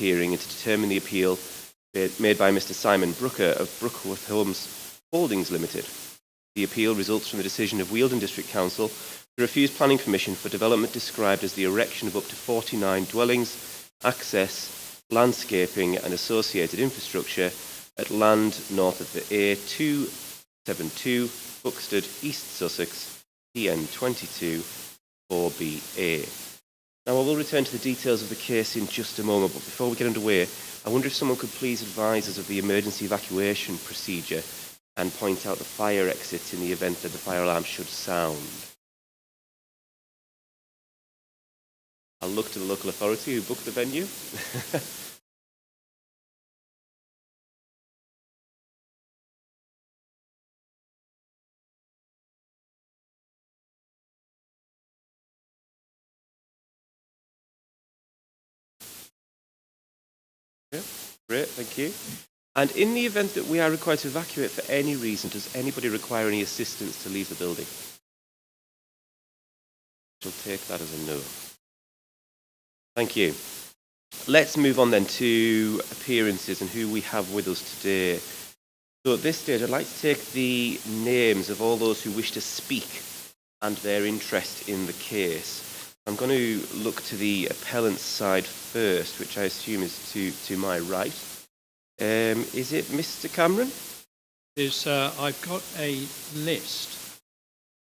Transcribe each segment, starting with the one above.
hearing and to determine the appeal made by Mr. Simon Brooker of Brookworth Homes Holdings Limited. The appeal results from the decision of Wealdon District Council to refuse planning permission for development described as the erection of up to 49 dwellings, access, landscaping and associated infrastructure at land north of the A272, Buxted, East Sussex, PN22 4BA. Now, I will return to the details of the case in just a moment, but before we get underway, I wonder if someone could please advise us of the emergency evacuation procedure and point out the fire exits in the event that the fire alarm should sound. I'll look to the local authority who booked the venue. Yeah, great, thank you. And in the event that we are required to evacuate for any reason, does anybody require any assistance to leave the building? We'll take that as a no. Thank you. Let's move on then to appearances and who we have with us today. So at this stage, I'd like to take the names of all those who wish to speak and their interest in the case. I'm going to look to the appellant's side first, which I assume is to my right. Is it Mr. Cameron? I've got a list.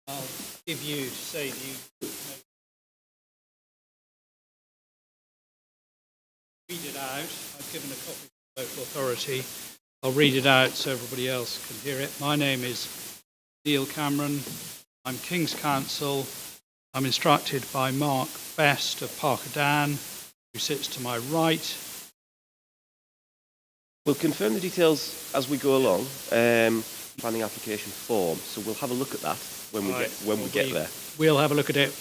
I'll give you, save you. Read it out. I've given a copy to the local authority. I'll read it out so everybody else can hear it. My name is Neil Cameron. I'm King's Counsel. I'm instructed by Mark Best of Parker-Dan, who sits to my right. We'll confirm the details as we go along. Planning application form, so we'll have a look at that when we get there. We'll have a look at it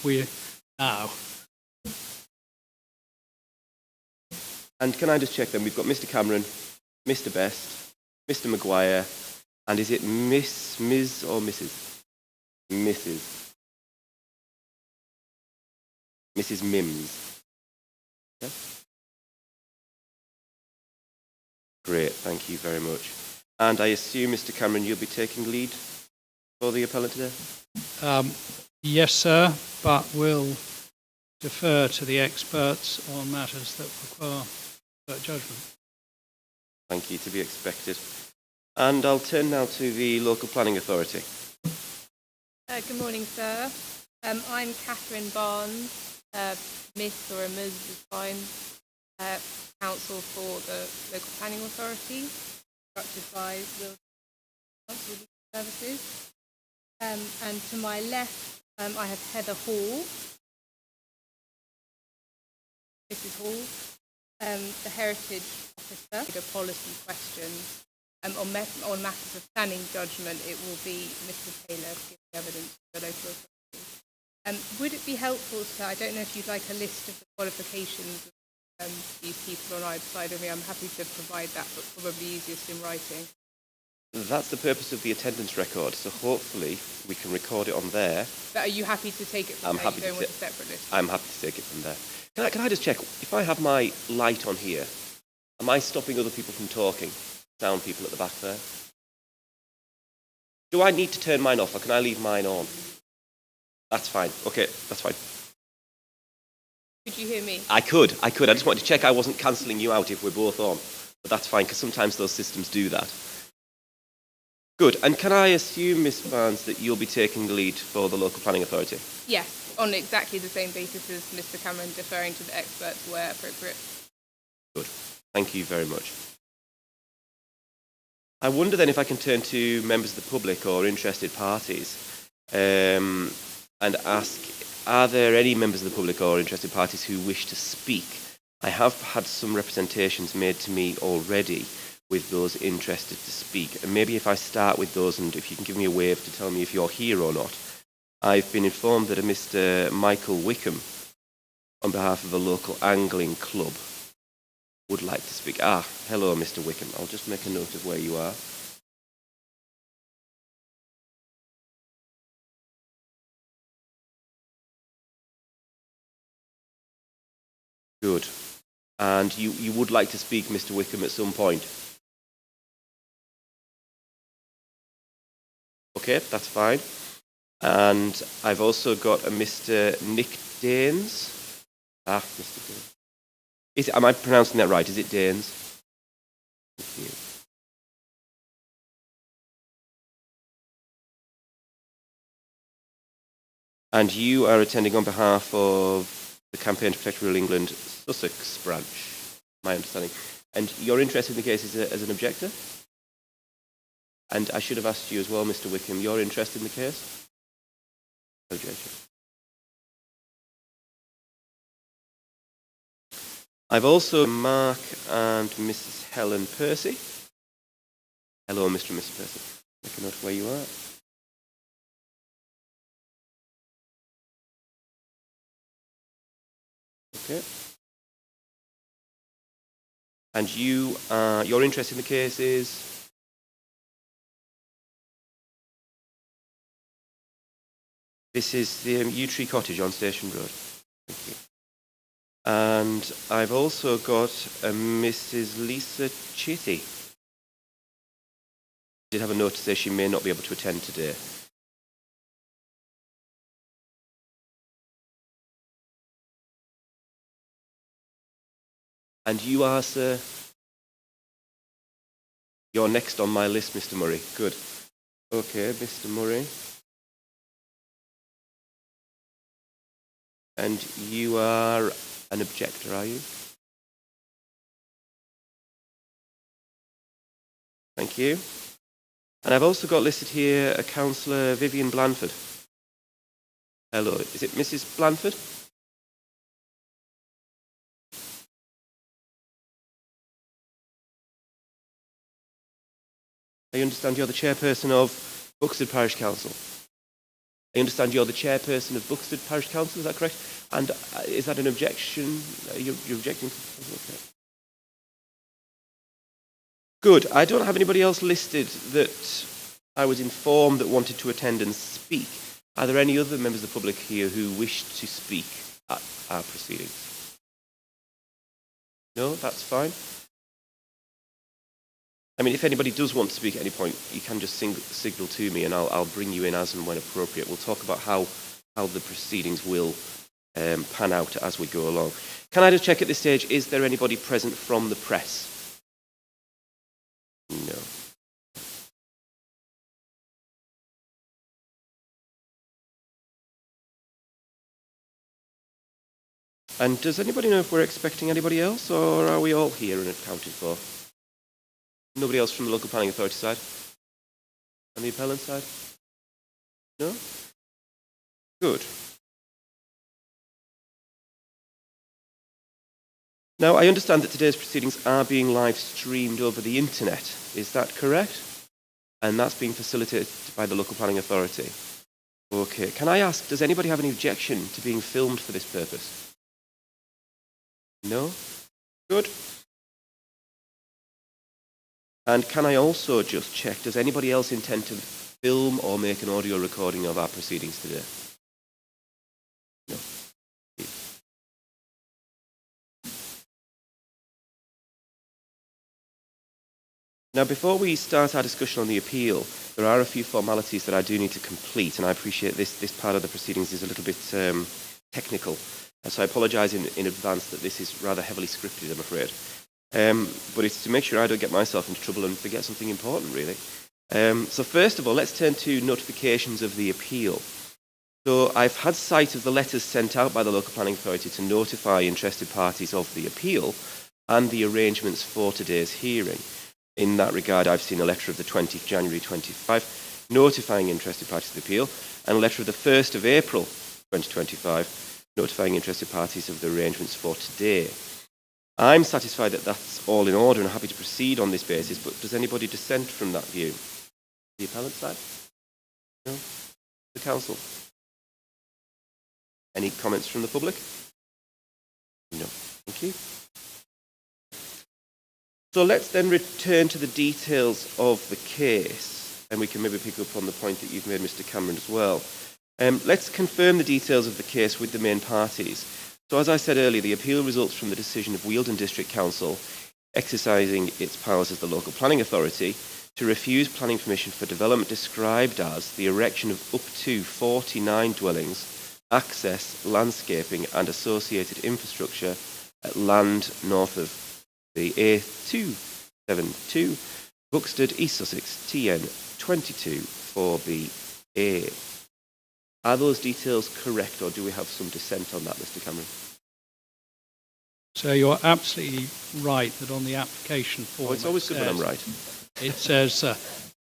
now. And can I just check then? We've got Mr. Cameron, Mr. Best, Mr. Maguire, and is it Ms. or Mrs.? Mrs. Mrs. Mims. Okay. Great, thank you very much. And I assume, Mr. Cameron, you'll be taking lead for the appellant today? Yes, sir, but we'll defer to the experts on matters that require judgment. Thank you, to be expected. And I'll turn now to the local planning authority. Good morning, sir. I'm Catherine Barnes. Miss or a Ms is fine, counsel for the local planning authority, instructed by Will Council Services. And to my left, I have Heather Hall, Mrs. Hall, the Heritage Officer. The policy questions on matters of planning judgment, it will be Mr. Taylor giving evidence to the local authority. Would it be helpful, sir, I don't know if you'd like a list of the qualifications of these people on either side of me. I'm happy to provide that, but probably easiest in writing. That's the purpose of the attendance record, so hopefully we can record it on there. But are you happy to take it from there? You don't want a separate list? I'm happy to take it from there. Can I just check, if I have my light on here, am I stopping other people from talking? Sound people at the back there? Do I need to turn mine off, or can I leave mine on? That's fine. Okay, that's fine. Could you hear me? I could. I just wanted to check I wasn't cancelling you out if we're both on. But that's fine, because sometimes those systems do that. Good. And can I assume, Ms. Barnes, that you'll be taking the lead for the local planning authority? Yes, on exactly the same basis as Mr. Cameron, deferring to the experts where appropriate. Good. Thank you very much. I wonder then if I can turn to members of the public or interested parties and ask, are there any members of the public or interested parties who wish to speak? I have had some representations made to me already with those interested to speak. And maybe if I start with those, and if you can give me a wave to tell me if you're here or not. I've been informed that a Mr. Michael Wickham, on behalf of a local angling club, would like to speak. Hello, Mr. Wickham. I'll just make a note of where you are. Good. and you would like to speak, Mr. Wickham, at some point. Okay, that's fine. And I've also got a Mr. Nick Danes. Mr. Danes. Am I pronouncing that right? Is it Danes? Thank you. And you are attending on behalf of the Campaign to Protect Rural England Sussex branch, my understanding. And you're interested in the case as an objector? And I should have asked you as well, Mr. Wickham, you're interested in the case? Objection. I've also Mark and Mrs. Helen Percy. Hello, Mr. and Mrs. Percy. Make a note of where you are. Okay. And your interest in the case is? This is the Yew Tree Cottage on Station Road. Thank you. And I've also got a Mrs. Lisa Chitty. I did have a note to say she may not be able to attend today. And you are, sir? You're next on my list, Mr. Murray. Good. Okay, Mr. Murray. And you are an objector, are you? Thank you. And I've also got listed here a Councillor Vivian Blanford. Hello, is it Mrs. Blanford? I understand you're the chairperson of Buxted Parish Council. I understand you're the chairperson of Buxted Parish Council, is that correct? And is that an objection? You're objecting to the okay. Good. I don't have anybody else listed that I was informed that wanted to attend and speak. Are there any other members of the public here who wish to speak at our proceedings? No, that's fine. I mean, if anybody does want to speak at any point, you can just signal to me and I'll bring you in as and when appropriate. We'll talk about how the proceedings will pan out as we go along. Can I just check at this stage, is there anybody present from the press? No. And does anybody know if we're expecting anybody else, or are we all here and accounted for? Nobody else from the local planning authority side? On the appellant side? No? Good. Now, I understand that today's proceedings are being live streamed over the internet. Is that correct? And that's being facilitated by the local planning authority. Okay. Can I ask, does anybody have any objection to being filmed for this purpose? No? Good. And can I also just check, does anybody else intend to film or make an audio recording of our proceedings today? No. Now, before we start our discussion on the appeal, there are a few formalities that I do need to complete, and I appreciate this part of the proceedings is a little bit technical. So I apologise in advance that this is rather heavily scripted, I'm afraid. But it's to make sure I don't get myself into trouble and forget something important, really. So first of all, let's turn to notifications of the appeal. So I've had sight of the letters sent out by the local planning authority to notify interested parties of the appeal and the arrangements for today's hearing. In that regard, I've seen a letter of the 20th January 25 notifying interested parties of the appeal, and a letter of the 1st of April 2025 notifying interested parties of the arrangements for today. I'm satisfied that that's all in order and happy to proceed on this basis, but does anybody dissent from that view? The appellant side? No? The council? Any comments from the public? No. Thank you. So let's then return to the details of the case, and we can maybe pick up on the point that you've made, Mr. Cameron, as well. Let's confirm the details of the case with the main parties. So as I said earlier, the appeal results from the decision of Wealdon District Council exercising its powers as the local planning authority to refuse planning permission for development described as the erection of up to 49 dwellings, access, landscaping and associated infrastructure at land north of the A272, Buxted, East Sussex, TN 22 4BA. Are those details correct, or do we have some dissent on that, Mr. Cameron? So you're absolutely right that on the application form... Oh, it's always good when I'm right. It says,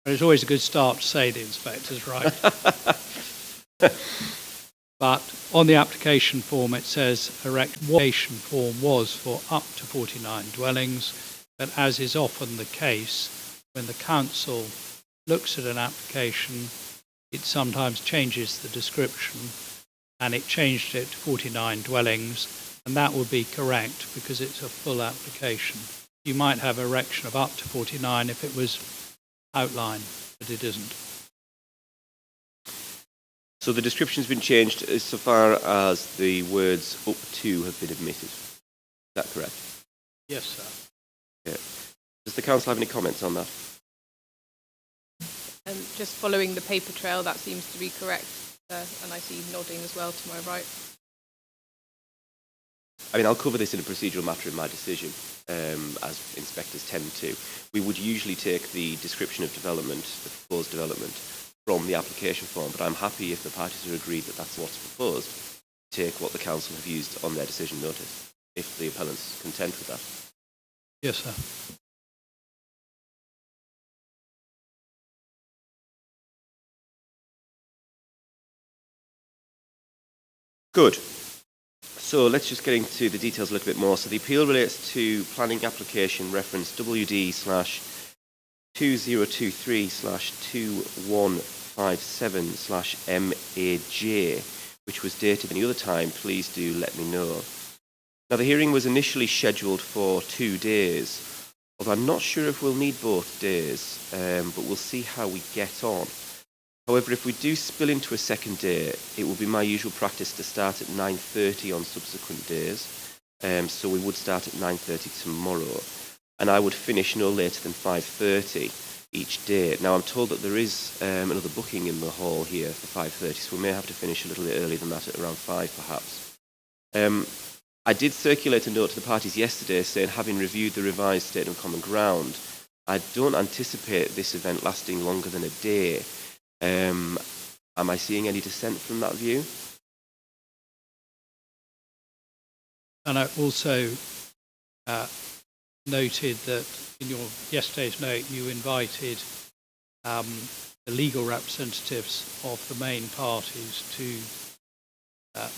it's always a good start to say the inspector's right. But on the application form it says application form was for up to 49 dwellings, but as is often the case, when the council looks at an application, it sometimes changes the description, and it changed it to 49 dwellings, and that would be correct because it's a full application. You might have erection of up to 49 if it was outlined, but it isn't. So the description's been changed so far as the words up to have been omitted. Is that correct? Yes, sir. Okay. Does the council have any comments on that? Just following the paper trail, that seems to be correct, and I see nodding as well to my right. I mean, I'll cover this in a procedural matter in my decision, as inspectors tend to. We would usually take the description of development, the proposed development, from the application form, but I'm happy if the parties are agreed that that's what's proposed, take what the council have used on their decision notice, if the appellant's content with that. Yes, sir. Good. So let's just get into the details a little bit more. So the appeal relates to planning application reference WD/2023/2157/MAJ, which was dated any other time. Please do let me know. Now the hearing was initially scheduled for 2 days, although I'm not sure if we'll need both days, but we'll see how we get on. However, if we do spill into a second day, it will be my usual practice to start at 9:30 on subsequent days. So we would start at 9:30 tomorrow, and I would finish no later than 5:30 each day. Now, I'm told that there is another booking in the hall here for 5:30, so we may have to finish a little bit earlier than that, at around 5 perhaps. I did circulate a note to the parties yesterday saying, having reviewed the revised Statement of Common Ground, I don't anticipate this event lasting longer than a day. Am I seeing any dissent from that view? And I also noted that in your yesterday's note you invited the legal representatives of the main parties to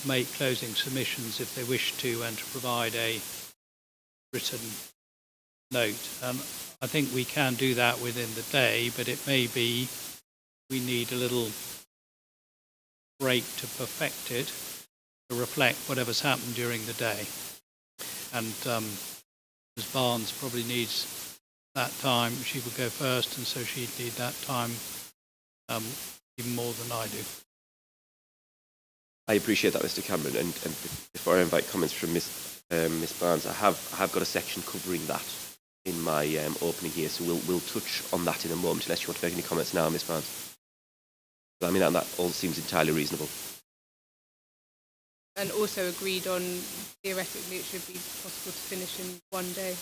make closing submissions if they wish to, and to provide a written note. And I think we can do that within the day, but it may be we need a little break to perfect it, to reflect whatever's happened during the day. And Ms. Barnes probably needs that time. She would go first, and so she'd need that time even more than I do. I appreciate that, Mr. Cameron, and before I invite comments from Ms. Barnes, I have got a section covering that in my opening here, so we'll touch on that in a moment, unless you want to make any comments now, Ms. Barnes. But I mean, that all seems entirely reasonable. And also agreed on, theoretically, it should be possible to finish in 1 day.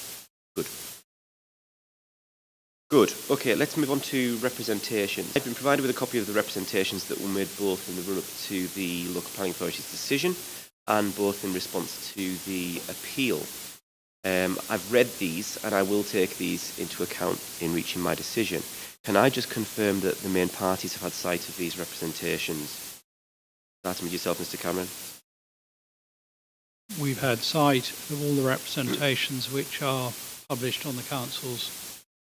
Good. Okay, let's move on to representations. I've been provided with a copy of the representations that were made both in the run-up to the Local Planning Authority's decision and both in response to the appeal. I've read these, and I will take these into account in reaching my decision. Can I just confirm that the main parties have had sight of these representations? Starting with yourself, Mr. Cameron. We've had sight of all the representations which are published on the Council's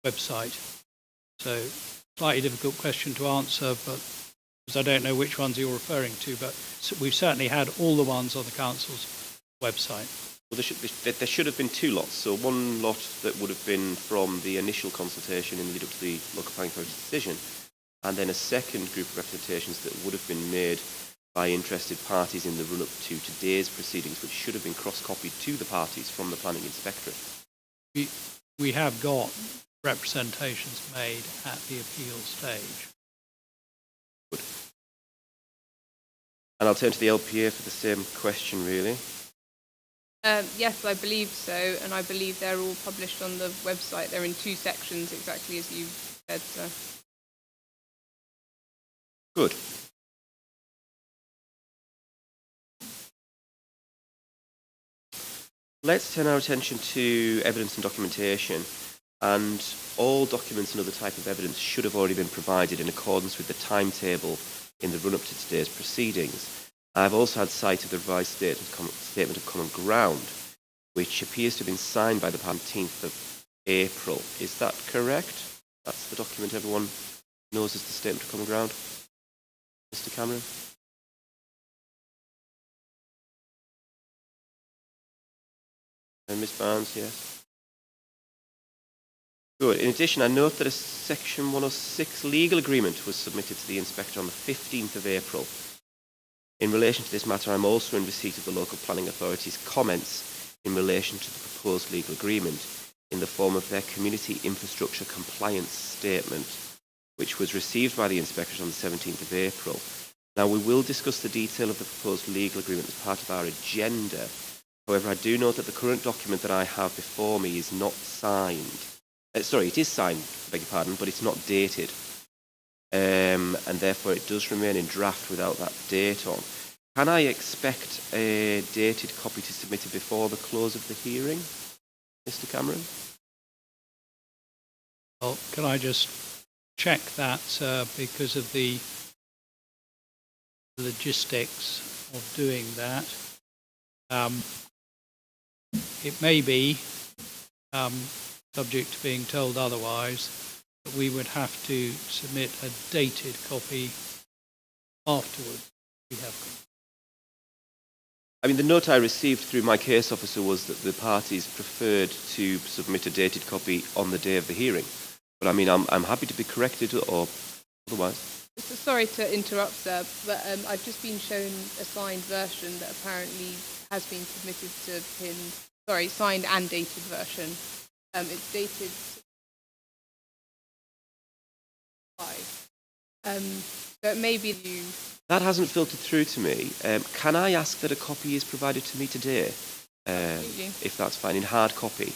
website. So, slightly difficult question to answer, but because I don't know which ones you're referring to, but we've certainly had all the ones on the Council's website. Well, there should have been 2 lots. So one lot that would have been from the initial consultation in the lead up to the Local Planning Authority's decision, and then a second group of representations that would have been made by interested parties in the run-up to today's proceedings, which should have been cross-copied to the parties from the Planning Inspectorate? We have got representations made at the appeal stage. Good. And I'll turn to the LPA for the same question, really. Yes, I believe so, and I believe they're all published on the website. They're in 2 sections, exactly as you said, sir. Good. Let's turn our attention to evidence and documentation, and all documents and other type of evidence should have already been provided in accordance with the timetable in the run-up to today's proceedings. I've also had sight of the revised statement of common ground, which appears to have been signed by the 19th of April. Is that correct? That's the document everyone knows as the statement of common ground. Mr. Cameron? And Ms. Barnes, yes. Good. In addition, I note that a Section 106 legal agreement was submitted to the Inspector on the 15th of April. In relation to this matter, I'm also in receipt of the local planning authority's comments in relation to the proposed legal agreement in the form of their Community Infrastructure Compliance Statement, which was received by the Inspectorate on the 17th of April. Now, we will discuss the detail of the proposed legal agreement as part of our agenda. However, I do note that the current document that I have before me is not signed. It is signed, I beg your pardon, but it's not dated. And therefore it does remain in draft without that date on. Can I expect a dated copy to be submitted before the close of the hearing, Mr. Cameron? Well, can I just check that because of the logistics of doing that? It may be, subject to being told otherwise, that we would have to submit a dated copy afterwards. The note I received through my case officer was that the parties preferred to submit a dated copy on the day of the hearing. But I'm happy to be corrected or otherwise. Sorry to interrupt, sir, but I've just been shown a signed version that apparently has been submitted to him. Sorry, signed and dated version. It's dated 5. So it may be you. That hasn't filtered through to me. Can I ask that a copy is provided to me today, if that's fine, in hard copy,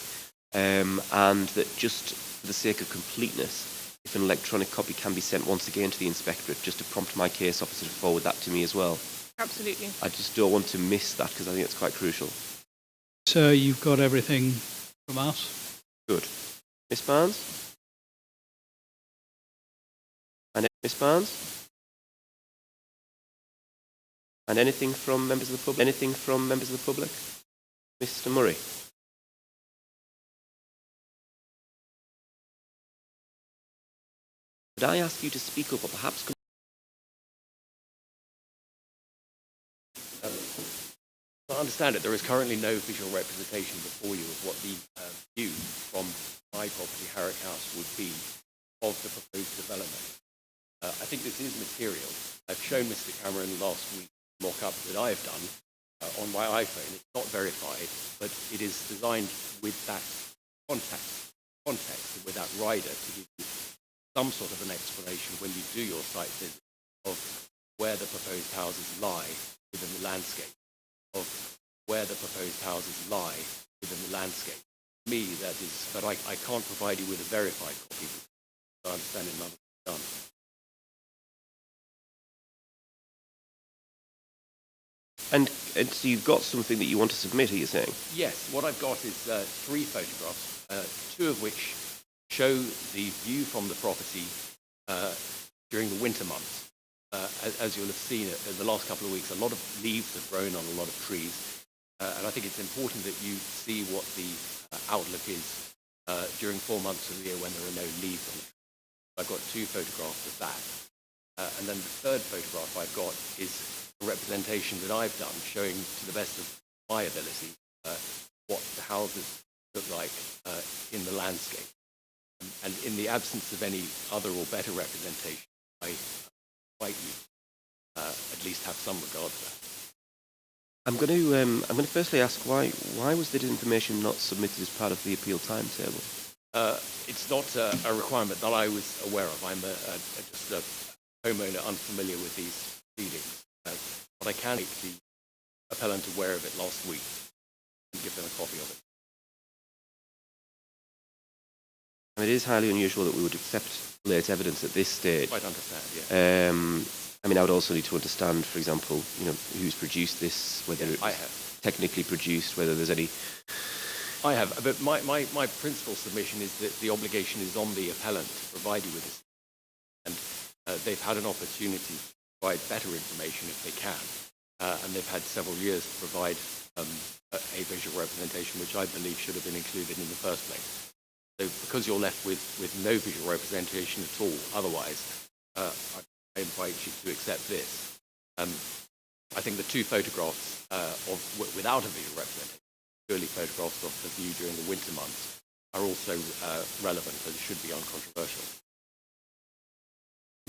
and that just for the sake of completeness, if an electronic copy can be sent once again to the Inspectorate, just to prompt my case officer to forward that to me as well? Absolutely. I just don't want to miss that because I think it's quite crucial. So you've got everything from us? Good. Miss Barnes? And Miss Barnes? And anything from members of the public? Anything from members of the public? Mr. Murray? Could I ask you to speak up or perhaps... I understand it. There is currently no visual representation before you of what the view from my property, Harrick House, would be of the proposed development. I think this is material. I've shown Mr. Cameron last week a mock-up that I've done on my iPhone. It's not verified, but it is designed with that context and with that rider to give you some sort of an explanation when you do your site visit of where the proposed houses lie within the landscape. Of where the proposed houses lie within the landscape. For me, that is, but I can't provide you with a verified copy. I understand it none of it's done. And so you've got something that you want to submit, are you saying? Yes, what I've got is 3 photographs, 2 of which show the view from the property during the winter months. As you'll have seen in the last couple of weeks, a lot of leaves have grown on a lot of trees, and I think it's important that you see what the outlook is during 4 months of the year when there are no leaves on it. I've got 2 photographs of that, and then the 3rd photograph I've got is a representation that I've done showing to the best of my ability what the houses look like in the landscape. And in the absence of any other or better representation, I invite you at least have some regard for that. I'm going to firstly ask why was this information not submitted as part of the appeal timetable? It's not a requirement that I was aware of. I'm just a homeowner unfamiliar with these proceedings. But I can make the appellant aware of it last week and give them a copy of it. I mean, it is highly unusual that we would accept late evidence at this stage. Quite understand, yeah. I mean, I would also need to understand, for example, who's produced this, whether Yes, it's I have. technically produced, whether there's any. I have, but my principal submission is that the obligation is on the appellant to provide you with this. And they've had an opportunity to provide better information if they can. And they've had several years to provide a visual representation, which I believe should have been included in the first place. So because you're left with no visual representation at all, otherwise, I invite you to accept this. I think the two photographs without a visual representation, purely photographs of the view during the winter months, are also relevant and should be uncontroversial.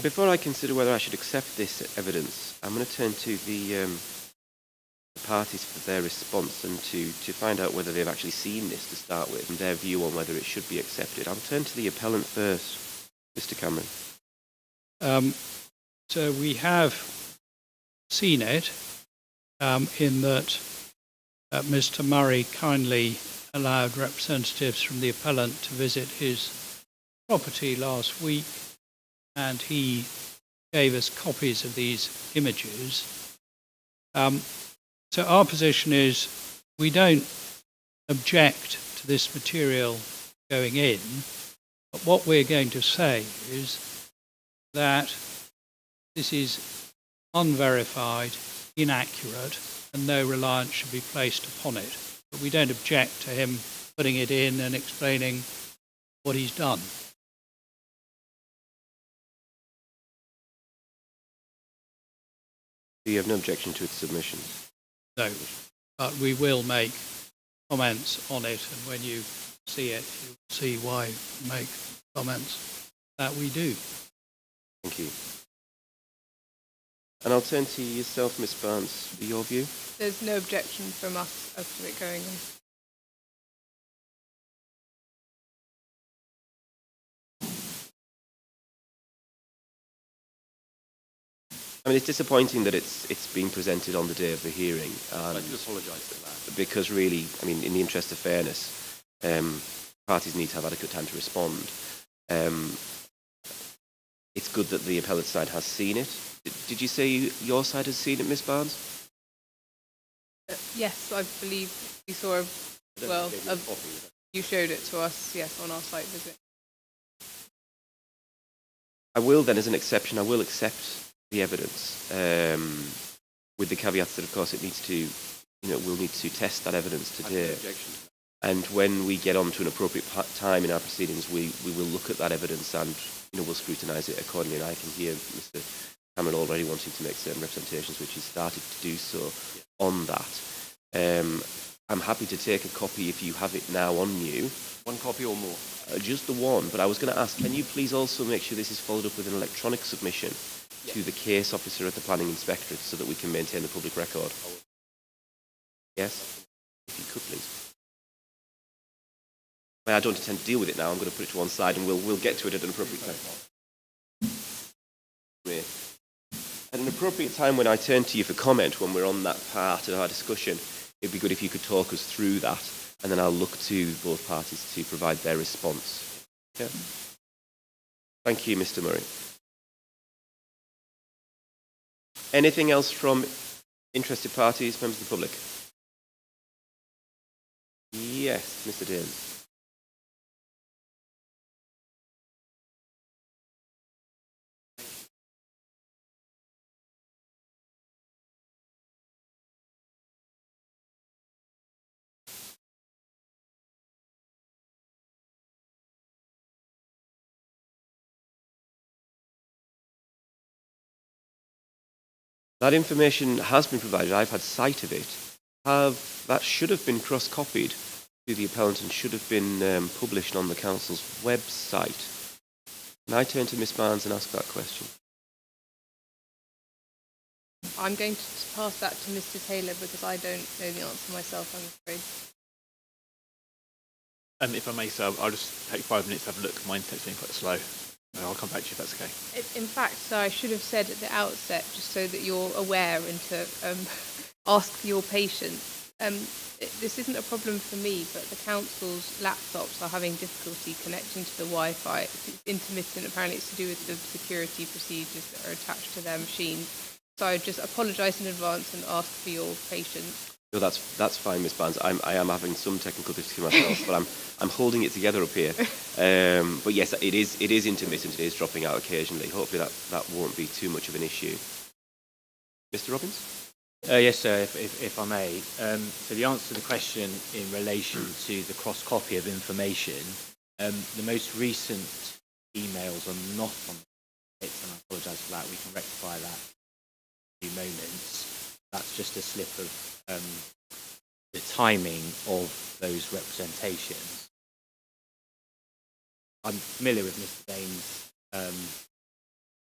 Before I consider whether I should accept this evidence, I'm going to turn to the parties for their response and to find out whether they've actually seen this to start with and their view on whether it should be accepted. I'll turn to the appellant first, Mr. Cameron. So we have seen it in that Mr. Murray kindly allowed representatives from the appellant to visit his property last week, and he gave us copies of these images. So our position is we don't object to this material going in, but what we're going to say is that this is unverified, inaccurate, and no reliance should be placed upon it. But we don't object to him putting it in and explaining what he's done. Do you have no objection to its submissions? No, but we will make comments on it, and when you see it, you'll see why we make comments that we do. Thank you. And I'll turn to yourself, Ms. Barnes, for your view. There's no objection from us as to it going in. I mean, it's disappointing that it's been presented on the day of the hearing. I do apologise for that. Because really, I mean, in the interest of fairness, parties need to have adequate time to respond. It's good that the appellate side has seen it. Did you say your side has seen it, Ms. Barnes? Yes, I believe you saw you showed it to us, yes, on our site visit. I will then, as an exception, I will accept the evidence, with the caveats that, of course, it needs to, we'll need to test that evidence today. And when we get on to an appropriate time in our proceedings, we will look at that evidence and, we'll scrutinise it accordingly. And I can hear Mr. Cameron already wanting to make certain representations, which he's started to do so on that. I'm happy to take a copy if you have it now on you. One copy or more? Just the one, but I was going to ask, can you please also make sure this is followed up with an electronic submission to the case officer at the Planning Inspectorate so that we can maintain the public record? Yes? If you could, please. I don't intend to deal with it now. I'm going to put it to one side and we'll get to it at an appropriate time. Great. At an appropriate time when I turn to you for comment, when we're on that part of our discussion, it'd be good if you could talk us through that, and then I'll look to both parties to provide their response. Okay. Thank you, Mr. Murray. Anything else from interested parties, members of the public? Yes, Mr. Dale. That information has been provided. I've had sight of it. That should have been cross-copied to the appellant and should have been published on the council's website. Can I turn to Ms. Barnes and ask that question? I'm going to pass that to Mr. Taylor because I don't know the answer myself, I'm afraid. If I may, sir, I'll just take 5 minutes to have a look. My internet's been quite slow. I'll come back to you if that's okay. In fact, so I should have said at the outset, just so that you're aware and to ask for your patience. This isn't a problem for me, but the council's laptops are having difficulty connecting to the Wi-Fi. It's intermittent. Apparently, it's to do with the security procedures that are attached to their machines. So I just apologise in advance and ask for your patience. No, that's fine, Miss Barnes. I am having some technical difficulty myself, but I'm holding it together up here. But yes, it is intermittent. It is dropping out occasionally. Hopefully that won't be too much of an issue. Mr. Robbins? Yes, sir, if I may. So the answer to the question in relation to the cross-copy of information, the most recent emails are not on it, and I apologise for that. We can rectify that in a few moments. That's just a slip of the timing of those representations. I'm familiar with Mr. Daines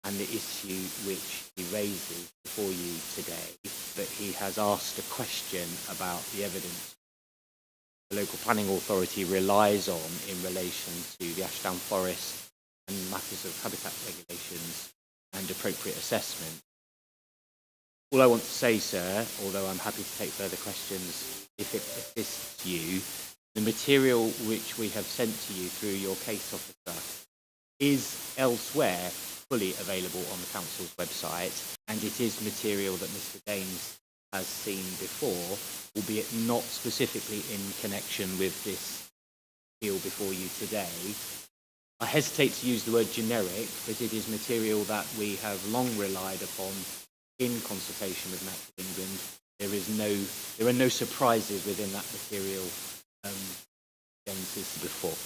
and the issue which he raises before you today, but he has asked a question about the evidence the local planning authority relies on in relation to the Ashdown Forest and matters of habitat regulations and appropriate assessment. All I want to say, sir, although I'm happy to take further questions if it assists you, the material which we have sent to you through your case officer is elsewhere fully available on the council's website, and it is material that Mr. Daines has seen before, albeit not specifically in connection with this appeal before you today. I hesitate to use the word generic, but it is material that we have long relied upon in consultation with Natural England. There are no surprises within that material Daines before.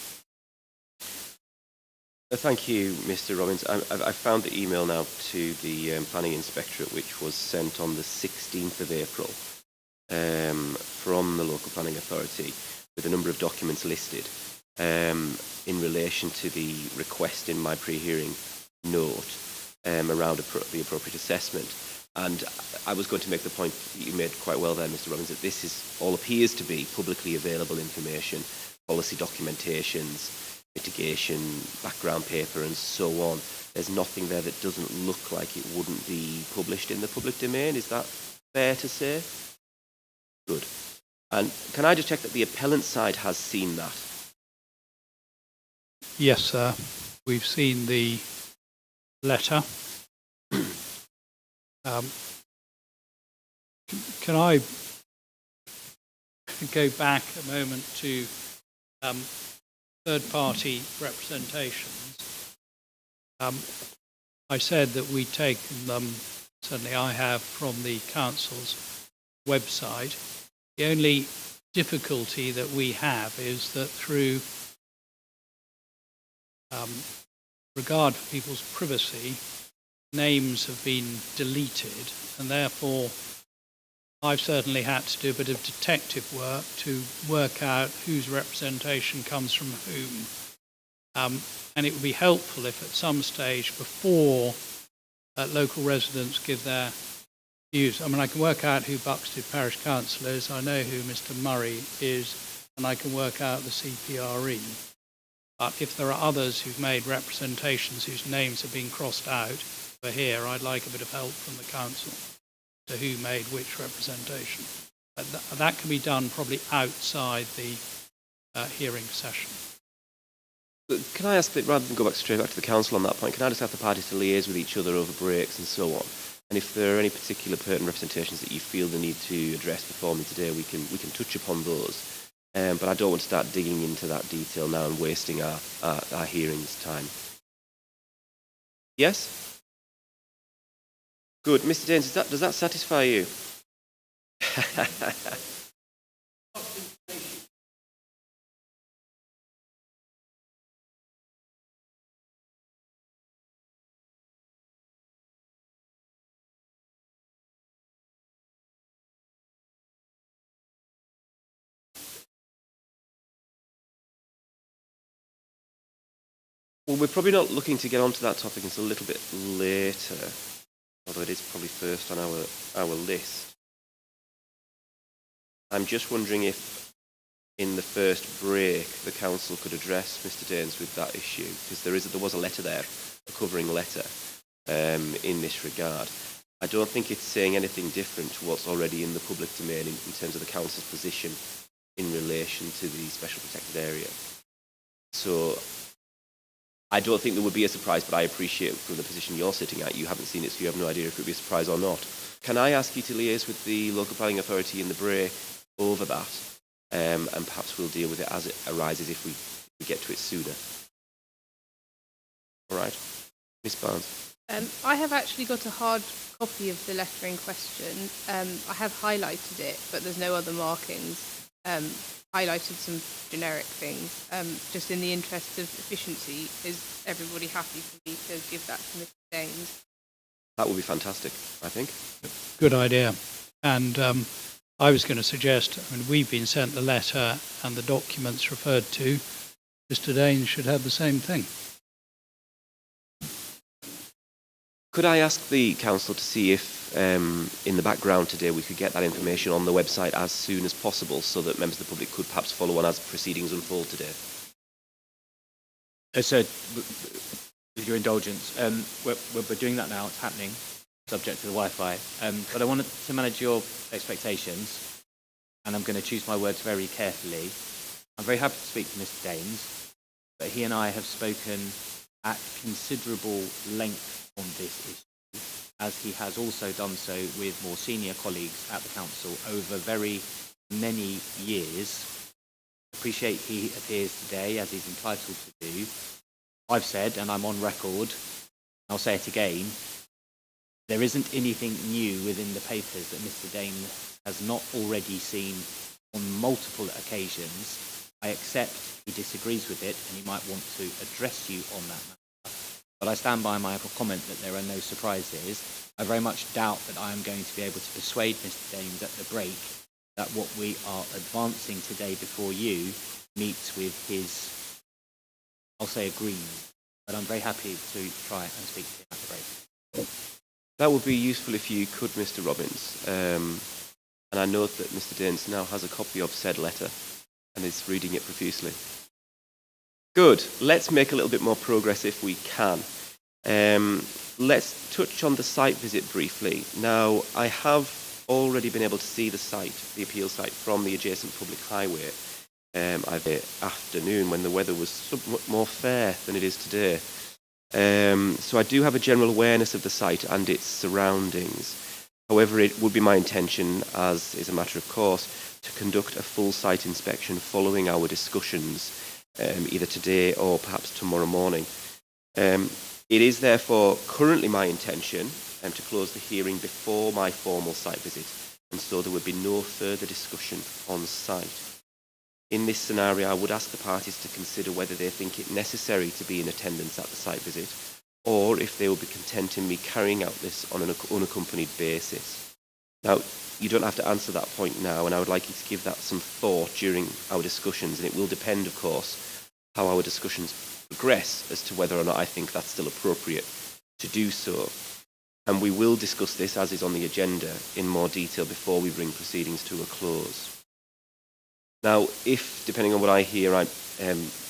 Thank you, Mr. Robbins. I found the email now to the Planning Inspectorate, which was sent on the 16th of April from the Local Planning Authority with a number of documents listed in relation to the request in my pre-hearing note around the appropriate assessment. And I was going to make the point that you made quite well there, Mr. Robbins, that this is all appears to be publicly available information, policy documentations, mitigation, background paper and so on. There's nothing there that doesn't look like it wouldn't be published in the public domain. Is that fair to say? Good. And can I just check that the appellant side has seen that? Yes, sir. We've seen the letter. Can I go back a moment to third-party representations? I said that we'd taken them, certainly I have, from the council's website. The only difficulty that we have is that through regard for people's privacy, names have been deleted, and therefore I've certainly had to do a bit of detective work to work out whose representation comes from whom. And it would be helpful if at some stage before local residents give their views, I mean, I can work out who Buxted Parish Council is, I know who Mr. Murray is, and I can work out the CPRE. But if there are others who've made representations whose names have been crossed out over here, I'd like a bit of help from the council to who made which representation. But that can be done probably outside the hearing session. Can I ask that rather than go straight back to the council on that point, can I just have the parties to liaise with each other over breaks and so on? And if there are any particular pertinent representations that you feel the need to address before me today, we can touch upon those. But I don't want to start digging into that detail now and wasting our hearings time. Yes? Good. Mr. Daines, does that satisfy you? Well, we're probably not looking to get onto that topic until a little bit later. although it is probably first on our list. I'm just wondering if in the first break the council could address Mr Daines with that issue, because there was a letter there, a covering letter in this regard. I don't think it's saying anything different to what's already in the public domain in terms of the council's position in relation to the special protected area. So I don't think there would be a surprise, but I appreciate from the position you're sitting at, you haven't seen it, so you have no idea if it would be a surprise or not. Can I ask you to liaise with the local planning authority in the break over that, and perhaps we'll deal with it as it arises if we get to it sooner. All right, Miss Barnes. I have actually got a hard copy of the letter in question. I have highlighted it, but there's no other markings. Highlighted some generic things. Just in the interest of efficiency, is everybody happy for me to give that to Mr Daines? That would be fantastic, I think. Good idea. And I was going to suggest, we've been sent the letter and the documents referred to. Mr Daines should have the same thing. Could I ask the council to see if in the background today we could get that information on the website as soon as possible so that members of the public could perhaps follow on as proceedings unfold today? So, with your indulgence, we're doing that now. It's happening, subject to the Wi-Fi. But I wanted to manage your expectations, and I'm going to choose my words very carefully. I'm very happy to speak to Mr Daines, but he and I have spoken at considerable length on this issue, as he has also done so with more senior colleagues at the council over very many years. Appreciate he appears today, as he's entitled to do. I've said, and I'm on record, I'll say it again, there isn't anything new within the papers that Mr Daines has not already seen on multiple occasions. I accept he disagrees with it and he might want to address you on that matter. But I stand by my comment that there are no surprises. I very much doubt that I am going to be able to persuade Mr Daines at the break that what we are advancing today before you meets with his, I'll say, agreement. But I'm very happy to try and speak to him at the break. That would be useful if you could, Mr Robbins. And I note that Mr Daines now has a copy of said letter and is reading it profusely. Good. Let's make a little bit more progress if we can. Let's touch on the site visit briefly. Now, I have already been able to see the site, the appeal site, from the adjacent public highway afternoon when the weather was somewhat more fair than it is today. So I do have a general awareness of the site and its surroundings. However, it would be my intention, as is a matter of course, to conduct a full site inspection following our discussions, either today or perhaps tomorrow morning. It is therefore currently my intention to close the hearing before my formal site visit, and so there would be no further discussion on site. In this scenario, I would ask the parties to consider whether they think it necessary to be in attendance at the site visit, or if they will be content in me carrying out this on an unaccompanied basis. Now, you don't have to answer that point now, and I would like you to give that some thought during our discussions, and it will depend, of course, how our discussions progress as to whether or not I think that's still appropriate to do so. And we will discuss this, as is on the agenda, in more detail before we bring proceedings to a close. Now, if, depending on what I hear, I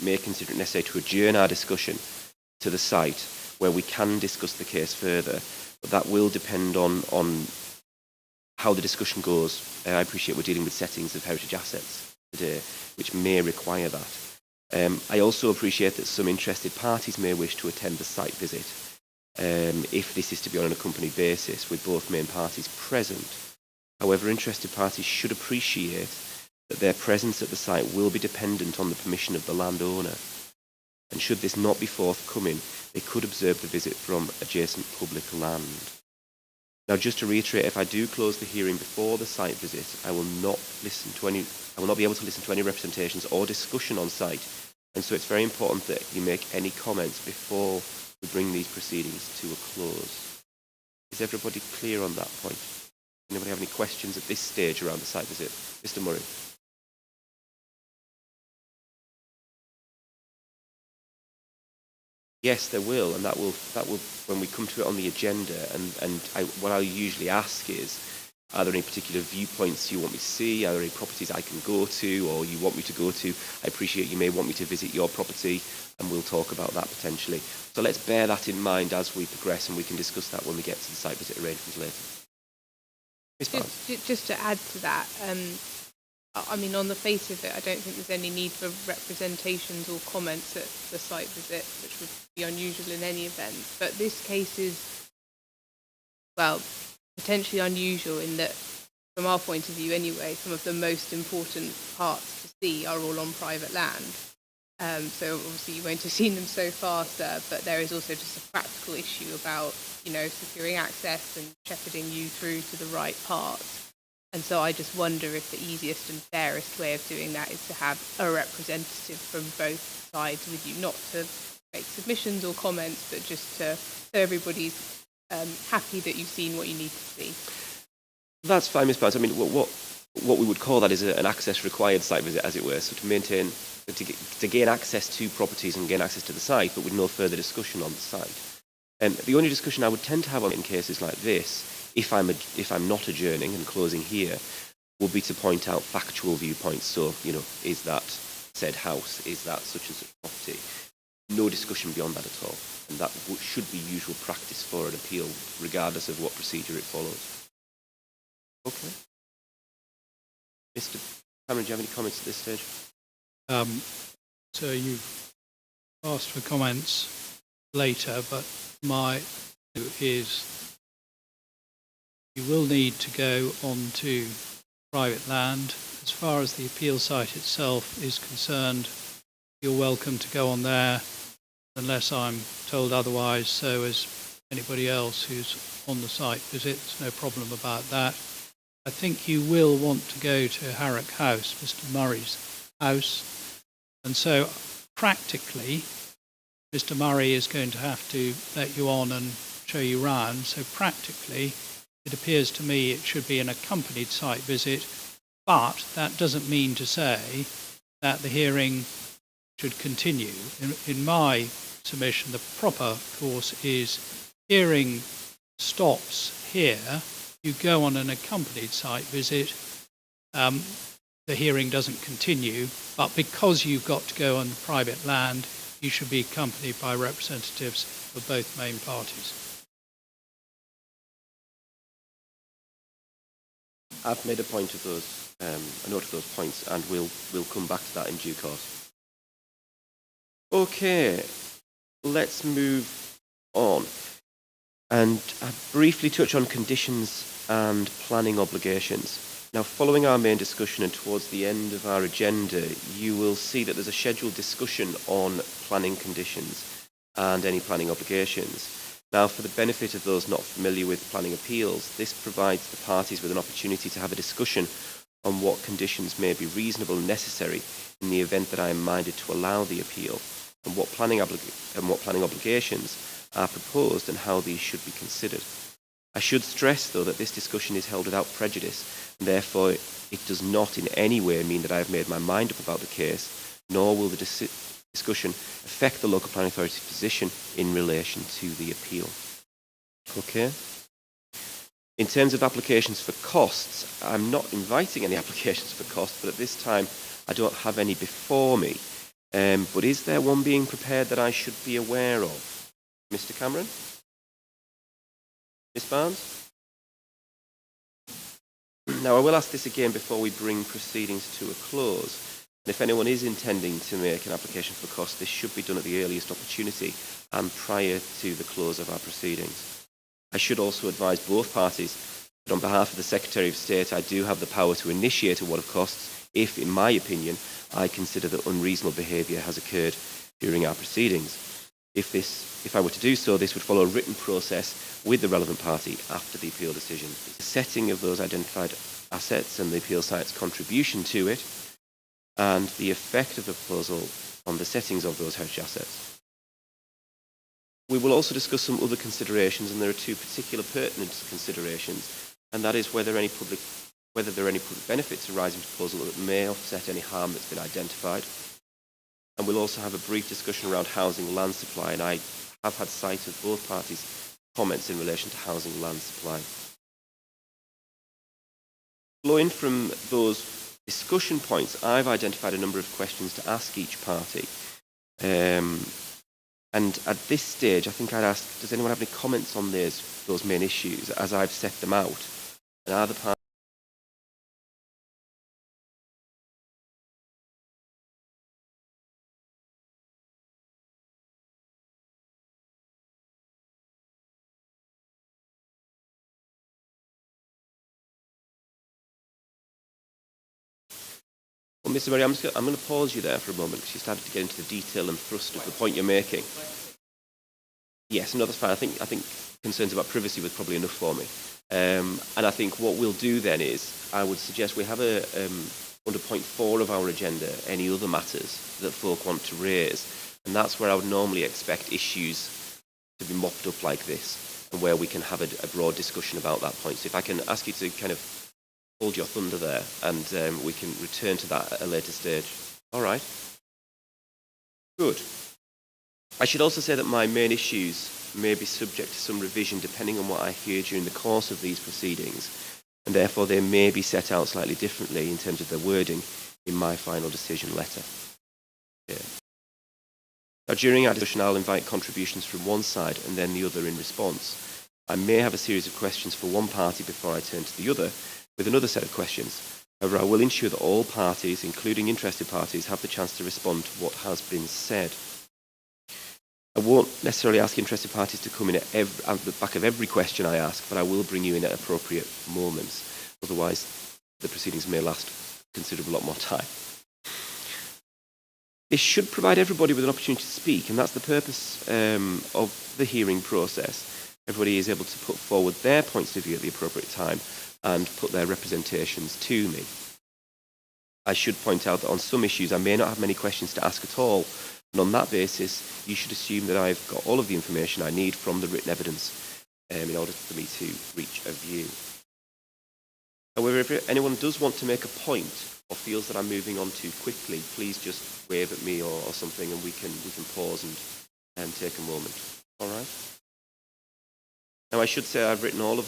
may consider it necessary to adjourn our discussion to the site where we can discuss the case further, but that will depend on how the discussion goes. I appreciate we're dealing with settings of heritage assets today, which may require that. I also appreciate that some interested parties may wish to attend the site visit, if this is to be on an accompanied basis with both main parties present. However, interested parties should appreciate that their presence at the site will be dependent on the permission of the landowner, and should this not be forthcoming, they could observe the visit from adjacent public land. Now, just to reiterate, if I do close the hearing before the site visit, I will not be able to listen to any representations or discussion on site, and so it's very important that you make any comments before we bring these proceedings to a close. Is everybody clear on that point? Anybody have any questions at this stage around the site visit? Mr. Murray. Yes, there will, and that will when we come to it on the agenda. What I'll usually ask is, are there any particular viewpoints you want me to see? Are there any properties I can go to, or you want me to go to? I appreciate you may want me to visit your property, and we'll talk about that potentially. So let's bear that in mind as we progress, and we can discuss that when we get to the site visit arrangements later. Ms. Barnes. Just to add to that, I mean, on the face of it, I don't think there's any need for representations or comments at the site visit, which would be unusual in any event. But this case is, well, potentially unusual in that, from our point of view anyway, some of the most important parts to see are all on private land. So obviously you won't have seen them so far, sir, but there is also just a practical issue about, securing access and shepherding you through to the right parts. And so I just wonder if the easiest and fairest way of doing that is to have a representative from both sides with you, not to make submissions or comments, but just so everybody's happy that you've seen what you need to see. That's fine, Ms. Barnes. I mean, what we would call that is an access required site visit, as it were. So to gain access to properties and gain access to the site, but with no further discussion on the site. The only discussion I would tend to have in cases like this, if I'm not adjourning and closing here, would be to point out factual viewpoints. So, is that said house, is that such and such property? No discussion beyond that at all. And that should be usual practice for an appeal, regardless of what procedure it follows. Okay. Mr. Cameron, do you have any comments at this stage? So you've asked for comments later, but my view is you will need to go onto private land. As far as the appeal site itself is concerned, you're welcome to go on there unless I'm told otherwise, so as anybody else who's on the site visit. There's no problem about that. I think you will want to go to Harrock House, Mr. Murray's house, and so practically Mr. Murray is going to have to let you on and show you round. So practically it appears to me it should be an accompanied site visit, but that doesn't mean to say that the hearing should continue. In my submission, the proper course is hearing stops here, you go on an accompanied site visit, the hearing doesn't continue, but because you've got to go on private land, you should be accompanied by representatives of both main parties. I've made a point of those, a note of those points, and we'll come back to that in due course. Okay, let's move on and briefly touch on conditions and planning obligations. Now, following our main discussion and towards the end of our agenda, you will see that there's a scheduled discussion on planning conditions and any planning obligations. Now, for the benefit of those not familiar with planning appeals, this provides the parties with an opportunity to have a discussion on what conditions may be reasonable and necessary in the event that I am minded to allow the appeal, and what planning obligations are proposed and how these should be considered. I should stress, though, that this discussion is held without prejudice, and therefore it does not in any way mean that I have made my mind up about the case, nor will the discussion affect the local planning authority's position in relation to the appeal. Okay? In terms of applications for costs, I'm not inviting any applications for costs, but at this time I don't have any before me. But is there one being prepared that I should be aware of? Mr. Cameron? Ms. Barnes? Now, I will ask this again before we bring proceedings to a close. And if anyone is intending to make an application for costs, this should be done at the earliest opportunity and prior to the close of our proceedings. I should also advise both parties that on behalf of the Secretary of State, I do have the power to initiate a award of costs if, in my opinion, I consider that unreasonable behaviour has occurred during our proceedings. If I were to do so, this would follow a written process with the relevant party after the appeal decision. The setting of those identified assets and the appeal site's contribution to it, and the effect of the proposal on the settings of those heritage assets. We will also discuss some other considerations, and there are two particular pertinent considerations, and that is whether there are any public benefits arising from the proposal that may offset any harm that's been identified, And we'll also have a brief discussion around housing and land supply, and I have had sight of both parties' comments in relation to housing and land supply. Flowing from those discussion points, I've identified a number of questions to ask each party. And at this stage, I think I'd ask, does anyone have any comments on those main issues as I've set them out? And are the parties... Well, Mr. Murray, I'm going to pause you there for a moment because you started to get into the detail and thrust of the point you're making. Yes, no, that's fine. I think concerns about privacy was probably enough for me. And I think what we'll do then is, I would suggest we have under point 4 of our agenda, any other matters that folk want to raise. And that's where I would normally expect issues to be mopped up like this, and where we can have a broad discussion about that point. So if I can ask you to kind of hold your thunder there, and we can return to that at a later stage. All right. Good. I should also say that my main issues may be subject to some revision depending on what I hear during the course of these proceedings, and therefore they may be set out slightly differently in terms of their wording in my final decision letter. Yeah. Now, during our discussion, I'll invite contributions from one side and then the other in response. I may have a series of questions for one party before I turn to the other, with another set of questions. However, I will ensure that all parties, including interested parties, have the chance to respond to what has been said. I won't necessarily ask interested parties to come in at the back of every question I ask, but I will bring you in at appropriate moments. Otherwise, the proceedings may last a considerable lot more time. This should provide everybody with an opportunity to speak, and that's the purpose of the hearing process. Everybody is able to put forward their points of view at the appropriate time and put their representations to me. I should point out that on some issues I may not have many questions to ask at all, and on that basis you should assume that I've got all of the information I need from the written evidence in order for me to reach a view. However, if anyone does want to make a point or feels that I'm moving on too quickly, please just wave at me or something, and we can pause and take a moment. All right? Now, I should say I've read all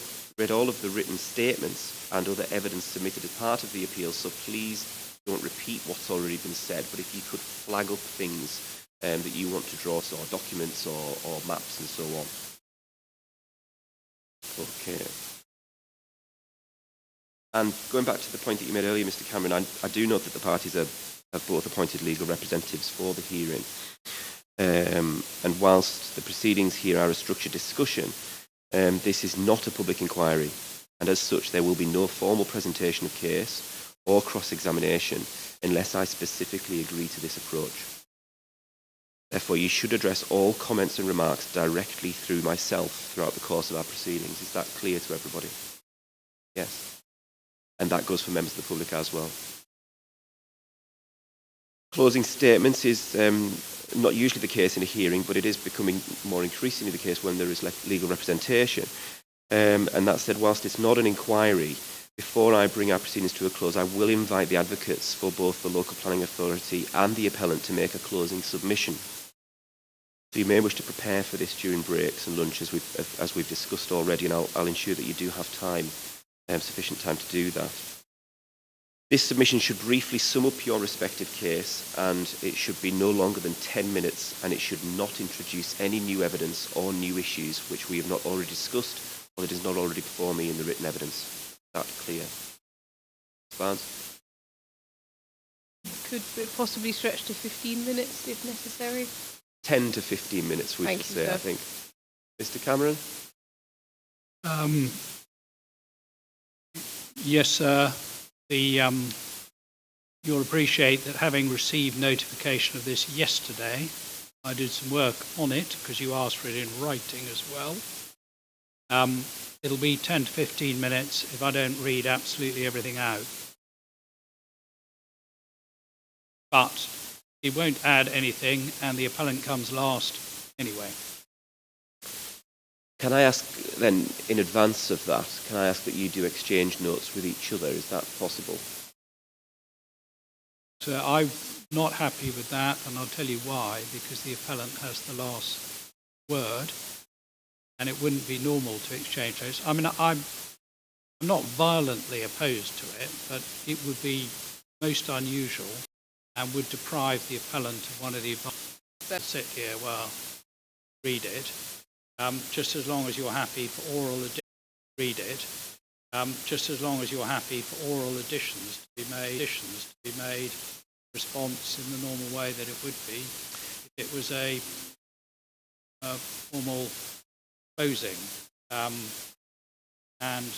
of the written statements and other evidence submitted as part of the appeal, so please don't repeat what's already been said, but if you could flag up things that you want to draw, so documents or maps and so on. Okay. And going back to the point that you made earlier, Mr. Cameron, I do note that the parties have both appointed legal representatives for the hearing. And whilst the proceedings here are a structured discussion, this is not a public inquiry, and as such there will be no formal presentation of case or cross-examination unless I specifically agree to this approach. Therefore, you should address all comments and remarks directly through myself throughout the course of our proceedings. Is that clear to everybody? Yes. And that goes for members of the public as well. Closing statements is not usually the case in a hearing, but it is becoming more increasingly the case when there is legal representation. And that said, whilst it's not an inquiry, before I bring our proceedings to a close, I will invite the advocates for both the local planning authority and the appellant to make a closing submission. So you may wish to prepare for this during breaks and lunch, as we've discussed already, and I'll ensure that you do have time, sufficient time to do that. This submission should briefly sum up your respective case, and it should be no longer than 10 minutes, and it should not introduce any new evidence or new issues which we have not already discussed or that is not already before me in the written evidence. Is that clear? Barnes? Could it possibly stretch to 15 minutes if necessary? 10 to 15 minutes, we should say, I think. Mr. Cameron? Yes, sir. You'll appreciate that having received notification of this yesterday, I did some work on it because you asked for it in writing as well. It'll be 10 to 15 minutes if I don't read absolutely everything out. But it won't add anything, and the appellant comes last anyway. Can I ask then, in advance of that, can I ask that you do exchange notes with each other? Is that possible? So I Not happy with that, and I'll tell you why, because the appellant has the last word, and it wouldn't be normal to exchange those. I mean, I'm not violently opposed to it, but it would be most unusual and would deprive the appellant of one of the advantages to sit here while read it. Just as long as you're happy for oral read it. Just as long as you're happy for oral additions to be made, response in the normal way that it would be if it was a formal closing. And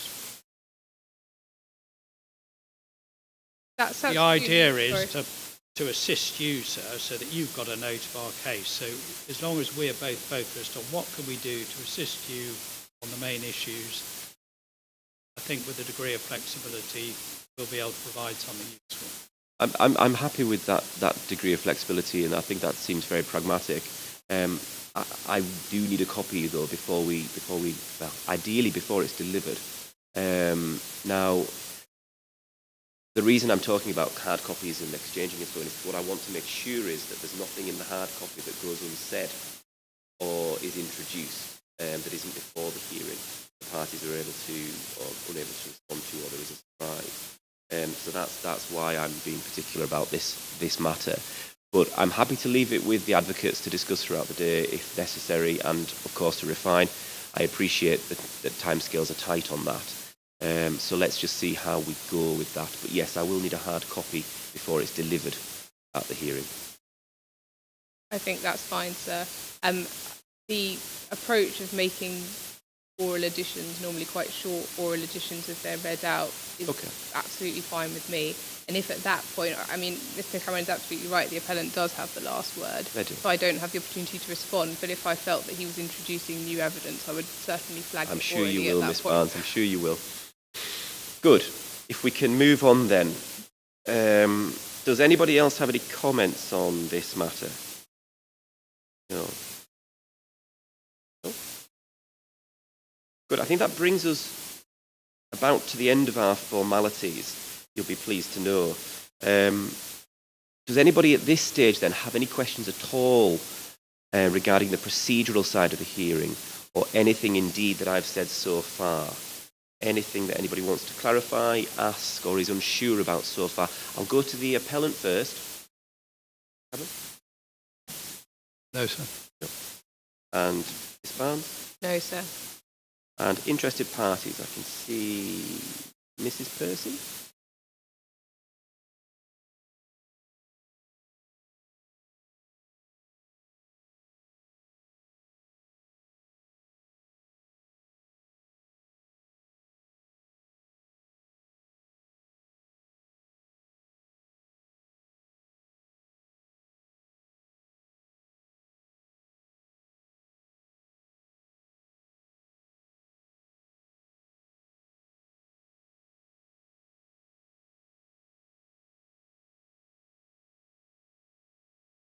That's the idea absolutely- is to assist you, sir, so that you've got a note of our case. So as long as we're both focused on what can we do to assist you on the main issues, I think with a degree of flexibility, we'll be able to provide something useful. I'm happy with that degree of flexibility, and I think that seems very pragmatic. I do need a copy though before we well, ideally before it's delivered. Now, the reason I'm talking about hard copies and exchanging and so on is what I want to make sure is that there's nothing in the hard copy that goes unsaid or is introduced that isn't before the hearing. The parties are able to or unable to respond to, or there is a surprise. So that's why I'm being particular about this matter. But I'm happy to leave it with the advocates to discuss throughout the day if necessary, and of course to refine. I appreciate that timescales are tight on that. So let's just see how we go with that. But yes, I will need a hard copy before it's delivered at the hearing. I think that's fine, sir. The approach of making oral additions, normally quite short oral additions if they're read out, is absolutely fine with me. And if at that point, I mean, Mr. Cameron's absolutely right, the appellant does have the last word. They do. So I don't have the opportunity to respond, but if I felt that he was introducing new evidence, I would certainly flag I'm it sure orally you will, at Miss that point. Barnes. I'm sure you will. Good. If we can move on then. Does anybody else have any comments on this matter? No. No? Good. I think that brings us about to the end of our formalities. You'll be pleased to know. Does anybody at this stage then have any questions at all regarding the procedural side of the hearing, or anything indeed that I've said so far? Anything that anybody wants to clarify, ask, or is unsure about so far? I'll go to the appellant first. No, sir. And Ms. Barnes? No, sir. And interested parties, I can see Mrs. Percy.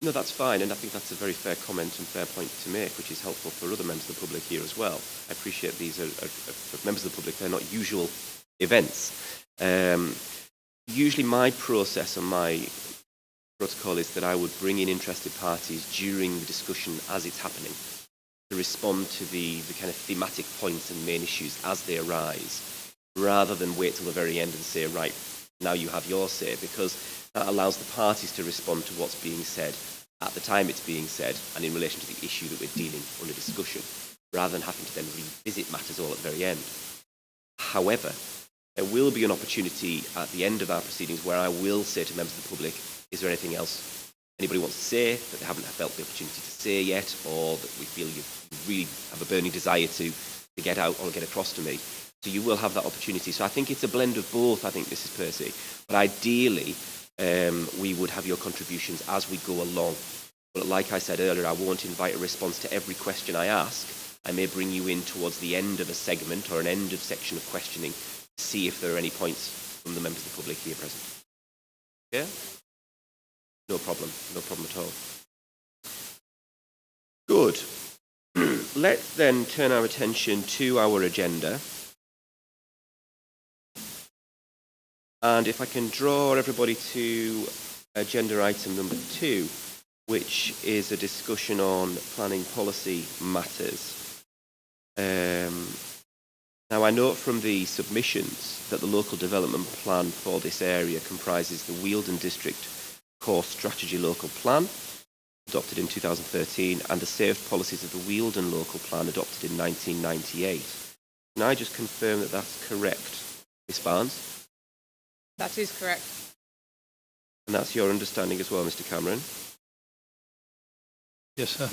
No, that's fine, and I think that's a very fair comment and fair point to make, which is helpful for other members of the public here as well. I appreciate these are for members of the public, they're not usual events. Usually my process and my protocol is that I would bring in interested parties during the discussion as it's happening to respond to the kind of thematic points and main issues as they arise, rather than wait till the very end and say, right, now you have your say, because that allows the parties to respond to what's being said at the time it's being said and in relation to the issue that we're dealing under discussion, rather than having to then revisit matters all at the very end. However, there will be an opportunity at the end of our proceedings where I will say to members of the public, is there anything else anybody wants to say that they haven't felt the opportunity to say yet, or that we feel you really have a burning desire to get out or get across to me? So you will have that opportunity. So I think it's a blend of both, I think, Mrs. Percy. But ideally, we would have your contributions as we go along. But like I said earlier, I won't invite a response to every question I ask. I may bring you in towards the end of a segment or an end of section of questioning to see if there are any points from the members of the public here present. Yeah? No problem at all. Good. Let's then turn our attention to our agenda. And if I can draw everybody to agenda item number 2, which is a discussion on planning policy matters. Now, I note from the submissions that the local development plan for this area comprises the Wealdon District Core Strategy Local Plan, adopted in 2013, and the saved policies of the Wealdon Local Plan, adopted in 1998. Can I just confirm that that's correct, Ms Barnes? That is correct. And that's your understanding as well, Mr Cameron? Yes, sir.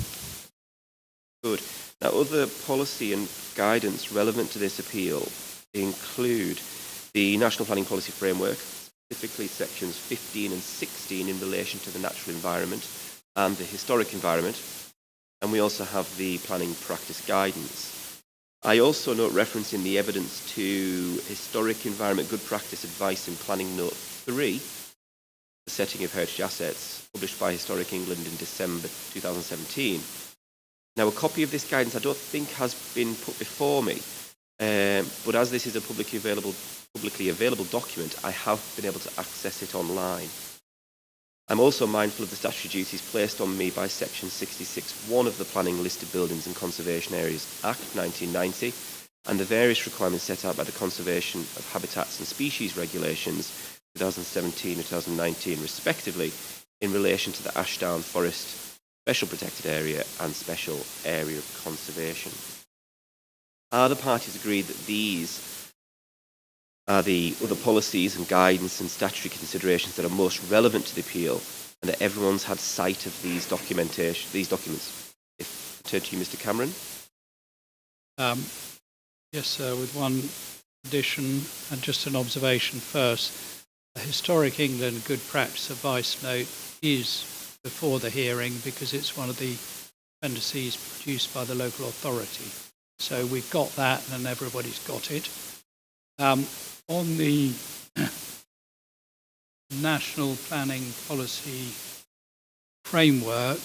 Good. Now, other policy and guidance relevant to this appeal include the National Planning Policy Framework, specifically sections 15 and 16 in relation to the natural environment and the historic environment, and we also have the planning practice guidance. I also note reference in the evidence to historic environment good practice advice in Planning Note 3, the setting of heritage assets, published by Historic England in December 2017. Now, a copy of this guidance I don't think has been put before me, but as this is a publicly available document, I have been able to access it online. I'm also mindful of the statutory duties placed on me by Section 66(1) of the Planning Listed Buildings and Conservation Areas Act 1990 and the various requirements set out by the Conservation of Habitats and Species Regulations 2017 and 2019, respectively, in relation to the Ashdown Forest Special Protected Area and Special Area of Conservation. Are the parties agreed that these are the other policies and guidance and statutory considerations that are most relevant to the appeal, and that everyone's had sight of these documents? If I turn to you, Mr Cameron. Yes, sir, with one addition and just an observation first. The Historic England Good Practice Advice Note is before the hearing because it's one of the appendices produced by the local authority. So we've got that and everybody's got it. On the National Planning Policy Framework,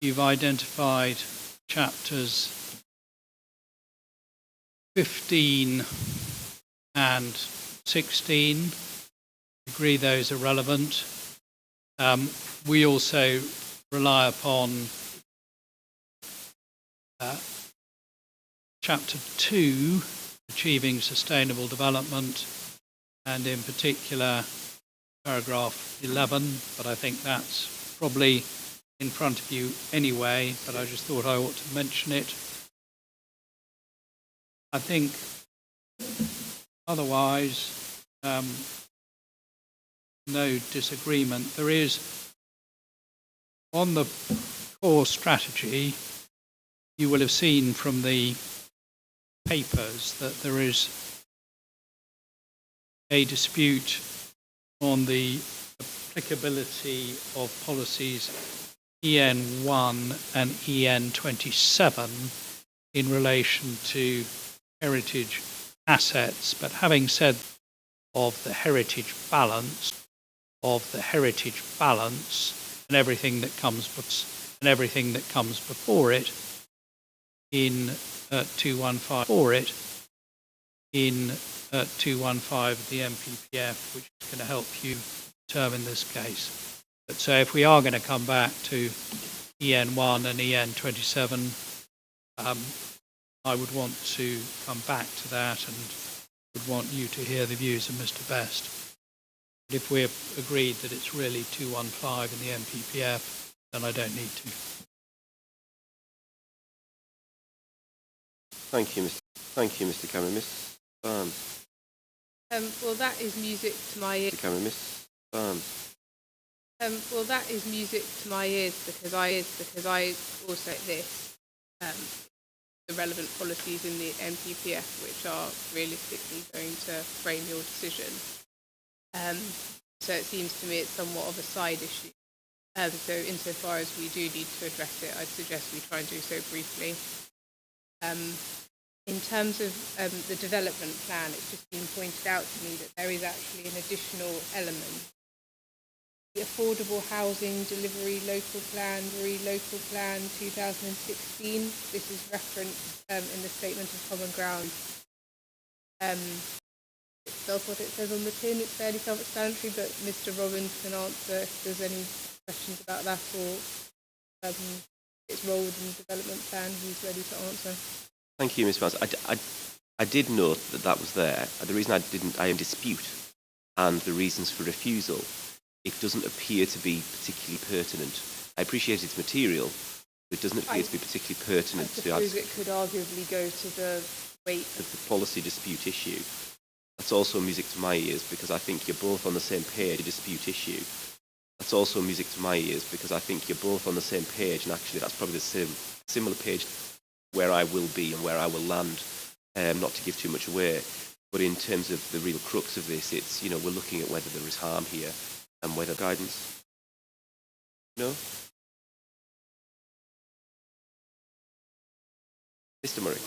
you've identified chapters 15 and 16. I agree those are relevant. We also rely upon Chapter 2, Achieving Sustainable Development, and in particular paragraph 11, but I think that's probably in front of you anyway, but I just thought I ought to mention it. I think otherwise, no disagreement. There is, on the core strategy, you will have seen from the papers that there is a dispute on the applicability of policies EN1 and EN27 in relation to heritage assets. But having said of the heritage balance, and everything that comes before it in 215 of the MPPF, which is going to help you determine this case. But so if we are going to come back to EN1 and EN27, I would want to come back to that and would want you to hear the views of Mr. Best. But if we're agreed that it's really 215 in the MPPF, then I don't need to. Thank you, Mr Cameron. Ms Barnes. Well, that is music to my ears. Mr Cameron, Ms Barnes. Well, that is music to my ears because I also like this the relevant policies in the MPPF, which are realistically going to frame your decision. So it seems to me it's somewhat of a side issue. So insofar as we do need to address it, I'd suggest we try and do so briefly. In terms of the development plan, it's just been pointed out to me that there is actually an additional element. The Affordable Housing Delivery Local Plan, Local Plan 2016. This is referenced in the Statement of Common Ground. It does what it says on the tin. It's fairly self-explanatory, but Mr. Robbins can answer if there's any questions about that or its role in the development plan. He's ready to answer. Thank you, Ms. Vance. I did note that that was there. The reason I am dispute and the reasons for refusal, it doesn't appear to be particularly pertinent. I appreciate its material, but it doesn't appear to be particularly pertinent to I suppose it could arguably go to the weight of the policy dispute issue. That's also music to my ears because I think you're both on the same page, a dispute issue. That's also music to my ears because I think you're both on the same page, and actually that's probably the similar page where I will be and where I will land, not to give too much away. But in terms of the real crux of this, it's, we're looking at whether there is harm here and whether guidance. No? Mr. Murray.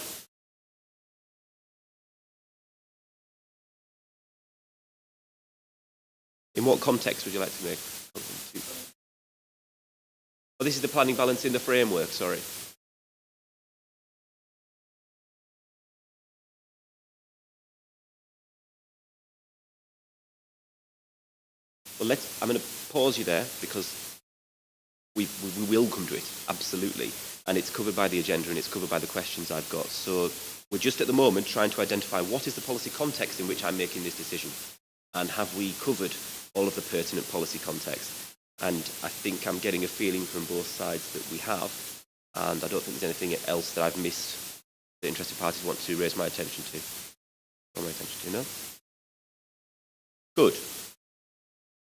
In what context would you like to make? Oh, this is the planning balance in the framework, sorry. Well, I'm going to pause you there because we will come to it, absolutely. And it's covered by the agenda and it's covered by the questions I've got. So we're just at the moment trying to identify what is the policy context in which I'm making this decision. And have we covered all of the pertinent policy context? And I think I'm getting a feeling from both sides that we have. And I don't think there's anything else that I've missed that interested parties want to raise my attention to. Draw my attention to, no? Good.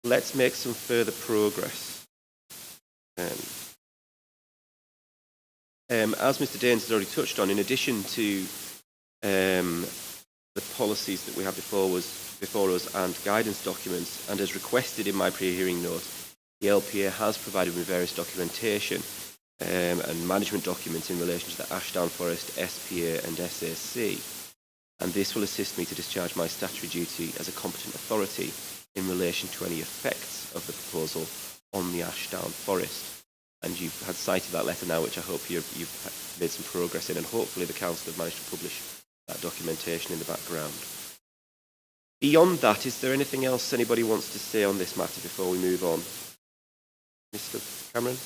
Let's make some further progress. As Mr. Daines has already touched on, in addition to the policies that we have before us and guidance documents, and as requested in my pre-hearing note, the LPA has provided me various documentation and management documents in relation to the Ashdown Forest, SPA and SAC. And this will assist me to discharge my statutory duty as a competent authority in relation to any effects of the proposal on the Ashdown Forest. And you've had sight of that letter now, which I hope you've made some progress in, and hopefully the Council have managed to publish that documentation in the background. Beyond that, is there anything else anybody wants to say on this matter before we move on? Mr. Cameron?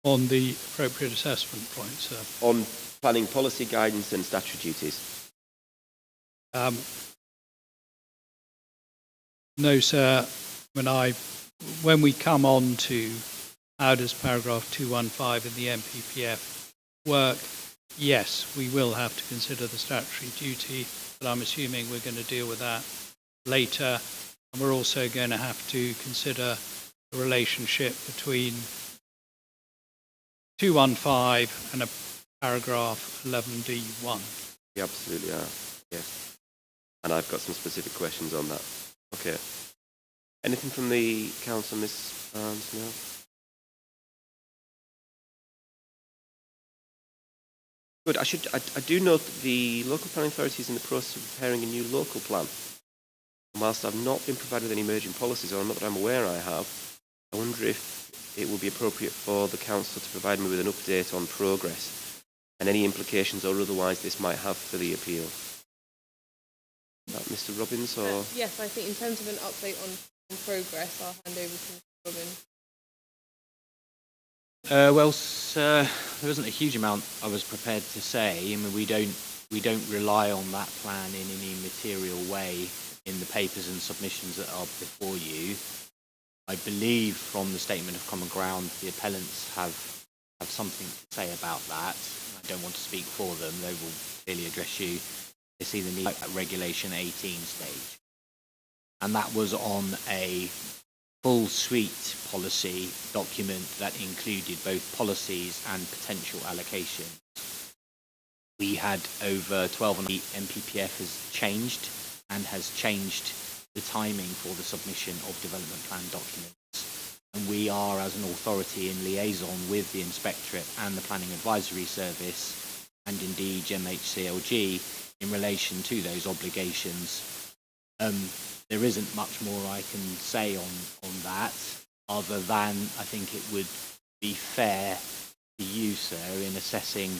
On the appropriate assessment point, sir. On planning policy guidance and statutory duties. No, sir. When we come on to how does paragraph 215 in the MPPF work, yes, we will have to consider the statutory duty, but I'm assuming we're going to deal with that later. And we're also going to have to consider the relationship between 215 and a paragraph 11D1. You absolutely are, yes. And I've got some specific questions on that. Okay. Anything from the Council, Ms. Barnes? No? Good. I do note that the local planning authority is in the process of preparing a new local plan. And whilst I've not been provided with any emerging policies, or not that I'm aware I have, I wonder if it would be appropriate for the Council to provide me with an update on progress and any implications or otherwise this might have for the appeal. Mr. Robbins, or? Yes, I think in terms of an update on progress, I'll hand over to Mr. Robbins. Well, sir, there isn't a huge amount I was prepared to say. I mean, we don't rely on that plan in any material way in the papers and submissions that are before you. I believe from the statement of common ground, the appellants have something to say about that. I don't want to speak for them. They will clearly address you. They see the need at Regulation 18 stage. And that was on a full suite policy document that included both policies and potential allocations. We had over 12 and the MPPF has changed and has changed the timing for the submission of development plan documents. And we are, as an authority, in liaison with the Inspectorate and the Planning Advisory Service, and indeed MHCLG, in relation to those obligations. There isn't much more I can say on that, other than I think it would be fair to you, sir, in assessing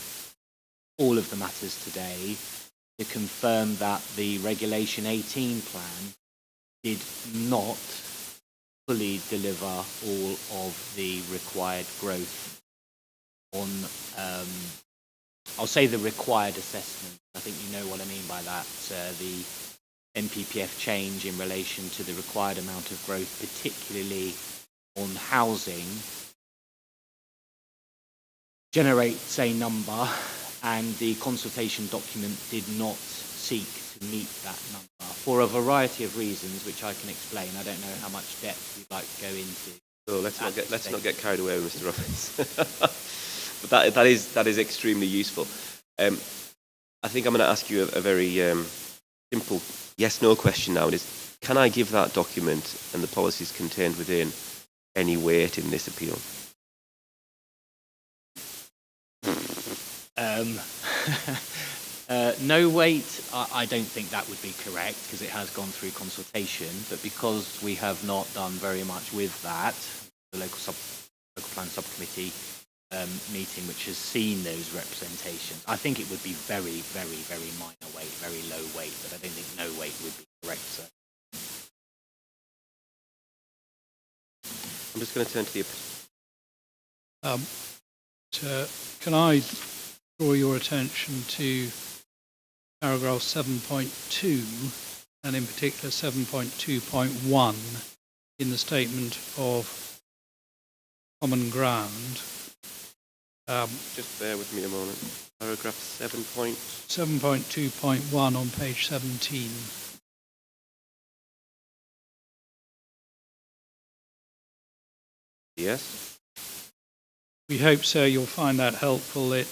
all of the matters today, to confirm that the Regulation 18 plan did not fully deliver all of the required growth on, I'll say the required assessment. I think you know what I mean by that. The NPPF change in relation to the required amount of growth, particularly on housing, generates a number, and the consultation document did not seek to meet that number for a variety of reasons, which I can explain. I don't know how much depth you'd like to go into. So let's not get carried away with Mr. Robbins. But that is extremely useful. I think I'm going to ask you a very simple yes/no question now. It is: can I give that document and the policies contained within any weight in this appeal? No weight, I don't think that would be correct because it has gone through consultation, but because we have not done very much with that, the local plan subcommittee meeting which has seen those representations, I think it would be very, very, very minor weight, very low weight, but I don't think no weight would be correct, sir. I'm just going to turn to the... Can I draw your attention to paragraph 7.2 and in particular 7.2.1 in the statement of common ground. Just bear with me a moment. Paragraph 7.2.1 on page 17. Yes. We hope, sir, you'll find that helpful. It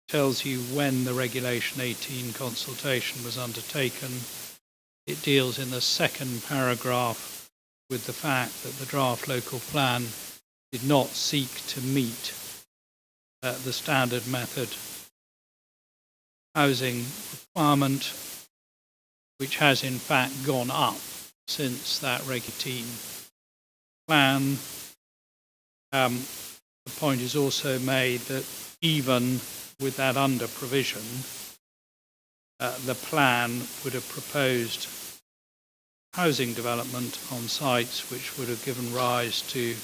tells you when the Regulation 18 consultation was undertaken. It deals in the second paragraph with the fact that the draft local plan did not seek to meet the standard method housing requirement, which has in fact gone up since that Reg 18 plan. The point is also made that even with that under provision, the plan would have proposed housing development on sites which would have given rise to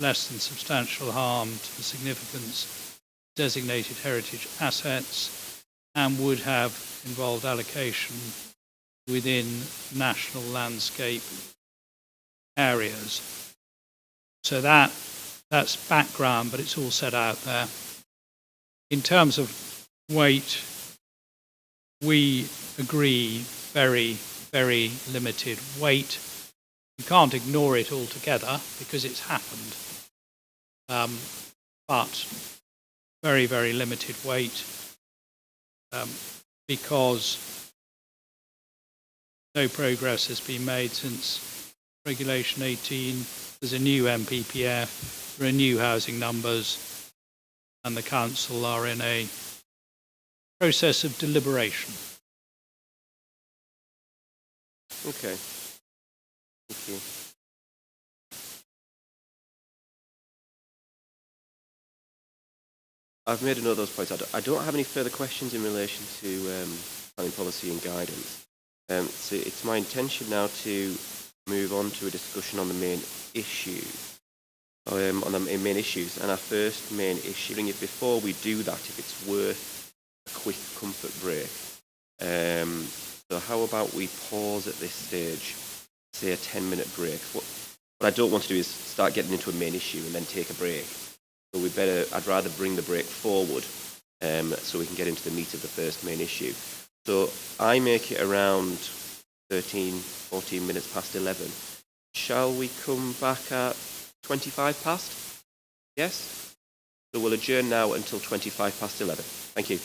less than substantial harm to the significance of designated heritage assets and would have involved allocation within national landscape areas. So that's background, but it's all set out there. In terms of weight, we agree very, very limited weight. You can't ignore it altogether because it's happened. But very, very limited weight because no progress has been made since Regulation 18. There's a new MPPF, there are new housing numbers, and the council are in a process of deliberation. Okay. Thank you. I've made a note of those points. I don't have any further questions in relation to planning policy and guidance. So it's my intention now to move on to a discussion on the main issue, on the main issues. And our first main issue, before we do that, if it's worth a quick comfort break. So how about we pause at this stage, say a 10-minute break. What I don't want to do is start getting into a main issue and then take a break. So I'd rather bring the break forward so we can get into the meat of the first main issue. So I make it around 13, 14 minutes past 11. Shall we come back at 25 past? Yes? So we'll adjourn now until 25 past 11. Thank you.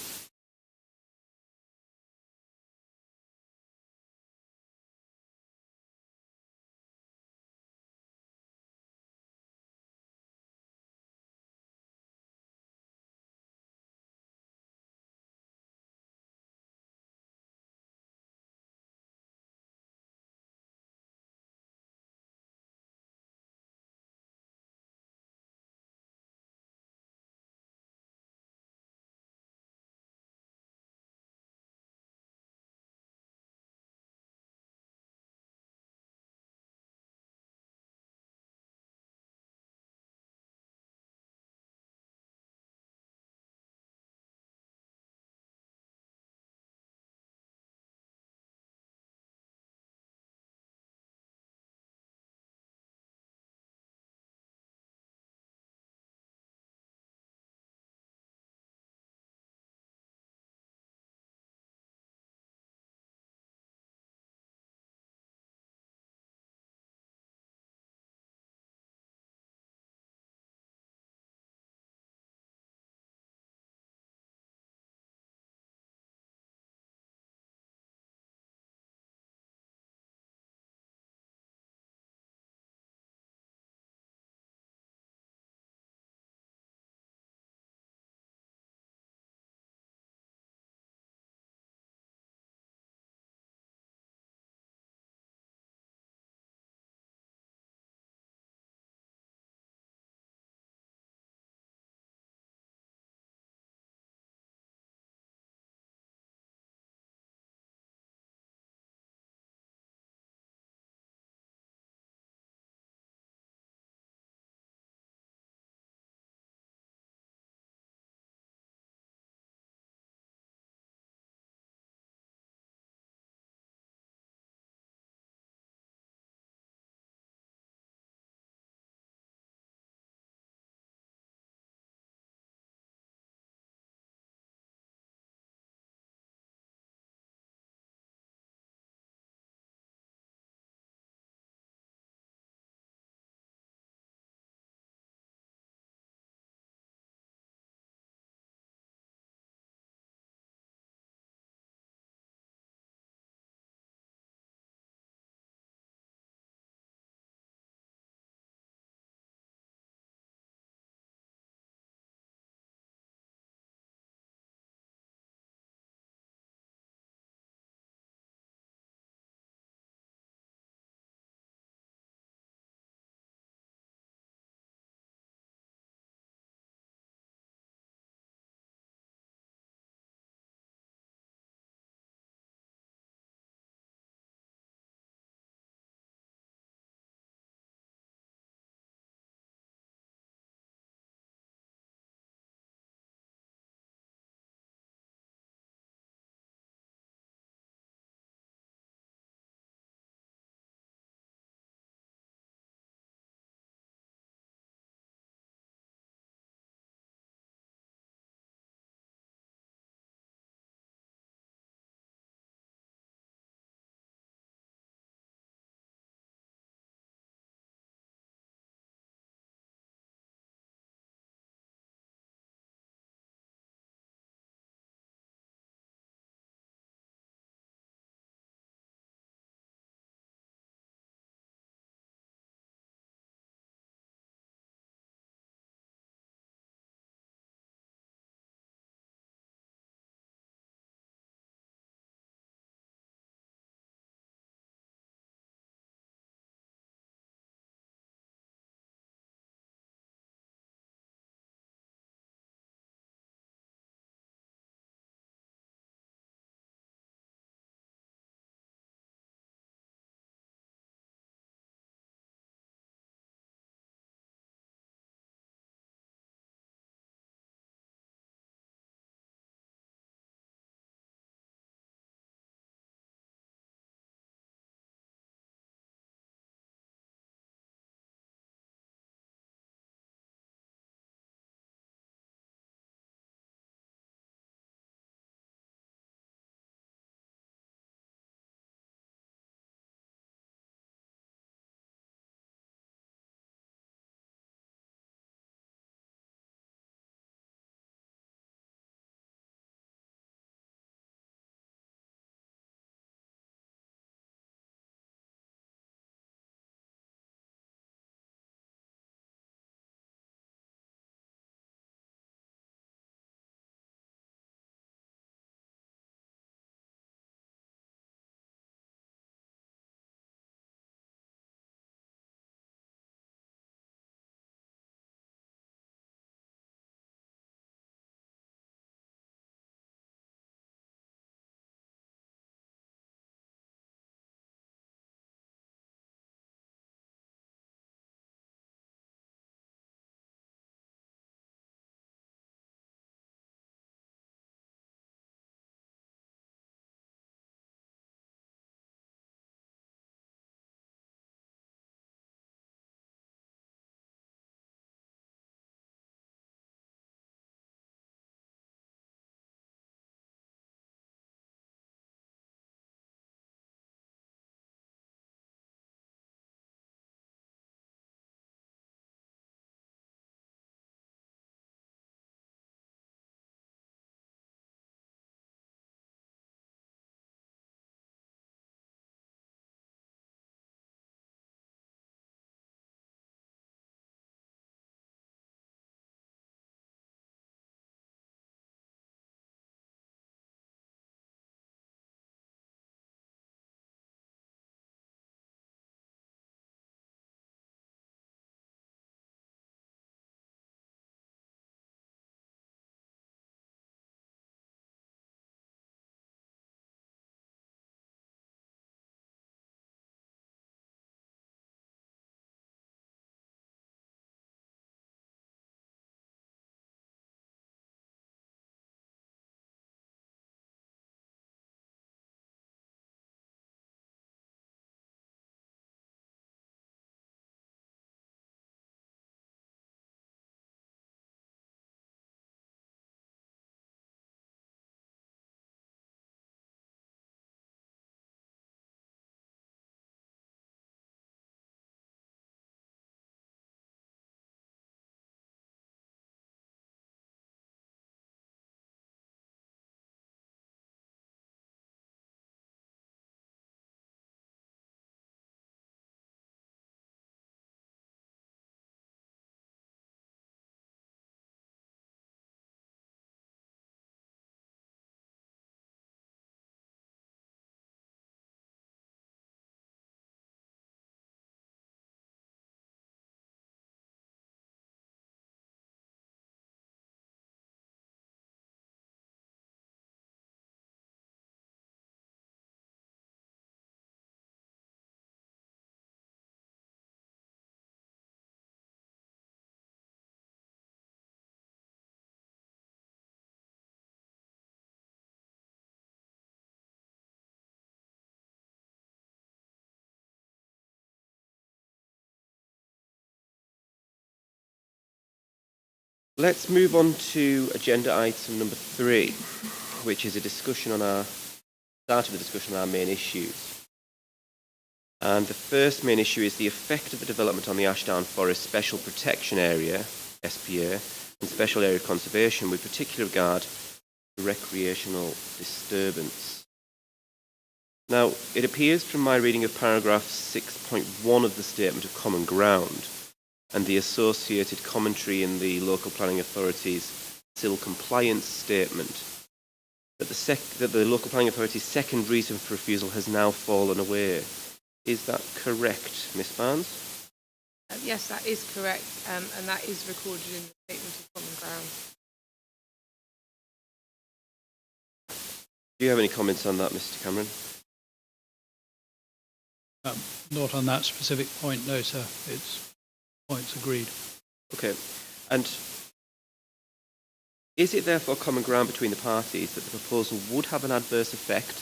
Let's move on to agenda item number 3, which is a discussion on our main issues. And the first main issue is the effect of the development on the Ashdown Forest Special Protection Area, SPA, and Special Area of Conservation, with particular regard to recreational disturbance. Now, it appears from my reading of paragraph 6.1 of the Statement of Common Ground and the associated commentary in the Local Planning Authority's SIL compliance statement that the Local Planning Authority's second reason for refusal has now fallen away. Is that correct, Ms Barnes? Yes, that is correct, and that is recorded in the Statement of Common Ground. Do you have any comments on that, Mr Cameron? Not on that specific point, no, sir. It's points agreed. Okay. And is it therefore common ground between the parties that the proposal would have an adverse effect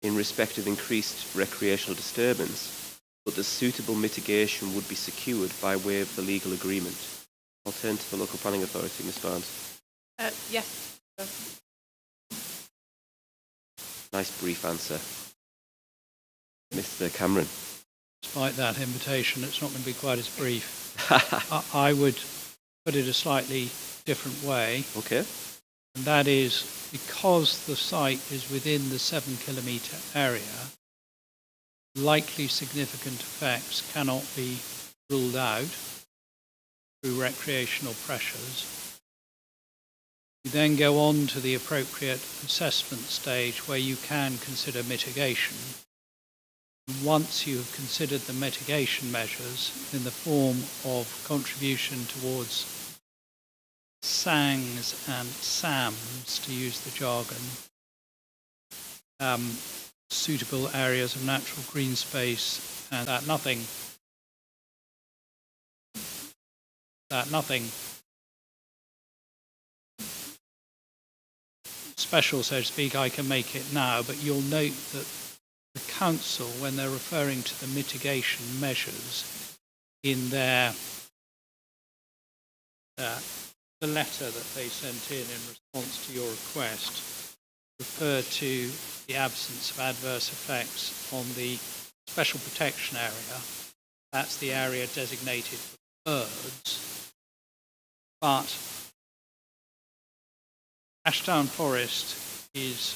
in respect of increased recreational disturbance, but that suitable mitigation would be secured by way of the legal agreement? I'll turn to the Local Planning Authority, Ms Barnes. Yes. Nice brief answer. Mr Cameron. Despite that invitation, it's not going to be quite as brief. I would put it a slightly different way. Okay. And that is, because the site is within the 7 kilometre area, likely significant effects cannot be ruled out through recreational pressures. You then go on to the appropriate assessment stage where you can consider mitigation. Once you have considered the mitigation measures in the form of contribution towards SANGs and SAMs, to use the jargon, suitable areas of natural green space, and that nothing special, so to speak, I can make it now, but you'll note that the Council, when they're referring to the mitigation measures in their the letter that they sent in response to your request, refer to the absence of adverse effects on the special protection area. That's the area designated for birds. But Ashdown Forest is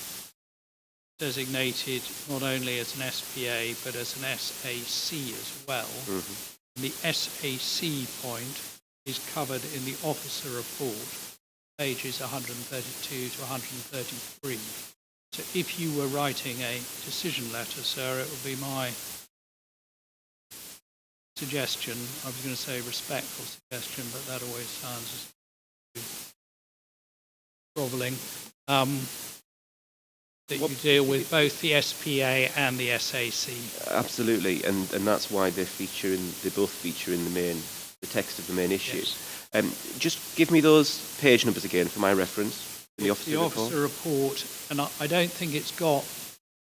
designated not only as an SPA but as an SAC as well. Mm-hmm. And the SAC point is covered in the officer report, pages 132 to 133. So if you were writing a decision letter, sir, it would be my suggestion, I was going to say respectful suggestion, but that always sounds grovelling, that you deal with both the SPA and the SAC. Absolutely, and that's why they both feature in the text of the main issue. Yes. Just give me those page numbers again for my reference in the officer report, and I don't think it's got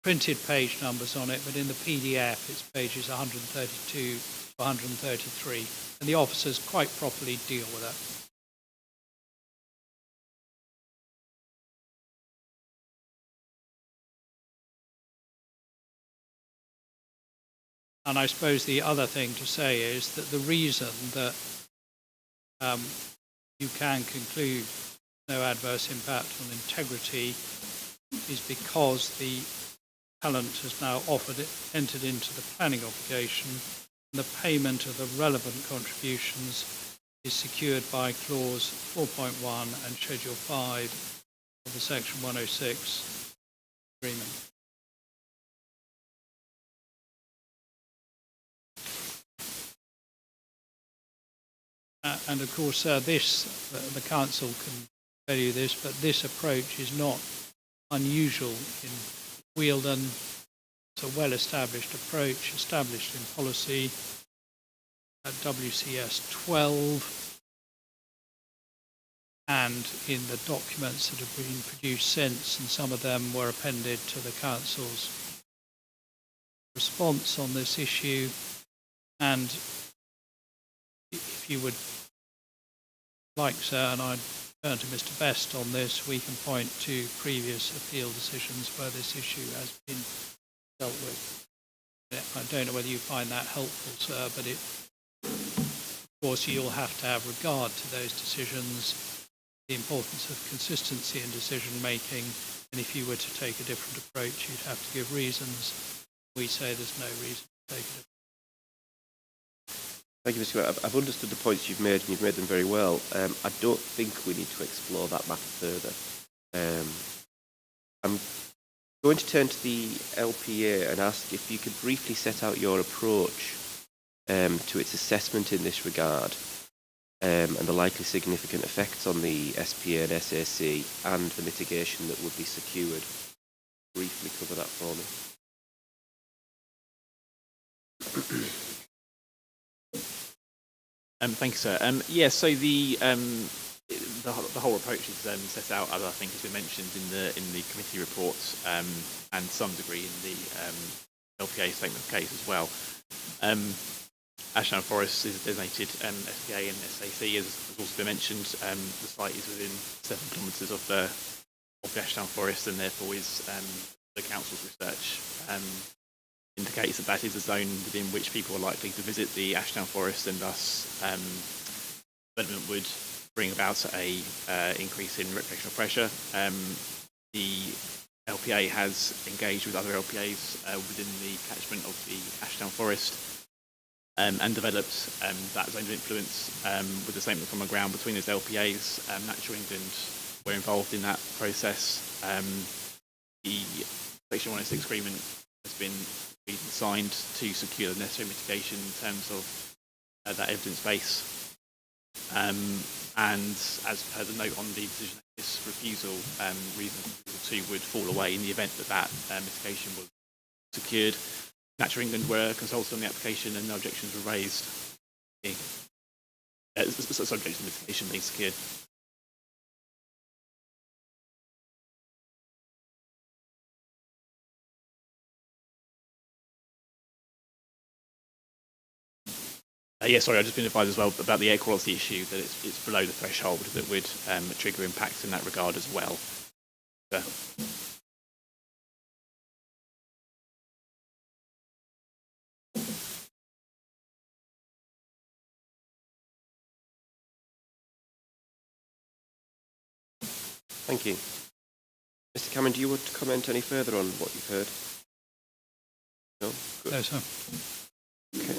printed page numbers on it, but in the PDF it's pages 132 to 133, and the officers quite properly deal with it. And I suppose the other thing to say is that the reason that you can conclude no adverse impact on integrity is because the appellant has now entered into the planning obligation, and the payment of the relevant contributions is secured by clause 4.1 and schedule 5 of the section 106 agreement. And of course, the Council can tell you this, but this approach is not unusual in Wealden. It's a well-established approach, established in policy at WCS 12 and in the documents that have been produced since, and some of them were appended to the Council's response on this issue. And if you would like, sir, and I turn to Mr. Best on this, we can point to previous appeal decisions where this issue has been dealt with. I don't know whether you find that helpful, sir, but of course you'll have to have regard to those decisions, the importance of consistency in decision making, and if you were to take a different approach, you'd have to give reasons. We say there's no reason to take a different. Thank you, Mr. Grant. I've understood the points you've made, and you've made them very well. I don't think we need to explore that matter further. I'm going to turn to the LPA and ask if you could briefly set out your approach to its assessment in this regard, and the likely significant effects on the SPA and SAC and the mitigation that would be secured. Briefly cover that for me. Thank you, sir. So the whole approach is set out, as I think has been mentioned in the committee reports, and to some degree in the LPA statement of case as well. Ashdown Forest is a designated SPA and SAC, as has also been mentioned. The site is within 7 kilometres of the Ashdown Forest, and therefore is the council's research indicates that is a zone within which people are likely to visit the Ashdown Forest, and thus development would bring about a increase in recreational pressure. The LPA has engaged with other LPAs within the catchment of the Ashdown Forest and developed that zone of influence with the statement from the ground between those LPAs. Natural England were involved in that process. The Section 106 agreement has been signed to secure the necessary mitigation in terms of that evidence base. And as per the note on the decision, this refusal, reason 2 would fall away in the event that mitigation was secured. Natural England were consulted on the application and no objections were raised. Subject to mitigation being secured. I've just been advised as well about the air quality issue, that it's below the threshold that would trigger impacts in that regard as well. Thank you. Mr. Cameron, do you want to comment any further on what you've heard? No? Good. No, sir. Okay.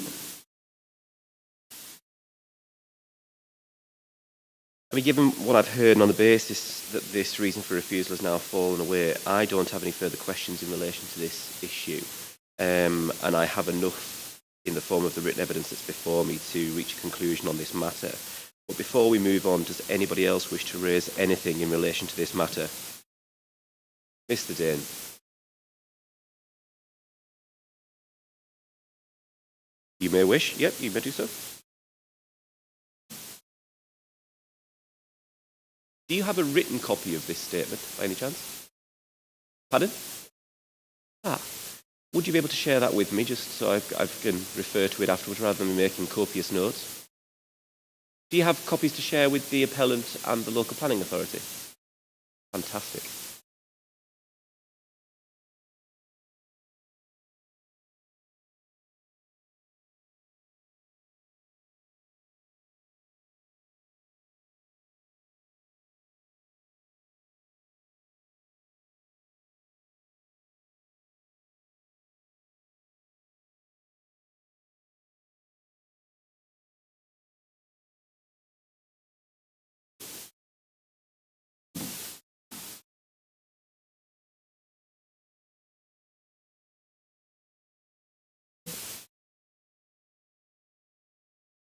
I mean, given what I've heard and on the basis that this reason for refusal has now fallen away, I don't have any further questions in relation to this issue. And I have enough in the form of the written evidence that's before me to reach a conclusion on this matter. But before we move on, does anybody else wish to raise anything in relation to this matter? Mr. Dane. You may wish. Yep, you may do so. Do you have a written copy of this statement, by any chance? Pardon? Would you be able to share that with me, just so I can refer to it afterwards, rather than me making copious notes? Do you have copies to share with the appellant and the local planning authority? Fantastic.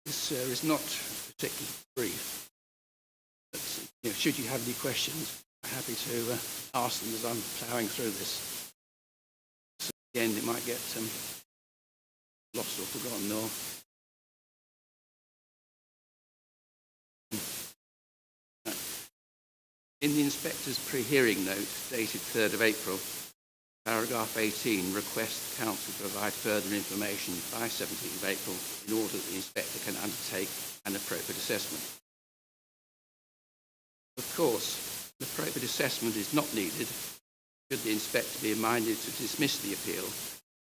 This is not particularly brief, but should you have any questions, I'm happy to ask them as I'm ploughing through this. So at the end, it might get lost or forgotten, or in the inspector's pre-hearing note dated 3rd of April, paragraph 18 requests the council to provide further information by 17th of April in order that the inspector can undertake an appropriate assessment. Of course, an appropriate assessment is not needed should the inspector be minded to dismiss the appeal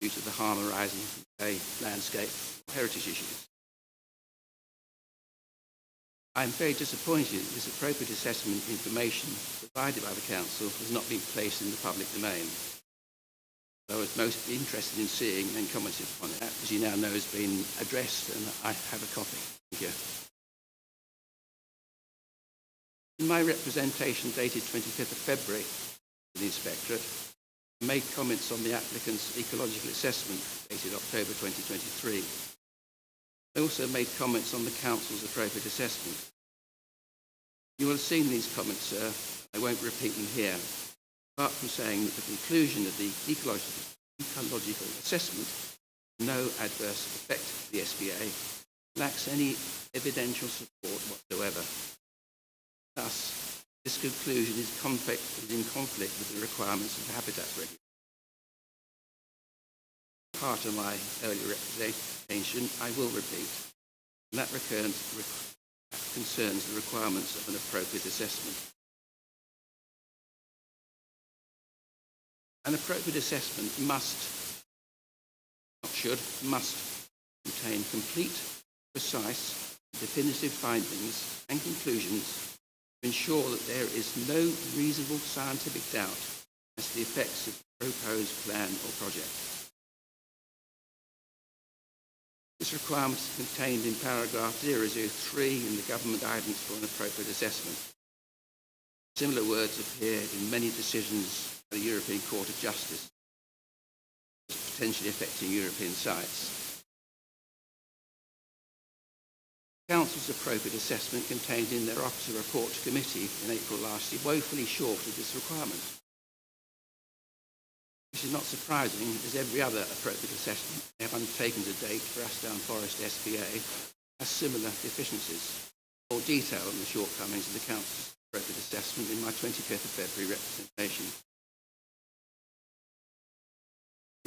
due to the harm arising from, say, landscape or heritage issues. I am very disappointed that this appropriate assessment information provided by the Council has not been placed in the public domain. I was most interested in seeing and commenting upon it. That, as you now know, has been addressed, and I have a copy. Thank you. In my representation dated 25th of February to the Inspectorate, I made comments on the applicant's ecological assessment dated October 2023. I also made comments on the Council's appropriate assessment. You will have seen these comments, sir. I won't repeat them here, apart from saying that the conclusion of the ecological assessment, no adverse effect to the SPA, lacks any evidential support whatsoever. Thus, this conclusion is in conflict with the requirements of the Habitats Regulation. Part of my earlier representation, I will repeat, and that concerns the requirements of an appropriate assessment. An appropriate assessment must contain complete, precise, definitive findings and conclusions to ensure that there is no reasonable scientific doubt as to the effects of the proposed plan or project. This requirement is contained in paragraph 003 in the government guidance for an appropriate assessment. Similar words appear in many decisions by the European Court of Justice, potentially affecting European sites. The Council's appropriate assessment contained in their officer report to committee in April last year woefully short of this requirement. This is not surprising, as every other appropriate assessment they have undertaken to date for Ashdown Forest SPA has similar deficiencies. More detail on the shortcomings of the Council's appropriate assessment in my 25th of February representation.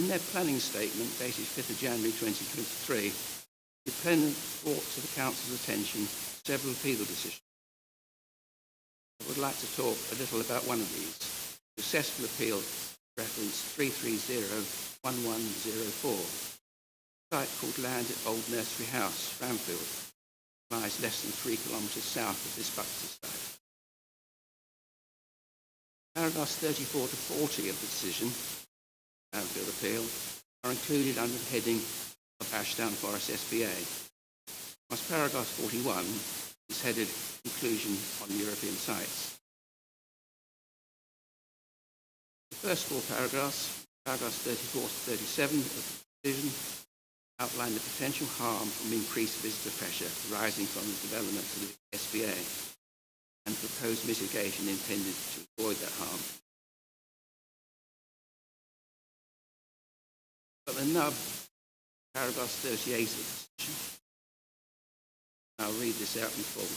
In their planning statement dated 5th of January 2023, the Plenary brought to the Council's attention several appeal decisions. I would like to talk a little about one of these, the successful appeal reference 330-1104, a site called Land at Old Nursery House, Bramfield, lies less than 3 kilometres south of this Buxted site. Paragraphs 34 to 40 of the decision, Bramfield appeal, are included under the heading of Ashdown Forest SPA, whilst paragraph 41 is headed Conclusion on European Sites. The first four paragraphs, paragraphs 34 to 37 of the decision, outline the potential harm from increased visitor pressure arising from the development of the SPA and proposed mitigation intended to avoid that harm. But the nub, paragraph 38 of the decision, I'll read this out in full.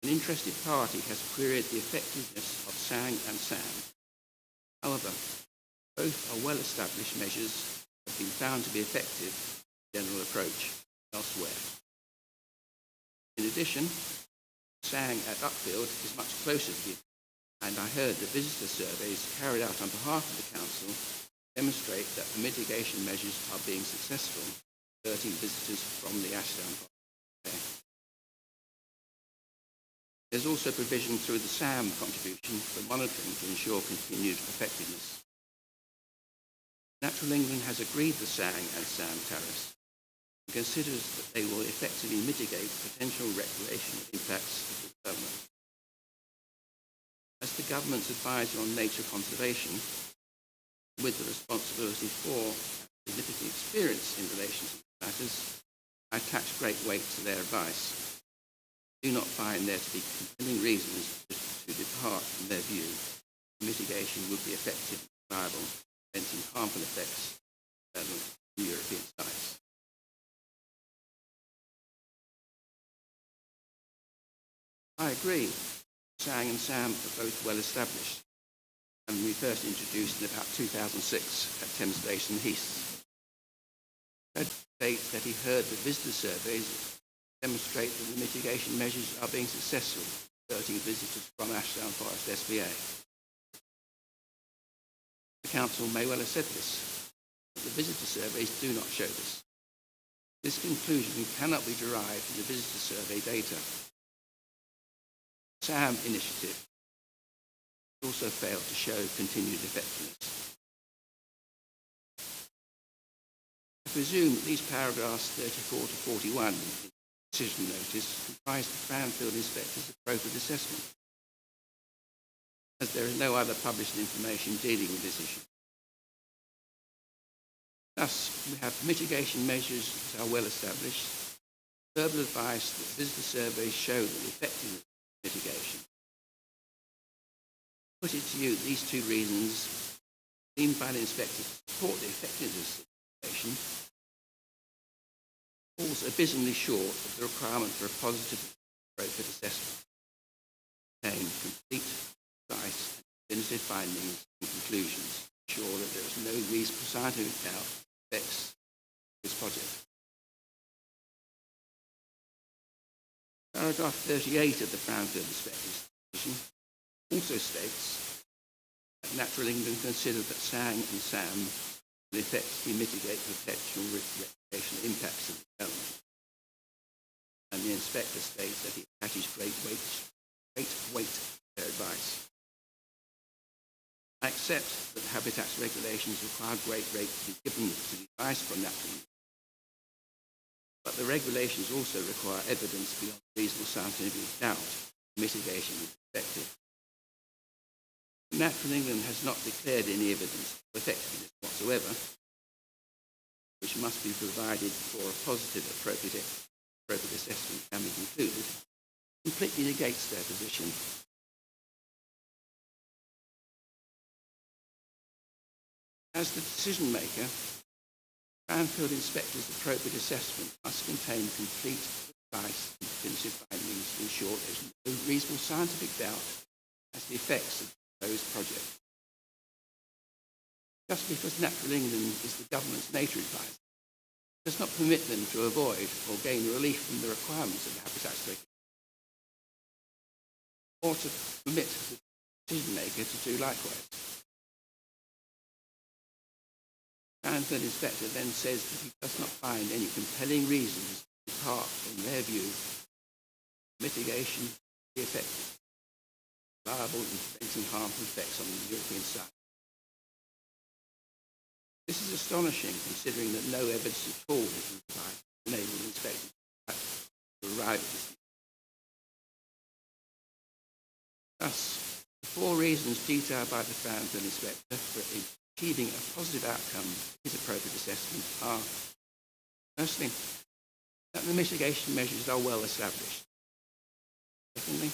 An interested party has queried the effectiveness of SANG and SAM. However, both are well-established measures that have been found to be effective in the general approach elsewhere. In addition, SANG at Upfield is much closer to the, and I heard the visitor surveys carried out on behalf of the Council demonstrate that the mitigation measures are being successful, diverting visitors from the Ashdown Forest. There's also provision through the SAM contribution for monitoring to ensure continued effectiveness. Natural England has agreed the SANG and SAM tariffs and considers that they will effectively mitigate potential recreational impacts of the development. As the government's advisor on nature conservation, with the responsibility for significant experience in relation to these matters, I attach great weight to their advice. I do not find there to be compelling reasons to depart from their view. Mitigation would be effective and reliable, preventing harmful effects on European sites. I agree. SANG and SAM are both well established, and we first introduced in about 2006 at Thames Basin Heath. He states that he heard the visitor surveys demonstrate that the mitigation measures are being successful, diverting visitors from Ashdown Forest SPA. The Council may well have said this, but the visitor surveys do not show this. This conclusion cannot be derived from the visitor survey data. The SAM initiative also failed to show continued effectiveness. I presume that these paragraphs 34 to 41 in the decision notice comprise the Brownfield Inspector's appropriate assessment, as there is no other published information dealing with this issue. Thus, we have mitigation measures that are well established, verbal advice that visitor surveys show the effectiveness of mitigation. Put it to you, these two reasons, deemed by the inspector to support the effectiveness of mitigation, falls abysmally short of the requirement for a positive appropriate assessment, contain complete, precise, and definitive findings and conclusions, to ensure that there is no reasonable scientific doubt affects this project. Paragraph 38 of the Brownfield Inspector's decision also states that Natural England considered that SANG and SAM will effectively mitigate potential reputational impacts of the development. And the inspector states that he attaches great weight to their advice. I accept that the habitats regulations require great weight to be given to the advice from Natural England. But the regulations also require evidence beyond reasonable scientific doubt mitigation is effective. Natural England has not declared any evidence of effectiveness whatsoever, which must be provided for a positive appropriate assessment can be concluded, completely negates their position. As the decision maker, Brownfield Inspector's appropriate assessment must contain complete, precise and definitive findings to ensure there is no reasonable scientific doubt as to the effects of the proposed project. Just because Natural England is the government's nature advisor does not permit them to avoid or gain relief from the requirements of the habitats regulation, or to permit the decision maker to do likewise. Brownfield Inspector then says that he does not find any compelling reasons apart from their view mitigation be effective, reliable in preventing harmful effects on the European side. This is astonishing considering that no evidence at all has been provided to enable the inspector to arrive at this. Thus, the four reasons detailed by the Brownfield Inspector for achieving a positive outcome of his appropriate assessment are, firstly, that the mitigation measures are well established. Secondly,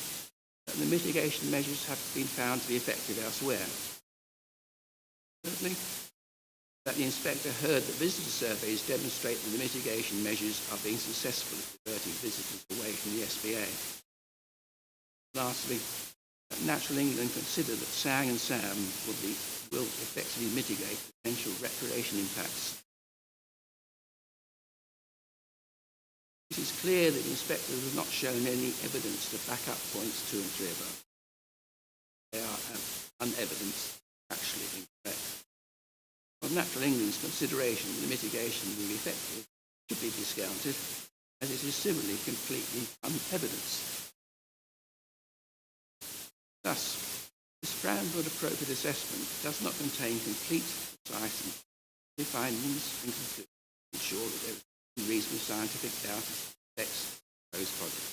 that the mitigation measures have been found to be effective elsewhere. Thirdly, that the inspector heard that visitor surveys demonstrate that the mitigation measures are being successful at diverting visitors away from the SPA. Lastly, that Natural England consider that SANG and SAM will effectively mitigate potential recreation impacts. It is clear that the inspector has not shown any evidence to back up points 2 and 3 above. They are unevidenced, actually incorrect. On Natural England's consideration that the mitigation will be effective should be discounted, as it is similarly completely unevidenced. Thus, this Brownfield appropriate assessment does not contain complete, precise and definitive findings and conclusions to ensure that there is reasonable scientific doubt as to the effects of the proposed project.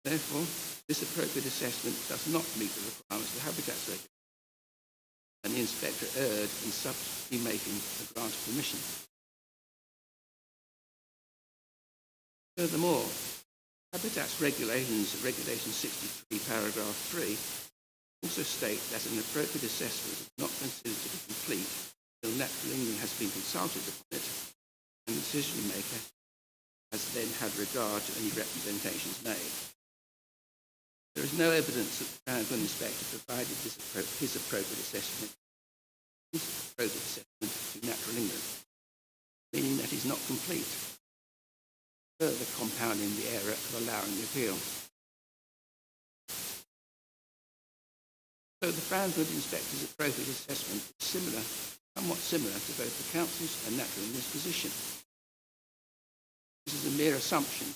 Therefore, this appropriate assessment does not meet the requirements of the Habitats Regulation, and the inspector erred in subsequently making a grant of permission. Furthermore, Habitats Regulations, Regulation 63, paragraph 3, also state that an appropriate assessment is not considered to be complete until Natural England has been consulted upon it and the decision maker has then had regard to any representations made. There is no evidence that the Brownfield Inspector provided his appropriate assessment to Natural England, meaning that it is not complete, further compounding the error of allowing the appeal. So the Brownwood Inspector's appropriate assessment is somewhat similar to both the Council's and Natural Emitters' position. This is a mere assumption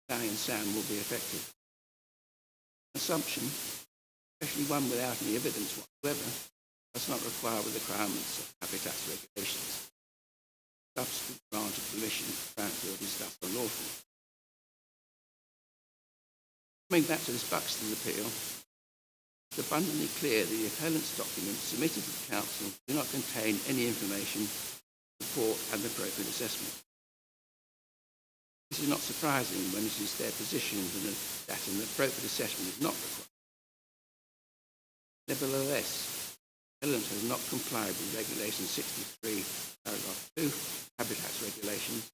that Sang and Sam will be effective. An assumption, especially one without any evidence whatsoever, does not require the requirements of habitats regulations. Subsequent grant of permission for brownfield is thus unlawful. Coming back to this Buxted appeal, it's abundantly clear that the appellant's documents submitted to the Council do not contain any information to support an appropriate assessment. This is not surprising when it is their position that an appropriate assessment is not required. Nevertheless, the appellant has not complied with Regulation 63, paragraph 2, Habitats Regulations,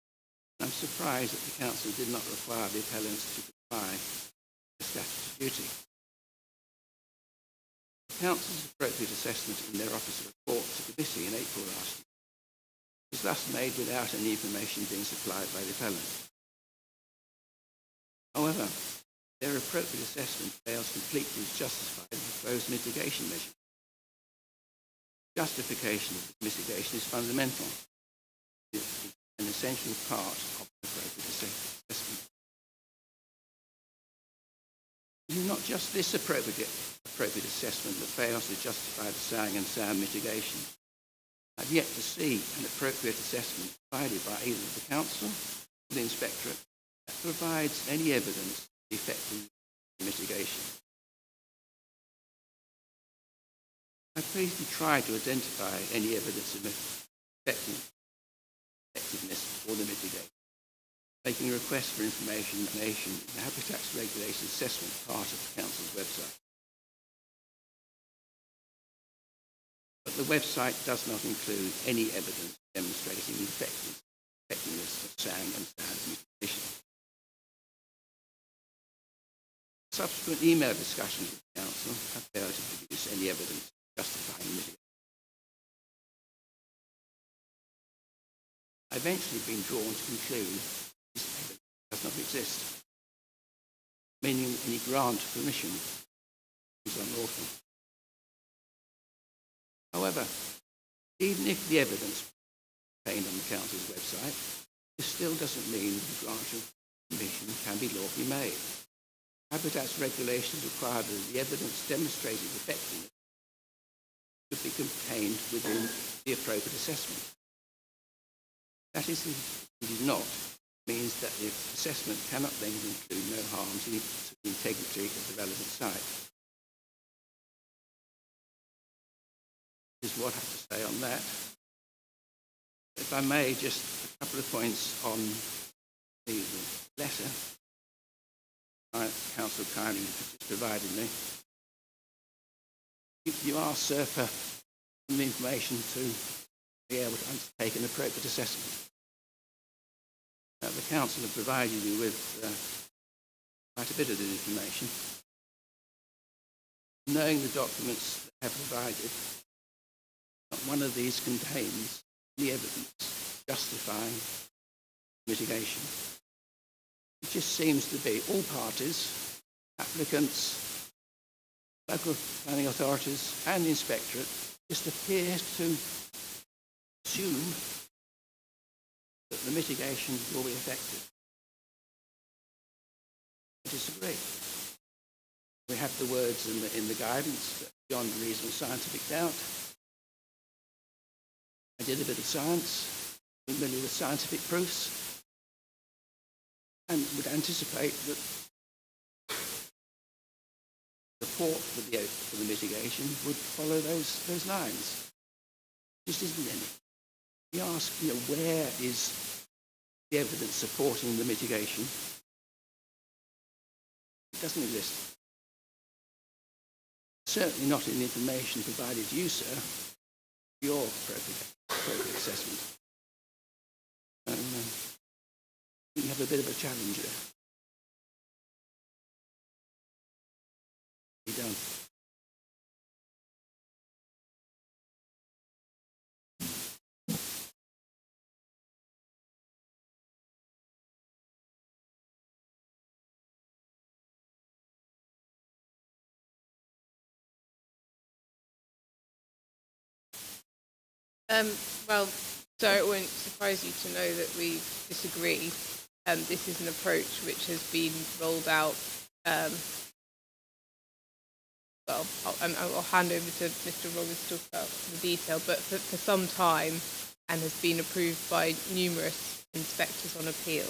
and I'm surprised that the Council did not require the appellants to comply with the statutory duty. The Council's appropriate assessment in their officer report to the committee in April last year was thus made without any information being supplied by the appellant. However, their appropriate assessment fails completely to justify the proposed mitigation measure. Justification of this mitigation is fundamental. It is an essential part of the appropriate assessment. It is not just this appropriate assessment that fails to justify the Sang and Sam mitigation. I've yet to see an appropriate assessment provided by either the Council or the Inspectorate that provides any evidence of the effective mitigation. I briefly tried to identify any evidence of effectiveness for the mitigation, making requests for information in the Habitats Regulations assessment part of the Council's website. But the website does not include any evidence demonstrating the effectiveness of Sang and Sam's mitigation. Subsequent email discussions with the Council have failed to produce any evidence justifying mitigation. I've eventually been drawn to conclude this evidence does not exist, meaning any grant of permission is unlawful. However, even if the evidence contained on the Council's website, this still doesn't mean that the grant of permission can be lawfully made. Habitats regulations require that the evidence demonstrating effectiveness should be contained within the appropriate assessment. That is, if it is not, means that the assessment cannot then include no harm to the integrity of the relevant site. This is what I have to say on that. If I may, just a couple of points on the letter the Council kindly provided me. You asked, sir, for some information to be able to undertake an appropriate assessment. The Council have provided you with quite a bit of the information. Knowing the documents they have provided, not one of these contains any evidence justifying mitigation. It just seems to be all parties, applicants, local planning authorities and the Inspectorate just appear to assume that the mitigation will be effective. I disagree. We have the words in the guidance that beyond reasonable scientific doubt. I did a bit of science, familiar with scientific proofs, and would anticipate that support for the mitigation would follow those lines. Just isn't any. You ask, where is the evidence supporting the mitigation? It doesn't exist. Certainly not in the information provided to you, sir, your appropriate assessment. You have a bit of a challenge there. Be done. Well, so it won't surprise you to know that we disagree. This is an approach which has been rolled out. Well, I'll hand over to Mr. Roberts to talk about the detail, but for some time, and has been approved by numerous inspectors on appeal.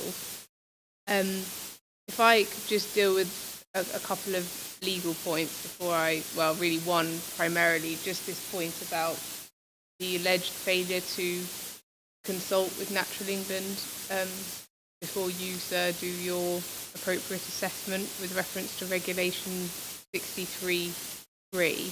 If I could just deal with a couple of legal points before really one primarily, just this point about the alleged failure to consult with Natural England before you, sir, do your appropriate assessment with reference to Regulation 63(3).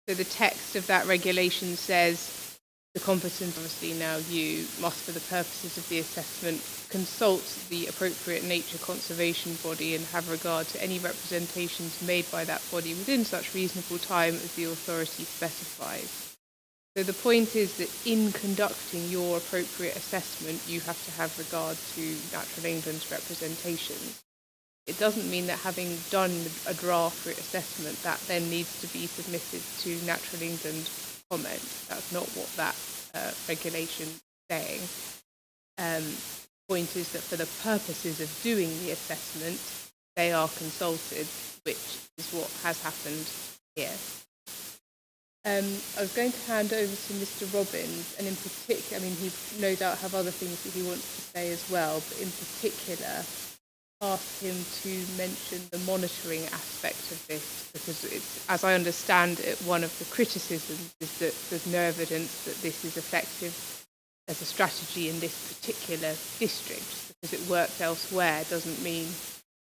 So the text of that regulation says the competent, obviously now you, must for the purposes of the assessment consult the appropriate nature conservation body and have regard to any representations made by that body within such reasonable time as the authority specifies. So the point is that in conducting your appropriate assessment, you have to have regard to Natural England's representations. It doesn't mean that having done a draft for assessment, that then needs to be submitted to Natural England comment. That's not what that regulation is saying. The point is that for the purposes of doing the assessment, they are consulted, which is what has happened here. I was going to hand over to Mr. Robbins, and in particular, he no doubt have other things that he wants to say as well, but in particular, ask him to mention the monitoring aspect of this, because it's, as I understand it, one of the criticisms is that there's no evidence that this is effective as a strategy in this particular district. Because it worked elsewhere doesn't mean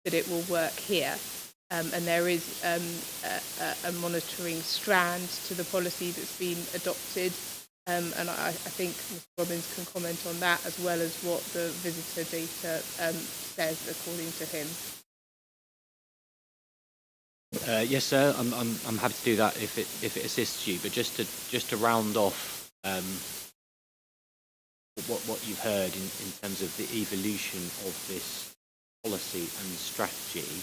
that it will work here. And there is a monitoring strand to the policy that's been adopted. And I think Mr. Robbins can comment on that, as well as what the visitor data says, according to him. Yes, sir. I'm happy to do that if it assists you. But just to round off what you've heard in terms of the evolution of this policy and strategy.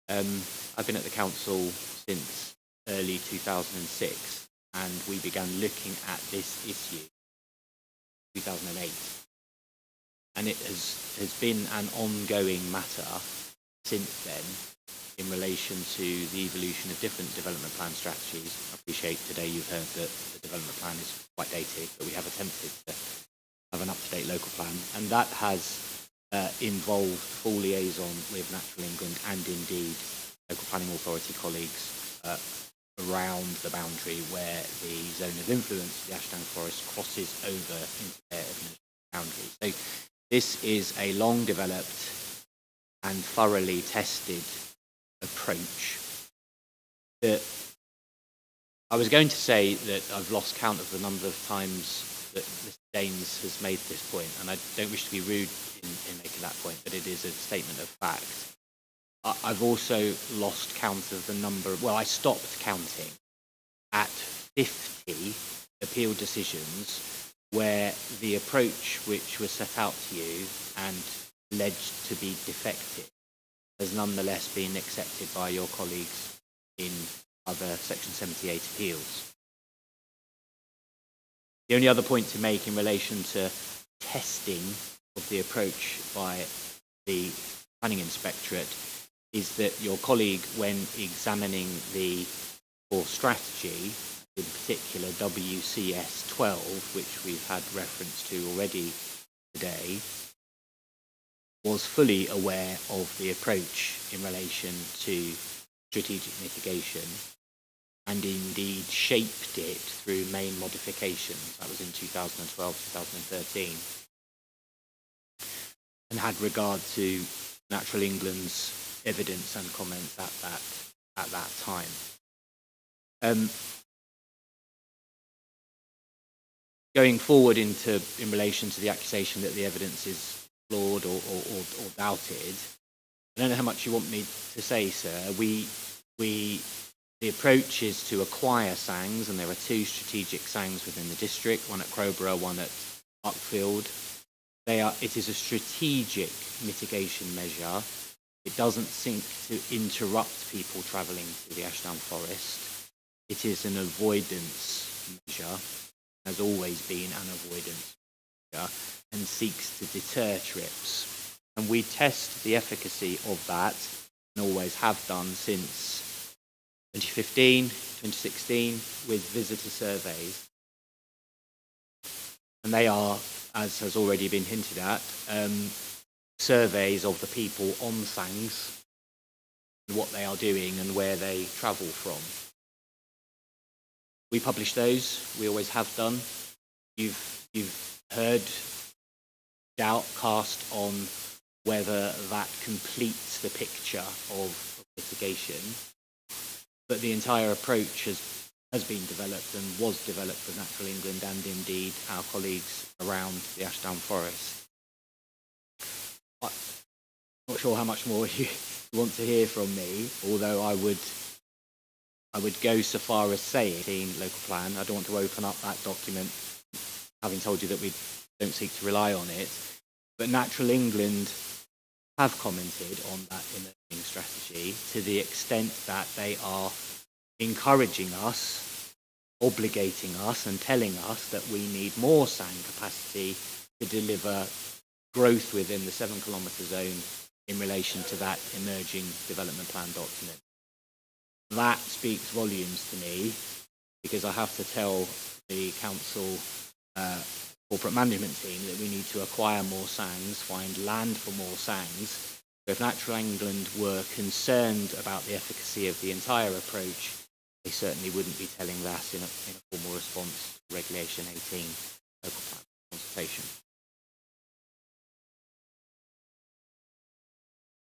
I've been at the council since early 2006, and we began looking at this issue in 2008. And it has been an ongoing matter since then in relation to the evolution of different development plan strategies. I appreciate today you've heard that the development plan is quite dated, but we have attempted to have an up-to-date local plan, and that has involved full liaison with Natural England and indeed local planning authority colleagues around the boundary where the zone of influence of the Ashdown Forest crosses over into their administrative boundary. So this is a long developed and thoroughly tested approach that I was going to say that I've lost count of the number of times that Mr. Daines has made this point, and I don't wish to be rude in making that point, but it is a statement of fact. I've also lost count of the number, I stopped counting at 50 appeal decisions where the approach which was set out to you and alleged to be defective has nonetheless been accepted by your colleagues in other Section 78 appeals. The only other point to make in relation to testing of the approach by the Planning Inspectorate is that your colleague, when examining the core strategy, in particular WCS 12, which we've had reference to already today, was fully aware of the approach in relation to strategic mitigation and indeed shaped it through main modifications. That was in 2012-2013. And had regard to Natural England's evidence and comments at that time. Going forward in relation to the accusation that the evidence is flawed or doubted, I don't know how much you want me to say, sir. The approach is to acquire SANGs, and there are two strategic SANGs within the district, one at Crowborough, one at Uckfield. It is a strategic mitigation measure. It doesn't seek to interrupt people travelling through the Ashdown Forest. It is an avoidance measure, has always been an avoidance measure, and seeks to deter trips. And we test the efficacy of that, and always have done since 2015, 2016, with visitor surveys. And they are, as has already been hinted at, surveys of the people on SANGs, what they are doing and where they travel from. We publish those, we always have done. You've heard doubt cast on whether that completes the picture of litigation, but the entire approach has been developed and was developed with Natural England and indeed our colleagues around the Ashdown Forest. I'm not sure how much more you want to hear from me, although I would go so far as saying local plan. I don't want to open up that document, having told you that we don't seek to rely on it. But Natural England have commented on that emerging strategy to the extent that they are encouraging us, obligating us and telling us that we need more SANG capacity to deliver growth within the 7 kilometre zone in relation to that emerging development plan document. That speaks volumes to me, because I have to tell the council corporate management team that we need to acquire more SANGs, find land for more SANGs. So if Natural England were concerned about the efficacy of the entire approach, they certainly wouldn't be telling that in a formal response to Regulation 18 local plan consultation.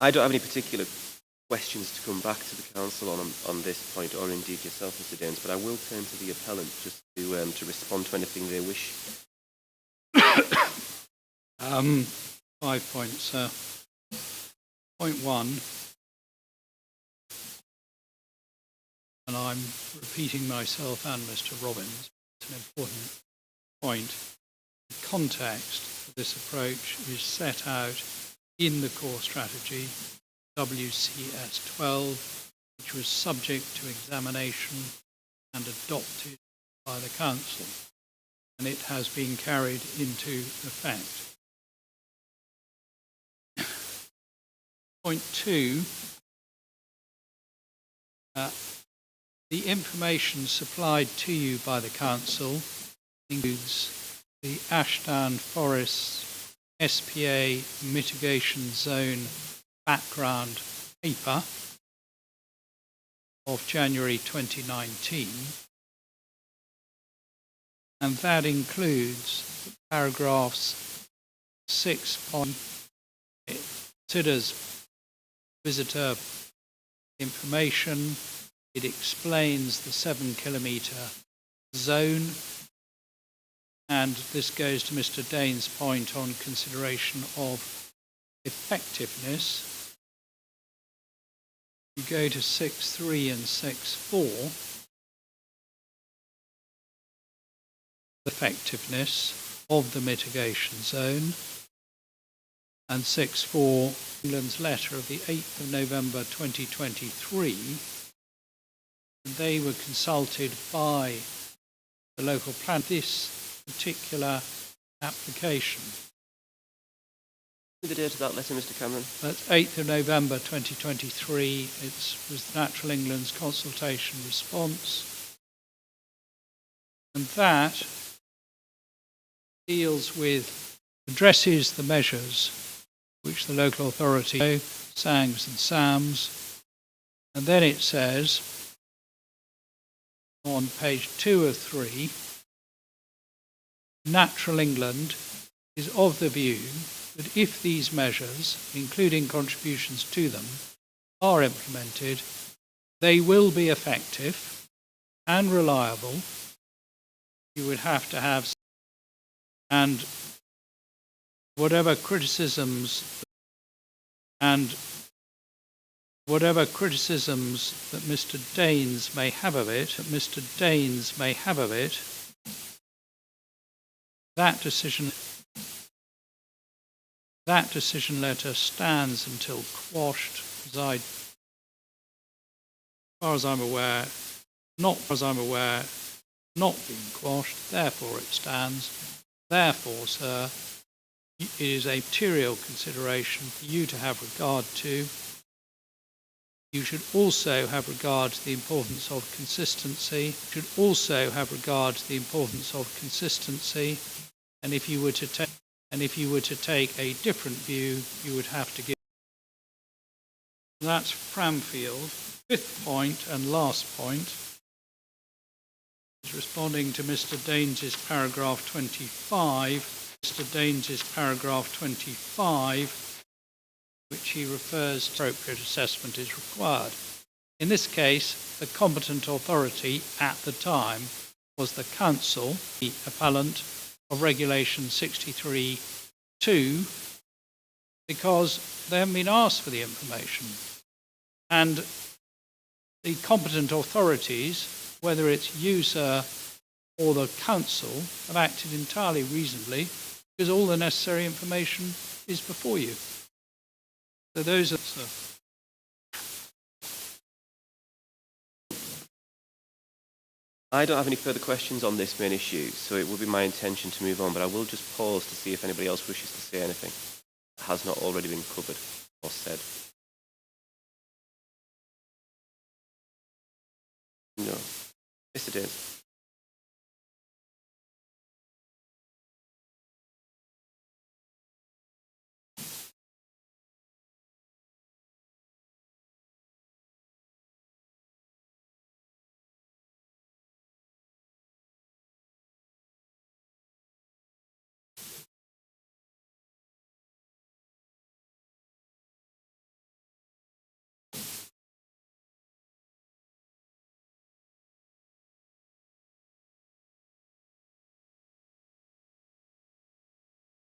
I don't have any particular questions to come back to the council on this point, or indeed yourself, Mr. Daines, but I will turn to the appellant just to respond to anything they wish. 5 points. Point 1, and I'm repeating myself and Mr. Robbins, it's an important point. The context for this approach is set out in the core strategy, WCS 12, which was subject to examination and adopted by the council, and it has been carried into effect. Point 2, the information supplied to you by the council includes the Ashdown Forest SPA mitigation zone background paper of January 2019, and that includes paragraphs 6 considers visitor information. It explains the 7 kilometre zone, and this goes to Mr. Daines' point on consideration of effectiveness. You go to 6.3 and 6.4, effectiveness of the mitigation zone, and 6.4, England's letter of the 8th of November 2023, they were consulted by the local plan this particular application. The date of that letter, Mr. Cameron? That's 8th of November 2023. It was Natural England's consultation response. And that addresses the measures which the local authority, SANGs and SAMs, and then it says on page 2 of 3, Natural England is of the view that if these measures, including contributions to them, are implemented, they will be effective and reliable. You would have to have, and whatever criticisms that Mr. Daines may have of it, that decision letter stands until quashed, as far as I'm aware, not been quashed, therefore it stands. Therefore, sir, it is a material consideration for you to have regard to. You should also have regard to the importance of consistency. You should also have regard to the importance of consistency. And if you were to take a different view, you would have to give. That's Framfield. Fifth point and last point is responding to Mr. Daines's paragraph 25. Mr. Daines's paragraph 25, which he refers to appropriate assessment is required. In this case, the competent authority at the time was the council, the appellant of Regulation 63(2), because they haven't been asked for the information. And the competent authorities, whether it's you, sir, or the council, have acted entirely reasonably because all the necessary information is before you. So those are, sir. I don't have any further questions on this main issue, so it will be my intention to move on, but I will just pause to see if anybody else wishes to say anything that has not already been covered or said. No. Mr. Daines.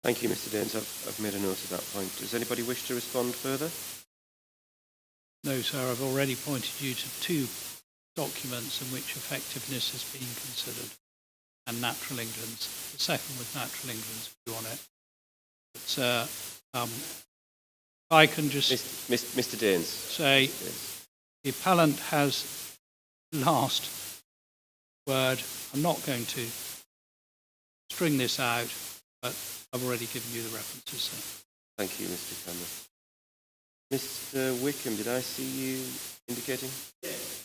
Thank you, Mr. Daines. I've made a note of that point. Does anybody wish to respond further? No, sir, I've already pointed you to two documents in which effectiveness has been considered, and Natural England's. The second was Natural England's view on it. But I can just Mr. Daines. say the appellant has last word. I'm not going to string this out, but I've already given you the references, sir. Thank you, Mr. Cameron. Mr. Wickham, did I see you indicating? Yes.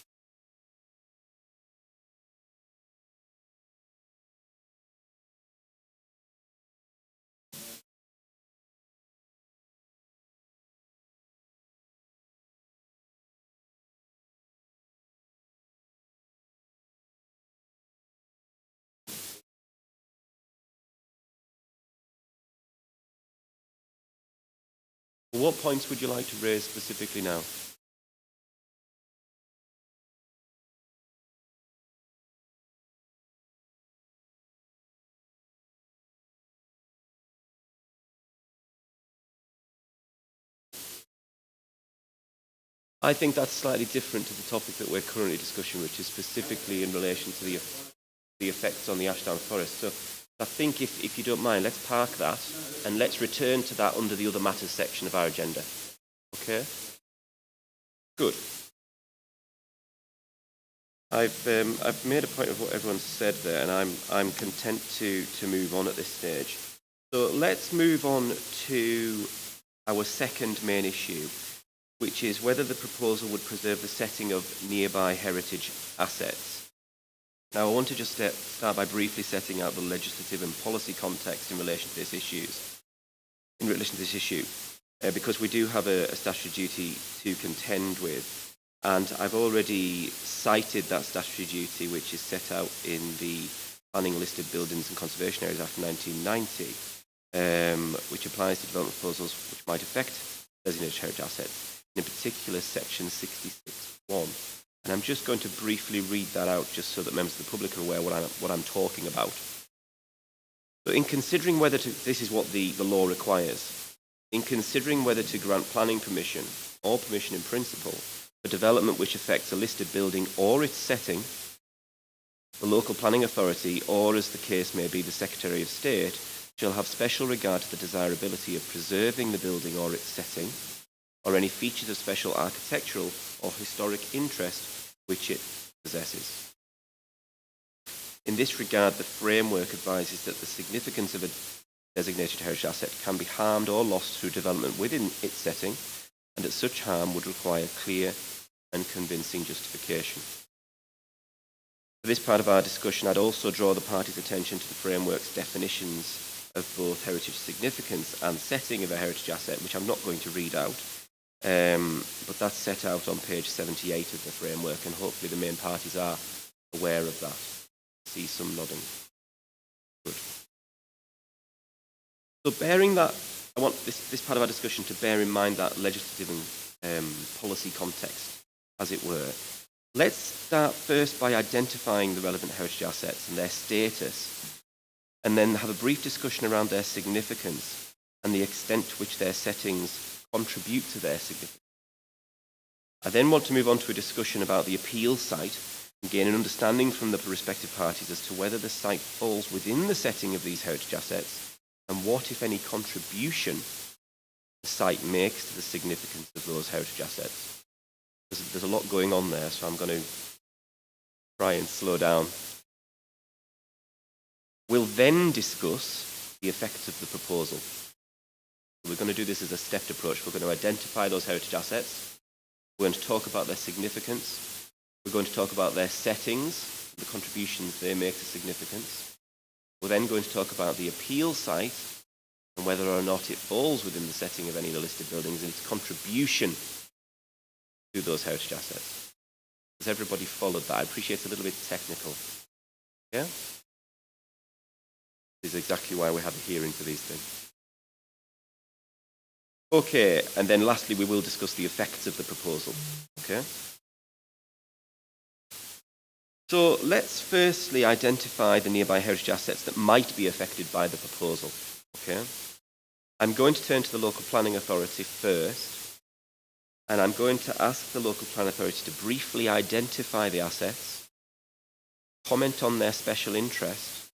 What points would you like to raise specifically now? I think that's slightly different to the topic that we're currently discussing, which is specifically in relation to the effects on the Ashdown Forest. So I think if you don't mind, let's park that and let's return to that under the other matters section of our agenda. Okay? Good. I've made a point of what everyone's said there, and I'm content to move on at this stage. So let's move on to our second main issue, which is whether the proposal would preserve the setting of nearby heritage assets. Now, I want to just start by briefly setting out the legislative and policy context in relation to this issue, because we do have a statutory duty to contend with, and I've already cited that statutory duty, which is set out in the Planning Listed Buildings and Conservation Areas Act 1990, which applies to development proposals which might affect designated heritage assets, in particular section 66(1). And I'm just going to briefly read that out just so that members of the public are aware what I'm talking about. So in considering whether to, this is what the law requires, in considering whether to grant planning permission or permission in principle for development which affects a listed building or its setting, the local planning authority, or as the case may be the Secretary of State, shall have special regard to the desirability of preserving the building or its setting, or any features of special architectural or historic interest which it possesses. In this regard, the framework advises that the significance of a designated heritage asset can be harmed or lost through development within its setting, and that such harm would require clear and convincing justification. For this part of our discussion, I'd also draw the parties' attention to the framework's definitions of both heritage significance and setting of a heritage asset, which I'm not going to read out, but that's set out on page 78 of the framework, and hopefully the main parties are aware of that. I see some nodding. Good. So bearing that, I want this part of our discussion to bear in mind that legislative and policy context, as it were. Let's start first by identifying the relevant heritage assets and their status, and then have a brief discussion around their significance and the extent to which their settings contribute to their significance. I then want to move on to a discussion about the appeal site and gain an understanding from the respective parties as to whether the site falls within the setting of these heritage assets and what, if any, contribution the site makes to the significance of those heritage assets. There's a lot going on there, so I'm going to try and slow down. We'll then discuss the effects of the proposal. We're going to do this as a stepped approach. We're going to identify those heritage assets. We're going to talk about their significance. We're going to talk about their settings, the contributions they make to significance. We're then going to talk about the appeal site and whether or not it falls within the setting of any of the listed buildings and its contribution to those heritage assets. Has everybody followed that? I appreciate it's a little bit technical. Yeah? This is exactly why we have a hearing for these things. Okay, and then lastly we will discuss the effects of the proposal. Okay? So let's firstly identify the nearby heritage assets that might be affected by the proposal. Okay? I'm going to turn to the local planning authority first, and I'm going to ask the local planning authority to briefly identify the assets, comment on their special interest,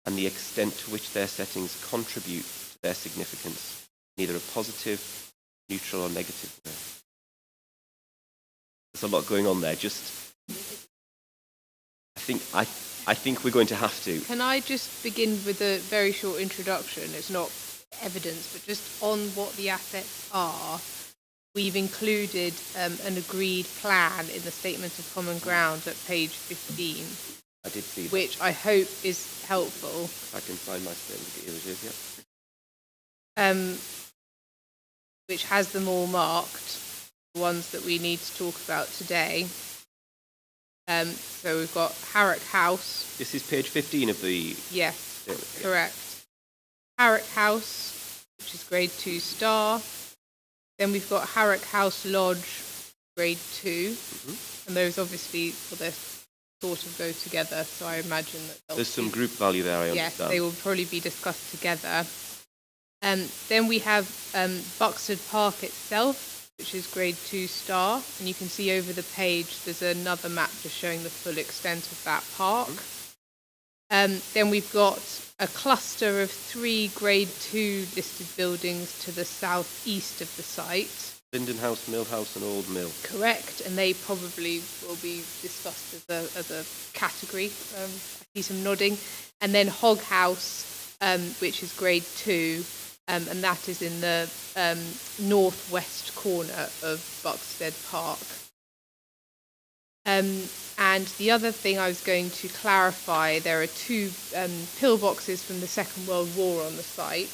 and the extent to which their settings contribute to their significance, in either a positive, neutral, or negative way. There's a lot going on there. I think we're going to have to. Can I just begin with a very short introduction? It's not evidence, but just on what the assets are. We've included an agreed plan in the Statement of Common Ground at page 15. I did see that. Which I hope is helpful. If I can find my statement, here it is, yeah. Which has them all marked, the ones that we need to talk about today. So we've got Harrock House. This is page 15 of the... Yes, correct. Harrock House, which is grade 2 star. Then we've got Harrock House Lodge, grade 2. Mm-hmm. And those obviously, they sort of go together, so I imagine that there's some group value there, I understand. Yes, they will probably be discussed together. Then we have Buxted Park itself, which is grade 2 star, and you can see over the page there's another map just showing the full extent of that park. Then we've got a cluster of 3 grade 2 listed buildings to the southeast of the site. Linden House, Mill House and Old Mill. Correct, and they probably will be discussed as a category. I see some nodding. And then Hog House, which is grade 2, and that is in the northwest corner of Buxted Park. And the other thing I was going to clarify, there are 2 pillboxes from the Second World War on the site,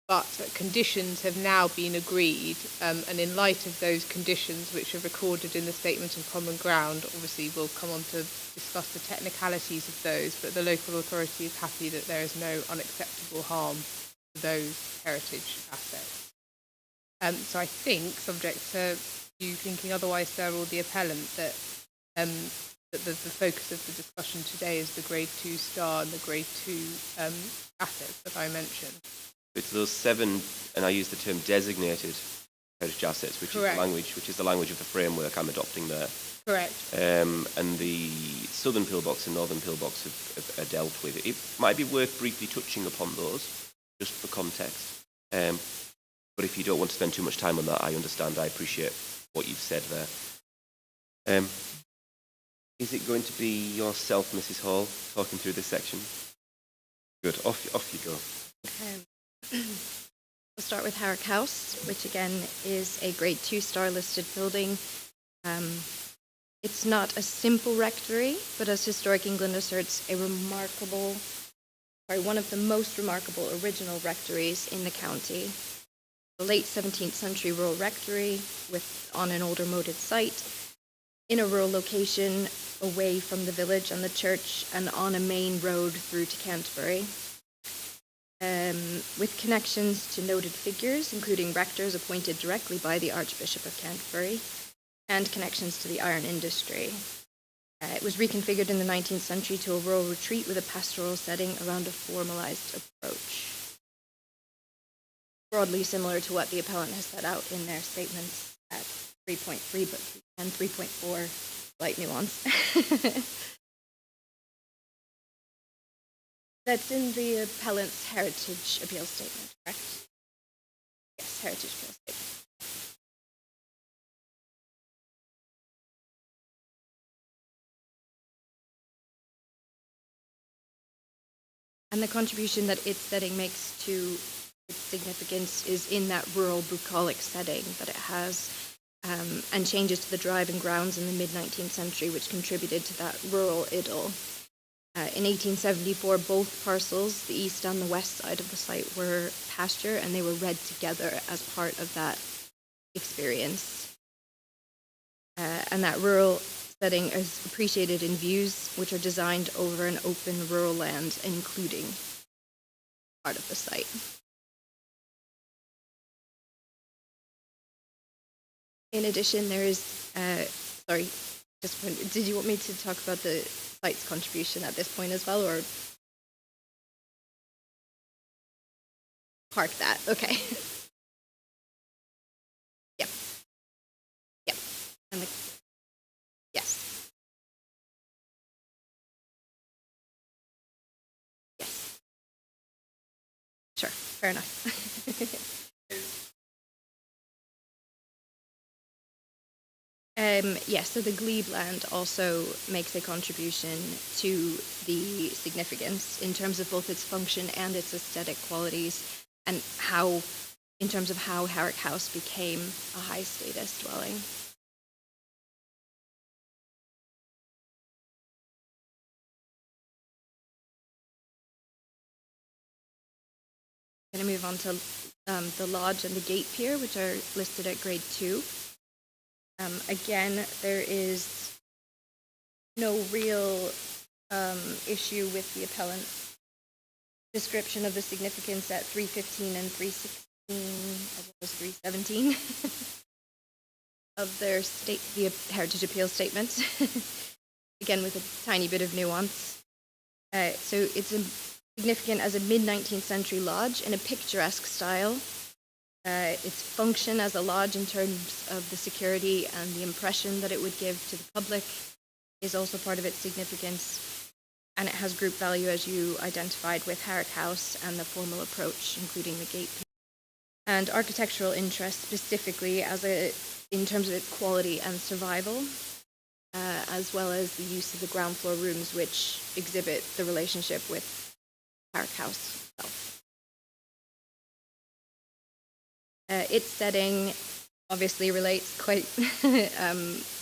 but conditions have now been agreed, and in light of those conditions which are recorded in the Statement of Common Ground, obviously we'll come on to discuss the technicalities of those, but the local authority is happy that there is no unacceptable harm to those heritage assets. So I think, subject to you thinking otherwise, sir, or the appellant, that the focus of the discussion today is the grade 2 star and the grade 2 assets that I mentioned. It's those 7, and I use the term designated heritage assets, which Correct. is the language of the framework I'm adopting there. Correct. And the southern pillbox and northern pillbox are dealt with. It might be worth briefly touching upon those, just for context. But if you don't want to spend too much time on that, I understand. I appreciate what you've said there. Is it going to be yourself, Mrs. Hall, talking through this section? Good. Off you go. We'll start with Harrock House, which again is a Grade 2 star listed building. It's not a simple rectory, but as Historic England asserts, one of the most remarkable original rectories in the county. The late 17th century rural rectory on an older moated site, in a rural location away from the village and the church and on a main road through to Canterbury. With connections to noted figures, including rectors appointed directly by the Archbishop of Canterbury, and connections to the iron industry. It was reconfigured in the 19th century to a rural retreat with a pastoral setting around a formalized approach. Broadly similar to what the appellant has set out in their statements at 3.3, but and 3.4, slight nuance. That's in the appellant's heritage appeal statement, correct? Yes, heritage appeal statement. And the contribution that its setting makes to its significance is in that rural bucolic setting that it has, and changes to the driving grounds in the mid-19th century, which contributed to that rural idyll. In 1874, both parcels, the east and the west side of the site, were pasture, and they were read together as part of that experience. And that rural setting is appreciated in views which are designed over an open rural land, including part of the site. In addition, there is, did you want me to talk about the site's contribution at this point as well, or park that? Okay. Yep. And yes. Yes. Sure, fair enough. Yes, so the glebe land also makes a contribution to the significance in terms of both its function and its aesthetic qualities, and in terms of how Harrock House became a high status dwelling. I'm going to move on to the lodge and the gate pier, which are listed at Grade 2. Again, there is no real issue with the appellant's description of the significance at 315 and 316, as well as 317 of their the Heritage Appeal statement. Again, with a tiny bit of nuance. So it's significant as a mid-19th century lodge in a picturesque style. Its function as a lodge in terms of the security and the impression that it would give to the public is also part of its significance, and it has group value, as you identified, with Harrock House and the formal approach, including the gate pier. And architectural interest specifically in terms of its quality and survival, as well as the use of the ground floor rooms, which exhibit the relationship with Harrock House itself. Its setting obviously relates quite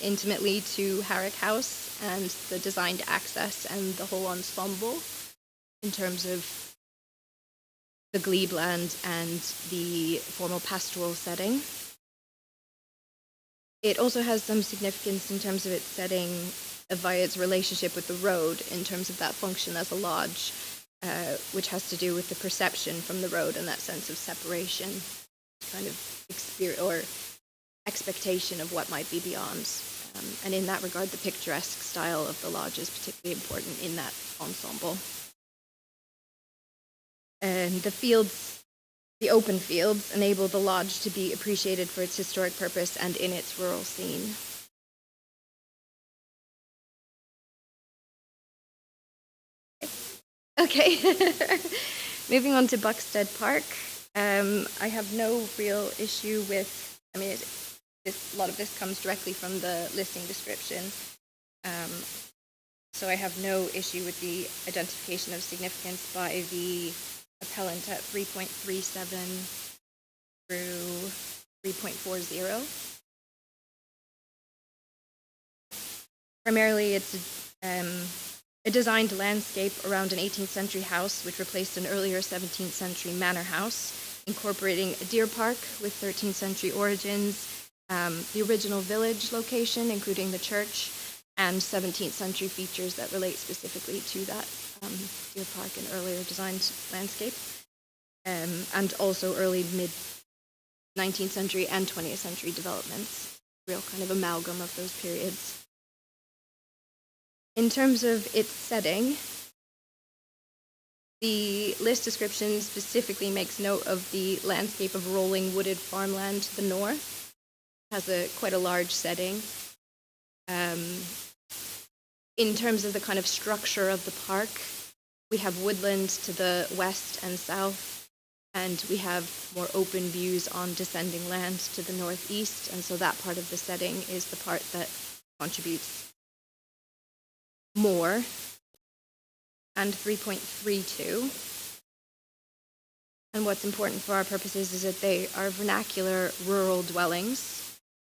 intimately to Harrock House and the designed access and the whole ensemble in terms of the glebe land and the formal pastoral setting. It also has some significance in terms of its setting via its relationship with the road in terms of that function as a lodge, which has to do with the perception from the road and that sense of separation, kind of experience or expectation of what might be beyond. And in that regard, the picturesque style of the lodge is particularly important in that ensemble. And the open fields enable the lodge to be appreciated for its historic purpose and in its rural scene. Okay. Moving on to Buxted Park. I have no real issue with, a lot of this comes directly from the listing description. So I have no issue with the identification of significance by the appellant at 3.37 through 3.40. Primarily, it's a designed landscape around an 18th century house which replaced an earlier 17th century manor house, incorporating a deer park with 13th century origins, the original village location, including the church, and 17th century features that relate specifically to that deer park and earlier designed landscape, and also early mid-19th century and 20th century developments, real kind of amalgam of those periods. In terms of its setting, the list description specifically makes note of the landscape of rolling wooded farmland to the north. It has quite a large setting. In terms of the kind of structure of the park, we have woodland to the west and south, and we have more open views on descending land to the northeast, and so that part of the setting is the part that contributes more. And 3.32. And what's important for our purposes is that they are vernacular rural dwellings.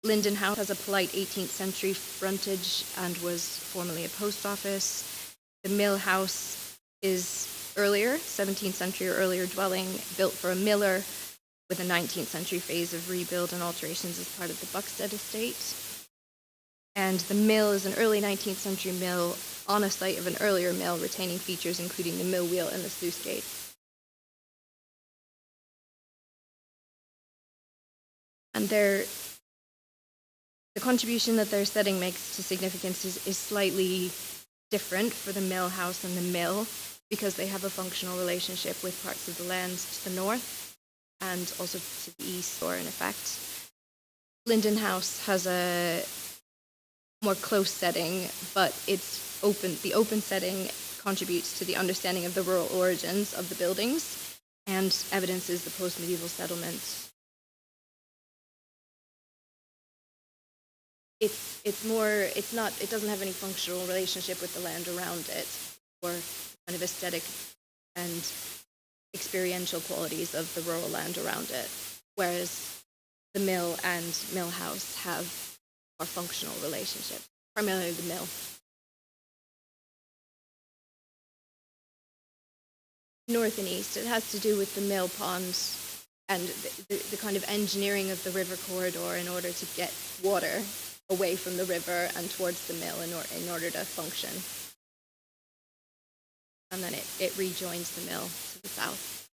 Linden House has a polite 18th century frontage and was formerly a post office. The Mill House is earlier, 17th century or earlier dwelling, built for a miller with a 19th century phase of rebuild and alterations as part of the Buxted estate. And the mill is an early 19th century mill on a site of an earlier mill, retaining features including the mill wheel and the sluice gate. And the contribution that their setting makes to significance is slightly different for the mill house and the mill, because they have a functional relationship with parts of the land to the north and also to the east, or in effect. Linden House has a more close setting, but the open setting contributes to the understanding of the rural origins of the buildings and evidences the post-medieval settlement. It doesn't have any functional relationship with the land around it, or kind of aesthetic and experiential qualities of the rural land around it, whereas the mill and mill house have more functional relationships, primarily the mill. North and east, it has to do with the mill pond and the kind of engineering of the river corridor in order to get water away from the river and towards the mill in order to function. And then it rejoins the mill to the south,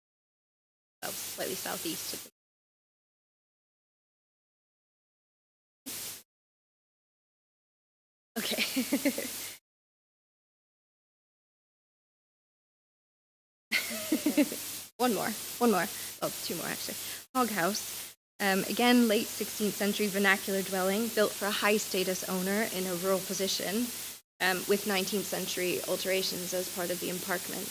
slightly southeast of the Okay. One more. Oh, two more actually. Hog House. Again, late 16th century vernacular dwelling built for a high status owner in a rural position, with 19th century alterations as part of the emparkment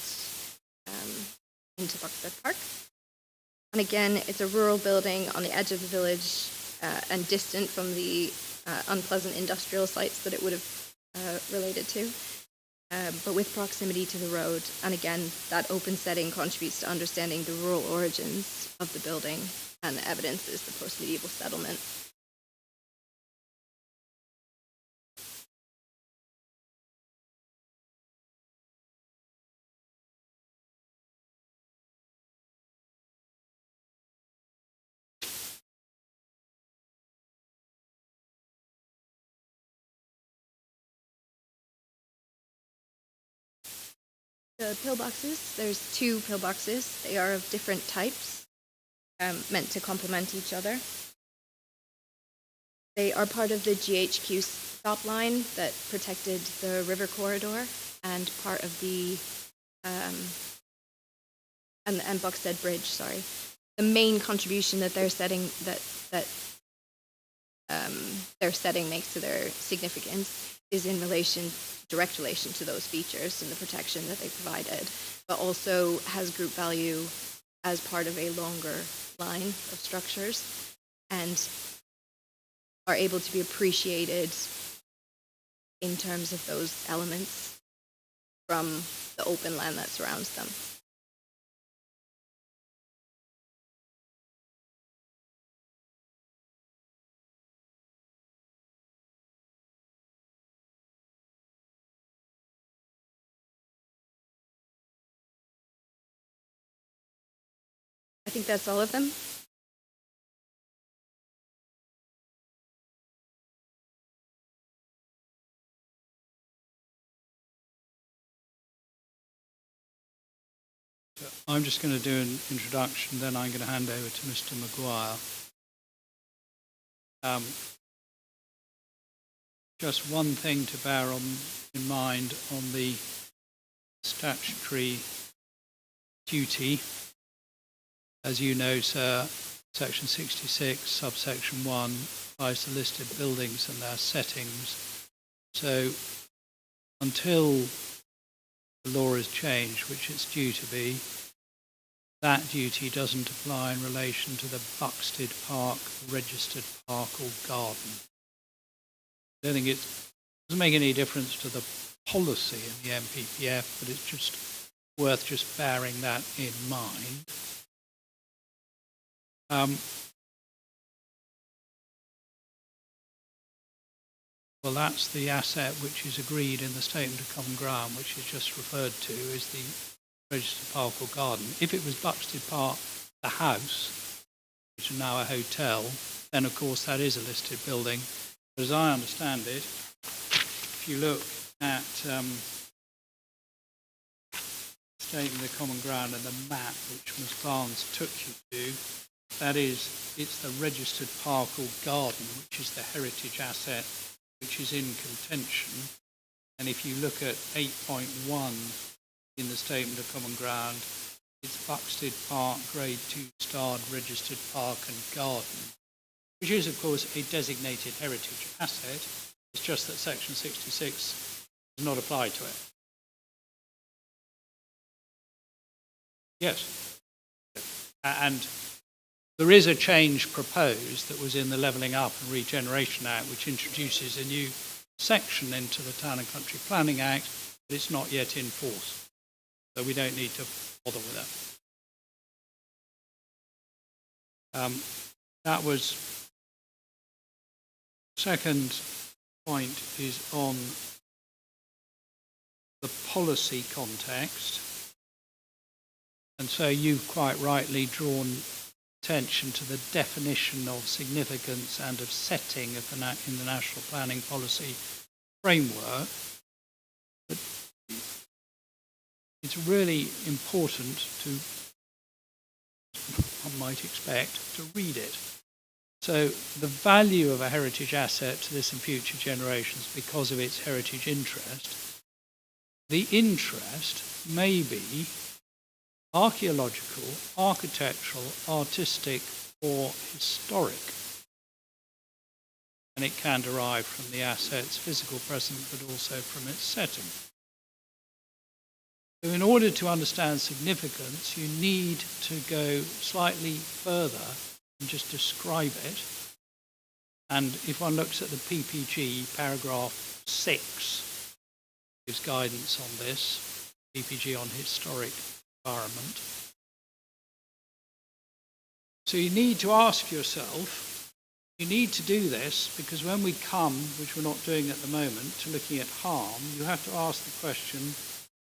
into Buxted Park. And again, it's a rural building on the edge of the village and distant from the unpleasant industrial sites that it would have related to, but with proximity to the road. And again, that open setting contributes to understanding the rural origins of the building and evidences the post-medieval settlement. The pillboxes, there's two pillboxes. They are of different types, meant to complement each other. They are part of the GHQ stop line that protected the river corridor and part of the and Buxted Bridge. Sorry, the main contribution that their setting their setting makes to their significance is in direct relation to those features and the protection that they provided, but also has group value as part of a longer line of structures and are able to be appreciated in terms of those elements from the open land that surrounds them. I think that's all of them. I'm just going to do an introduction, then I'm going to hand over to Mr. Maguire. Just one thing to bear in mind on the statutory duty. As you know, sir, Section 66, subsection 1, applies to listed buildings and their settings. So until the law is changed, which it's due to be, that duty doesn't apply in relation to the Buxted Park, registered park or garden. I don't think it doesn't make any difference to the policy in the MPPF, but it's just worth just bearing that in mind. Well, that's the asset which is agreed in the Statement of Common Ground, which is just referred to as the registered park or garden. If it was Buxted Park, the house, which is now a hotel, then of course that is a listed building. But as I understand it, if you look at Statement of Common Ground and the map which Ms. Barnes took you to, that is, it's the registered park or garden, which is the heritage asset which is in contention. And if you look at 8.1 in the Statement of Common Ground, it's Buxted Park, Grade 2 starred registered park and garden, which is, of course, a designated heritage asset. It's just that Section 66 does not apply to it. Yes. And there is a change proposed that was in the Levelling Up and Regeneration Act, which introduces a new section into the Town and Country Planning Act, but it's not yet in force. So we don't need to bother with that. That was second point is on the policy context. And so you've quite rightly drawn attention to the definition of significance and of setting of in the National Planning Policy framework. But it's really important to, one might expect, to read it. So the value of a heritage asset to this and future generations because of its heritage interest, the interest may be archaeological, architectural, artistic, or historic. And it can derive from the asset's physical presence, but also from its setting. So in order to understand significance, you need to go slightly further and just describe it. And if one looks at the PPG, paragraph 6, gives guidance on this, PPG on historic environment. So you need to ask yourself, you need to do this because when we come, which we're not doing at the moment, to looking at harm, you have to ask the question,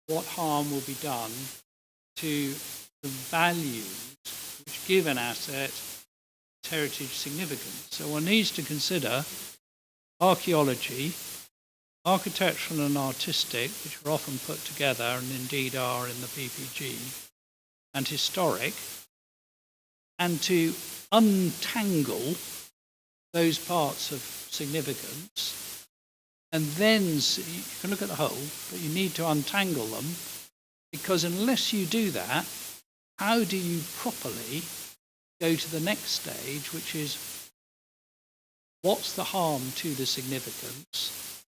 what harm will be done to the values which give an asset its heritage significance? So one needs to consider archaeology, architectural and artistic, which are often put together and indeed are in the PPG, and historic, and to untangle those parts of significance. And then you can look at the whole, but you need to untangle them, because unless you do that, how do you properly go to the next stage, which is what's the harm to the significance?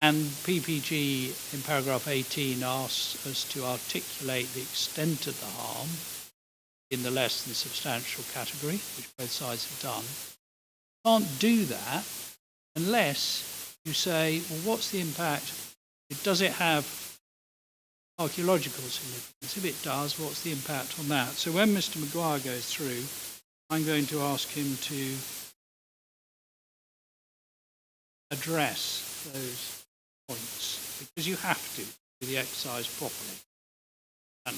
And PPG in paragraph 18 asks us to articulate the extent of the harm in the less than substantial category, which both sides have done. Can't do that unless you say, well, what's the impact? Does it have archaeological significance? If it does, what's the impact on that? So when Mr. Maguire goes through, I'm going to ask him to address those points, because you have to do the exercise properly. And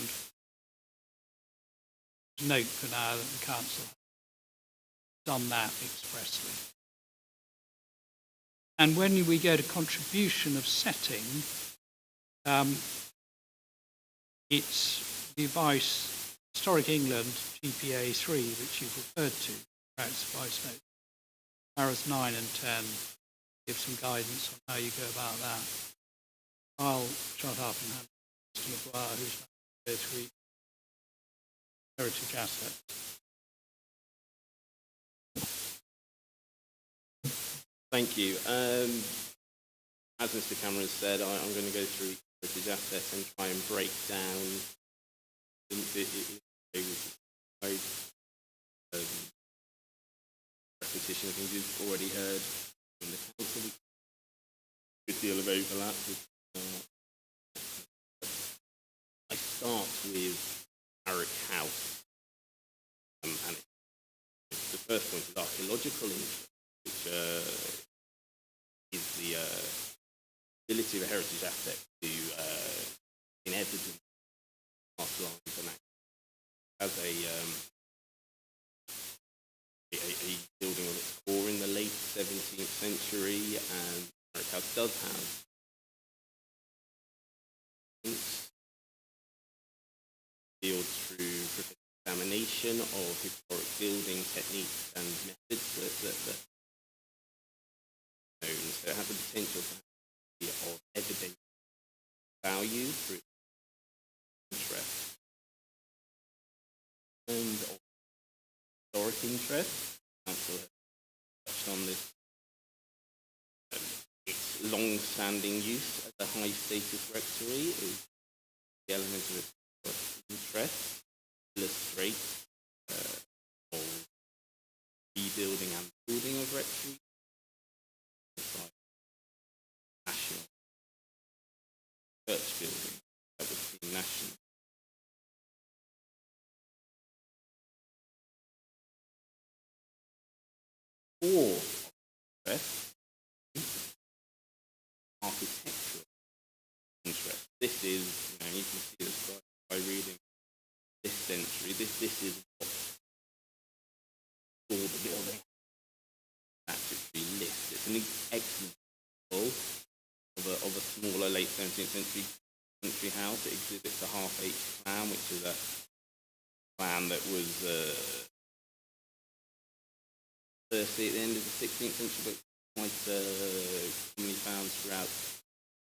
note for now that the council has done that expressly. And when we go to contribution of setting, it's the advice, Historic England, GPA 3, which you've referred to, perhaps advice note. Paras 9 and 10 give some guidance on how you go about that. I'll shut up and hand to Mr. Maguire, who's going to go through heritage assets. Thank you. As Mr. Cameron said, I'm going to go through heritage assets and try and break down repetition of things you've already heard from the council. A good deal of overlap with I start with Harrock House, and the first point is archaeological interest, which is the ability of a heritage asset to in evidence past lives and act as a building of its core in the late 17th century, and Harrock House does have field through examination of historic building techniques and methods that known. So it has the potential to be of evidence value through interest and of historic interest. Council has touched on this. Its long-standing use as a high-status rectory is the element of its interest, illustrates of rebuilding and building of rectory, national church building that would be national. Or interest, architectural interest. This is, you can see this by reading this century. This is what all the building statutory list. It's an excellent example of a smaller late 17th century house. It exhibits a half-H plan, which is a plan that was firstly at the end of the 16th century, but quite commonly found throughout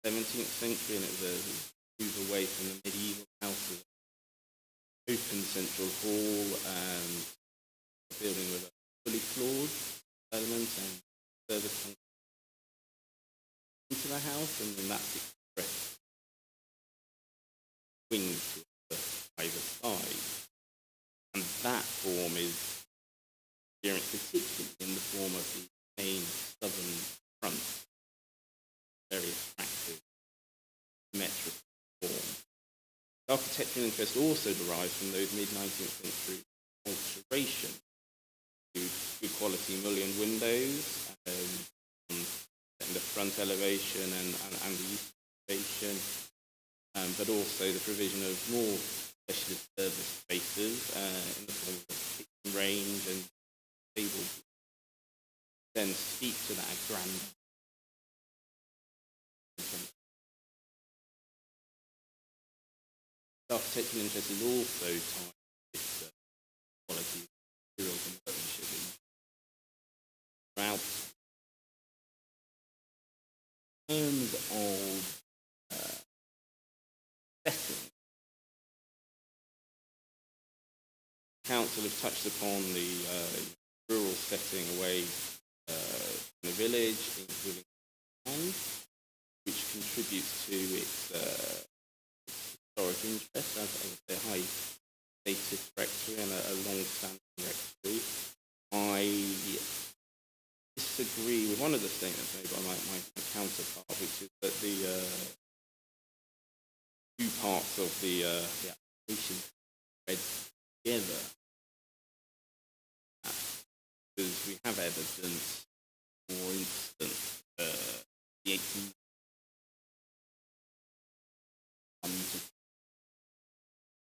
the 17th century, and it was a move away from the medieval houses. Open central hall, a building with a fully floored element and further into the house, and then that's expressed wings to either side. And that form is experienced particularly in the form of the main southern front, very attractive symmetrical form. The architectural interest also derives from those mid-19th century alterations to good quality mullioned windows, in the front elevation and the east elevation, but also the provision of more specialist service spaces in the form of kitchen range and table. Then speak to that grand architectural interest is also tied with quality materials and workmanship throughout. In terms of setting, council have touched upon the rural setting away from the village, including land, which contributes to its historic interest as a high status rectory and a long-standing rectory. This disagree with one of the statements made by my counterpart, which is that the two parts of the application read together, because we have evidence, for instance, the 18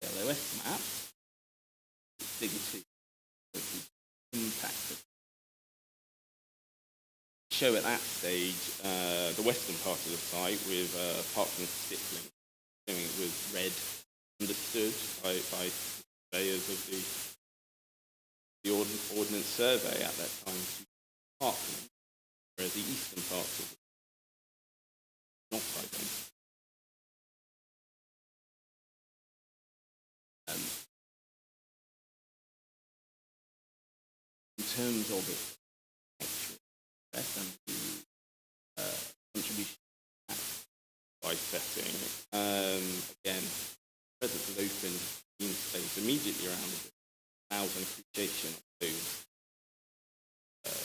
LOS map, figure 2, the impact of show at that stage the western part of the site with parking stippling, showing it was red, understood by surveyors of the ordnance survey at that time to parkland, whereas the eastern parts of the not identified. In terms of its actual and the contribution by setting, again, presence of open green space immediately around it allows an appreciation of those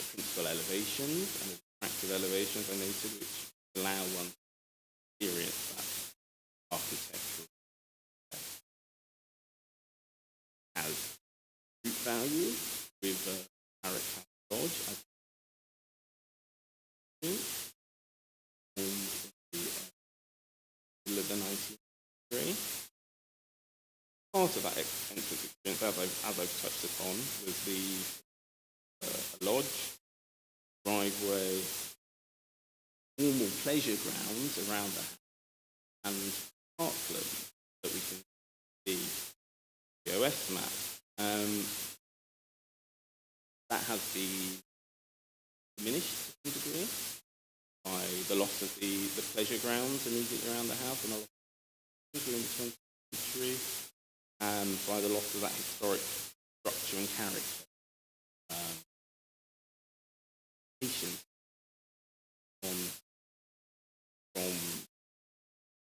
principal elevations and attractive elevations I noted, which allow one to experience that architectural as root value with Parrot House Lodge as in the middle of the 19th. Part of that entrance experience, as I've touched upon, was the lodge, driveway, formal pleasure grounds around the house, and parkland that we can see the OS map. That has been diminished to some degree by the loss of the pleasure grounds immediately around the house and during the 20th century, and by the loss of that historic structure and character. From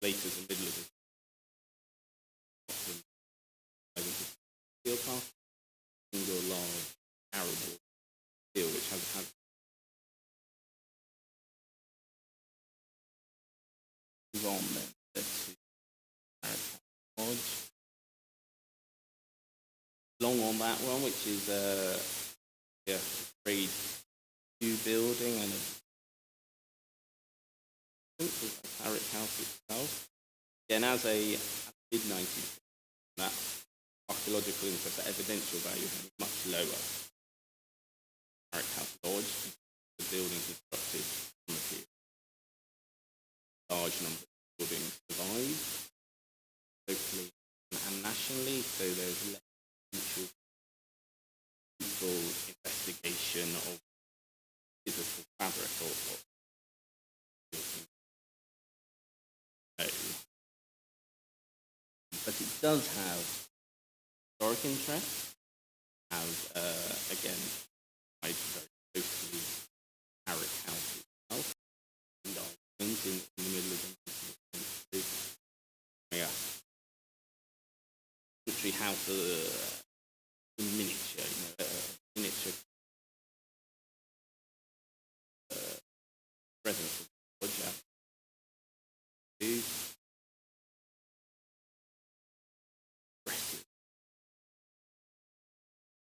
later to middle of the steel path, single large arable steel, which has move on then to Lodge. Long on that one, which is grade 2 building and a Parrot House itself. Again, as a mid-19th, that archaeological interest, that evidential value is much lower. Parrot House Lodge, the building constructed from the period. Large number of buildings survive locally and nationally, so there's less potential investigation of physical fabric or but it does have historic interest, as again, I very closely Parrot House itself, and Ireland in the middle of the 19th century. Yeah. Country house in miniature, miniature presence of the lodge.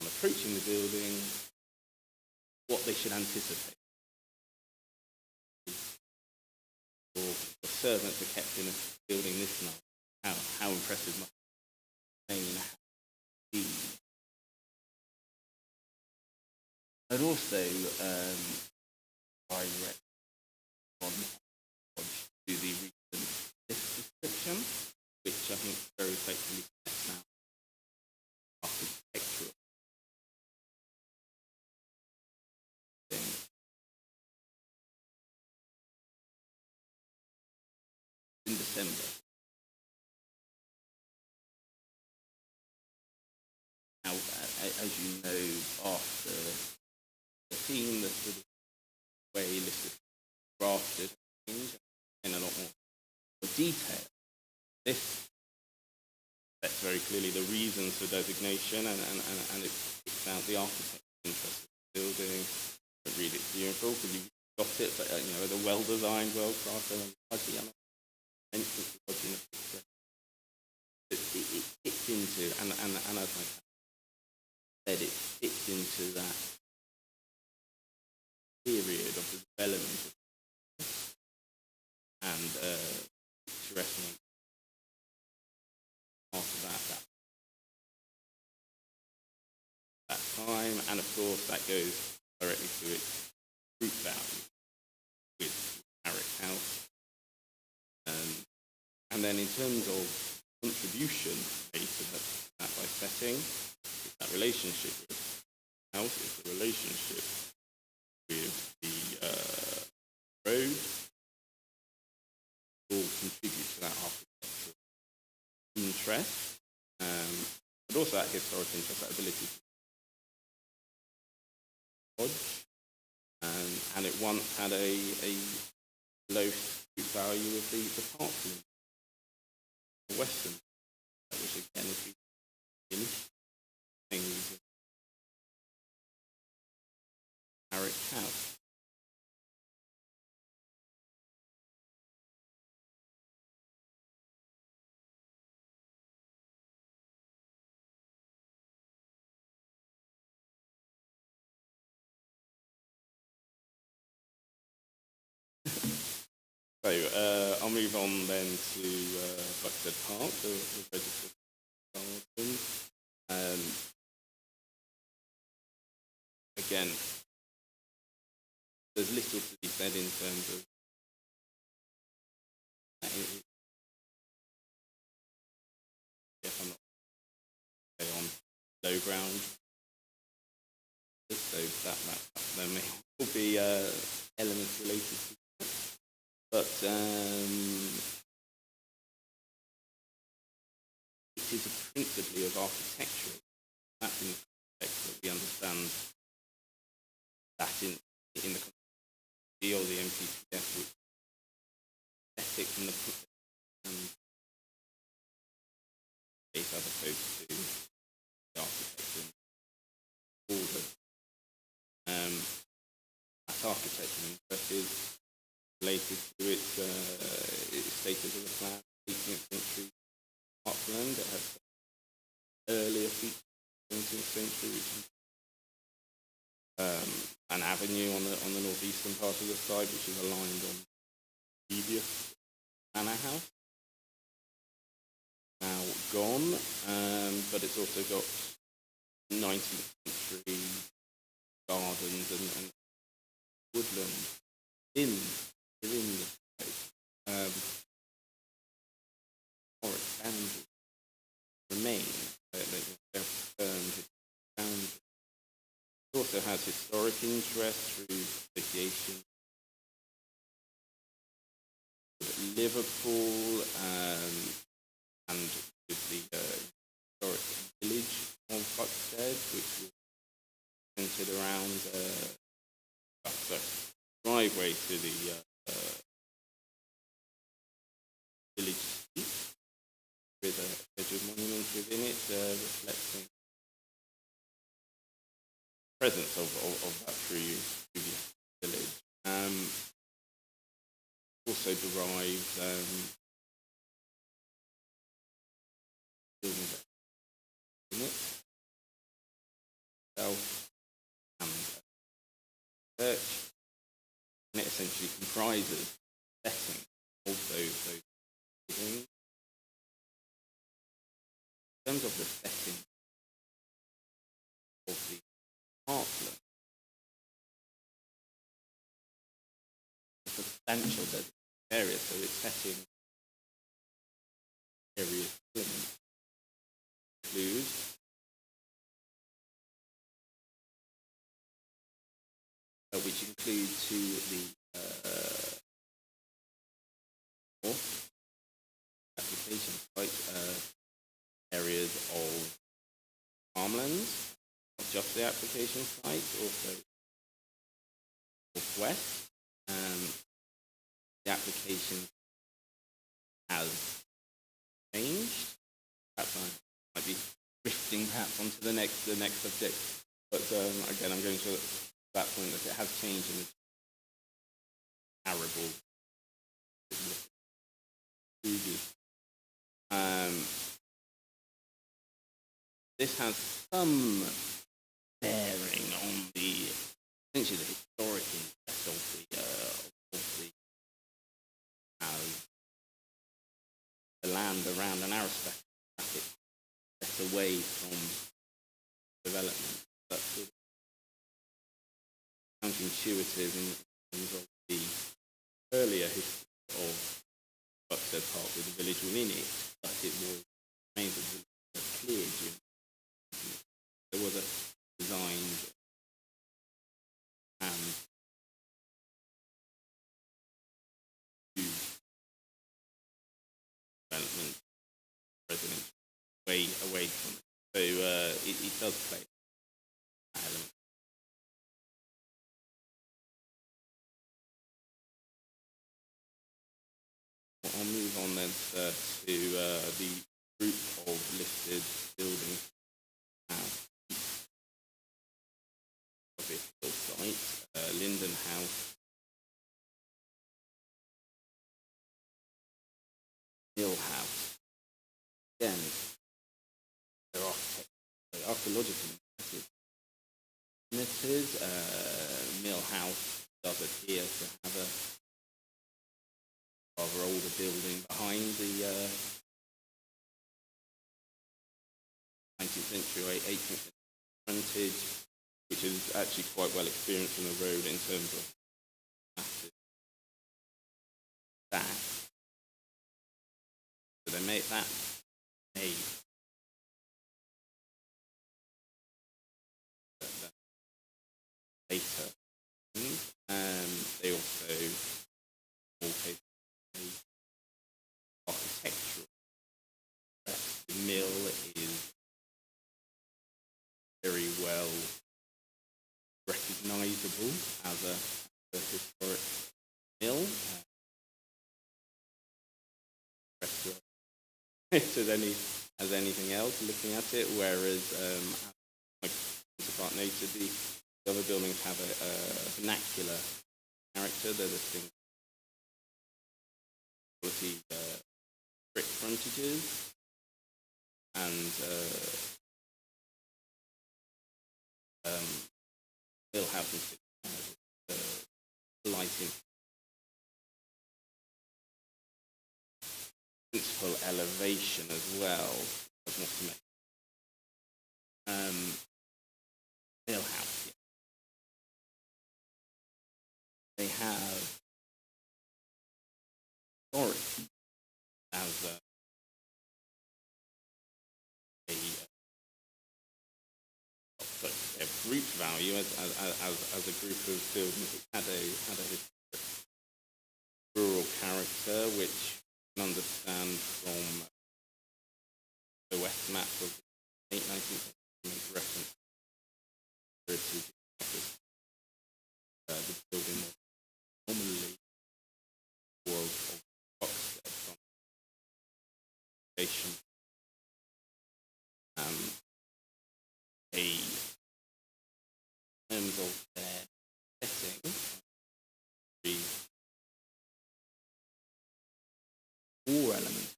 On approaching the building, what they should anticipate. Or servants are kept in a building this night. How impressive must be staying in a house. I'd also direct on to the recent list description, which I think very effectively sets out architectural things. In December. Now, as you know, after the theme, the sort of way listed, drafted, in a lot more detail. This sets very clearly the reasons for designation, and it picks out the architect's interest in the building. I'll read it to you. beautiful because you've got it, but the well-designed, well-crafted, and fuzzy, and fuzzy in a picture. It fits into, and as I said, it fits into that period of the development and picturesque part of that time, and of course that goes directly to its root value with Harrick House. And then in terms of contribution made to that by setting, that relationship with house is the relationship with the road, all contribute to that architectural interest, but also that historic interest, that ability to dodge, and it once had a low street value of the parkland, the western, which again is in things Harrick House. So I'll move on then to Buxted Park, the registered garden. Again, there's little to be said in terms of if I'm not on low ground, so that there may all be elements related to. But it is principally of architecture. That's in the context that we understand that in the deal, the MPPF, which aesthetic from the as opposed to the architecture order. That architecture interest is related to its status as a plan, 18th century parkland. It has earlier features, 17th century, an avenue on the northeastern part of the side, which is aligned on the previous manor house. Now gone, but it's also got 19th century gardens and woodland within the space. Historic boundaries remain. They're firm boundaries. It also has historic interest through association with Liverpool and with the historic village of Buxted, which was centred around the driveway to the village street with a scheduled monument within it reflecting the presence of that previous village. Also derives buildings in it itself and church, and it essentially comprises setting of those buildings. In terms of the setting of the parkland, substantial area, so it's setting various elements includes which include to the north application site areas of farmlands, not just the application site, also northwest. The application has changed. Perhaps I might be drifting perhaps onto the next subject, but again, I'm going to that point that it has changed in the arable previously. This has some bearing on essentially the historic interest of the land around an aristocratic set away from development. But sort of counterintuitive in terms of the earlier history of Buxted Park with the village within it, but it remains a village cleared during. There was a designed development residential away from it. So it does play that element. I'll move on then to the group of listed buildings of this site, Linden House, Mill House. Again, there are archaeological methods. Mill House does appear to have a rather older building behind the 19th century or 18th century frontage, which is actually quite well experienced on the road in terms of massive stack. So they made that later. They also architectural. The mill is very well recognisable as a historic mill. As anything else, looking at it, whereas my counterpart noted, the other buildings have a vernacular character. They're distinct quality brick frontages and mill house lighting. Principal elevation as well. Mill house. Yeah. They have historic as a group value as a group of buildings which had a historic rural character, which you can understand from the West map of the late 19th century makes reference to the building was normally of Buxted from station in terms of their setting, the four elements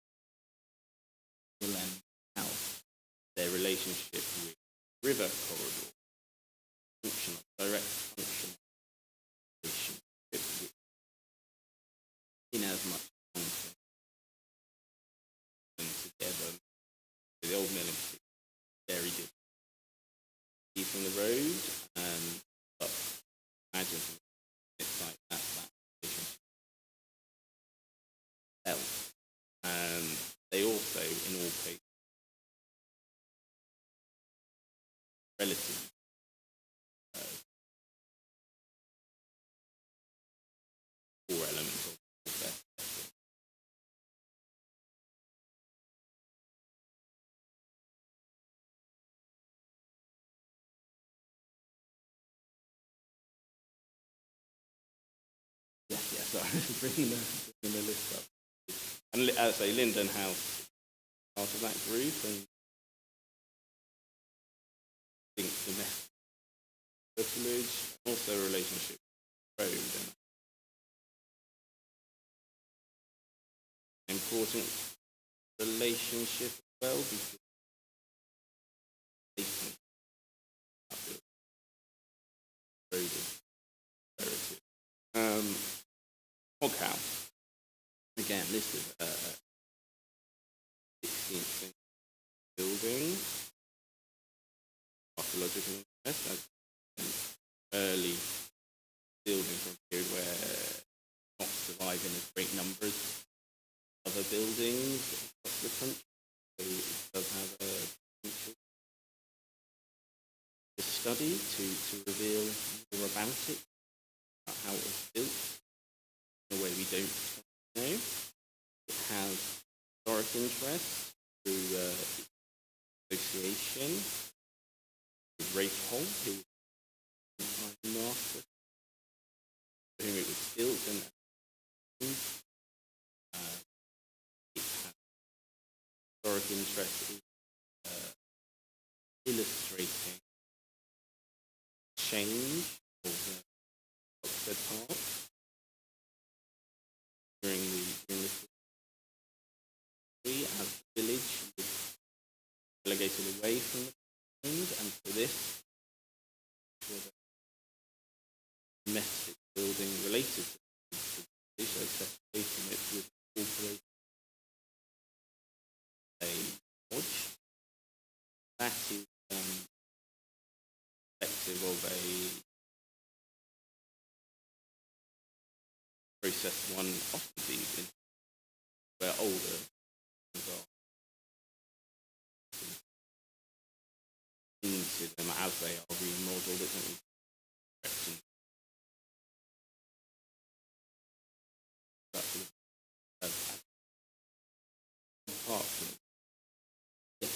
will end out their relationship with river corridor, direct functional relationship, which in as much content together, the old mill in particular, very good from the road, but imagine it's like that relationship. They also, in all cases, relative core elements of their setting. Sorry, bringing the list up. And as I say, Linden House, part of that group, and I think domestic privilege, also a relationship with road. And important relationship as well, because Hog House, again, this is a 16th century building, archaeological interest, as an early building from a period where not surviving as great numbers of other buildings across the country. So it does have a potential to study, to reveal more about it, about how it was built in a way we don't know. It has historic interest through association with Rafe Hall, who was the master, for whom it was built, and it has historic interest in illustrating change of Buxted Park during the as the village was relegated away from the plains, and for this was a domestic building related to the village, so separating it with incorporating a lodge. That is reflective of a process one often sees in where older things are into them as they are remodeled. It doesn't correction. That sort of apart from it. Yes.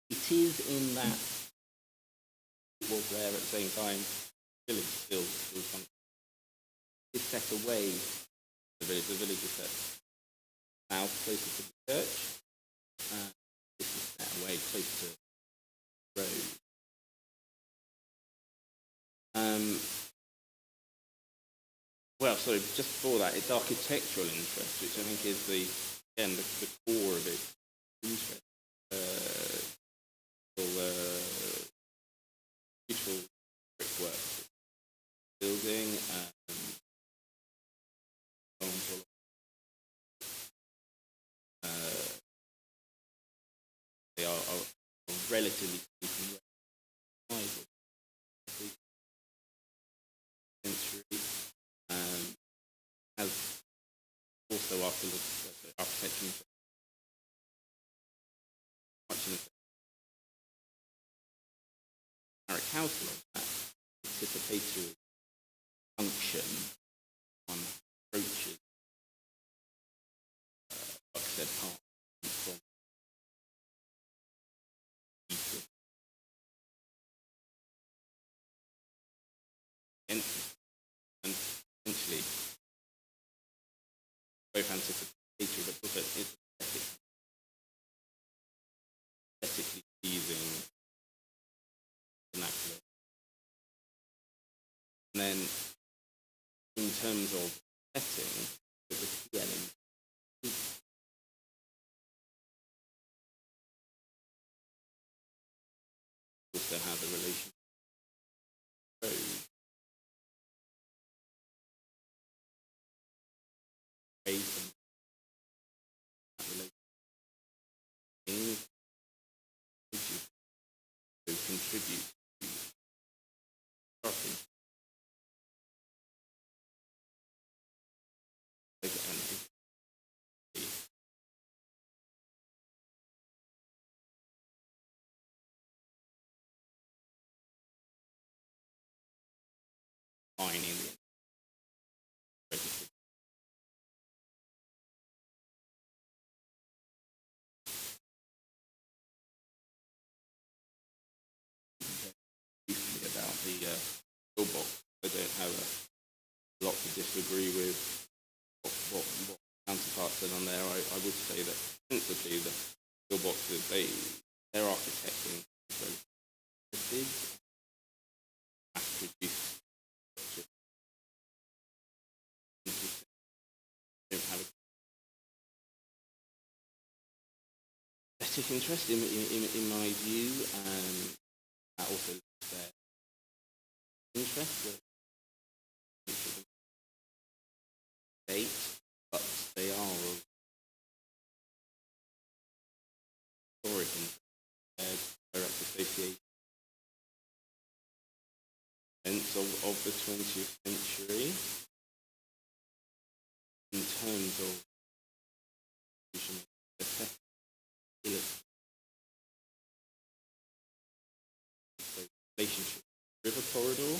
It is in that it was there at the same time. Village still something. It's set away. The village is set south, closer to the church. This is set away, close to the road. Well, so just before that, it's architectural interest, which I think is the core of its interest. Beautiful brickwork building. They are relatively speaking century, has also architecture much in the Harrick House like that anticipatory function on approaches Buxted Park from east entrance, and essentially both anticipatory but also aesthetically pleasing vernacular. And then in terms of setting, the key element also have a relation to road. That relation to contribute to starting finding the about the toolbox. I don't have a lot to disagree with what counterparts said on there. I would say that principally the toolboxes, their architecting is very limited, mass-produced. Don't British interest in my view, that also looks their interest, state, but they are of historic interest, direct association of the 20th century in terms of the relationship river corridor.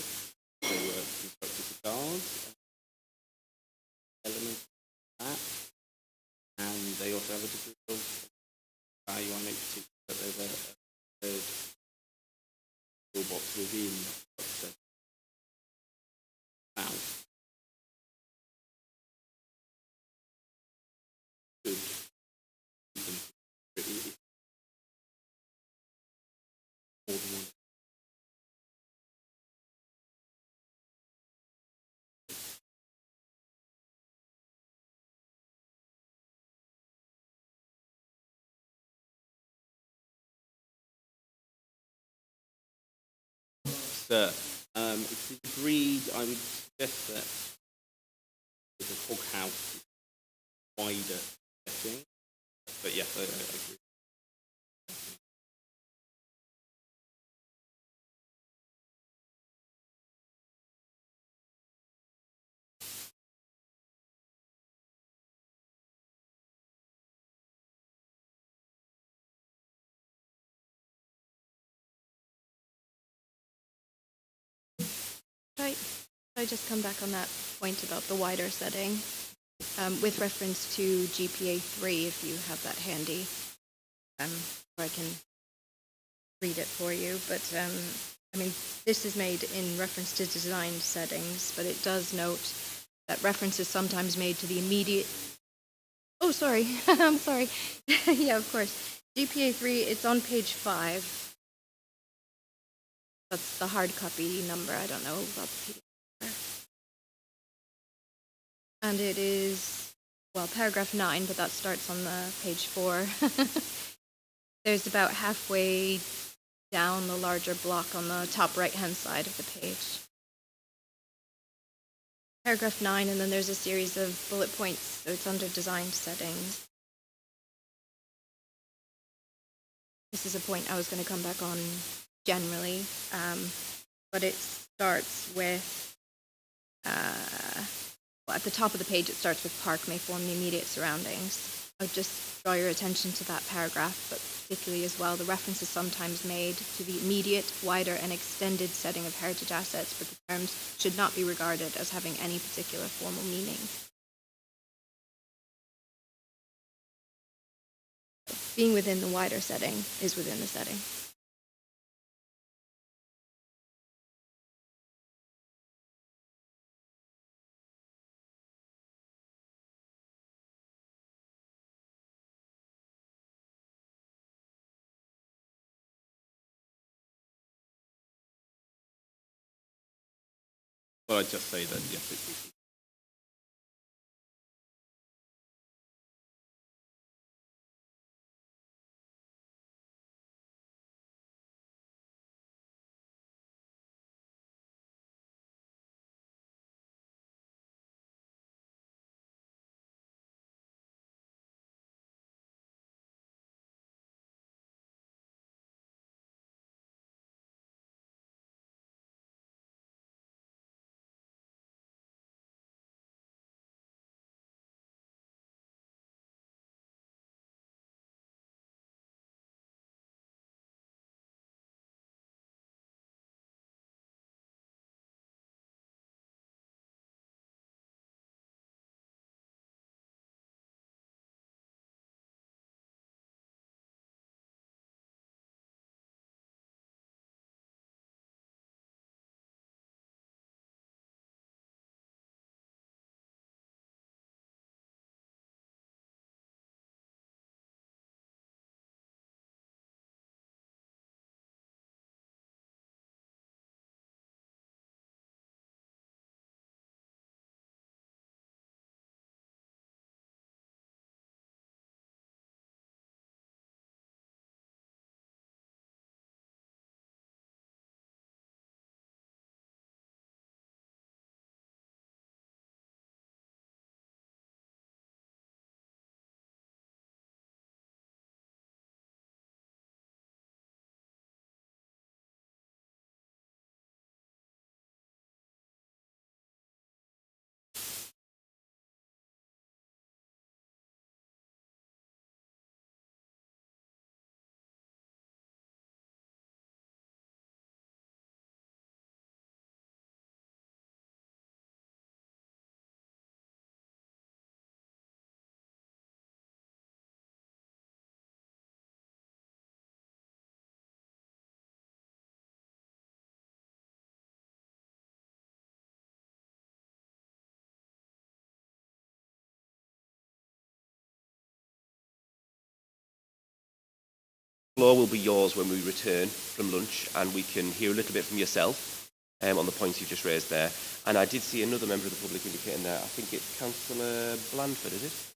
They were constructed to guard elements of that, and they also have a degree of value. I know particularly that there's a third box within Buxted. Now, good. More than one. Sir, it's agreed. I would suggest that the hog house is wider setting, but yes, I agree. Should I just come back on that point about the wider setting with reference to GPA 3, if you have that handy, or I can read it for you. But I mean, this is made in reference to design settings, but it does note that reference is sometimes made to the immediate. Oh, sorry, I'm sorry. Yeah, of course. GPA 3, it's on page 5. That's the hard copy number. I don't know about the PDF. And it is, well, paragraph 9, but that starts on the page 4. There's about halfway down the larger block on the top right-hand side of the page. Paragraph 9, and then there's a series of bullet points, so it's under design settings. This is a point I was going to come back on generally, but it starts with, well, at the top of the page it starts with park may form the immediate surroundings. I would just draw your attention to that paragraph, but particularly as well, the reference is sometimes made to the immediate, wider, and extended setting of heritage assets, but the terms should not be regarded as having any particular formal meaning. Being within the wider setting is within the setting. Well, I'd just say that, yes, it's floor will be yours when we return from lunch, and we can hear a little bit from yourself on the points you just raised there. And I did see another member of the public indicating there. I think it's Councillor Blandford, is it?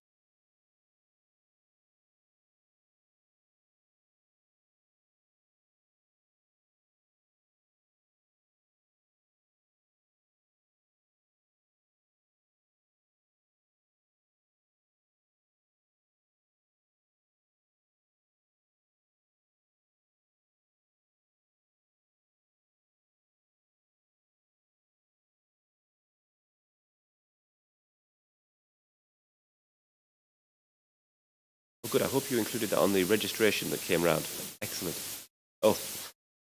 Oh, good. I hope you included that on the registration that came round. Excellent. Oh,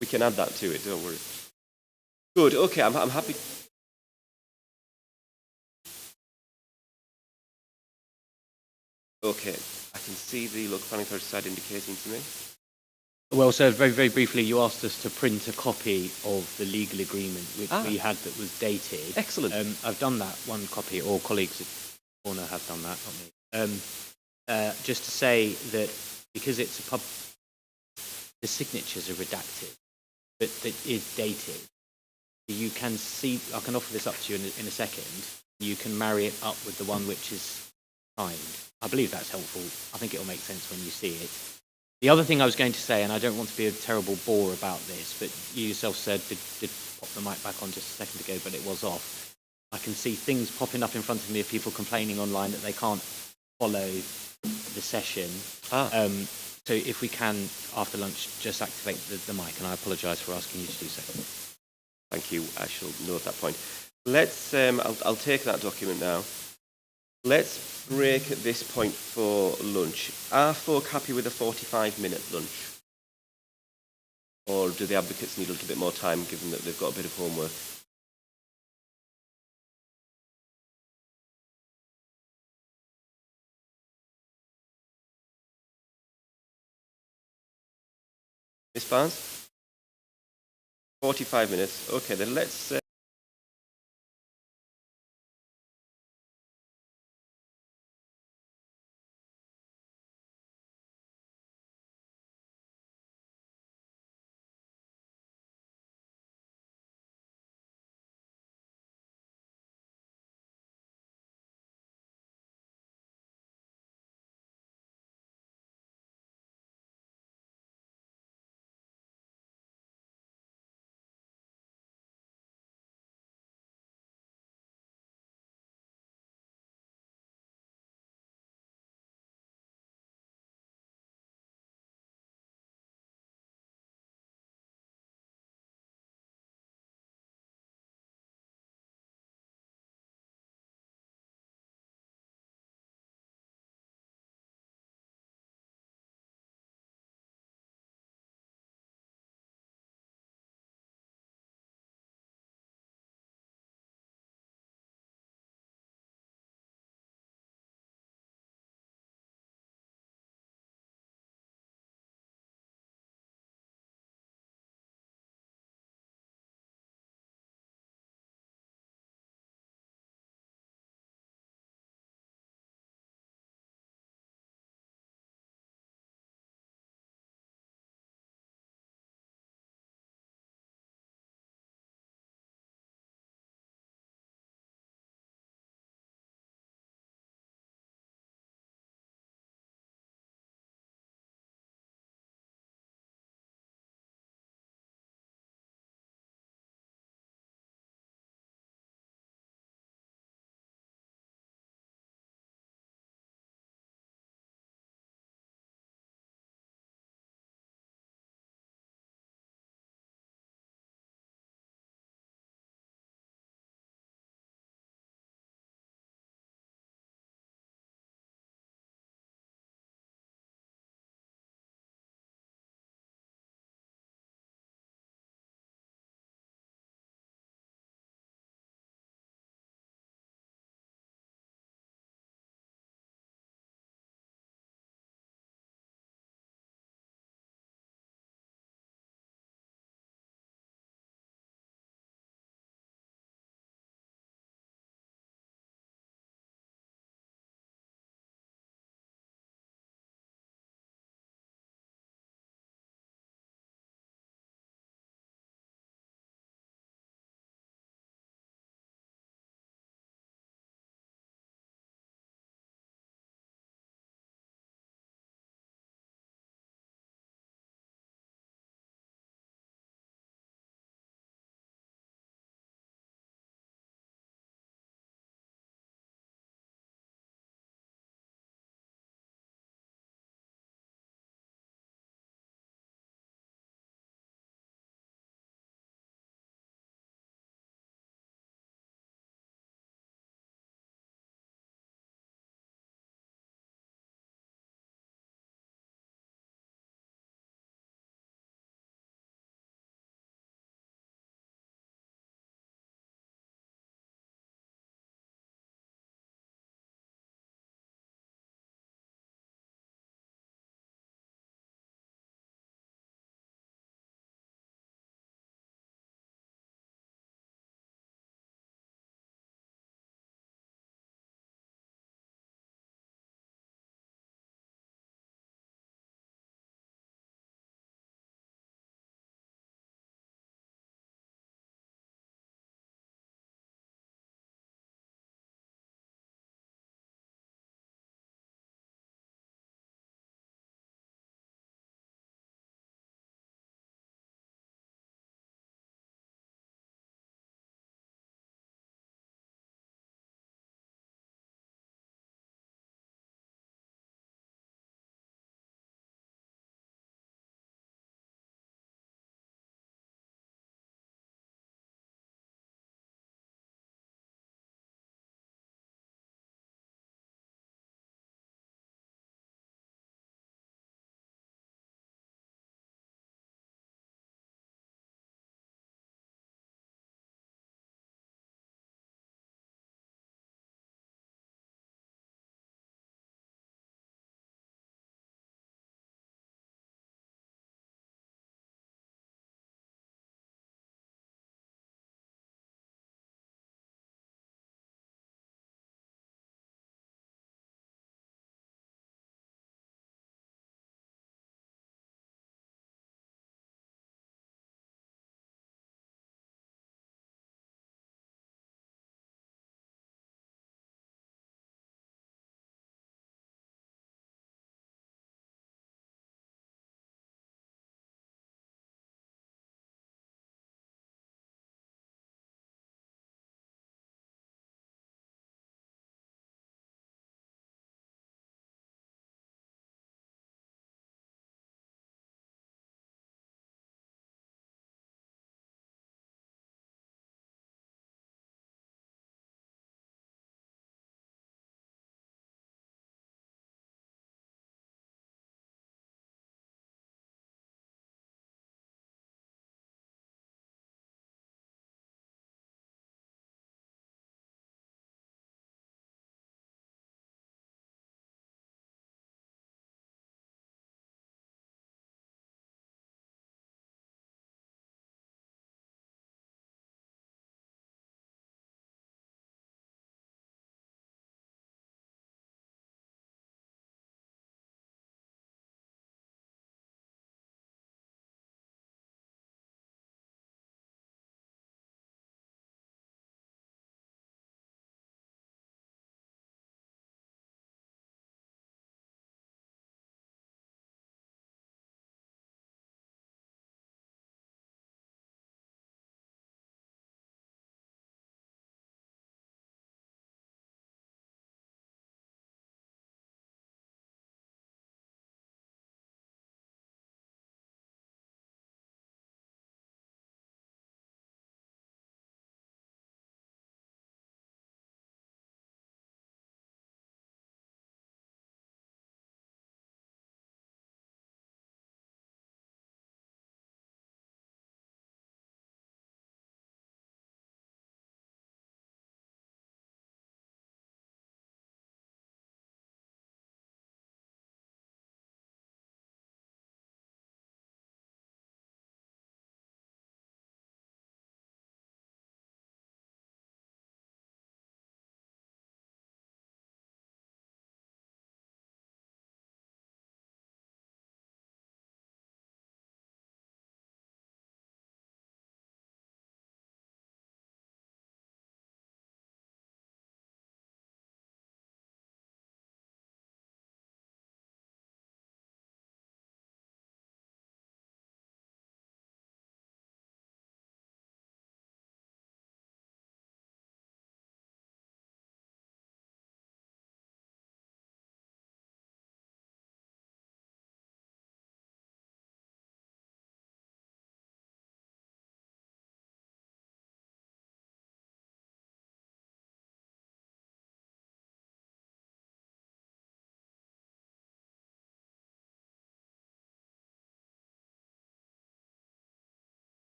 we can add that to it. Don't worry. Good. Okay. I'm happy. Okay. I can see the local planning authority side indicating to me. Well, sir, very, very briefly, you asked us to print a copy of the legal agreement which we had that was dated. Excellent. I've done that, one copy, or colleagues at Corner have done that, not me. Just to say that because it's the signatures are redacted, but that is dated. You can see, I can offer this up to you in a second. You can marry it up with the one which is signed. I believe that's helpful. I think it'll make sense when you see it. The other thing I was going to say, and I don't want to be a terrible bore about this, but you yourself said, did pop the mic back on just a second ago, but it was off. I can see things popping up in front of me of people complaining online that they can't follow the session. So if we can, after lunch, just activate the mic, and I apologise for asking you to do so. Thank you. I shall note that point. Let's. I'll take that document now. Let's break at this point for lunch. Are folk happy with a 45-minute lunch? Or do the advocates need a little bit more time, given that they've got a bit of homework? Miss Barnes? 45 minutes. Okay, then let's...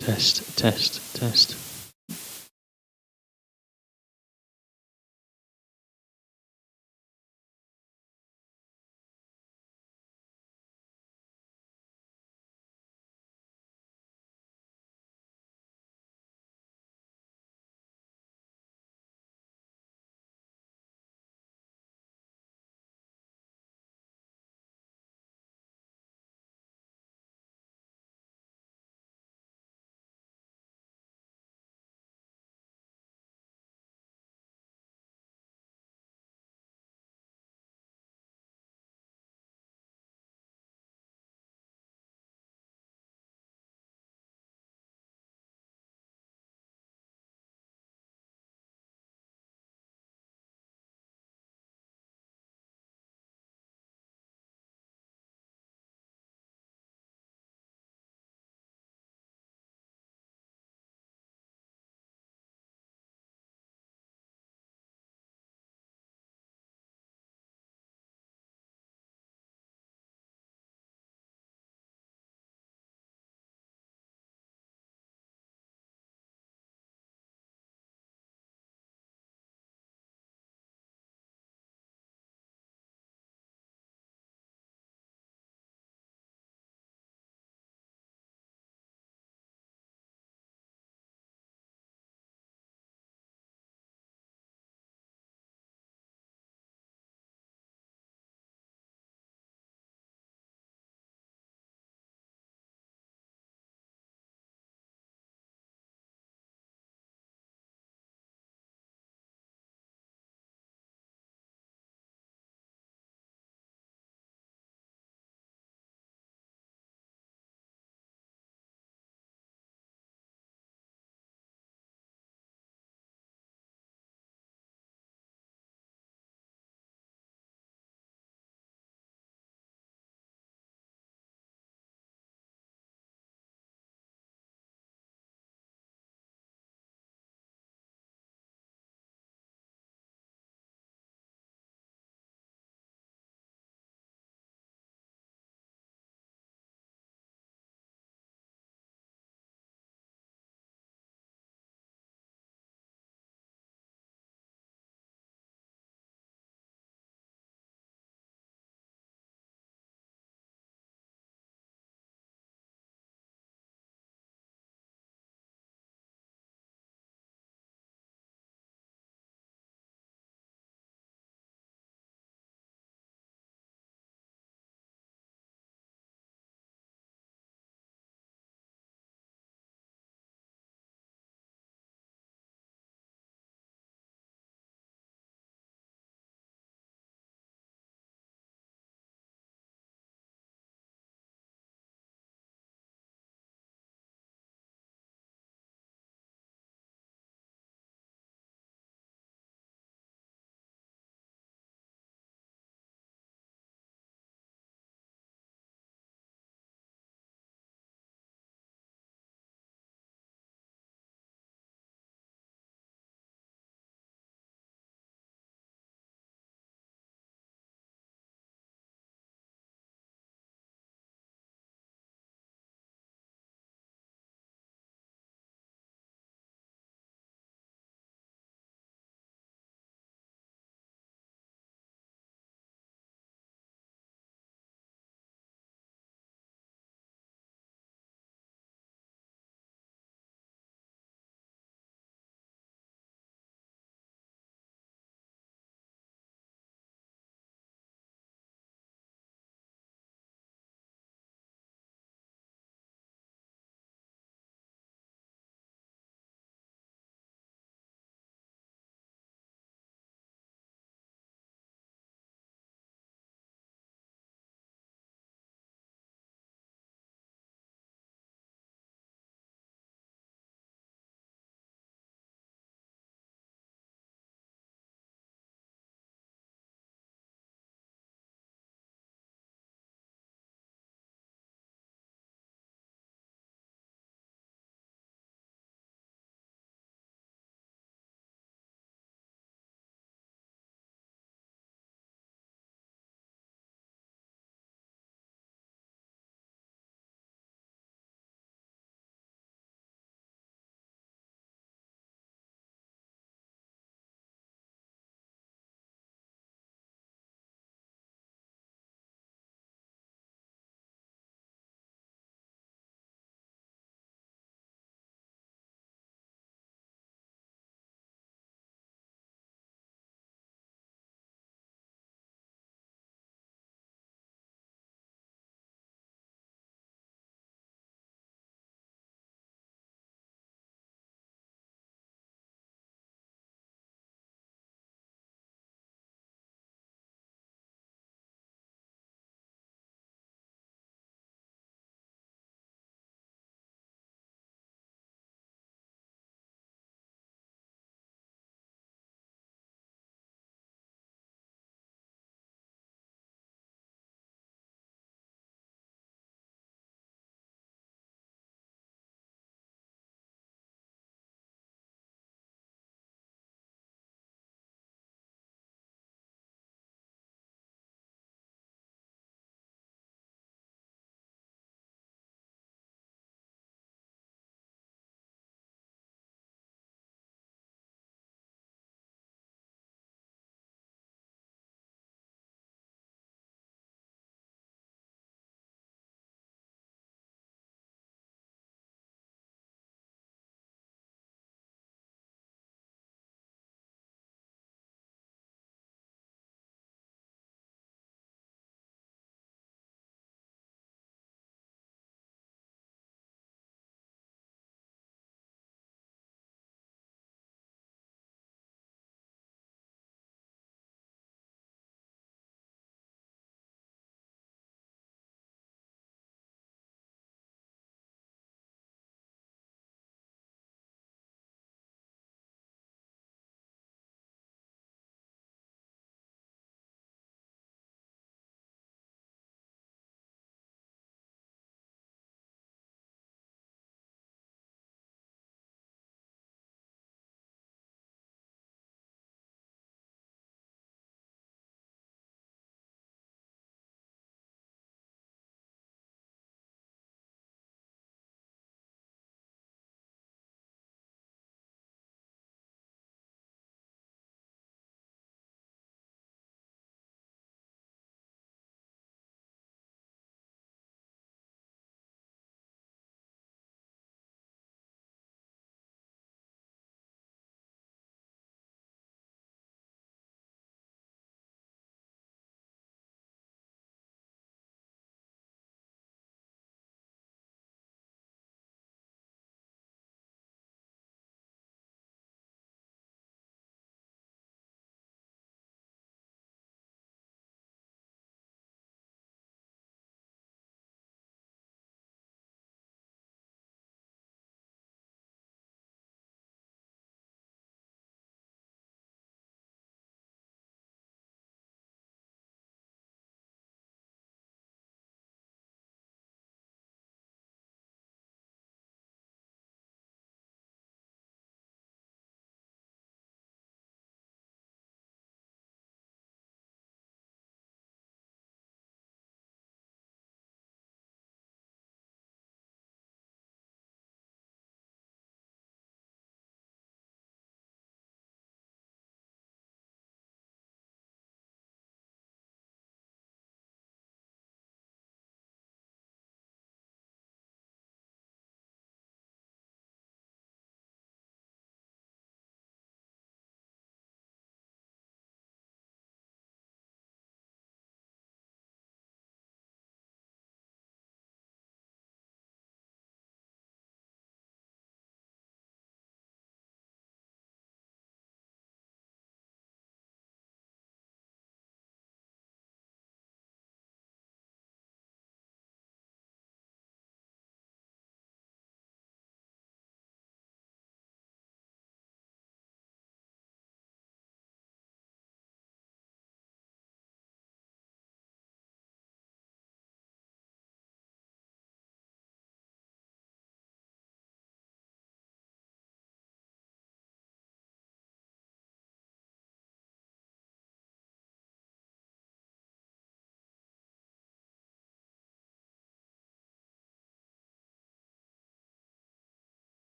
Test, test, test.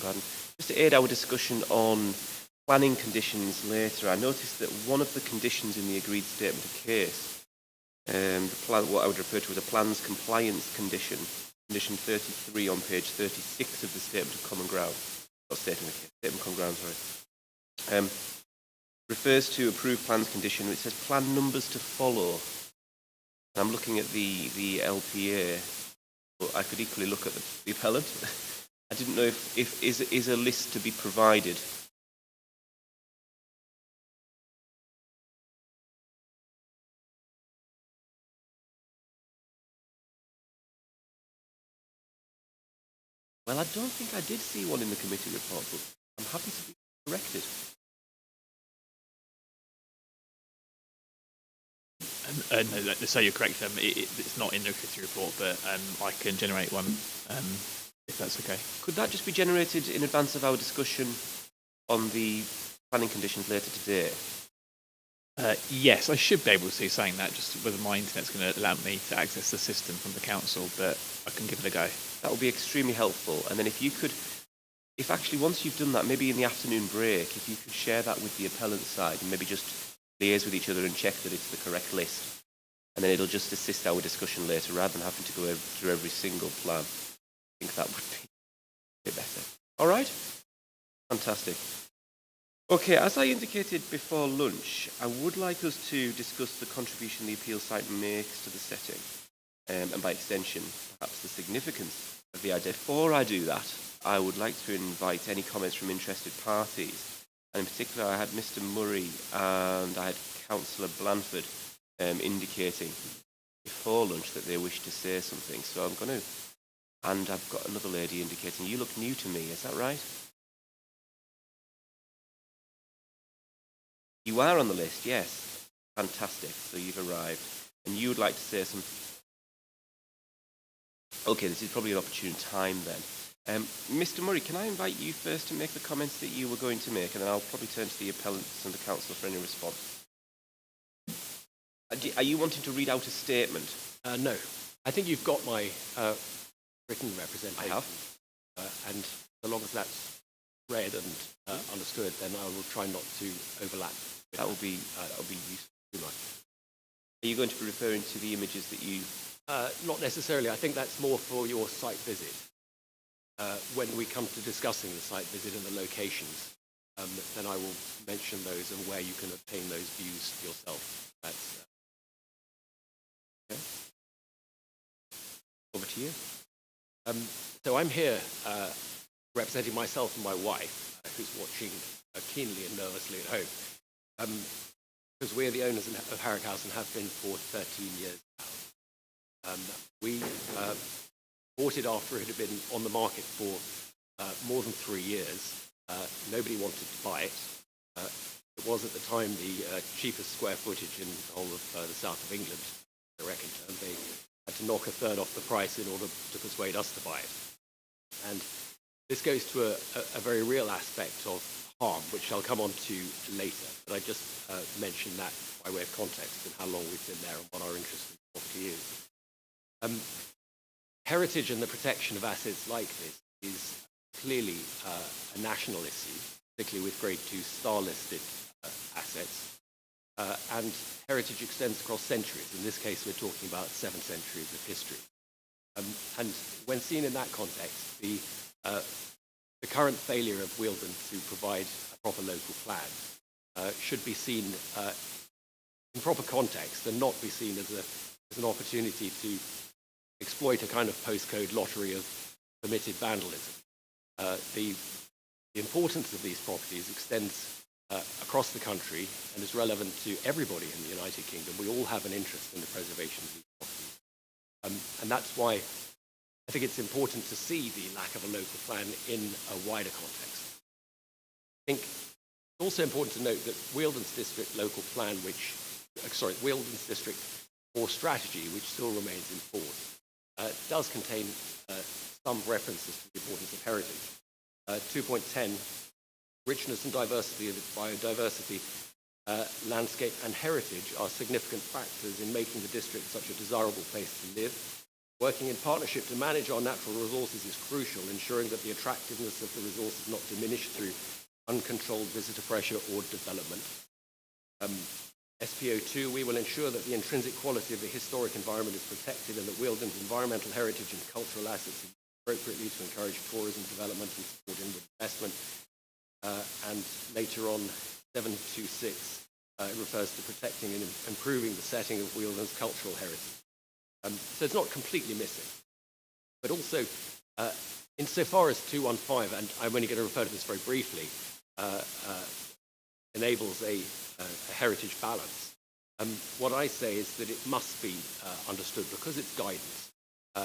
Garden. Just to aid our discussion on planning conditions later, I noticed that one of the conditions in the agreed statement of case, what I would refer to as a plans compliance condition, condition 33 on page 36 of the statement of common ground, not statement of case, statement of common ground, sorry, refers to approved plans condition. It says plan numbers to follow. I'm looking at the LPA, but I could equally look at the appellant. I didn't know if is a list to be provided. Well, I don't think I did see one in the committee report, but I'm happy to be corrected. No, so you're correct. It's not in the committee report, but I can generate one if that's okay. Could that just be generated in advance of our discussion on the planning conditions later today? Yes, I should be able to, saying that, just whether my internet's going to allow me to access the system from the council, but I can give it a go. That would be extremely helpful. And then if you could, if actually once you've done that, maybe in the afternoon break, if you could share that with the appellant side and maybe just liaise with each other and check that it's the correct list. And then it'll just assist our discussion later rather than having to go through every single plan. I think that would be a bit better. All right? Fantastic. Okay, as I indicated before lunch, I would like us to discuss the contribution the appeal site makes to the setting, and by extension, perhaps the significance of the idea. Before I do that, I would like to invite any comments from interested parties. And in particular, I had Mr. Murray and I had Councillor Blanford indicating before lunch that they wish to say something. So I'm going to, and I've got another lady indicating, you look new to me, is that right? You are on the list, yes. Fantastic. So you've arrived. And you would like to say something. Okay, this is probably an opportune time then. Mr. Murray, can I invite you first to make the comments that you were going to make, and then I'll probably turn to the appellants and the council for any response. Are you wanting to read out a statement? No. I think you've got my written representation. I have. And so long as that's read and understood, then I will try not to overlap. That will be useful too much. Are you going to be referring to the images that you... Not necessarily. I think that's more for your site visit. When we come to discussing the site visit and the locations, then I will mention those and where you can obtain those views yourself. That's okay. Over to you. So I'm here representing myself and my wife, who's watching keenly and nervously at home, because we're the owners of Harrock House and have been for 13 years now. We bought it after it had been on the market for more than 3 years. Nobody wanted to buy it. It was at the time the cheapest square footage in the whole of the south of England, I reckon. And they had to knock a third off the price in order to persuade us to buy it. And this goes to a very real aspect of harm, which I'll come on to later. But I just mentioned that by way of context and how long we've been there and what our interest in the property is. Heritage and the protection of assets like this is clearly a national issue, particularly with Grade 2 star-listed assets. And heritage extends across centuries. In this case, we're talking about 7 centuries of history. And when seen in that context, the current failure of Wealden to provide a proper local plan should be seen in proper context and not be seen as an opportunity to exploit a kind of postcode lottery of permitted vandalism. The importance of these properties extends across the country and is relevant to everybody in the United Kingdom. We all have an interest in the preservation of these properties. And that's why I think it's important to see the lack of a local plan in a wider context. I think it's also important to note that Wealden's district local plan, Wealden's district 4 strategy, which still remains in force, does contain some references to the importance of heritage. 2.10, richness and diversity of biodiversity, landscape and heritage are significant factors in making the district such a desirable place to live, Working in partnership to manage our natural resources is crucial, ensuring that the attractiveness of the resource is not diminished through uncontrolled visitor pressure or development. SPO2, we will ensure that the intrinsic quality of the historic environment is protected and that Wealden's environmental heritage and cultural assets are used appropriately to encourage tourism development and support inward investment. And later on, 726, it refers to protecting and improving the setting of Wealden's cultural heritage. So it's not completely missing. But also, insofar as 215, and I'm only going to refer to this very briefly, enables a heritage balance, what I say is that it must be understood because it's guidance.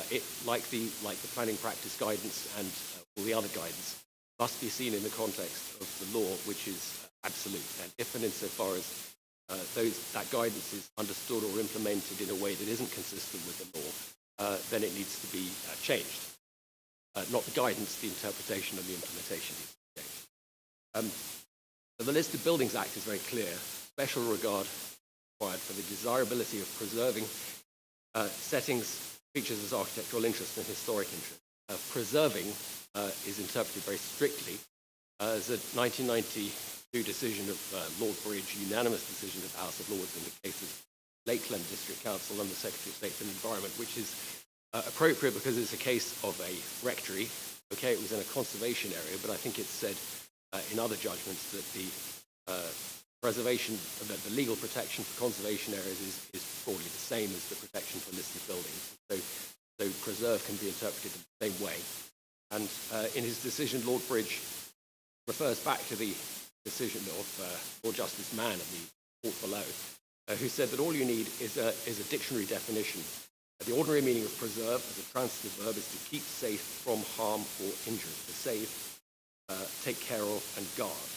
It, like the planning practice guidance and all the other guidance, must be seen in the context of the law, which is absolute. And if and insofar as that guidance is understood or implemented in a way that isn't consistent with the law, then it needs to be changed. Not the guidance, the interpretation and the implementation needs to be changed. So the Listed Buildings Act is very clear. Special regard required for the desirability of preserving settings, features as architectural interest and historic interest. Preserving is interpreted very strictly as a 1992 decision of Lord Bridge, unanimous decision of the House of Lords in the case of Lakeland District Council and the Secretary of State for the Environment, which is appropriate because it's a case of a rectory. Okay, it was in a conservation area, but I think it's said in other judgments that the preservation, that the legal protection for conservation areas is broadly the same as the protection for listed buildings. So preserve can be interpreted in the same way. And in his decision, Lord Bridge refers back to the decision of Lord Justice Mann of the court below, who said that all you need is a dictionary definition. The ordinary meaning of preserve as a transitive verb is to keep safe from harm or injury. To save, take care of, and guard.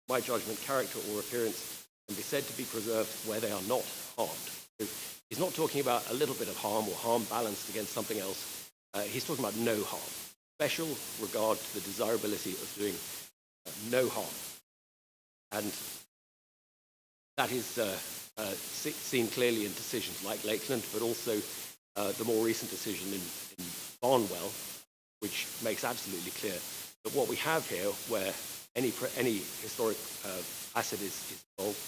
My judgment, character or appearance can be said to be preserved where they are not harmed. So he's not talking about a little bit of harm or harm balanced against something else. He's talking about no harm. Special regard to the desirability of doing no harm. And that is seen clearly in decisions like Lakeland, but also the more recent decision in Barnwell, which makes absolutely clear that what we have here, where any historic asset is involved,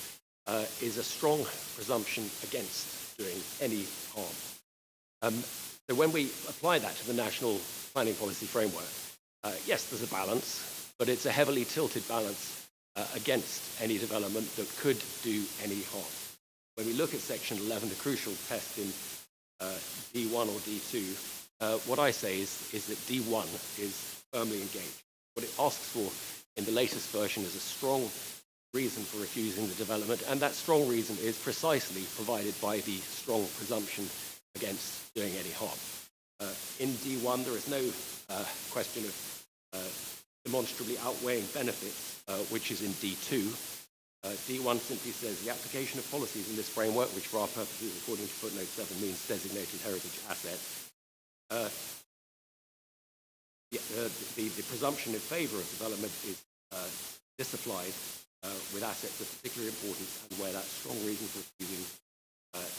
is a strong presumption against doing any harm. So when we apply that to the National Planning Policy Framework, yes, there's a balance, but it's a heavily tilted balance against any development that could do any harm. When we look at Section 11, the crucial test in D1 or D2, what I say is that D1 is firmly engaged. What it asks for in the latest version is a strong reason for refusing the development, and that strong reason is precisely provided by the strong presumption against doing any harm. In D1, there is no question of demonstrably outweighing benefits, which is in D2. D1 simply says the application of policies in this framework, which for our purposes, according to footnote 7, means designated heritage assets. The presumption in favour of development is disapplied with assets of particular importance and where that strong reason for refusing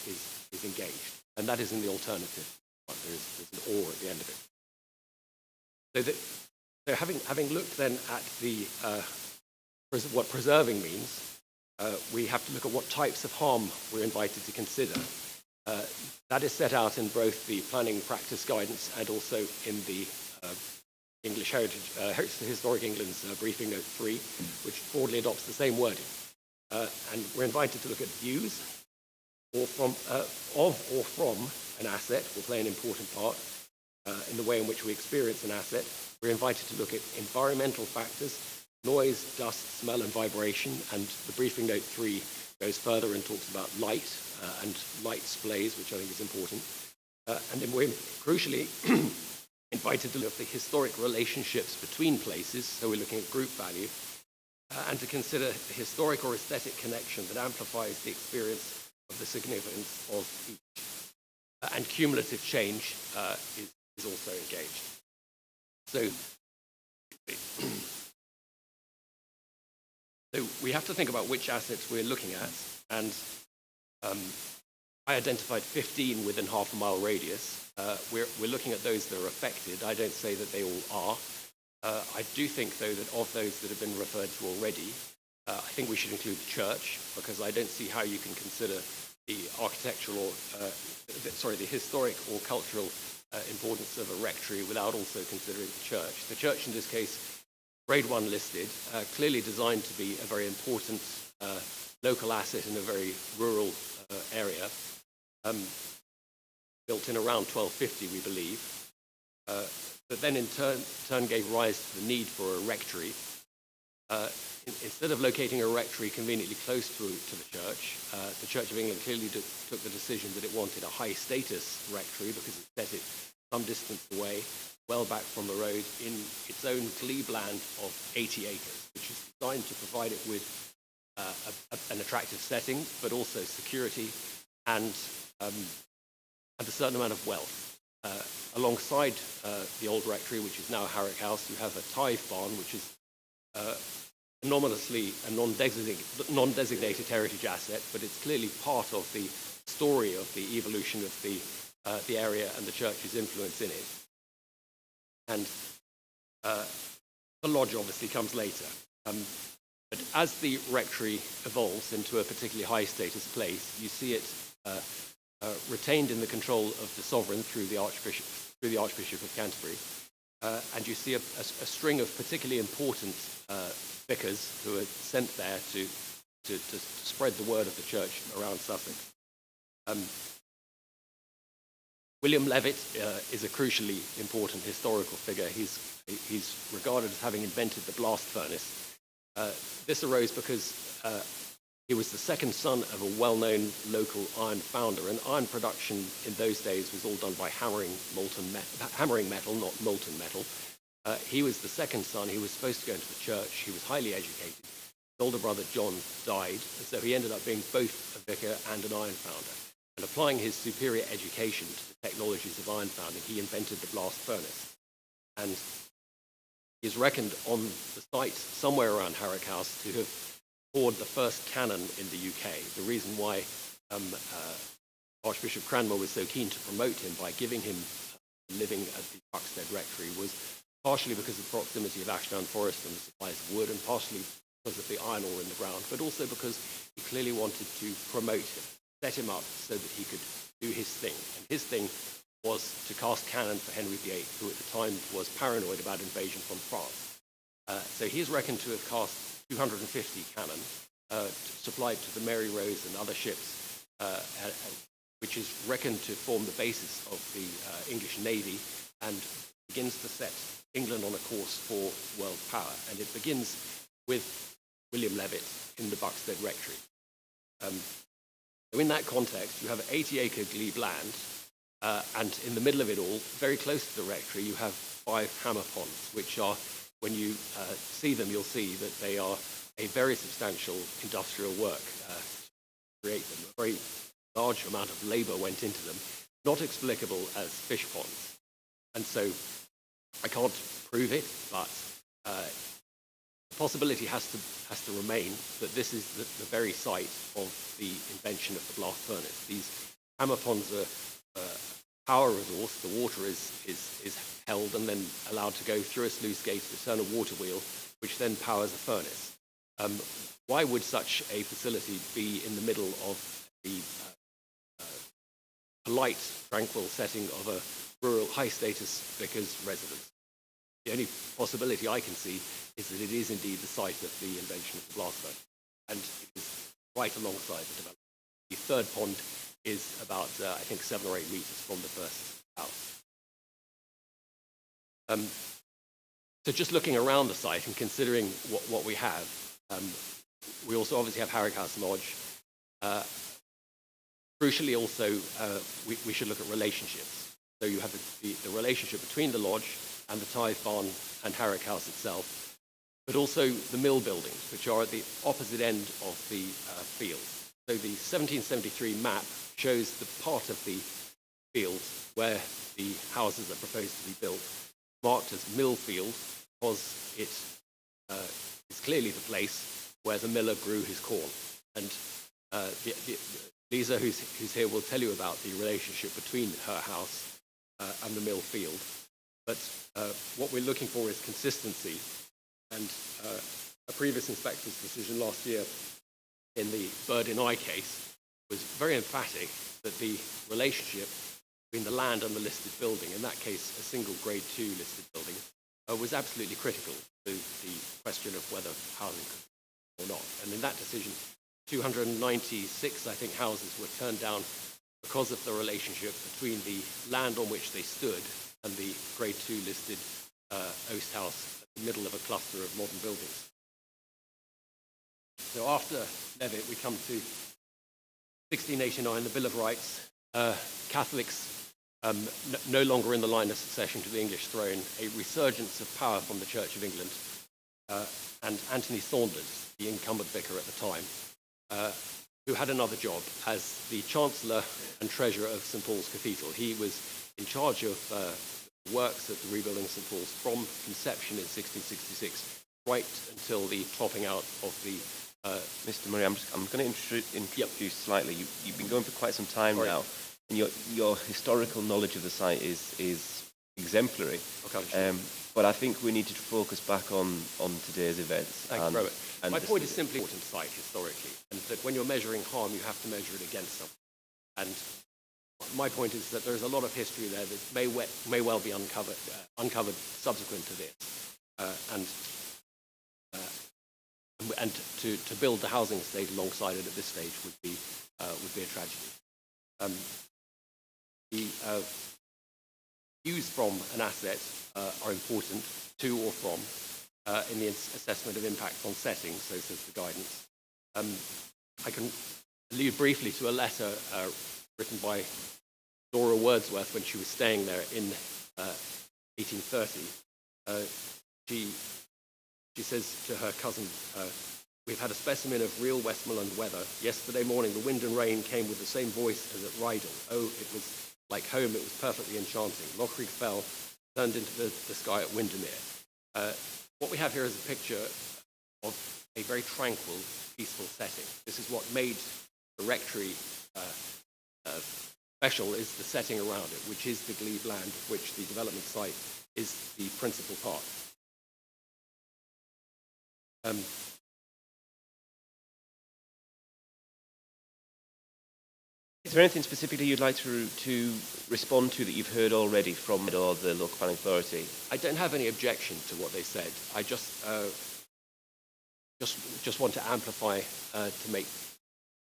is engaged. And that is in the alternative. There's an or at the end of it. So having looked then at what preserving means, we have to look at what types of harm we're invited to consider. That is set out in both the planning practice guidance and also in the English Historic England's briefing note 3, which broadly adopts the same wording. And we're invited to look at views or from an asset will play an important part in the way in which we experience an asset. We're invited to look at environmental factors, noise, dust, smell, and vibration. And the briefing note 3 goes further and talks about light and light splays, which I think is important. And then we're crucially invited to look at the historic relationships between places, so we're looking at group value, and to consider the historic or aesthetic connection that amplifies the experience of the significance of each. And cumulative change is also engaged. So we have to think about which assets we're looking at, and I identified 15 within half a mile radius. We're looking at those that are affected. I don't say that they all are. I do think, though, that of those that have been referred to already, I think we should include the church, because I don't see how you can consider the the historic or cultural importance of a rectory without also considering the church. The church, in this case, Grade 1 listed, clearly designed to be a very important local asset in a very rural area, built in around 1250, we believe, but then in turn gave rise to the need for a rectory. Instead of locating a rectory conveniently close to the Church of England clearly took the decision that it wanted a high-status rectory because it set it some distance away, well back from the road, in its own glebe land of 80 acres, which is designed to provide it with an attractive setting, but also security and a certain amount of wealth. Alongside the old rectory, which is now Harwick House, you have a tithe barn, which is anomalously a non-designated heritage asset, but it's clearly part of the story of the evolution of the area and the church's influence in it. And the lodge obviously comes later. But as the rectory evolves into a particularly high-status place, you see it retained in the control of the sovereign through the Archbishop of Canterbury, and you see a string of particularly important vicars who are sent there to spread the word of the church around Sussex. William Levitt is a crucially important historical figure. He's regarded as having invented the blast furnace. This arose because he was the second son of a well-known local iron founder, and iron production in those days was all done by hammering metal, not molten metal. He was the second son. He was supposed to go into the church. He was highly educated. His older brother John died, and so he ended up being both a vicar and an iron founder. And applying his superior education to the technologies of iron founding, he invented the blast furnace. And he is reckoned on the site somewhere around Harwick House to have poured the first cannon in the UK. The reason why Archbishop Cranmer was so keen to promote him by giving him living at the Buxted Rectory was partially because of the proximity of Ashdown Forest and the supplies of wood, and partially because of the iron ore in the ground, but also because he clearly wanted to promote him, set him up so that he could do his thing. And his thing was to cast cannon for Henry VIII, who at the time was paranoid about invasion from France. So he is reckoned to have cast 250 cannon supplied to the Mary Rose and other ships, which is reckoned to form the basis of the English Navy and begins to set England on a course for world power. And it begins with William Levitt in the Buxted Rectory. So in that context, you have 80-acre glebe land, and in the middle of it all, very close to the rectory, you have 5 hammer ponds, which are, when you see them, you'll see that they are a very substantial industrial work to create them. A very large amount of labour went into them, not explicable as fish ponds. And so I can't prove it, but the possibility has to remain that this is the very site of the invention of the blast furnace. These hammer ponds are power resource. The water is held and then allowed to go through a sluice gate to turn a water wheel, which then powers a furnace. Why would such a facility be in the middle of the polite, tranquil setting of a rural, high-status vicar's residence? The only possibility I can see is that it is indeed the site of the invention of the blast furnace, and it is right alongside the development. The third pond is about, I think, 7 or 8 meters from the first house. So just looking around the site and considering what we have, we also obviously have Harwick House Lodge. Crucially also, we should look at relationships. So you have the relationship between the lodge and the tithe barn and Harwick House itself, but also the mill buildings, which are at the opposite end of the field. So the 1773 map shows the part of the field where the houses are proposed to be built, marked as mill field, because it is clearly the place where the miller grew his corn. And Lisa, who's here, will tell you about the relationship between her house and the mill field. But what we're looking for is consistency. And a previous inspector's decision last year in the bird in eye case was very emphatic that the relationship between the land and the listed building, in that case a single grade 2 listed building, was absolutely critical to the question of whether housing could be or not. And in that decision, 296, I think, houses were turned down because of the relationship between the land on which they stood and the grade 2 listed Oast House at the middle of a cluster of modern buildings. So after Levitt, we come to 1689, the Bill of Rights. Catholics no longer in the line of succession to the English throne, a resurgence of power from the Church of England, and Anthony Saunders, the incumbent vicar at the time, who had another job as the Chancellor and Treasurer of St Paul's Cathedral. He was in charge of works at the rebuilding of St Paul's from conception in 1666 right until the topping out of the... Mr. Murray, I'm going to introduce slightly. You've been going for quite some time now, and your historical knowledge of the site is exemplary. Okay. But I think we need to focus back on today's events. Thank you, Robert. My point is simply important site historically, and that when you're measuring harm, you have to measure it against something. And my point is that there's a lot of history there that may well be uncovered subsequent to this, and to build the housing estate alongside it at this stage would be a tragedy. The views from an asset are important to or from in the assessment of impacts on settings, so says the guidance. I can allude briefly to a letter written by Dora Wordsworth when she was staying there in 1830. She says to her cousin, "We've had a specimen of real Westmoreland weather. Yesterday morning the wind and rain came with the same voice as at Rydal. Oh, it was like home, it was perfectly enchanting. Lochrig fell, turned into the sky at Windermere." What we have here is a picture of a very tranquil, peaceful setting. This is what made the rectory special, is the setting around it, which is the glebe land of which the development site is the principal part. Is there anything specifically you'd like to respond to that you've heard already from or the local planning authority? I don't have any objection to what they said. I just want to amplify to make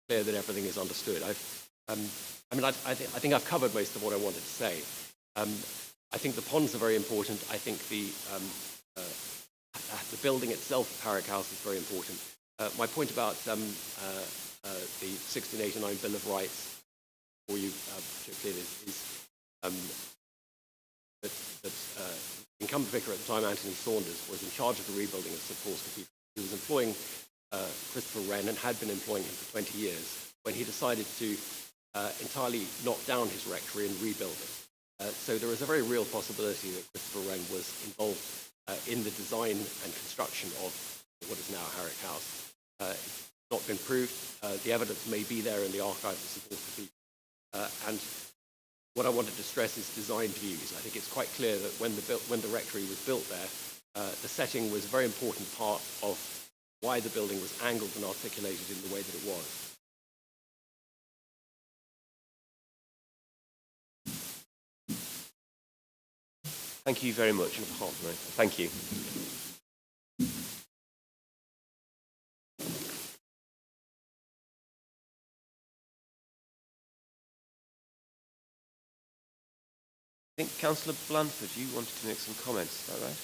clear that everything is understood. I think I've covered most of what I wanted to say. I think the ponds are very important. I think the building itself of Harwick House is very important. My point about the 1689 Bill of Rights, for you particularly, is that the incumbent vicar at the time, Anthony Saunders, was in charge of the rebuilding of St Paul's Cathedral. He was employing Christopher Wren and had been employing him for 20 years when he decided to entirely knock down his rectory and rebuild it. So there is a very real possibility that Christopher Wren was involved in the design and construction of what is now Harwick House. It's not been proved. The evidence may be there in the archives of St Paul's Cathedral. And what I wanted to stress is designed views. I think it's quite clear that when the rectory was built there, the setting was a very important part of why the building was angled and articulated in the way that it was. Thank you very much. Thank you. I think Councillor Blandford, you wanted to make some comments, is that right?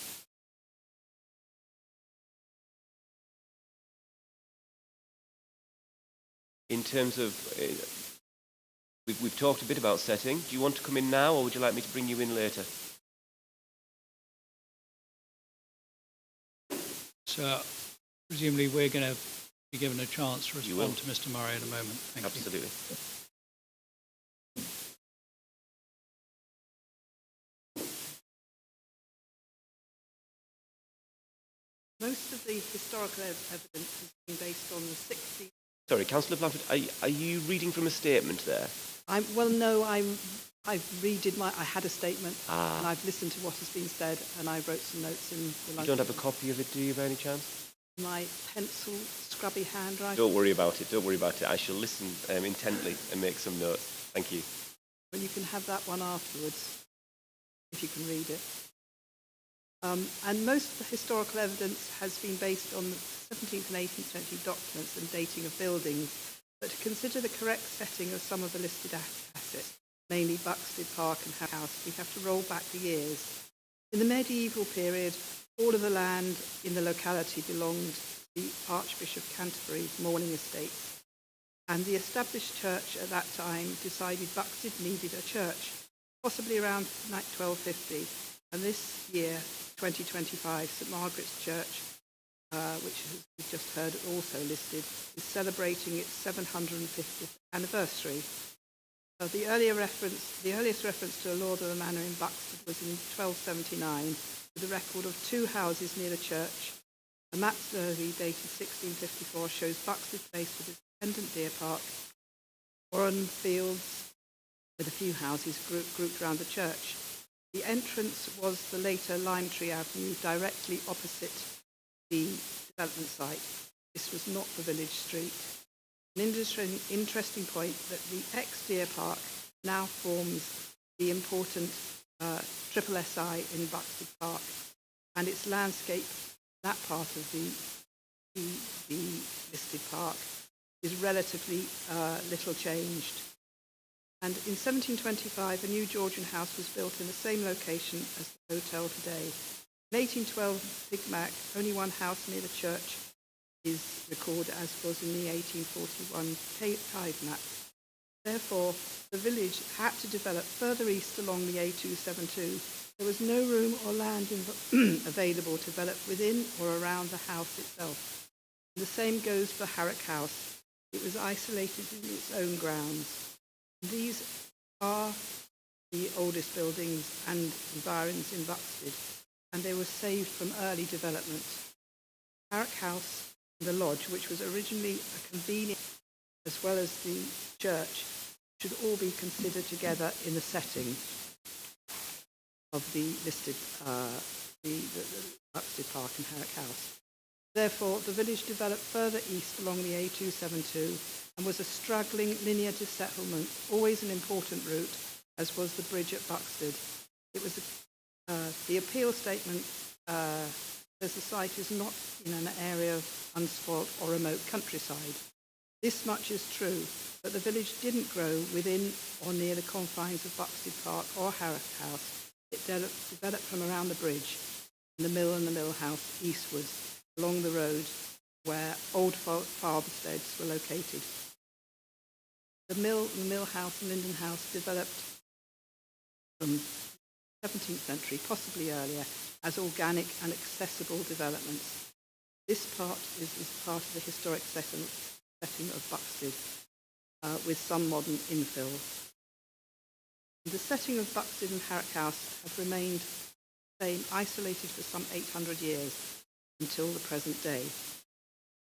In terms of, we've talked a bit about setting. Do you want to come in now, or would you like me to bring you in later? So, presumably we're going to be given a chance to respond to Mr. Murray in a moment. Thank you. Absolutely. Most of the historical evidence has been based on the 60s. Sorry, Councillor Blanford, are you reading from a statement there? I had a statement and I've listened to what has been said and I wrote some notes in the You don't have a copy of it, do you, by any chance? my pencil, scrubby handwriting. Don't worry about it. Don't worry about it. I shall listen intently and make some notes. Thank you. Well, you can have that one afterwards, if you can read it. And most of the historical evidence has been based on the 17th and 18th century documents and dating of buildings, but to consider the correct setting of some of the listed assets, mainly Buxted Park and House, we have to roll back the years. In the medieval period, all of the land in the locality belonged to the Archbishop of Canterbury's mourning estates, and the established church at that time decided Buxted needed a church, possibly around 1250. And this year, 2025, St Margaret's Church, which as we've just heard also listed, is celebrating its 750th anniversary. The earliest reference to a lord of the manor in Buxted was in 1279, with a record of 2 houses near the church. A map survey dated 1654 shows Buxted Place with its pendant deer park, Warren Fields with a few houses grouped around the church. The entrance was the later Lime Tree Avenue, directly opposite the development site. This was not the village street. An interesting point that the ex-deer park now forms the important triple SI in Buxted Park, and its landscape, that part of the listed park, is relatively little changed. And in 1725, a new Georgian house was built in the same location as the hotel today. In 1812, Pigmac, only one house near the church is recorded, as was in the 1841 tithe map. Therefore, the village had to develop further east along the A272. There was no room or land available to develop within or around the house itself. And the same goes for Harrock House. It was isolated in its own grounds. These are the oldest buildings and environs in Buxted, and they were saved from early development. Harrock House and the lodge, which was originally a convenience as well as the church, should all be considered together in the setting of the listed the Buxted Park and Harrock House. Therefore, the village developed further east along the A272 and was a struggling linear settlement, always an important route, as was the bridge at Buxted. It was the appeal statement says the site is not in an area of unspoilt or remote countryside. This much is true, but the village didn't grow within or near the confines of Buxted Park or Harrock House. It developed from around the bridge, and the mill and the mill house eastwards, along the road where old farmsteads were located. The mill house and Linden House developed from 17th century, possibly earlier, as organic and accessible developments. This part is part of the historic setting of Buxted, with some modern infill. The setting of Buxted and Harrock House have remained the same, isolated for some 800 years, until the present day.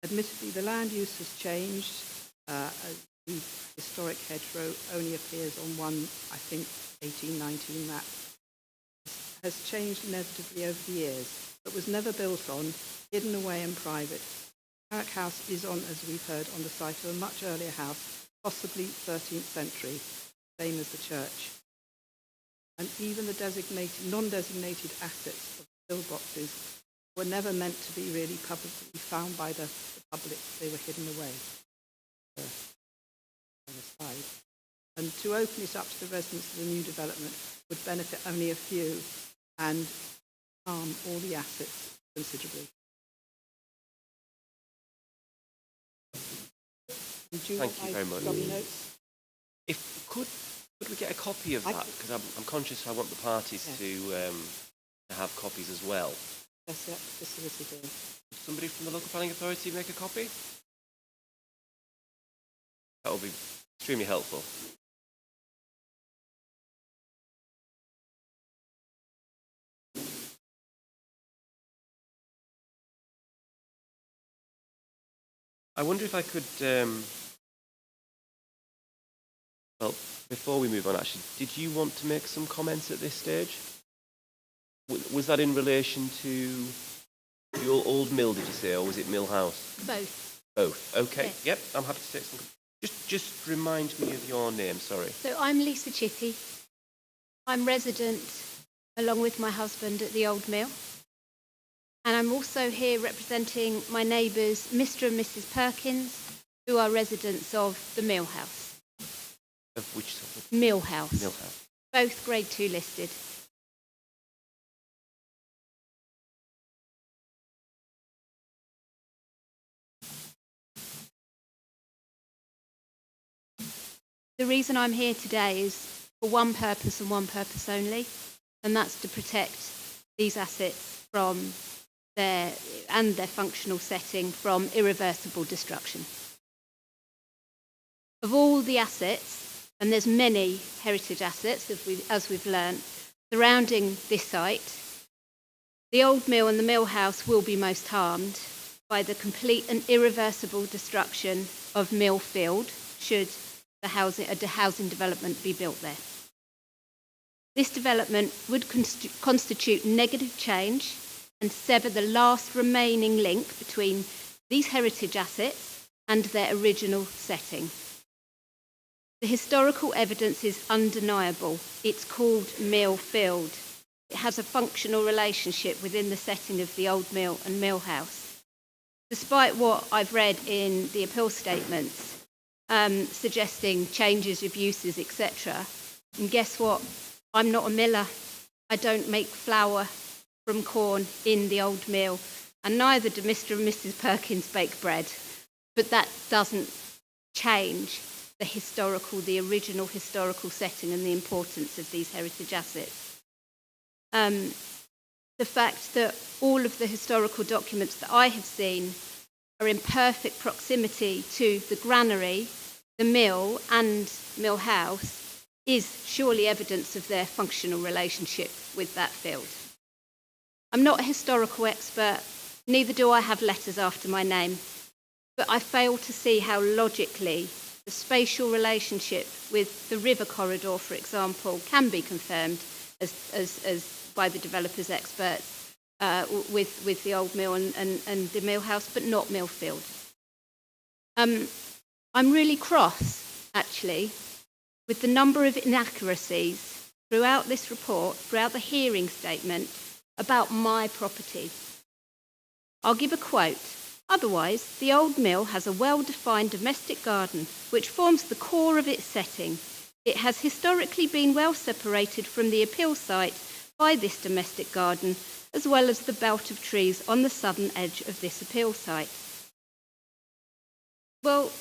Admittedly, the land use has changed. The historic hedgerow only appears on one, I think, 1819 map. It has changed inevitably over the years, but was never built on, hidden away and private. Harrock House is on, as we've heard, on the site of a much earlier house, possibly 13th century, same as the church. And even the non-designated assets of pillboxes were never meant to be really publicly found by the public. They were hidden away on the side. And to open it up to the residents of the new development would benefit only a few and harm all the assets considerably. Thank you very much. Notes? If could we get a copy of that? Because I'm conscious I want the parties to have copies as well. That's the facility thing. Would somebody from the local planning authority make a copy? That would be extremely helpful. I wonder if I could, well, before we move on, actually, did you want to make some comments at this stage? Was that in relation to the old mill, did you say, or was it Mill House? Both. Both. Okay. Yes. Yep. I'm happy to take some. Just remind me of your name. Sorry. So I'm Lisa Chitty. I'm resident, along with my husband, at the Old Mill. And I'm also here representing my neighbours, Mr. and Mrs. Perkins, who are residents of the Mill House. Of which sort of? Mill House. Mill House. Both Grade 2 listed. The reason I'm here today is for one purpose and one purpose only, and that's to protect these assets from their functional setting from irreversible destruction. Of all the assets, and there's many heritage assets, as we've learned, surrounding this site, the Old Mill and the Mill House will be most harmed by the complete and irreversible destruction of Mill Field, should a housing development be built there. This development would constitute negative change and sever the last remaining link between these heritage assets and their original setting. The historical evidence is undeniable. It's called Mill Field. It has a functional relationship within the setting of the Old Mill and Mill House. Despite what I've read in the appeal statements, suggesting changes, abuses, etc. And guess what? I'm not a miller. I don't make flour from corn in the Old Mill, and neither do Mr. and Mrs. Perkins bake bread. But that doesn't change the original historical setting and the importance of these heritage assets. The fact that all of the historical documents that I have seen are in perfect proximity to the granary, the mill and Mill House is surely evidence of their functional relationship with that field. I'm not a historical expert, neither do I have letters after my name, but I fail to see how logically the spatial relationship with the river corridor, for example, can be confirmed as by the developers' experts with the Old Mill and the Mill House, but not Mill Field. I'm really cross, actually, with the number of inaccuracies throughout this report, throughout the hearing statement, about my property. I'll give a quote. Otherwise, the Old Mill has a well-defined domestic garden which forms the core of its setting. It has historically been well separated from the appeal site by this domestic garden, as well as the belt of trees on the southern edge of this appeal site. Well,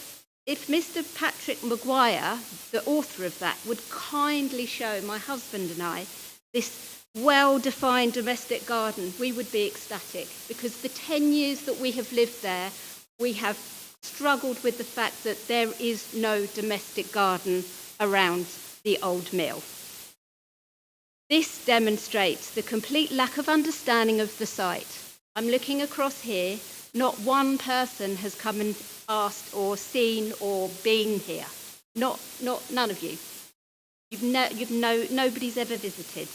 if Mr. Patrick Maguire, the author of that, would kindly show my husband and I this well-defined domestic garden, we would be ecstatic, because the 10 years that we have lived there, we have struggled with the fact that there is no domestic garden around the Old Mill. This demonstrates the complete lack of understanding of the site. I'm looking across here. Not one person has come and asked or seen or been here. None of you. Nobody's ever visited.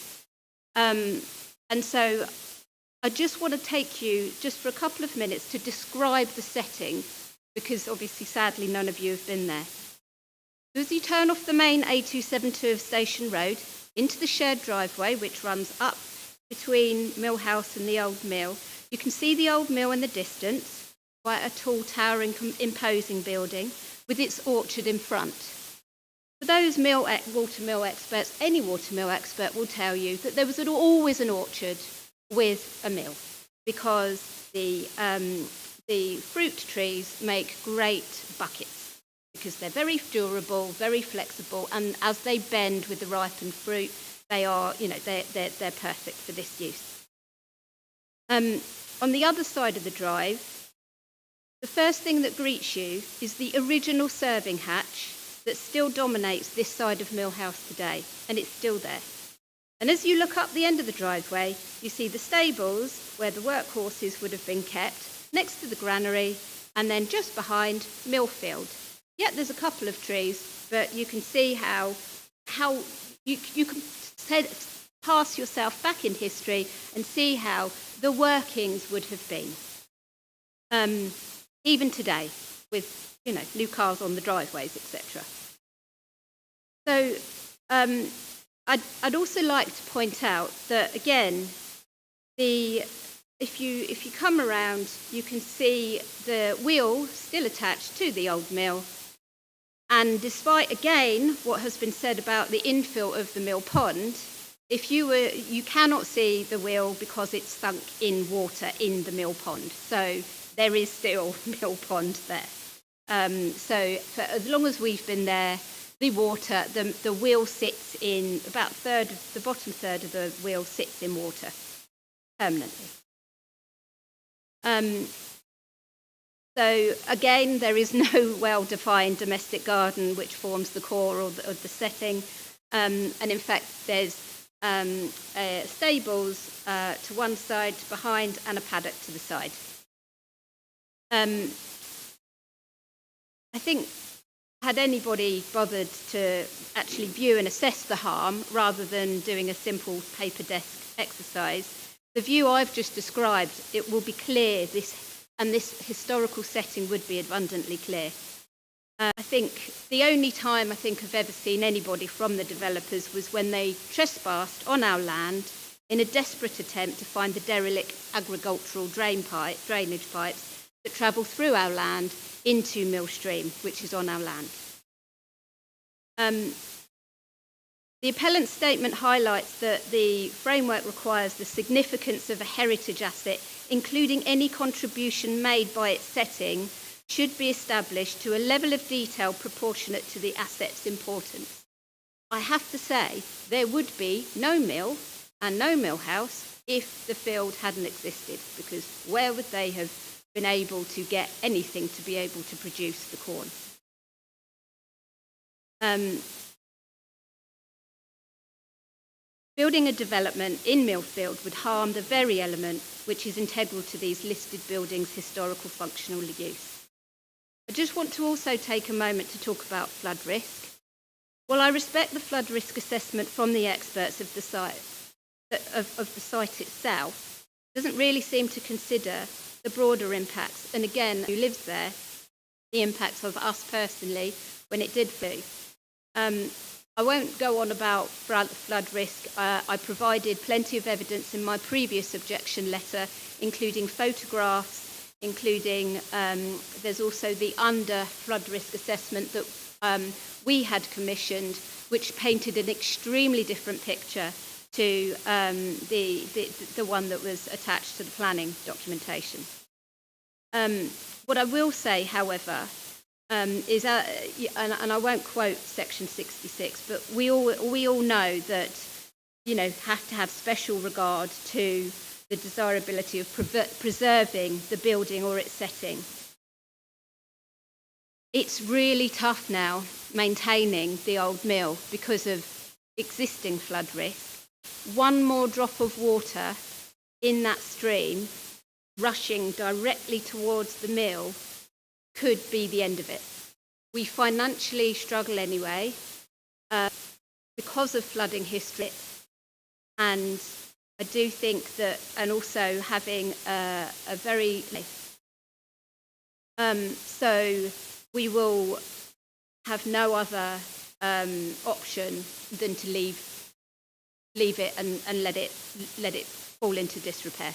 And so I just want to take you just for a couple of minutes to describe the setting, because obviously, sadly, none of you have been there. As you turn off the main A272 of Station Road into the shared driveway, which runs up between Mill House and the Old Mill, you can see the Old Mill in the distance, quite a tall, towering, imposing building with its orchard in front. For those water mill experts, any water mill expert will tell you that there was always an orchard with a mill, because the fruit trees make great buckets, because they're very durable, very flexible, and as they bend with the ripened fruit, they're perfect for this use. On the other side of the drive, the first thing that greets you is the original serving hatch that still dominates this side of Mill House today, and it's still there. And as you look up the end of the driveway, you see the stables where the workhorses would have been kept, next to the granary, and then just behind, Millfield. Yeah, there's a couple of trees, but you can see how you can pass yourself back in history and see how the workings would have been. Even today, with new cars on the driveways, etc. So I'd also like to point out that again, if you come around, you can see the wheel still attached to the old mill. And despite, again, what has been said about the infill of the mill pond, you cannot see the wheel because it's sunk in water in the mill pond. So there is still mill pond there. So for as long as we've been there, the wheel sits in about the bottom third of the wheel sits in water permanently. So again, there is no well-defined domestic garden which forms the core of the setting. And in fact, there's stables to one side behind and a paddock to the side. I think had anybody bothered to actually view and assess the harm rather than doing a simple paper desk exercise, the view I've just described, it will be clear this historical setting would be abundantly clear. I think the only time I think I've ever seen anybody from the developers was when they trespassed on our land in a desperate attempt to find the derelict agricultural drainage pipes that travel through our land into Mill Stream, which is on our land. The appellant's statement highlights that the framework requires the significance of a heritage asset, including any contribution made by its setting, should be established to a level of detail proportionate to the asset's importance. I have to say, there would be no mill and no mill house if the field hadn't existed, because where would they have been able to get anything to be able to produce the corn? Building a development in Millfield would harm the very element which is integral to these listed buildings' historical functional use. I just want to also take a moment to talk about flood risk. While I respect the flood risk assessment from the experts of the site itself, it doesn't really seem to consider the broader impacts, and again, who lives there, the impacts of us personally when it did flood. I won't go on about flood risk. I provided plenty of evidence in my previous objection letter, including photographs, including there's also the under flood risk assessment that we had commissioned, which painted an extremely different picture to the one that was attached to the planning documentation. What I will say, however, is, and I won't quote section 66, but we all know that, have to have special regard to the desirability of preserving the building or its setting. It's really tough now maintaining the old mill because of existing flood risk. One more drop of water in that stream rushing directly towards the mill could be the end of it. We financially struggle anyway because of flooding history, and I do think that, and also having a very so we will have no other option than to leave it and let it fall into disrepair.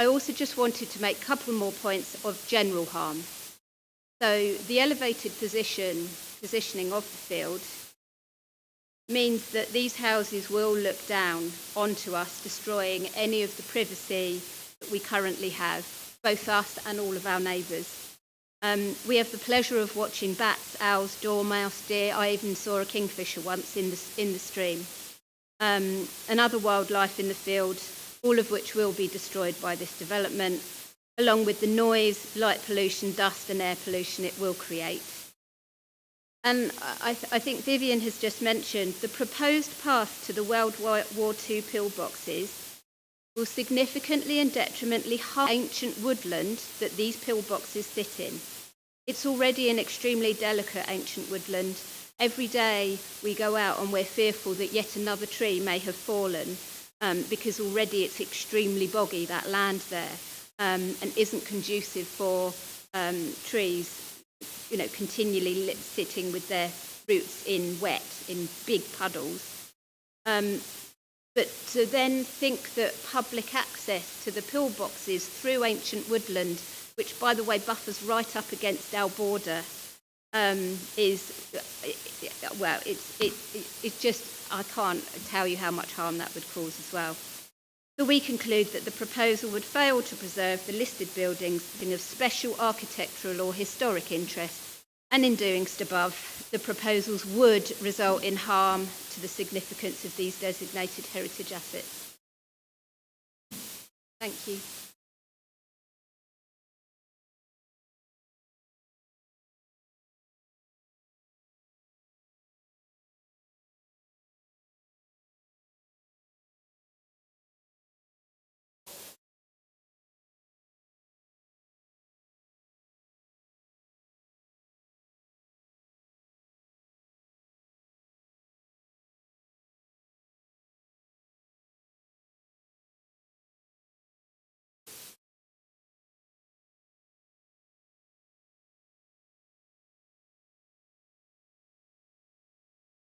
I also just wanted to make a couple more points of general harm. So the elevated positioning of the field means that these houses will look down onto us, destroying any of the privacy that we currently have, both us and all of our neighbours. We have the pleasure of watching bats, owls, dormouse, deer. I even saw a kingfisher once in the stream. And other wildlife in the field, all of which will be destroyed by this development, along with the noise, light pollution, dust and air pollution it will create. And I think Vivian has just mentioned the proposed path to the World War II pillboxes will significantly and detrimentally harm ancient woodland that these pillboxes sit in. It's already an extremely delicate ancient woodland. Every day we go out and we're fearful that yet another tree may have fallen because already it's extremely boggy, that land there, and isn't conducive for trees, continually sitting with their roots in wet, in big puddles. But to then think that public access to the pillboxes through ancient woodland, which, by the way, buffers right up against our border, it's just, I can't tell you how much harm that would cause as well. So we conclude that the proposal would fail to preserve the listed buildings being of special architectural or historic interest, and in doing so above, the proposals would result in harm to the significance of these designated heritage assets. Thank you.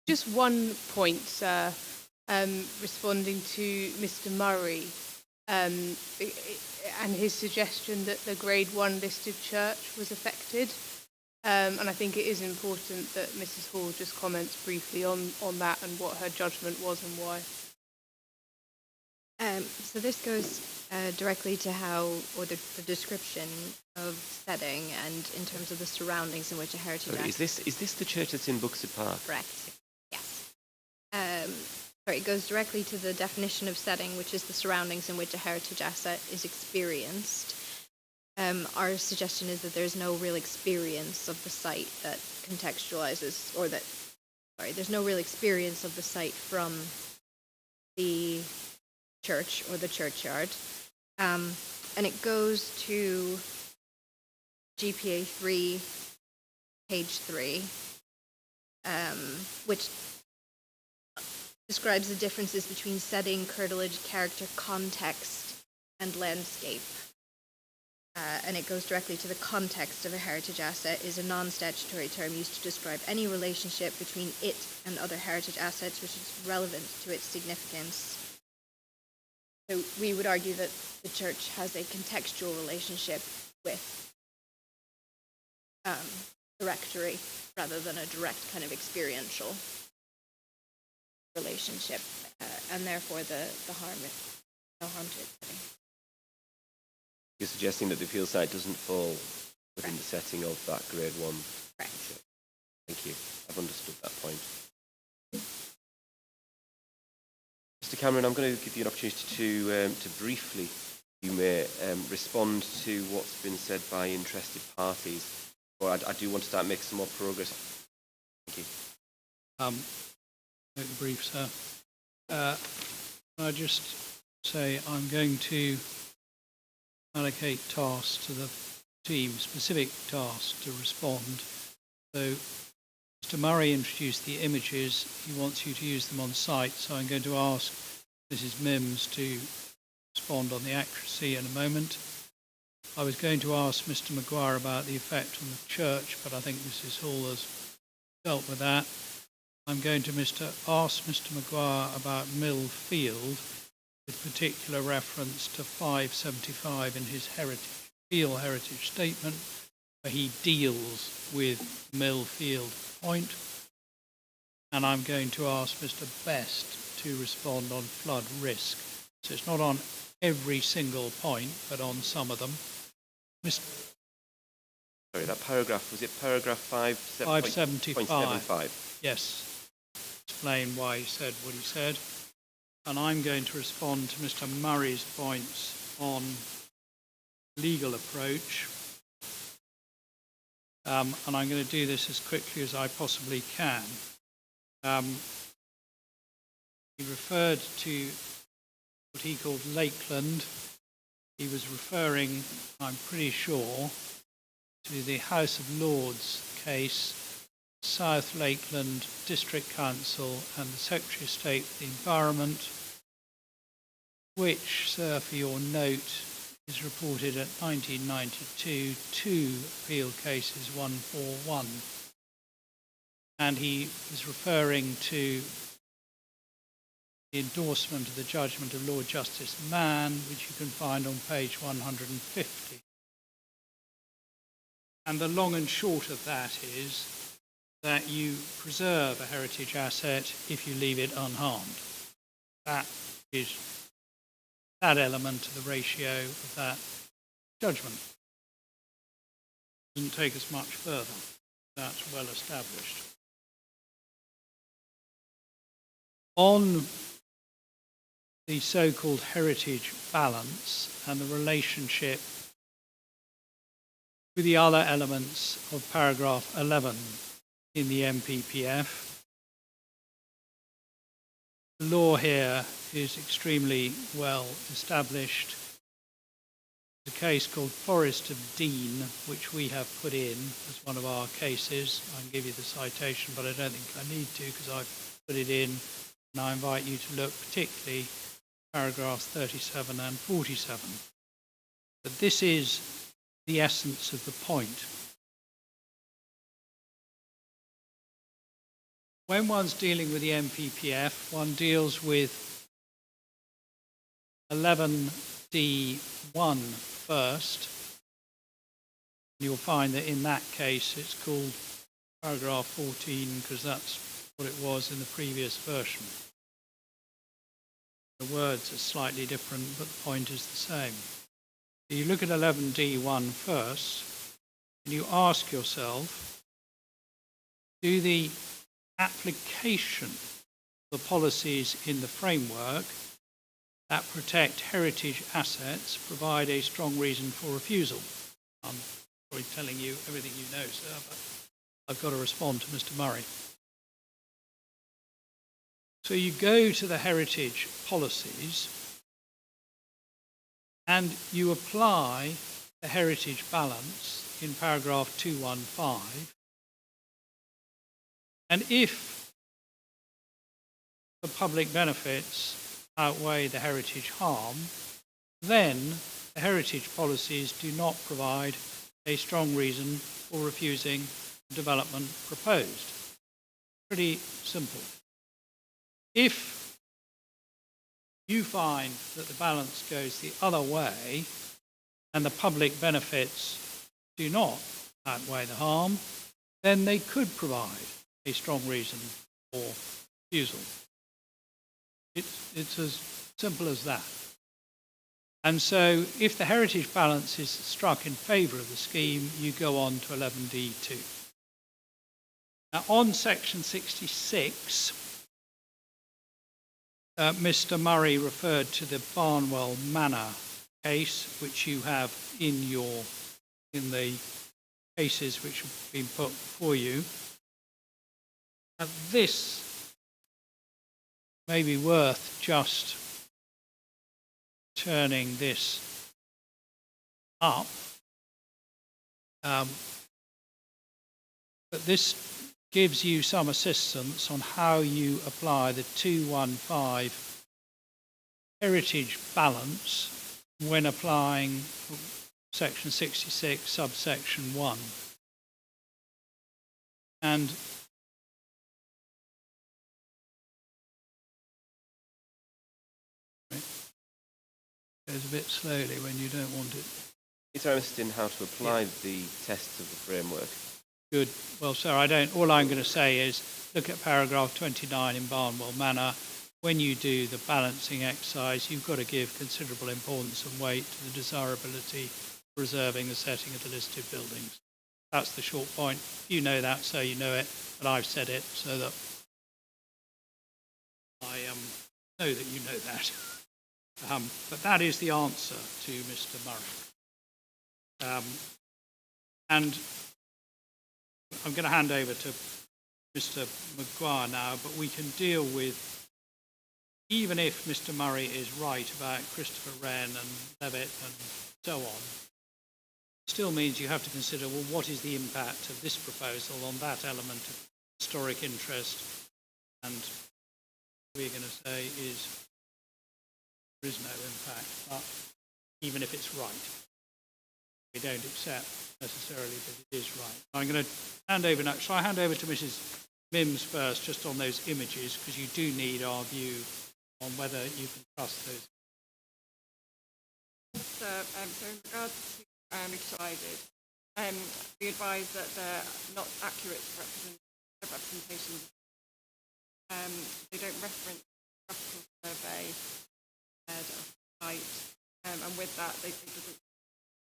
Just one point, sir, responding to Mr. Murray and his suggestion that the Grade 1 listed church was affected. And I think it is important that Mrs. Hall just comments briefly on that and what her judgment was and why. So this goes directly to how, or the description of setting and in terms of the surroundings in which a heritage Sorry, asset... is this the church that's in Buxted Park? Correct. Yes. Sorry, it goes directly to the definition of setting, which is the surroundings in which a heritage asset is experienced. Our suggestion is that there's no real experience of the site that contextualizes, or that, sorry, there's no real experience of the site from the church or the churchyard. And it goes to GPA 3, page 3, which describes the differences between setting, curtilage, character, context, and landscape. And it goes directly to the context of a heritage asset is a non-statutory term used to describe any relationship between it and other heritage assets which is relevant to its significance. So we would argue that the church has a contextual relationship with the rectory rather than a direct kind of experiential relationship, and therefore no harm to its setting. You're suggesting that the appeal site doesn't fall within the setting of that Grade 1? Correct. Thank you. I've understood that point. Mr. Cameron, I'm going to give you an opportunity to briefly, you may, respond to what's been said by interested parties. Or I do want to start making some more progress. Thank you. Make the brief, sir. Can I just say I'm going to allocate tasks to the team, specific tasks to respond. So Mr. Murray introduced the images. He wants you to use them on site, so I'm going to ask Mrs. Mims to respond on the accuracy in a moment. I was going to ask Mr. Maguire about the effect on the church, but I think Mrs. Hall has dealt with that. I'm going to ask Mr. Maguire about Mill Field, with particular reference to 575 in his heritage statement, where he deals with Mill Field Point. And I'm going to ask Mr. Best to respond on flood risk. So it's not on every single point, but on some of them. Sorry, that paragraph, was it paragraph 575? Yes. Explain why he said what he said. And I'm going to respond to Mr. Murray's points on legal approach. And I'm going to do this as quickly as I possibly can. He referred to what he called Lakeland. He was referring, I'm pretty sure, to the House of Lords case, South Lakeland District Council and the Secretary of State for the Environment, which, sir, for your note, is reported at 1992, 2 appeal cases 141. And he is referring to the endorsement of the judgment of Lord Justice Mann, which you can find on page 150. And the long and short of that is that you preserve a heritage asset if you leave it unharmed. That is that element of the ratio of that judgment. Doesn't take us much further. That's well established. On the so-called heritage balance and the relationship with the other elements of paragraph 11 in the MPPF, the law here is extremely well established. There's a case called Forest of Dean, which we have put in as one of our cases. I can give you the citation, but I don't think I need to because I've put it in. And I invite you to look particularly paragraphs 37 and 47. But this is the essence of the point. When one's dealing with the MPPF, one deals with 11D1 first. You'll find that in that case it's called paragraph 14 because that's what it was in the previous version. The words are slightly different, but the point is the same. You look at 11D1 first, and you ask yourself, do the application of the policies in the framework that protect heritage assets provide a strong reason for refusal? I'm probably telling you everything you know, sir, but I've got to respond to Mr. Murray. So you go to the heritage policies and you apply the heritage balance in paragraph 215. And if the public benefits outweigh the heritage harm, then the heritage policies do not provide a strong reason for refusing the development proposed. Pretty simple. If you find that the balance goes the other way and the public benefits do not outweigh the harm, then they could provide a strong reason for refusal. It's as simple as that. And so if the heritage balance is struck in favour of the scheme, you go on to 11D2. Now on section 66, Mr. Murray referred to the Barnwell Manor case, which you have in the cases which have been put before you. And this may be worth just turning this up. But this gives you some assistance on how you apply the 215 heritage balance when applying section 66 subsection 1. And it goes a bit slowly when you don't want it. Is there interested in how to apply the tests of the framework? Good. Well, sir, all I'm going to say is look at paragraph 29 in Barnwell Manor. When you do the balancing exercise, you've got to give considerable importance and weight to the desirability of preserving the setting of the listed buildings. That's the short point. You know that, so you know it, but I've said it so that I know that you know that. But that is the answer to Mr. Murray. And I'm going to hand over to Mr. Maguire now, but we can deal with even if Mr. Murray is right about Christopher Wren and Levitt and so on, it still means you have to consider, well, what is the impact of this proposal on that element of historic interest? And we're going to say there is no impact, but even if it's right, we don't accept necessarily that it is right. I'm going to hand over now. Shall I hand over to Mrs. Mims first, just on those images, because you do need our view on whether you can trust those. So in regards to provided, we advise that they're not accurate representations. They don't reference the graphical survey of the site, and with that, they doesn't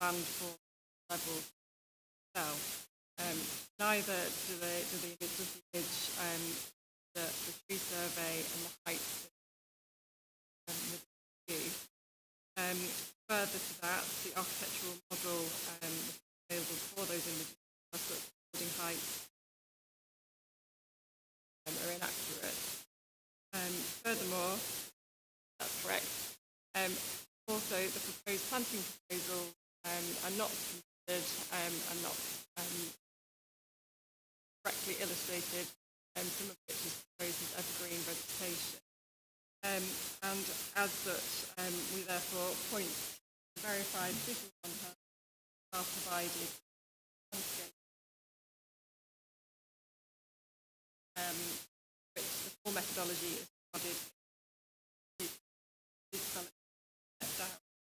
stand for levels itself. Neither do the image, the tree survey and the height with the view. Further to that, the architectural model available for those images has got building heights are inaccurate. Furthermore, that's correct. Also, the proposed planting proposals are not considered and not correctly illustrated, some of which is proposed as evergreen vegetation. And as such, we therefore point to verified visual content are provided which the full methodology is provided is some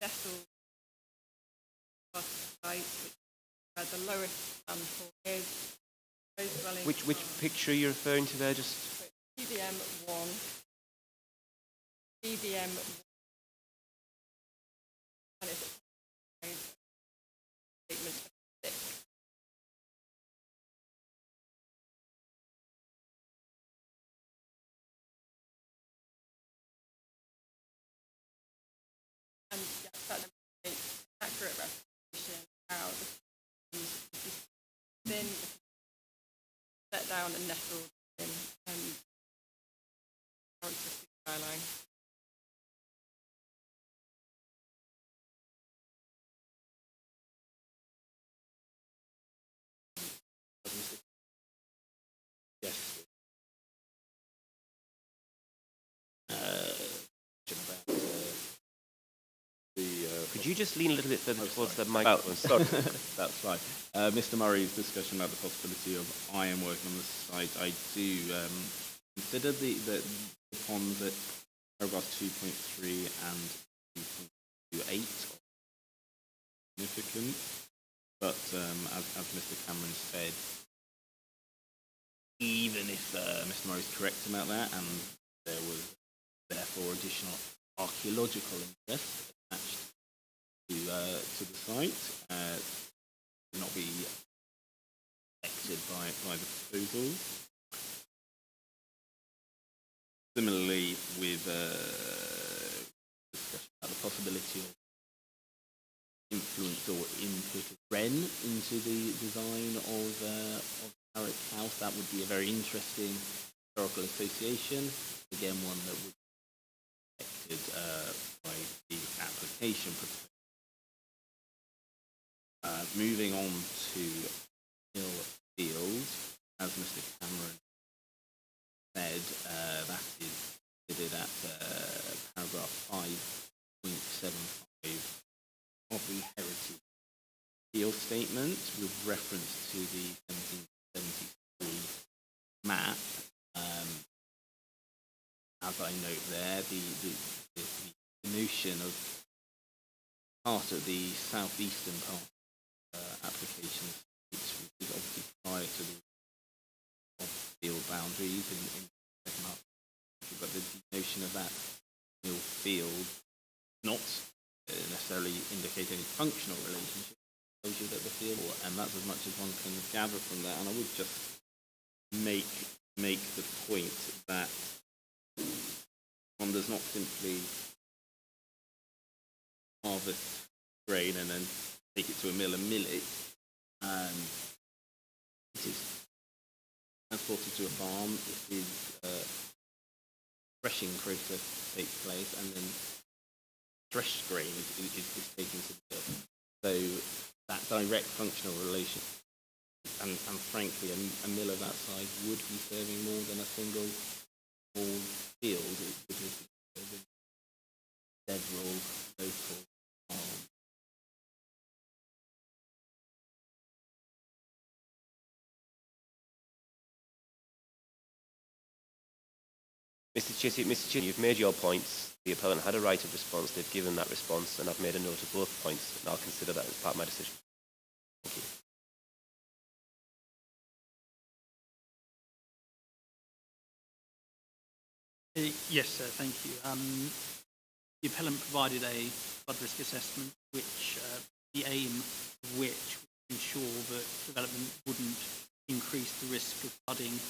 nestled site, which the lowest landfall is. Which picture are you referring to there? Just BVM 1. BVM 1. And it's a statement of 6. And that demonstrates accurate representation of how the then set down and nestled in current existing skyline. Yes. could you just lean a little bit further towards the sorry. microphone? Sorry, that's right. Mr. Murray's discussion about the possibility of iron working on the site, I do consider the ponds at paragraphs 2.3 and 2.28 are significant, but as Mr. Cameron said, even if Mr. Murray's correct about that, and there was therefore additional archaeological interest attached to the site, will not be affected by the proposal. Similarly, with discussion about the possibility of influence or input of Wren into the design of Harrick House, that would be a very interesting historical association. Again, one that would be affected by the application proposal. Moving on to Hill Field, as Mr. Cameron said, that is considered at paragraph 5.75 of the Heritage Field Statement with reference to the 1773 map. As I note there, the notion of part of the southeastern part application, which is obviously prior to the field boundaries in the second half, but the notion of that mill field not necessarily indicate any functional relationship, tells you that the field, and that's as much as one can gather from that. And I would just make the point that one does not simply harvest grain and then take it to a mill and mill it. It is transported to a farm. It is threshing process takes place, and then threshed grain is taken to the mill. So that direct functional relation, and frankly, a mill of that size would be serving more than a single small field. It would be serving several local farms. Mr. Chitty, you've made your points. The appellant had a right of response. They've given that response, and I've made a note of both points, and I'll consider that as part of my decision. Thank you. Yes, sir. Thank you. The appellant provided a flood risk assessment, which the aim of which was to ensure that development wouldn't increase the risk of flooding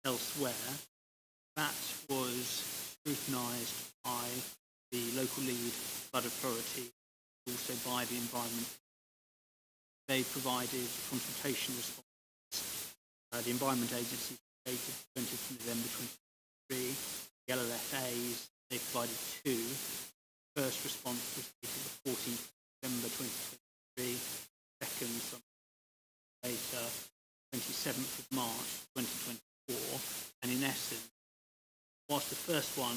elsewhere. That was scrutinised by the local lead flood authority, also by the environment. They provided consultation response. The Environment Agency dated 20th November 2023. The LLFAs, they provided two. First response was dated the 14th November 2023. Second, some later, 27th of March 2024. And in essence, whilst the first one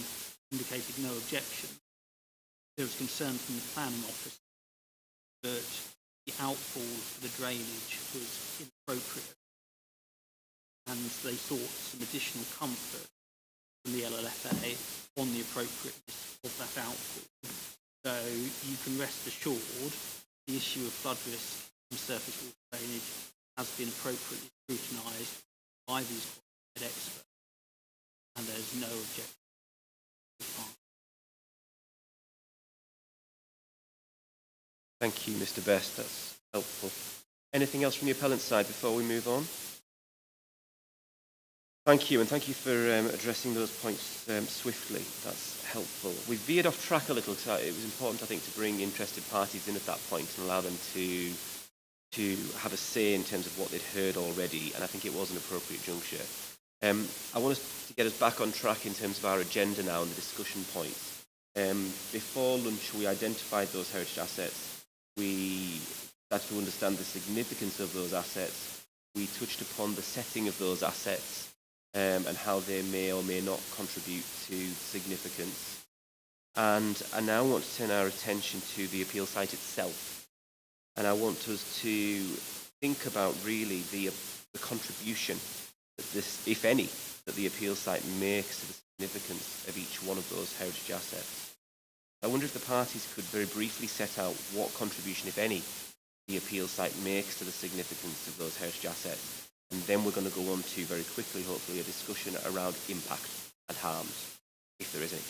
indicated no objection, there was concern from the planning office that the outfall for the drainage was inappropriate, and they sought some additional comfort from the LLFA on the appropriateness of that outfall. So you can rest assured the issue of flood risk and surface water drainage has been appropriately scrutinised by these qualified experts, and there's no objection. Thank you, Mr. Best. That's helpful. Anything else from the appellant's side before we move on? Thank you, and thank you for addressing those points swiftly. That's helpful. We veered off track a little. It was important, I think, to bring interested parties in at that point and allow them to have a say in terms of what they'd heard already, and I think it was an appropriate juncture. I want us to get us back on track in terms of our agenda now and the discussion points. Before lunch, we identified those heritage assets. We started to understand the significance of those assets. We touched upon the setting of those assets and how they may or may not contribute to significance. And I now want to turn our attention to the appeal site itself. And I want us to think about really the contribution that this, if any, that the appeal site makes to the significance of each one of those heritage assets. I wonder if the parties could very briefly set out what contribution, if any, the appeal site makes to the significance of those heritage assets. And then we're going to go on to, very quickly, hopefully, a discussion around impact and harms, if there is any.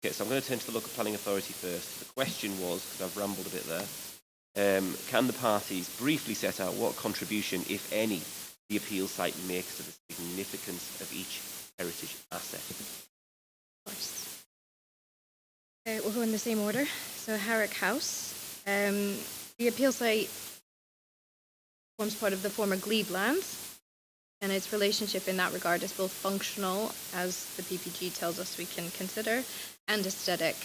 Okay, so I'm going to turn to the local planning authority first. The question was, because I've rambled a bit there, can the parties briefly set out what contribution, if any, the appeal site makes to the significance of each heritage asset? Of course. We'll go in the same order. So Harrick House. The appeal site forms part of the former glebe lands, and its relationship in that regard is both functional, as the PPG tells us we can consider, and aesthetic.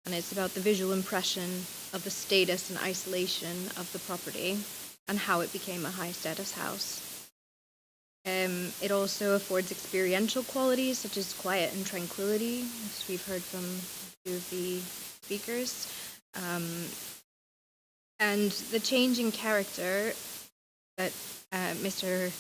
And it's about the visual impression of the status and isolation of the property and how it became a high status house. It also affords experiential qualities such as quiet and tranquility, as we've heard from a few of the speakers. And the change in character that Mr.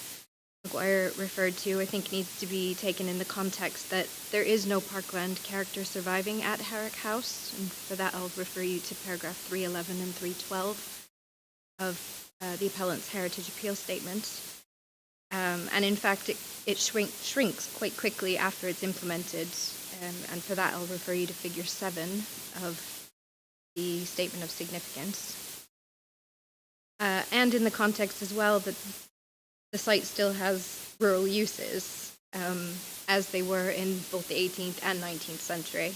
McGuire referred to, I think, needs to be taken in the context that there is no parkland character surviving at Harrick House, and for that I'll refer you to paragraph 311 and 312 of the appellant's heritage appeal statement. And in fact, it shrinks quite quickly after it's implemented, and for that I'll refer you to figure 7 of the statement of significance. And in the context as well that the site still has rural uses, as they were in both the 18th and 19th century.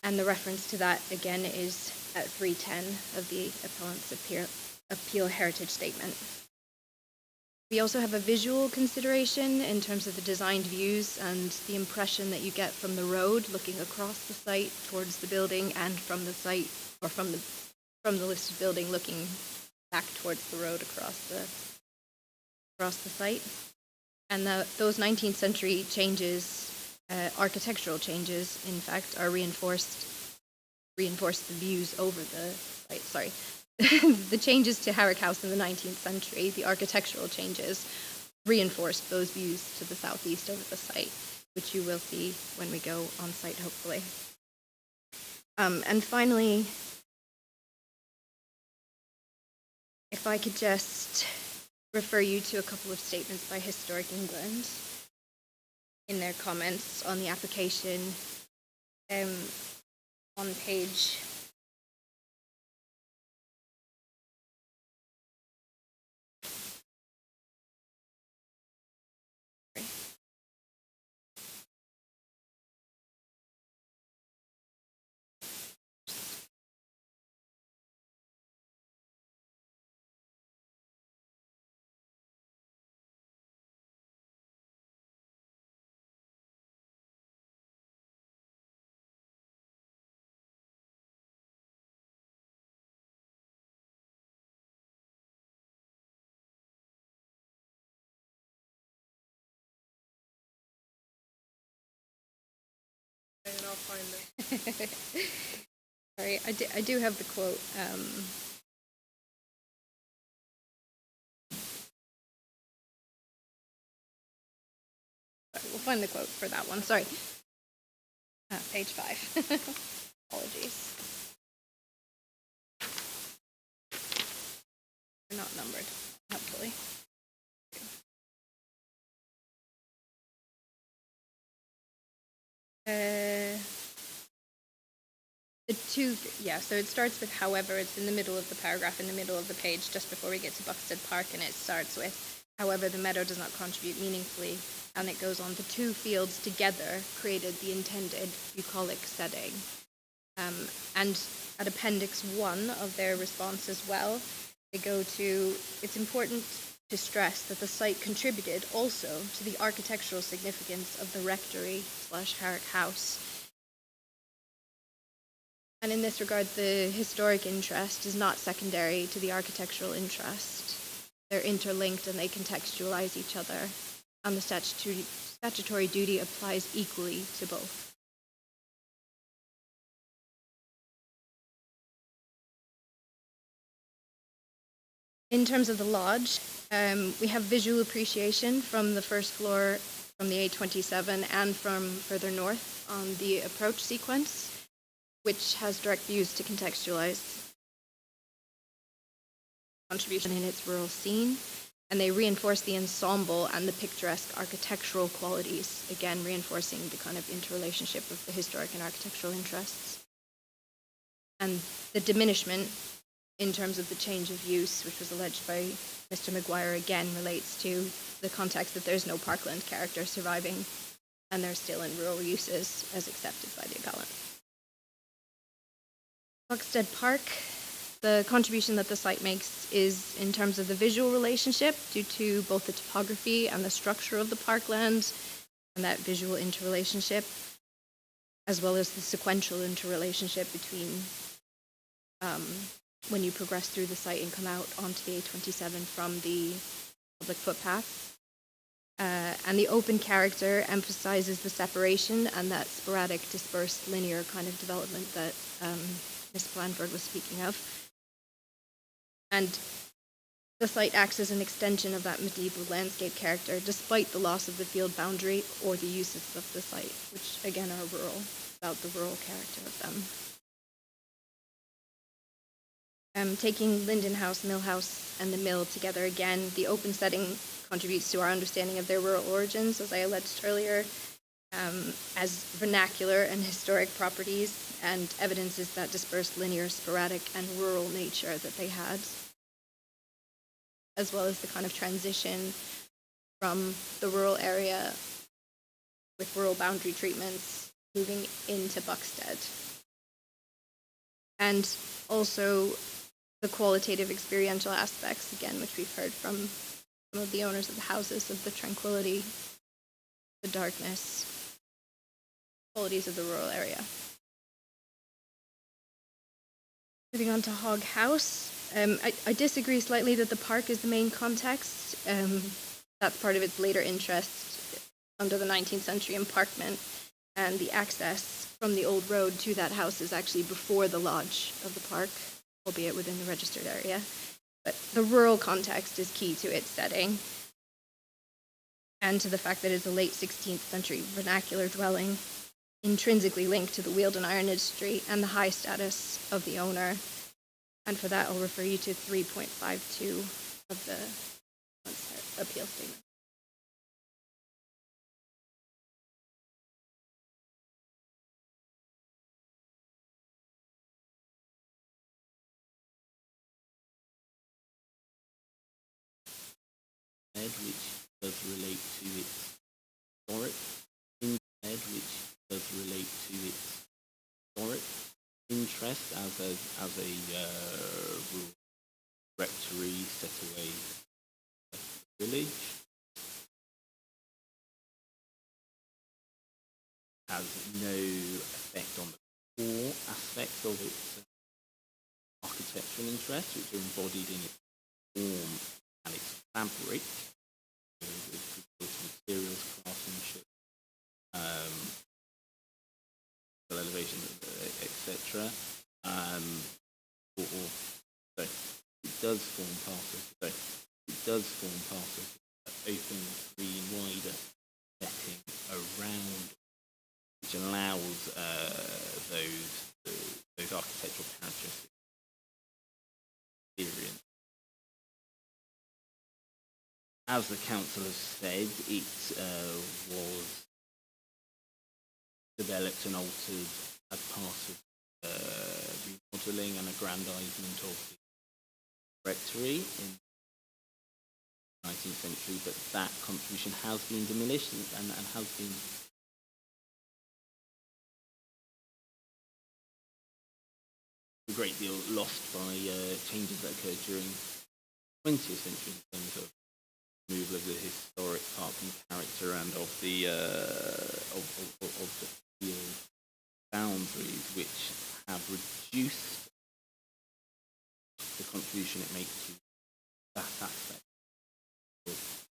And the reference to that, again, is at 310 of the appellant's appeal heritage statement. We also have a visual consideration in terms of the designed views and the impression that you get from the road looking across the site towards the building, and from the site, or from the listed building looking back towards the road across the site. And those 19th century changes, architectural changes, in fact, are reinforce the views over the site. Sorry. The changes to Harwick House in the 19th century, the architectural changes, reinforced those views to the southeast over the site, which you will see when we go on site, hopefully. And finally, if I could just refer you to a couple of statements by Historic England in their comments on the application on page And I'll find them. Sorry, I do have the quote. We'll find the quote for that one. Sorry. Page 5. Apologies. They're not numbered, hopefully. So it starts with however. It's in the middle of the paragraph, in the middle of the page, just before we get to Buxted Park, and it starts with, however, the meadow does not contribute meaningfully, and it goes on, the two fields together created the intended bucolic setting. And at Appendix 1 of their response as well, they go to, it's important to stress that the site contributed also to the architectural significance of the rectory / Harwick House. And in this regard, the historic interest is not secondary to the architectural interest. They're interlinked and they contextualize each other, and the statutory duty applies equally to both. In terms of the lodge, we have visual appreciation from the first floor, from the A272, and from further north on the approach sequence, which has direct views to contextualize contribution in its rural scene, and they reinforce the ensemble and the picturesque architectural qualities, again reinforcing the kind of interrelationship of the historic and architectural interests. And the diminishment in terms of the change of use, which was alleged by Mr. Maguire, again relates to the context that there's no parkland character surviving, and they're still in rural uses as accepted by the appellant. Buxted Park, the contribution that the site makes is in terms of the visual relationship due to both the topography and the structure of the parkland and that visual interrelationship, as well as the sequential interrelationship between when you progress through the site and come out onto the A272 from the public footpath. And the open character emphasizes the separation and that sporadic, dispersed, linear kind of development that Ms. Blandberg was speaking of. And the site acts as an extension of that medieval landscape character, despite the loss of the field boundary or the uses of the site, which again are rural, about the rural character of them. Taking Linden House, Mill House, and the mill together again, the open setting contributes to our understanding of their rural origins, as I alleged earlier, as vernacular and historic properties, and evidences that dispersed, linear, sporadic, and rural nature that they had, as well as the kind of transition from the rural area with rural boundary treatments moving into Buxted. And also the qualitative experiential aspects, again, which we've heard from some of the owners of the houses of the tranquility, the darkness, qualities of the rural area. Moving on to Hog House. I disagree slightly that the park is the main context. That's part of its later interest under the 19th century emparkment, and the access from the old road to that house is actually before the lodge of the park, albeit within the registered area. But the rural context is key to its setting, and to the fact that it's a late 16th century vernacular dwelling, intrinsically linked to the wheeled and iron industry and the high status of the owner. And for that, I'll refer you to 3.52 of the appeal statement. Which does relate to its historic which does relate to its historic interest as a rural rectory set away village, has no effect on the core aspects of its architectural interests, which are embodied in its form and its fabric, with materials, craftsmanship, elevation, etc. So it does form part of the open, green, wider setting around, which allows those architectural characteristics experience. As the council has said, it was developed and altered as part of remodelling and aggrandisement of the rectory in the 19th century, but that contribution has been diminished and has been a great deal lost by changes that occurred during the 20th century in terms of removal of the historic parking character and of the field boundaries, which have reduced the contribution it makes to that aspect of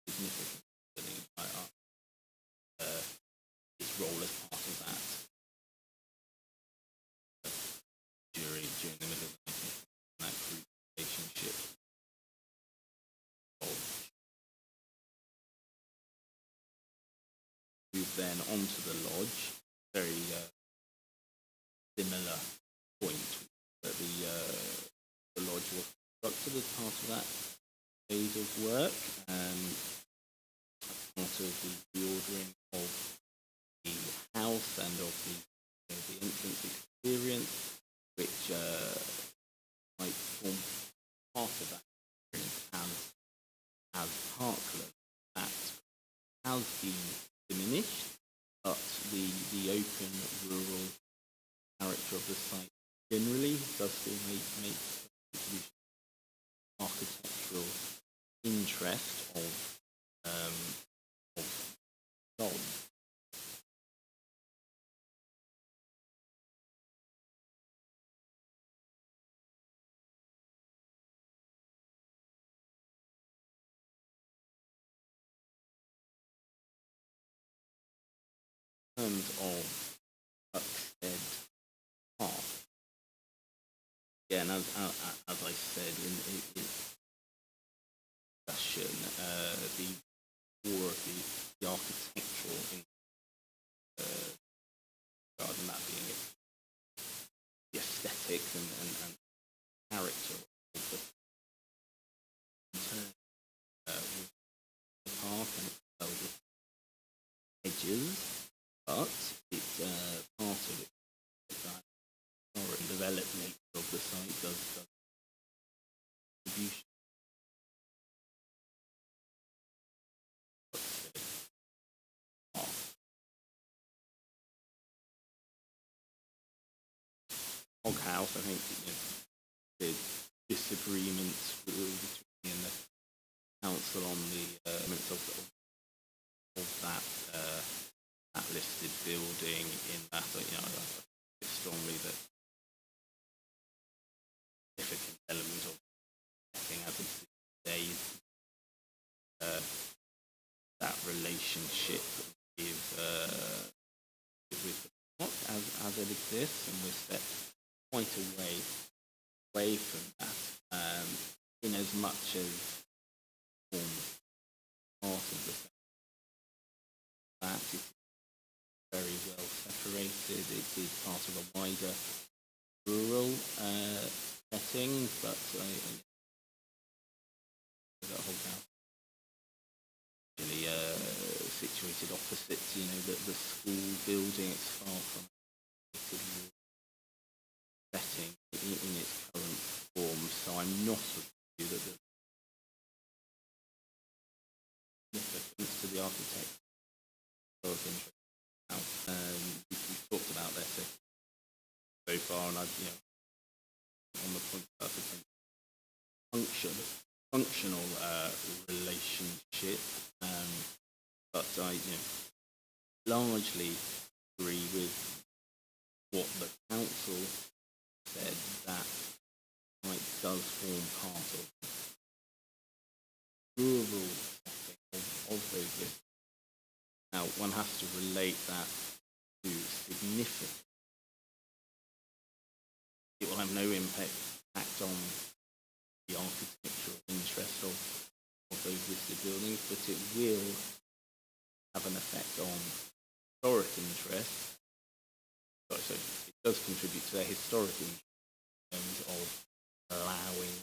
significant its role as part of that during the middle of the 19th century, that group relationship. Move then onto the lodge, very similar point that the lodge was constructed as part of that phase of work, as part of the reordering of the house and of the entrance experience, which might form part of that experience as parkland. That has been diminished, but the open rural character of the site generally does still make contribution to architectural interest of Dod. In terms of Buxted Park, again, as I said in discussion, the core of the architectural rather than that being the aesthetics and character of the with the park and its velvet edges. But it's part of it. The developed nature of the site does contribution. Hog House, I think, the disagreements between council on the elements of that that listed building in that, I feel strongly that significant element of setting as it is today is that relationship with the block as it exists, and we're set quite away from that, in as much as forms part of the that it is very well separated. It is part of a wider rural setting, but that whole house really situated opposite, the school building. It's far from a setting in its current form, so I'm not of the view that the significance to the architect of interest. We've talked about their setting so far, and I've on the point about the functional relationship, but I largely agree with what the council said, that it does form part of the rural setting of those lists. Now, one has to relate that to significant. It will have no impact on the architectural interest of those listed buildings, but it will have an effect on historic interest. So it does contribute to their historic interest in terms of allowing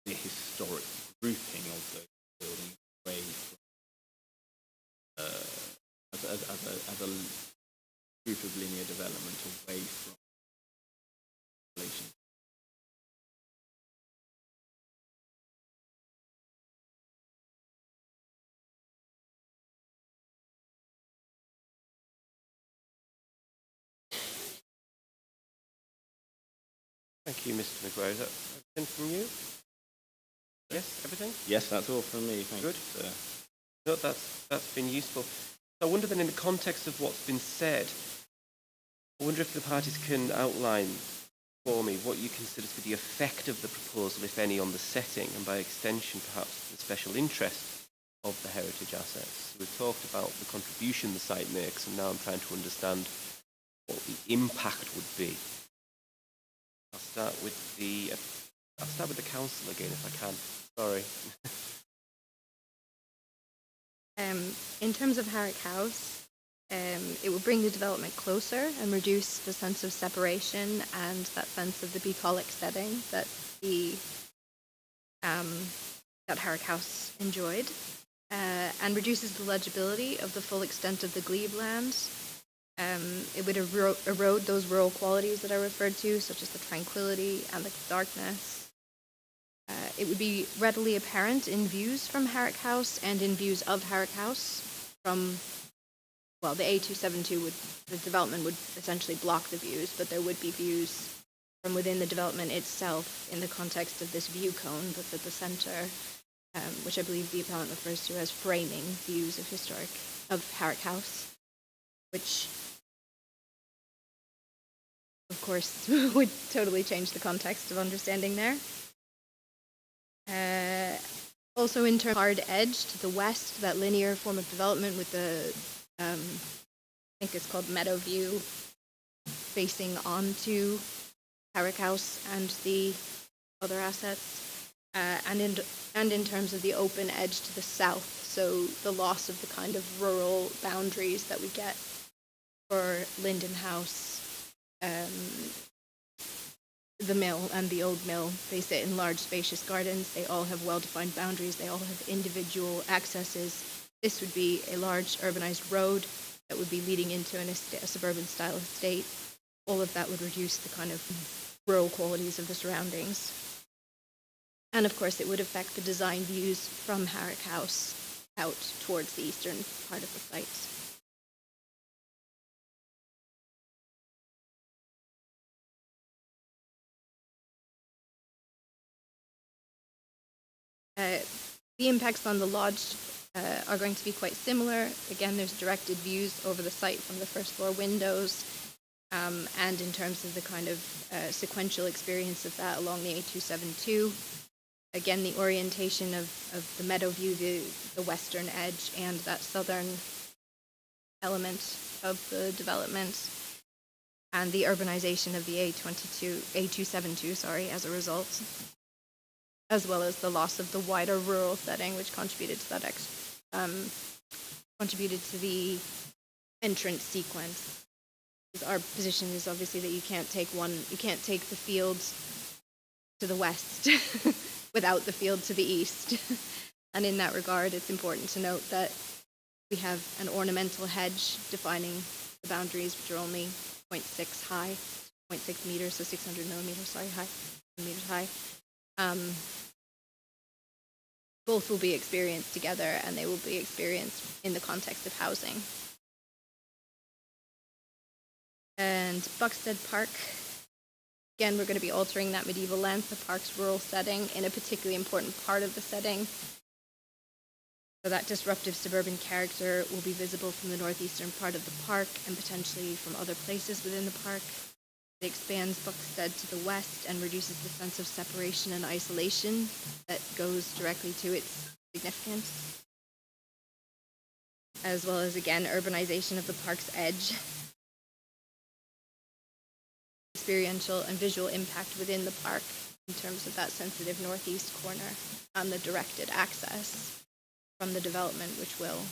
the historic grouping of those buildings away from as a group of linear development away from relation. Thank you, Mr. McGuire. Is that everything from you? Yes, everything? Yes, that's all from me. Thank Good. you, sir. No, that's been useful. I wonder then, in the context of what's been said, I wonder if the parties can outline for me what you consider to be the effect of the proposal, if any, on the setting, and by extension perhaps the special interest of the heritage assets. So we've talked about the contribution the site makes, and now I'm trying to understand what the impact would be. I'll start with the council again, if I can. Sorry. In terms of Harrick House, it will bring the development closer and reduce the sense of separation and that sense of the bucolic setting that that Harrick House enjoyed, and reduces the legibility of the full extent of the glebe land. It would erode those rural qualities that I referred to, such as the tranquility and the darkness. It would be readily apparent in views from Harrick House and in views of Harrick House from, well, the A272 the development would essentially block the views, but there would be views from within the development itself in the context of this view cone that's at the center, which I believe the appellant refers to as framing views of Harrick House, which of course would totally change the context of understanding there. Also, in terms of hard edge to the west, that linear form of development with the, I think it's called meadow view, facing onto Harrick House and the other assets, and in terms of the open edge to the south, so the loss of the kind of rural boundaries that we get for Linden House, the mill and the old mill. They sit in large spacious gardens. They all have well-defined boundaries. They all have individual accesses. This would be a large urbanized road that would be leading into a suburban style estate. All of that would reduce the kind of rural qualities of the surroundings. And of course it would affect the design views from Harrick House out towards the eastern part of the site. The impacts on the lodge are going to be quite similar. Again, there's directed views over the site from the first floor windows, and in terms of the kind of sequential experience of that along the A272. Again, the orientation of the meadow view, the western edge, and that southern element of the development, and the urbanization of the A272, as a result, as well as the loss of the wider rural setting, which contributed to that contributed to the entrance sequence. Our position is obviously that you can't take the fields to the west without the field to the east. And in that regard, it's important to note that we have an ornamental hedge defining the boundaries, which are only 0.6 high, 0.6 meters, so 600 meters high. Both will be experienced together, and they will be experienced in the context of housing. And Buxted Park, again, we're going to be altering that medieval length, the park's rural setting, in a particularly important part of the setting. So that disruptive suburban character will be visible from the northeastern part of the park and potentially from other places within the park. It expands Buxted to the west and reduces the sense of separation and isolation that goes directly to its significance, as well as, again, urbanization of the park's edge, experiential and visual impact within the park in terms of that sensitive northeast corner and the directed access from the development, which will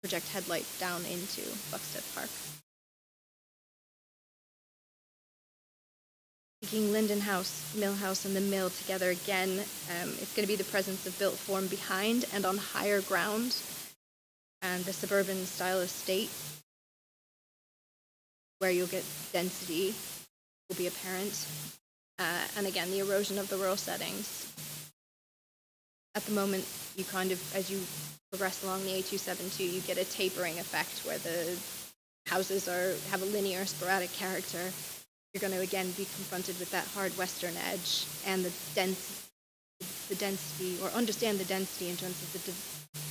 project headlights down into Buxted Park. Taking Linden House, Mill House, and the mill together again, it's going to be the presence of built form behind and on higher ground, and the suburban style estate, where you'll get density, will be apparent, and again, the erosion of the rural settings. At the moment, you kind of, as you progress along the A272, you get a tapering effect where the houses have a linear, sporadic character. You're going to again be confronted with that hard western edge and the density, or understand the density in terms of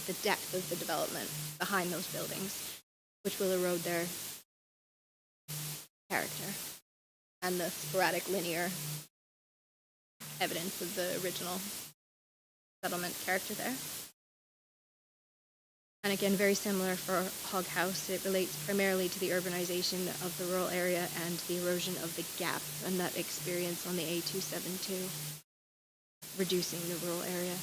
the depth of the development behind those buildings, which will erode their character and the sporadic linear evidence of the original settlement character there. And again, very similar for Hog House, it relates primarily to the urbanization of the rural area and the erosion of the gap and that experience on the A272, reducing the rural area.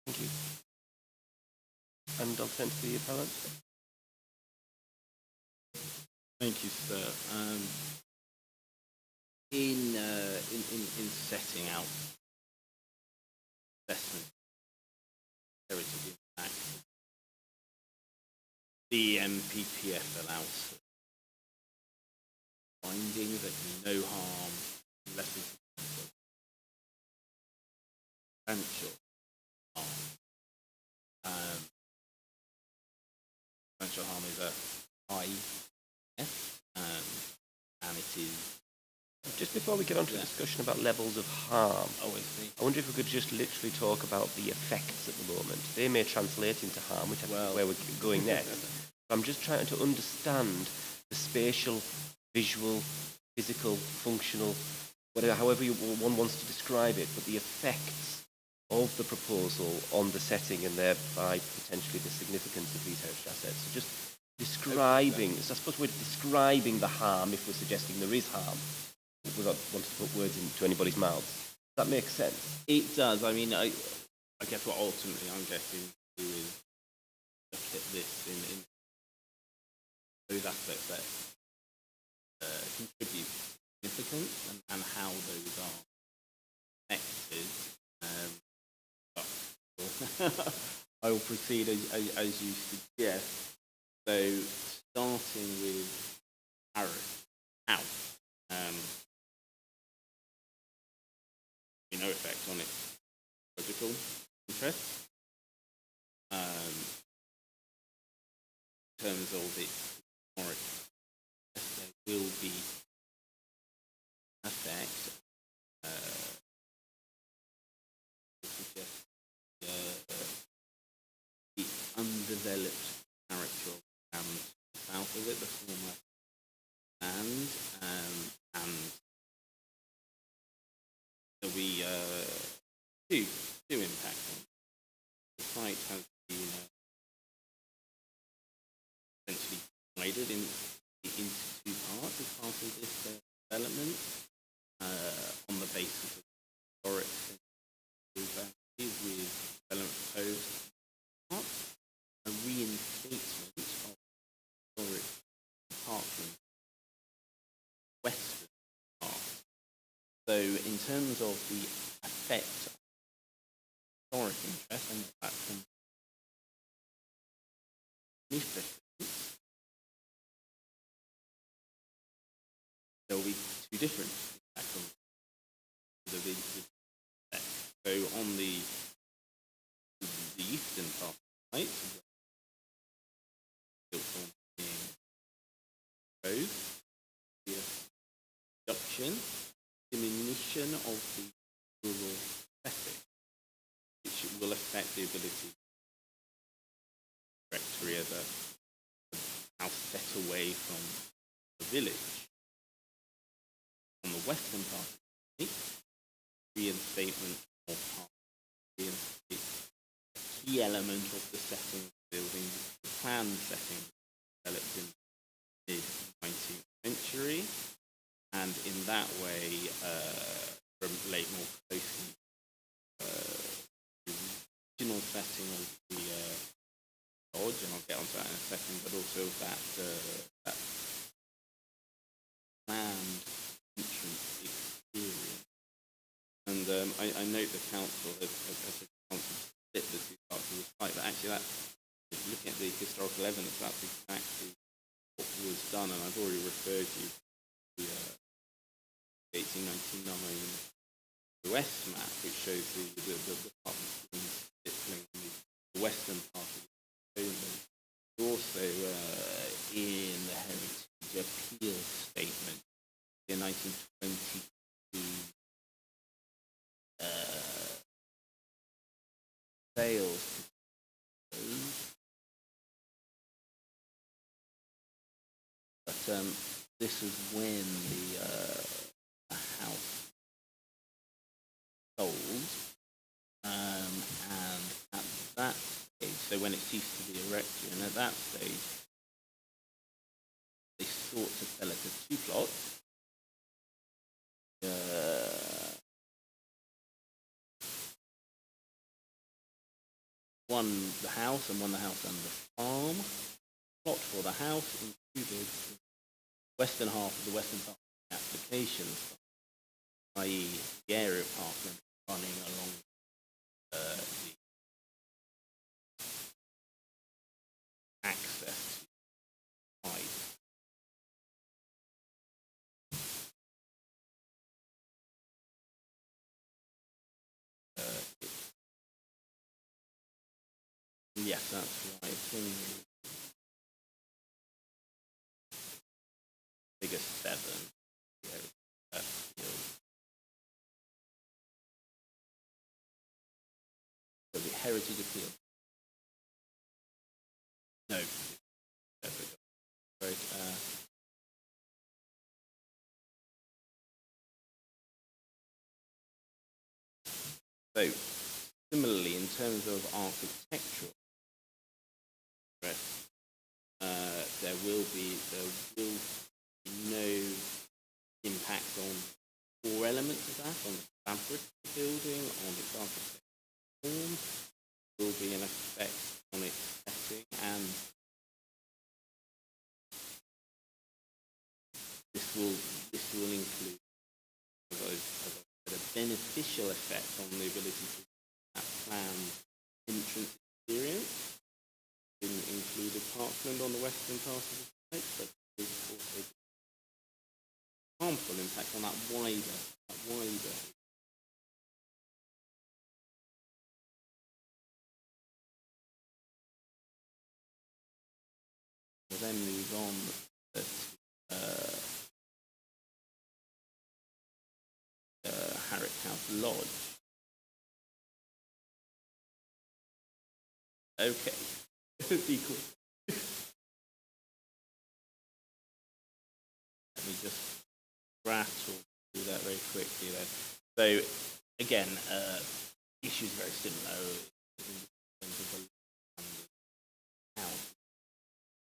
Thank you. And I'll turn to the appellant. Thank you, sir. In setting out assessment heritage impact, the MPPF allows finding that no harm unless it's substantial harm. Substantial harm is a high and it is. Just before we get on to the discussion about levels of harm, I wonder if we could just literally talk about the effects at the moment. They may translate into harm, which I think is where we're going next. But I'm just trying to understand the spatial, visual, physical, functional, whatever, however one wants to describe it, but the effects of the proposal on the setting and thereby potentially the significance of these heritage assets. So just describing, so I suppose we're describing the harm if we're suggesting there is harm, without wanting to put words into anybody's mouths. Does that make sense? It does. I mean, I guess what ultimately I'm getting to is look at this in those aspects that contribute significance and how those are connected. I will proceed as you suggest. So, starting with house, no effect on its logical interest. terms of its historic, there will be effect. Suggest the undeveloped character of south of it, the former land, and there'll be two impacts on it. The site has been essentially divided into two parts as part of this development on the basis of historic with development proposed part, a reinstatement of historic parkland western part. So in terms of the effect of historic interest and the platform significance, there will be two different impacts on the effect. So on the eastern part of the site, built on being road, the reduction, diminution of the rural traffic, which will affect the ability of the house set away from the village. On the western part of the site, reinstatement of park, reinstate a key element of the setting of the building, the plan setting developed in the mid-19th century, and in that way relate more closely to the original setting of the lodge, and I'll get onto that in a second, but also that planned entrance experience. And I note the council has split the two parts of the site, but actually looking at the historical evidence, that's exactly what was done, and I've already referred you to the 1899 US map, which shows the apartment schemes the western part of the building. Also in the Heritage Appeal Statement in 1922, sales, but this is when the house sold, and at that stage, so when it ceased to be erected, and at that stage, they sought to sell it as two plots. One the house and one the house and the farm. Plot for the house included the western half of the western part of the application, i.e. the area of parkland running along the access to site. Yes, that's right. Figure 7. So the Heritage Appeal. No. Right. So similarly, in terms of architectural, there will be no impact on core elements of that, on the fabric of the building, on its architectural form. There will be an effect on its setting, and this will include, as I said, a beneficial effect on the ability to plan entrance experience. Included parkland on the western part of the site, but there's also harmful impact on that wider then move on to Harrick House Lodge. Okay. Be quick. Let me just rattle through that very quickly then. So again, issues very similar in terms of the house.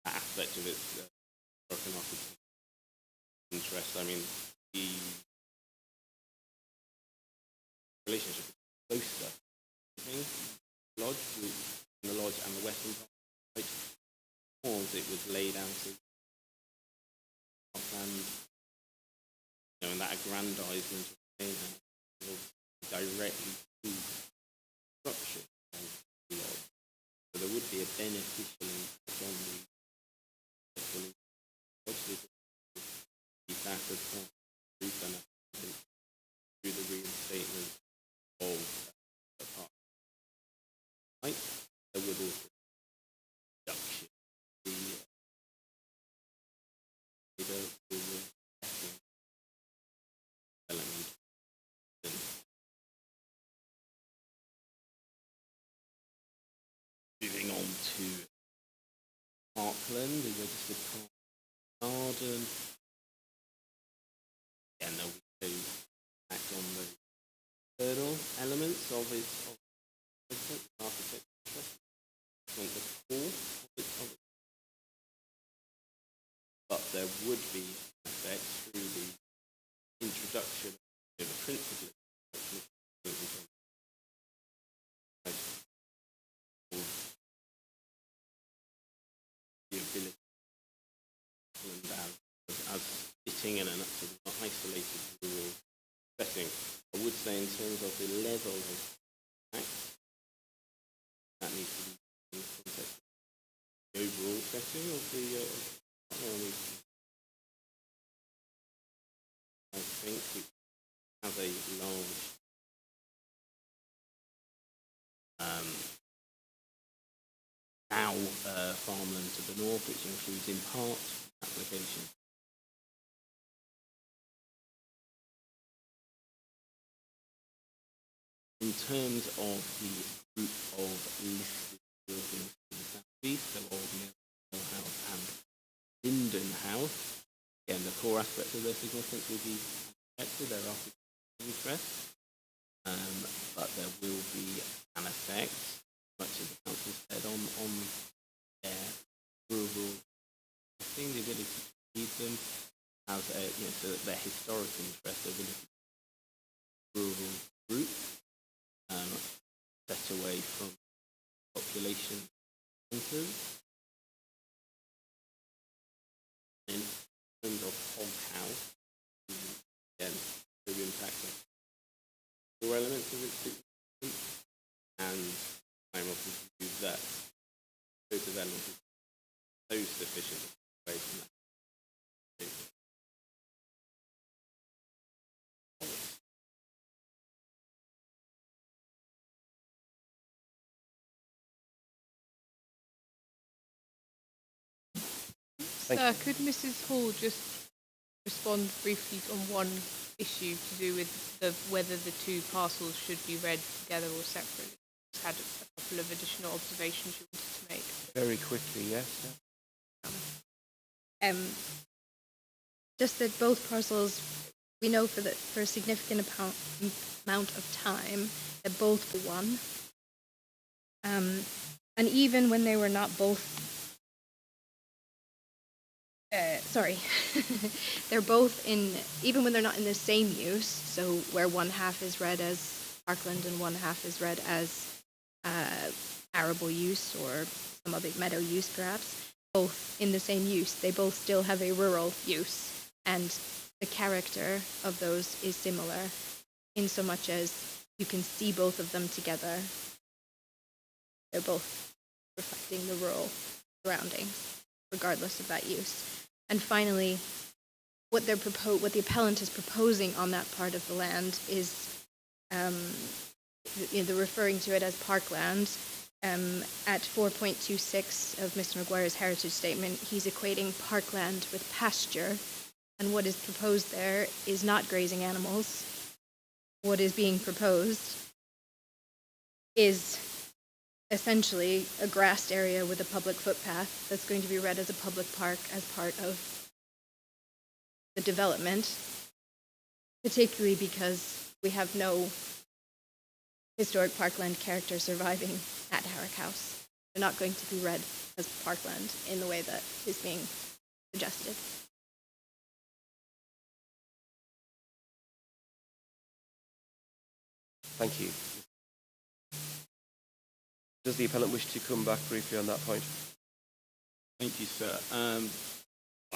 That aspect of its broken interest. I mean, the relationship is closer. I think lodge in the lodge and the western part, right, because it was laid out as and and that aggrandizement of the main house was directly to structure of the lodge. So there would be a beneficial impact on the lodge. Keep that as part of the roof and through the reinstatement of the park. Right? There would also be reduction the element. Moving on to Parkland, the registered park garden. Again, there will be act on the internal elements of its architecture, on the core of its but there would be effects through the introduction of the principle of the ability as sitting in an isolated rural setting. I would say in terms of the level of impact, that needs to be in the context of the overall setting of the I think it has a large now farmland to the north, which includes in part application. In terms of the group of listed buildings to the southeast, so Old Mill House and Linden House, again, the core aspects of their significance will be affected, their architectural interest, but there will be an effect, much as the council said, on their rural setting, the ability to feed them, as so that their historic interest, their ability to rural group, set away from population centres. In terms of Hog House, again, the impact on core elements of its significance, and I'm often use that both of them is so sufficient away from that. Sir, could Mrs. Hall just respond briefly on one issue to do with whether the two parcels should be read together or separately? Just had a couple of additional observations you wanted to make. Very quickly, yes. Just that both parcels, we know for a significant amount of time that both were one. And even when they were not both they're both even when they're not in the same use, so where one half is read as parkland and one half is read as arable use or some other meadow use perhaps, both in the same use, they both still have a rural use, and the character of those is similar in so much as you can see both of them together. They're both reflecting the rural surroundings, regardless of that use. And finally, what the appellant is proposing on that part of the land is, they're referring to it as parkland, At 4.26 of Mr. Maguire's heritage statement, he's equating parkland with pasture, and what is proposed there is not grazing animals. What is being proposed is essentially a grassed area with a public footpath that's going to be read as a public park as part of the development, particularly because we have no historic parkland character surviving at Herrick House. They're not going to be read as parkland in the way that is being suggested. Thank you. Does the appellant wish to come back briefly on that point? Thank you, sir. I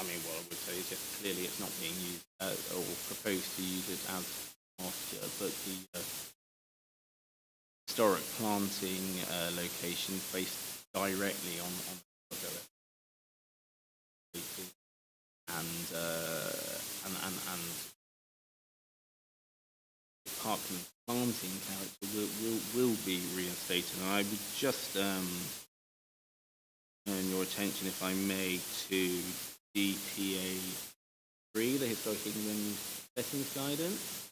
mean, what I would say is, yes, clearly it's not being used or proposed to use it as pasture, but the historic planting location based directly on the and the parkland planting character will be reinstated. And I would just turn your attention, if I may, to DPA 3, the Historic England Settings Guidance,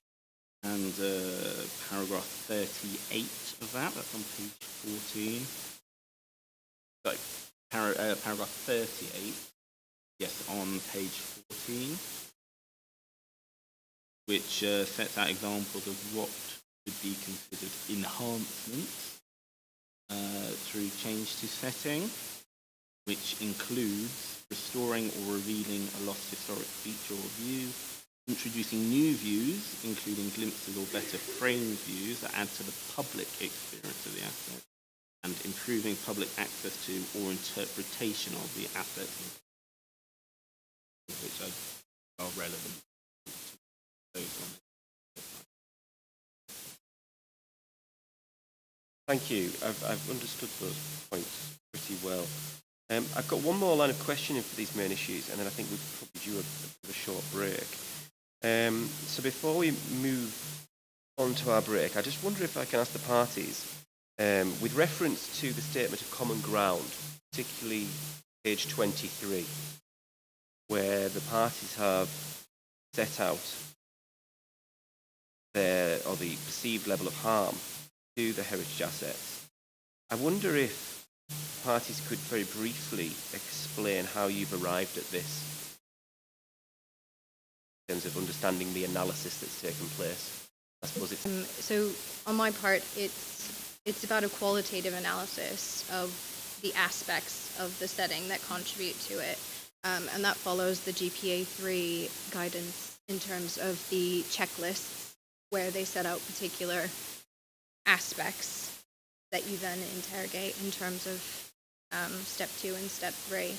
and paragraph 38 of that. That's on page 14. Sorry, paragraph 38. Yes, on page 14, which sets out examples of what would be considered enhancements through change to setting, which includes restoring or revealing a lost historic feature or view, introducing new views, including glimpses or better framed views that add to the public experience of the asset, and improving public access to or interpretation of the assets, which are relevant to those on it. Thank you. I've understood those points pretty well. I've got one more line of questioning for these main issues, and then I think we'll probably do a short break. So before we move on to our break, I just wonder if I can ask the parties, with reference to the statement of common ground, particularly page 23, where the parties have set out the perceived level of harm to the heritage assets. I wonder if parties could very briefly explain how you've arrived at this in terms of understanding the analysis that's taken place. I suppose it's... So on my part, it's about a qualitative analysis of the aspects of the setting that contribute to it. And that follows the GPA 3 guidance in terms of the checklists, where they set out particular aspects that you then interrogate in terms of step 2 and step 3.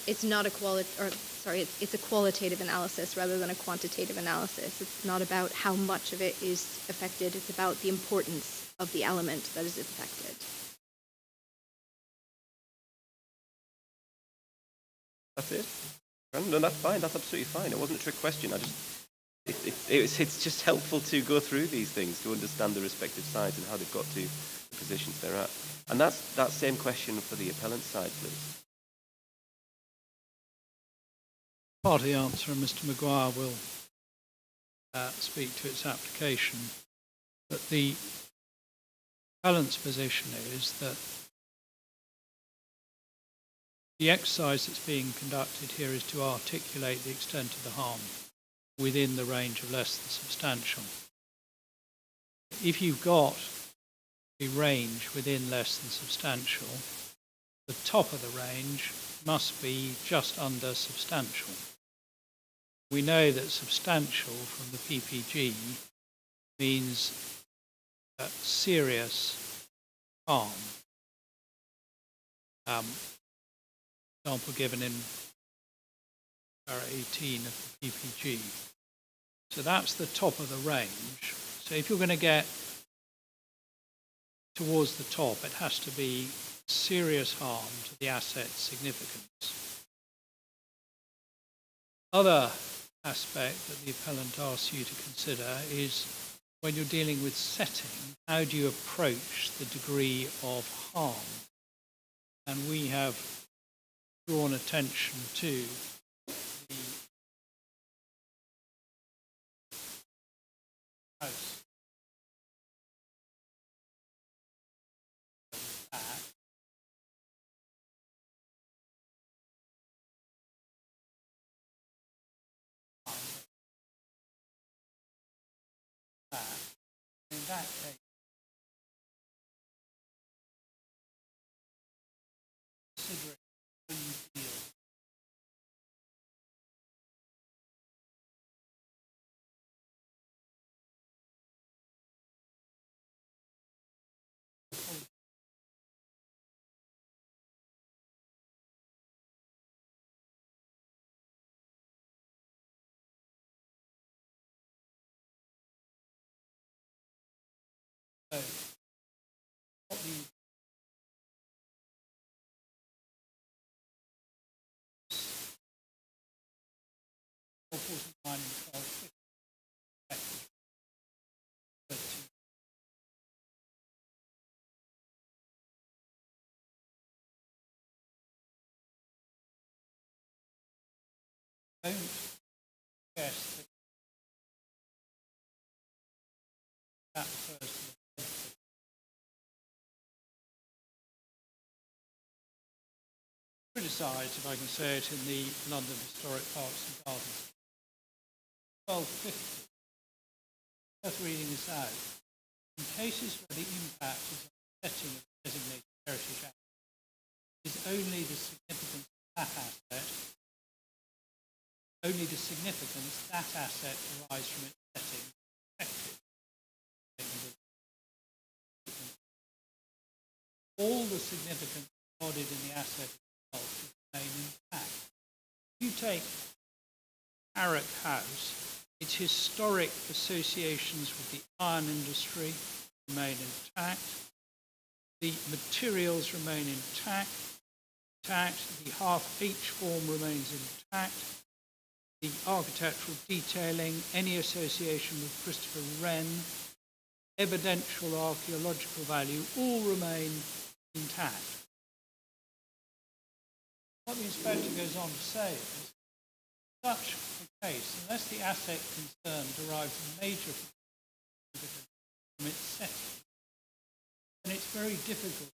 It's not it's a qualitative analysis rather than a quantitative analysis. It's not about how much of it is affected. It's about the importance of the element that is affected. That's it? No, that's fine. That's absolutely fine. It wasn't a trick question. It's just helpful to go through these things to understand the respective sides and how they've got to the positions they're at. And that's that same question for the appellant side, please. Part of the answer, and Mr. Maguire will speak to its application. But the appellant's position is that the exercise that's being conducted here is to articulate the extent of the harm within the range of less than substantial. If you've got a range within less than substantial, the top of the range must be just under substantial. We know that substantial from the PPG means serious harm. Example given in para 18 of the PPG. So that's the top of the range. So if you're going to get towards the top, it has to be serious harm to the asset's significance. Other aspect that the appellant asks you to consider is when you're dealing with setting, how do you approach the degree of harm? And we have drawn attention to the house. In that case, consider it when you feel so what the 49 and 12 don't guess that refers to the criticised, if I can say it, in the London Historic Parks and Gardens. 1250. Worth reading this out. In cases where the impact is on the setting of the designated heritage asset, is only the significance of that asset, only the significance that asset derives from its setting affected. All the significance embodied in the asset itself should remain intact. If you take Harrock House, its historic associations with the iron industry remain intact. The materials remain intact. The half-H form remains intact. The architectural detailing, any association with Christopher Wren, evidential archaeological value, all remain intact. What the inspector goes on to say is, such a case, unless the asset concerned derives a major significance from its setting, then it's very difficult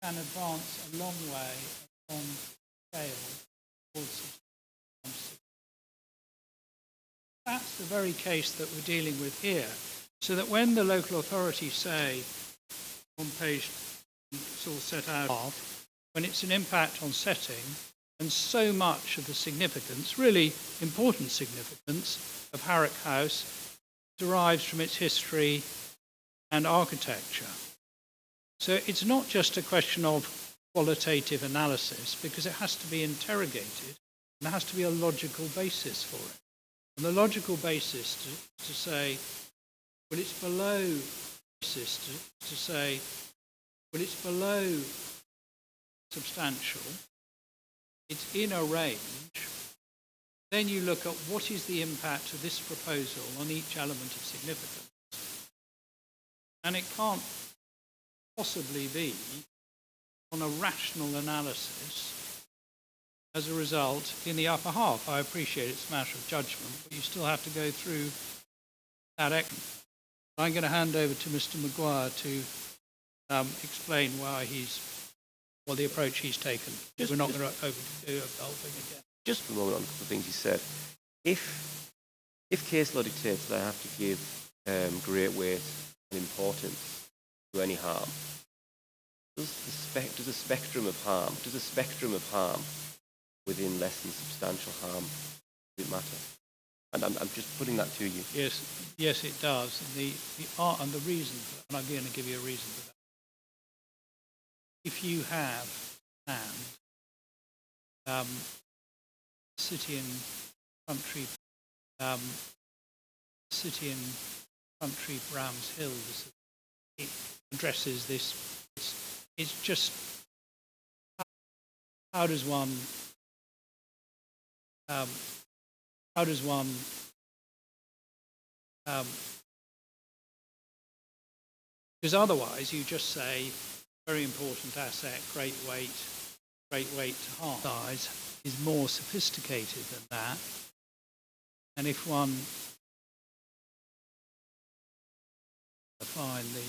to advance a long way on scale towards. That's the very case that we're dealing with here. So that when the local authorities say, on page, it's all set out, when it's an impact on setting, and so much of the significance, really important significance, of Harrock House derives from its history and architecture. So it's not just a question of qualitative analysis, because it has to be interrogated, and there has to be a logical basis for it. And the logical basis to say, well, it's below, to say, well, it's below substantial, it's in a range, then you look at what is the impact of this proposal on each element of significance. And it can't possibly be on a rational analysis as a result in the upper half. I appreciate it's a matter of judgment, but you still have to go through that action. I'm going to hand over to Mr. Maguire to explain why the approach he's taken. We're not going to overdo the whole thing again. Just for a moment on a couple of things you said. If case law dictates that I have to give great weight and importance to any harm, does a spectrum of harm within less than substantial harm, does it matter? And I'm just putting that to you. Yes, it does. And the reason for that, and I'm going to give you a reason for that. If you have land, city and country Bram's Hill, it addresses this. It's just how does one Because otherwise you just say, very important asset, great weight to harm. Size is more sophisticated than that. And if one find the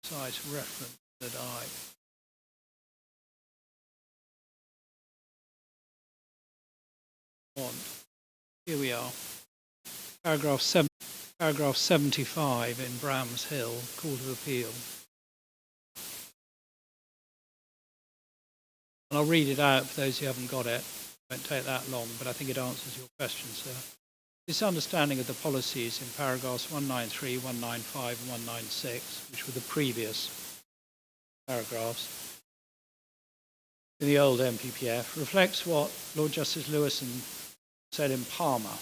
size reference that I want, here we are, paragraph 75 in Bram's Hill, Court of Appeal. And I'll read it out for those who haven't got it. It won't take that long, but I think it answers your question, sir. This understanding of the policies in paragraphs 193, 195 and 196, which were the previous paragraphs in the old MPPF, reflects what Lord Justice Lewison said in Palmer,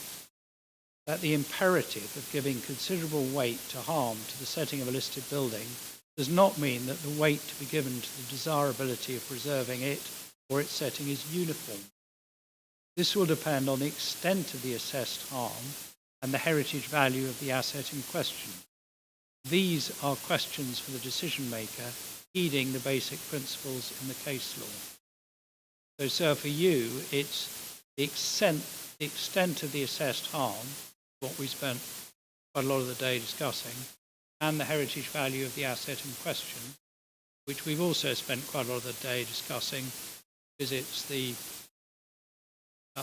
that the imperative of giving considerable weight to harm to the setting of a listed building does not mean that the weight to be given to the desirability of preserving it or its setting is uniform. This will depend on the extent of the assessed harm and the heritage value of the asset in question. These are questions for the decision maker, heeding the basic principles in the case law. So, sir, for you, it's the extent of the assessed harm, what we spent quite a lot of the day discussing, and the heritage value of the asset in question, which we've also spent quite a lot of the day discussing, because it's the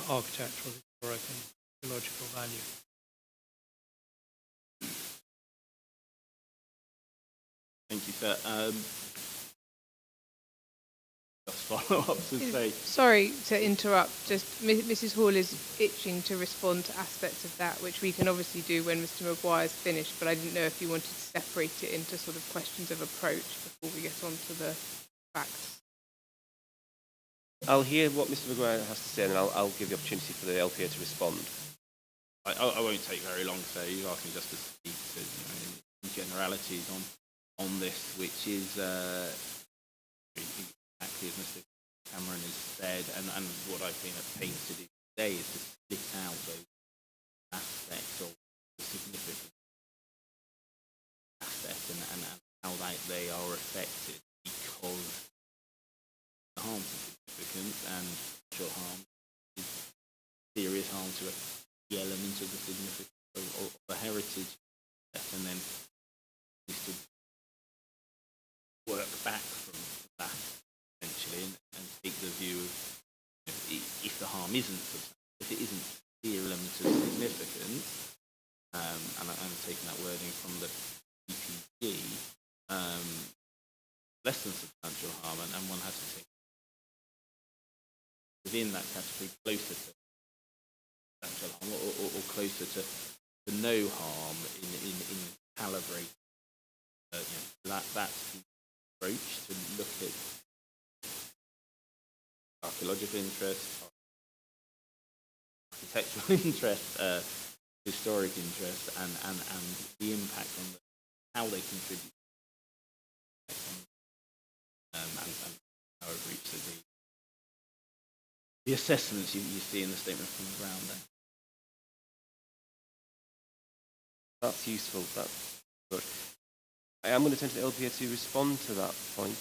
architectural, historic and ecological value. Thank you, sir. Just follow up to say... Sorry to interrupt, just Mrs Hall is itching to respond to aspects of that, which we can obviously do when Mr Maguire's finished, but I didn't know if you wanted to separate it into sort of questions of approach before we get on to the facts. I'll hear what Mr Maguire has to say, and then I'll give the opportunity for the LPA to respond. I won't take very long, so you've asked me just to speak to, in generalities on this, which is exactly as Mr Cameron has said, and what I've been at pains to do today is to split out those aspects of the significant asset and how they are affected, because the harm is significant and potential harm is serious harm to the element of the significance of the heritage, and then needs to work back from that essentially and take the view of if the harm isn't substantial, if it isn't the element of significance, and I'm taking that wording from the PPG, less than substantial harm, and one has to take within that category closer to substantial harm or closer to no harm in calibrating. That's the approach to look at archaeological interest, architectural interest, historic interest, and the impact on how they contribute and how it reaches the assessments you see in the statement from the ground there. That's useful. That's good. I am going to turn to the LPA to respond to that point.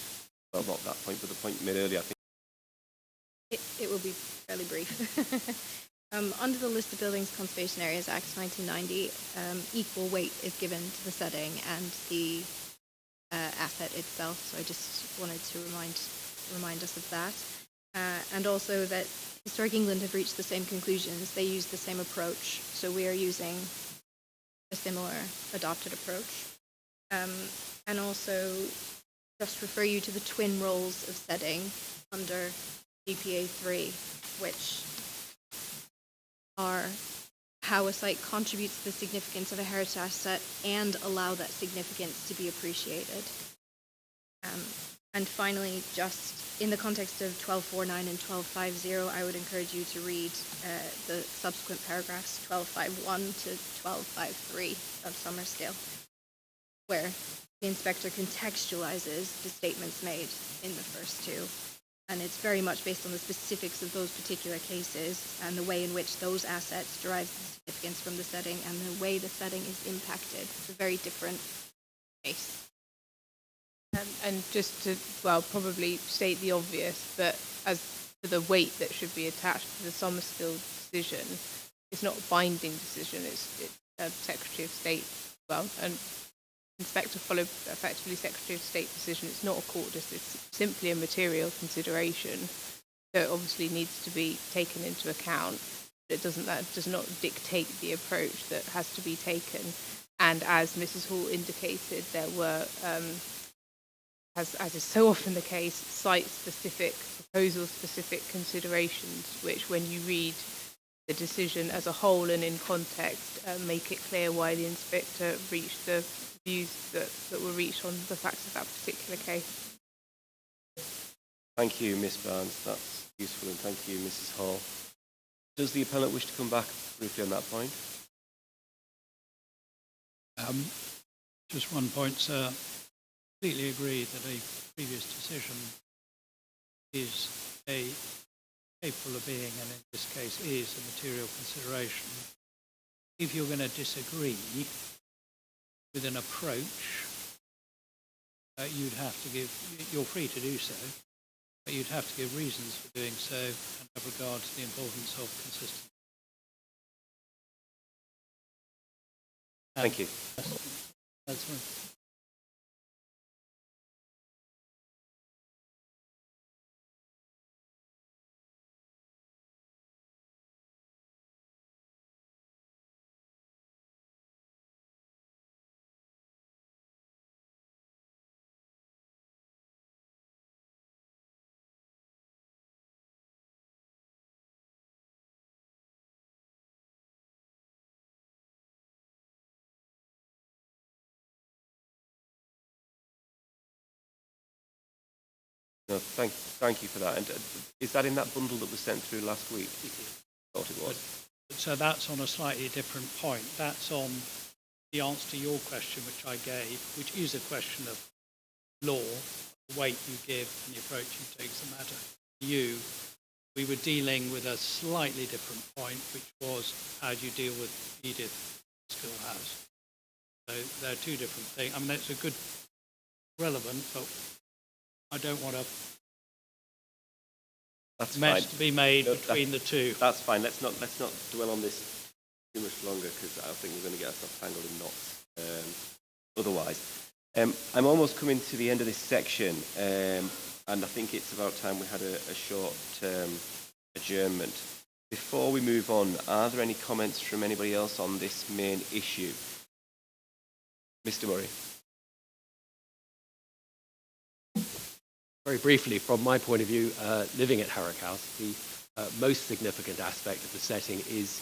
Well, not that point, but the point you made earlier, I think. It will be fairly brief. Under the List of Buildings Conservation Areas Act 1990, equal weight is given to the setting and the asset itself. So I just wanted to remind us of that. And also that Historic England have reached the same conclusions. They use the same approach. So we are using a similar adopted approach. And also just refer you to the twin roles of setting under GPA 3, which are how a site contributes to the significance of a heritage asset and allow that significance to be appreciated. And finally, just in the context of 1249 and 1250, I would encourage you to read the subsequent paragraphs 1251 to 1253 of Summerscale, where the inspector contextualizes the statements made in the first two and it's very much based on the specifics of those particular cases and the way in which those assets derive significance from the setting and the way the setting is impacted. It's a very different case. And just to, well, probably state the obvious, but as for the weight that should be attached to the Somersfield decision, it's not a binding decision, it's a Secretary of State, well, and Inspector followed effectively Secretary of State decision. It's not a court decision, it's simply a material consideration. So it obviously needs to be taken into account. That does not dictate the approach that has to be taken. And as Mrs. Hall indicated, there were, as is so often the case, site-specific, proposal-specific considerations, which when you read the decision as a whole and in context, make it clear why the inspector reached the views that were reached on the facts of that particular case. Thank you, Ms. Barnes. That's useful, and thank you, Mrs. Hall. Does the appellant wish to come back briefly on that point? Just one point, sir. Completely agree that a previous decision is capable of being, and in this case is, a material consideration. If you're going to disagree with an approach, you'd have to give, you're free to do so, but you'd have to give reasons for doing so and have regard to the importance of consistency. Thank you. That's fine. No, thank you for that. And is that in that bundle that was sent through last week? Thought it was. So that's on a slightly different point. That's on the answer to your question, which I gave, which is a question of law, the weight you give and the approach you take to the matter. We were dealing with a slightly different point, which was how do you deal with Edith Schoolhouse. So they're two different things. I mean, it's a good, relevant, but I don't want a mess to be made between the two. That's fine. Let's not dwell on this too much longer, because I think we're going to get ourselves tangled in knots otherwise. I'm almost coming to the end of this section, and I think it's about time we had a short adjournment. Before we move on, are there any comments from anybody else on this main issue? Mr. Murray. Very briefly, from my point of view, living at Harrock House, the most significant aspect of the setting is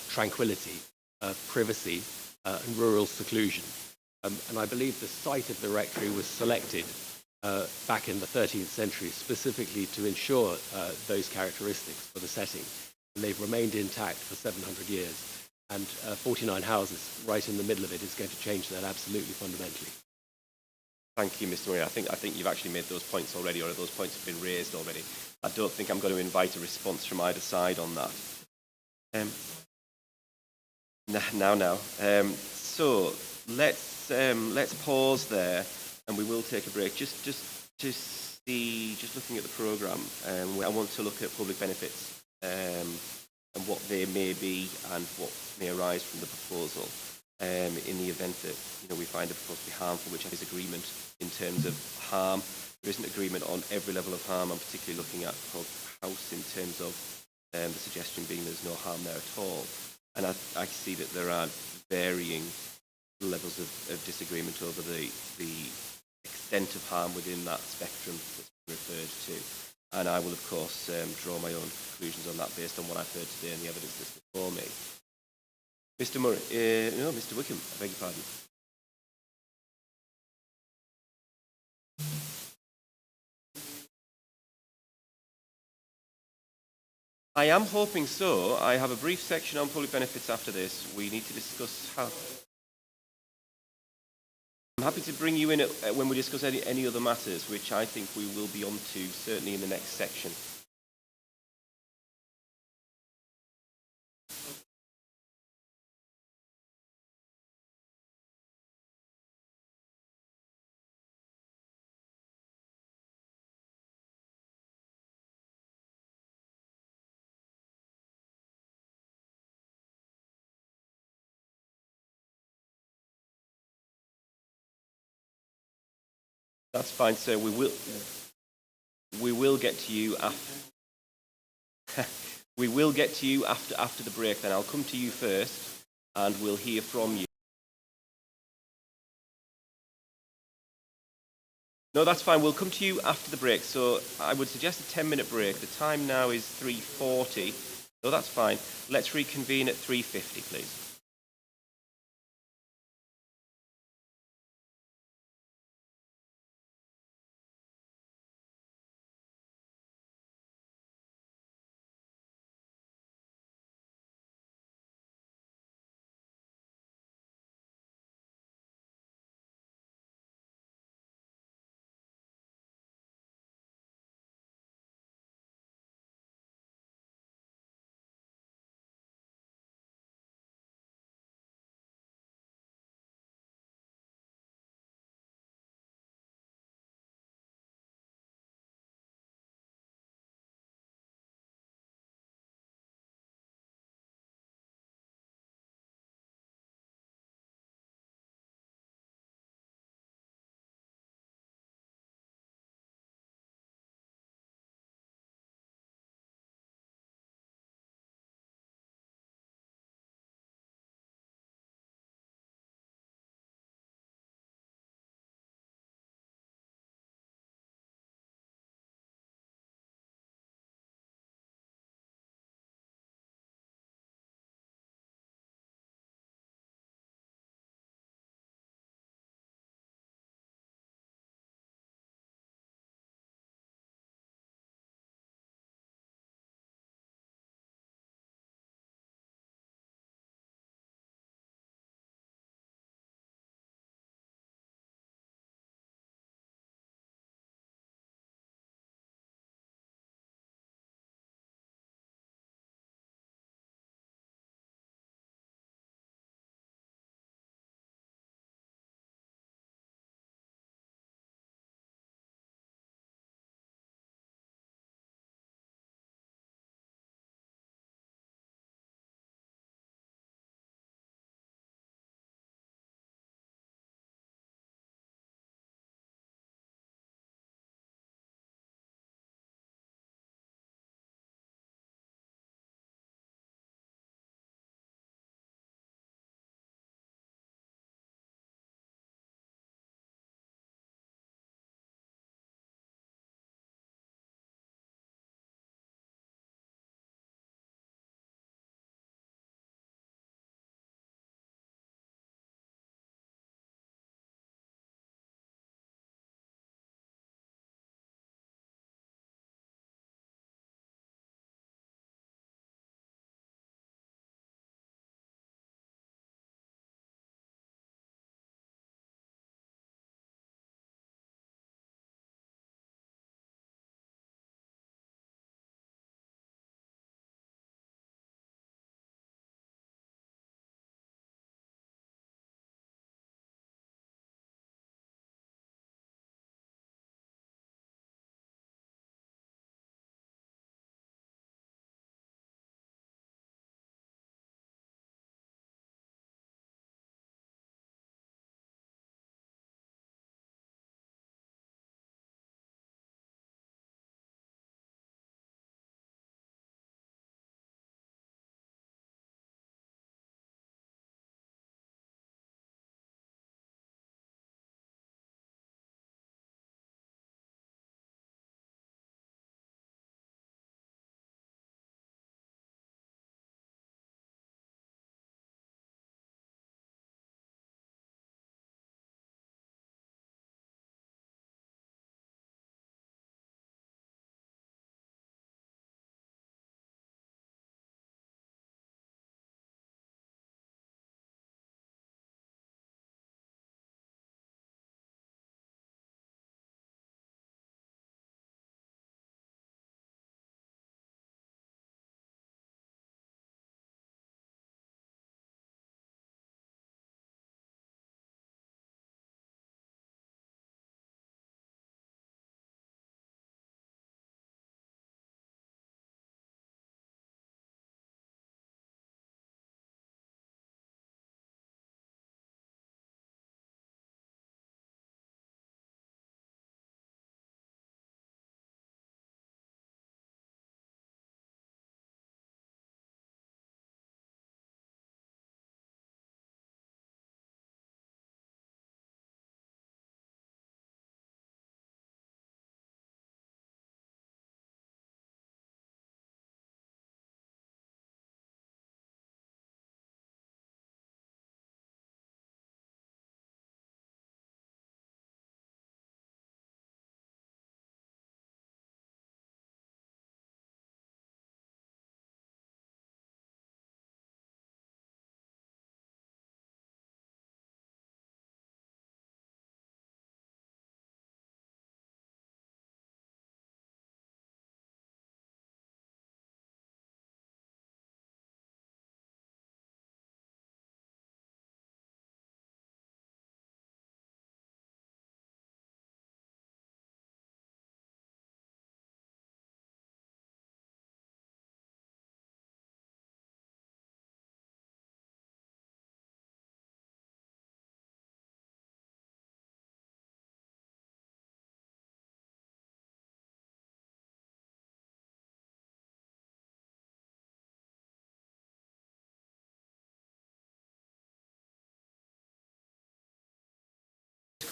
tranquility, privacy, and rural seclusion. And I believe the site of the rectory was selected back in the 13th century specifically to ensure those characteristics for the setting. And they've remained intact for 700 years. And 49 houses right in the middle of it is going to change that absolutely fundamentally. Thank you, Mr. Murray. I think you've actually made those points already, or those points have been raised already. I don't think I'm going to invite a response from either side on that. So let's pause there, and we will take a break. Just looking at the programme, I want to look at public benefits and what they may be and what may arise from the proposal. In the event that we find the proposal to be harmful, which is agreement in terms of harm. There isn't agreement on every level of harm. I'm particularly looking at House in terms of the suggestion being there's no harm there at all. And I see that there are varying levels of disagreement over the extent of harm within that spectrum that's been referred to. And I will, of course, draw my own conclusions on that based on what I've heard today and the evidence that's before me. Mr. Murray, Mr. Wickham, I beg your pardon. I am hoping so. I have a brief section on public benefits after this. We need to discuss how. I'm happy to bring you in when we discuss any other matters, which I think we will be on to certainly in the next section. That's fine, sir. We will get to you after. We will get to you after the break. Then I'll come to you first, and we'll hear from you. No, that's fine. We'll come to you after the break. So I would suggest a 10-minute break. The time now is 3:40. So that's fine. Let's reconvene at 3:50, please.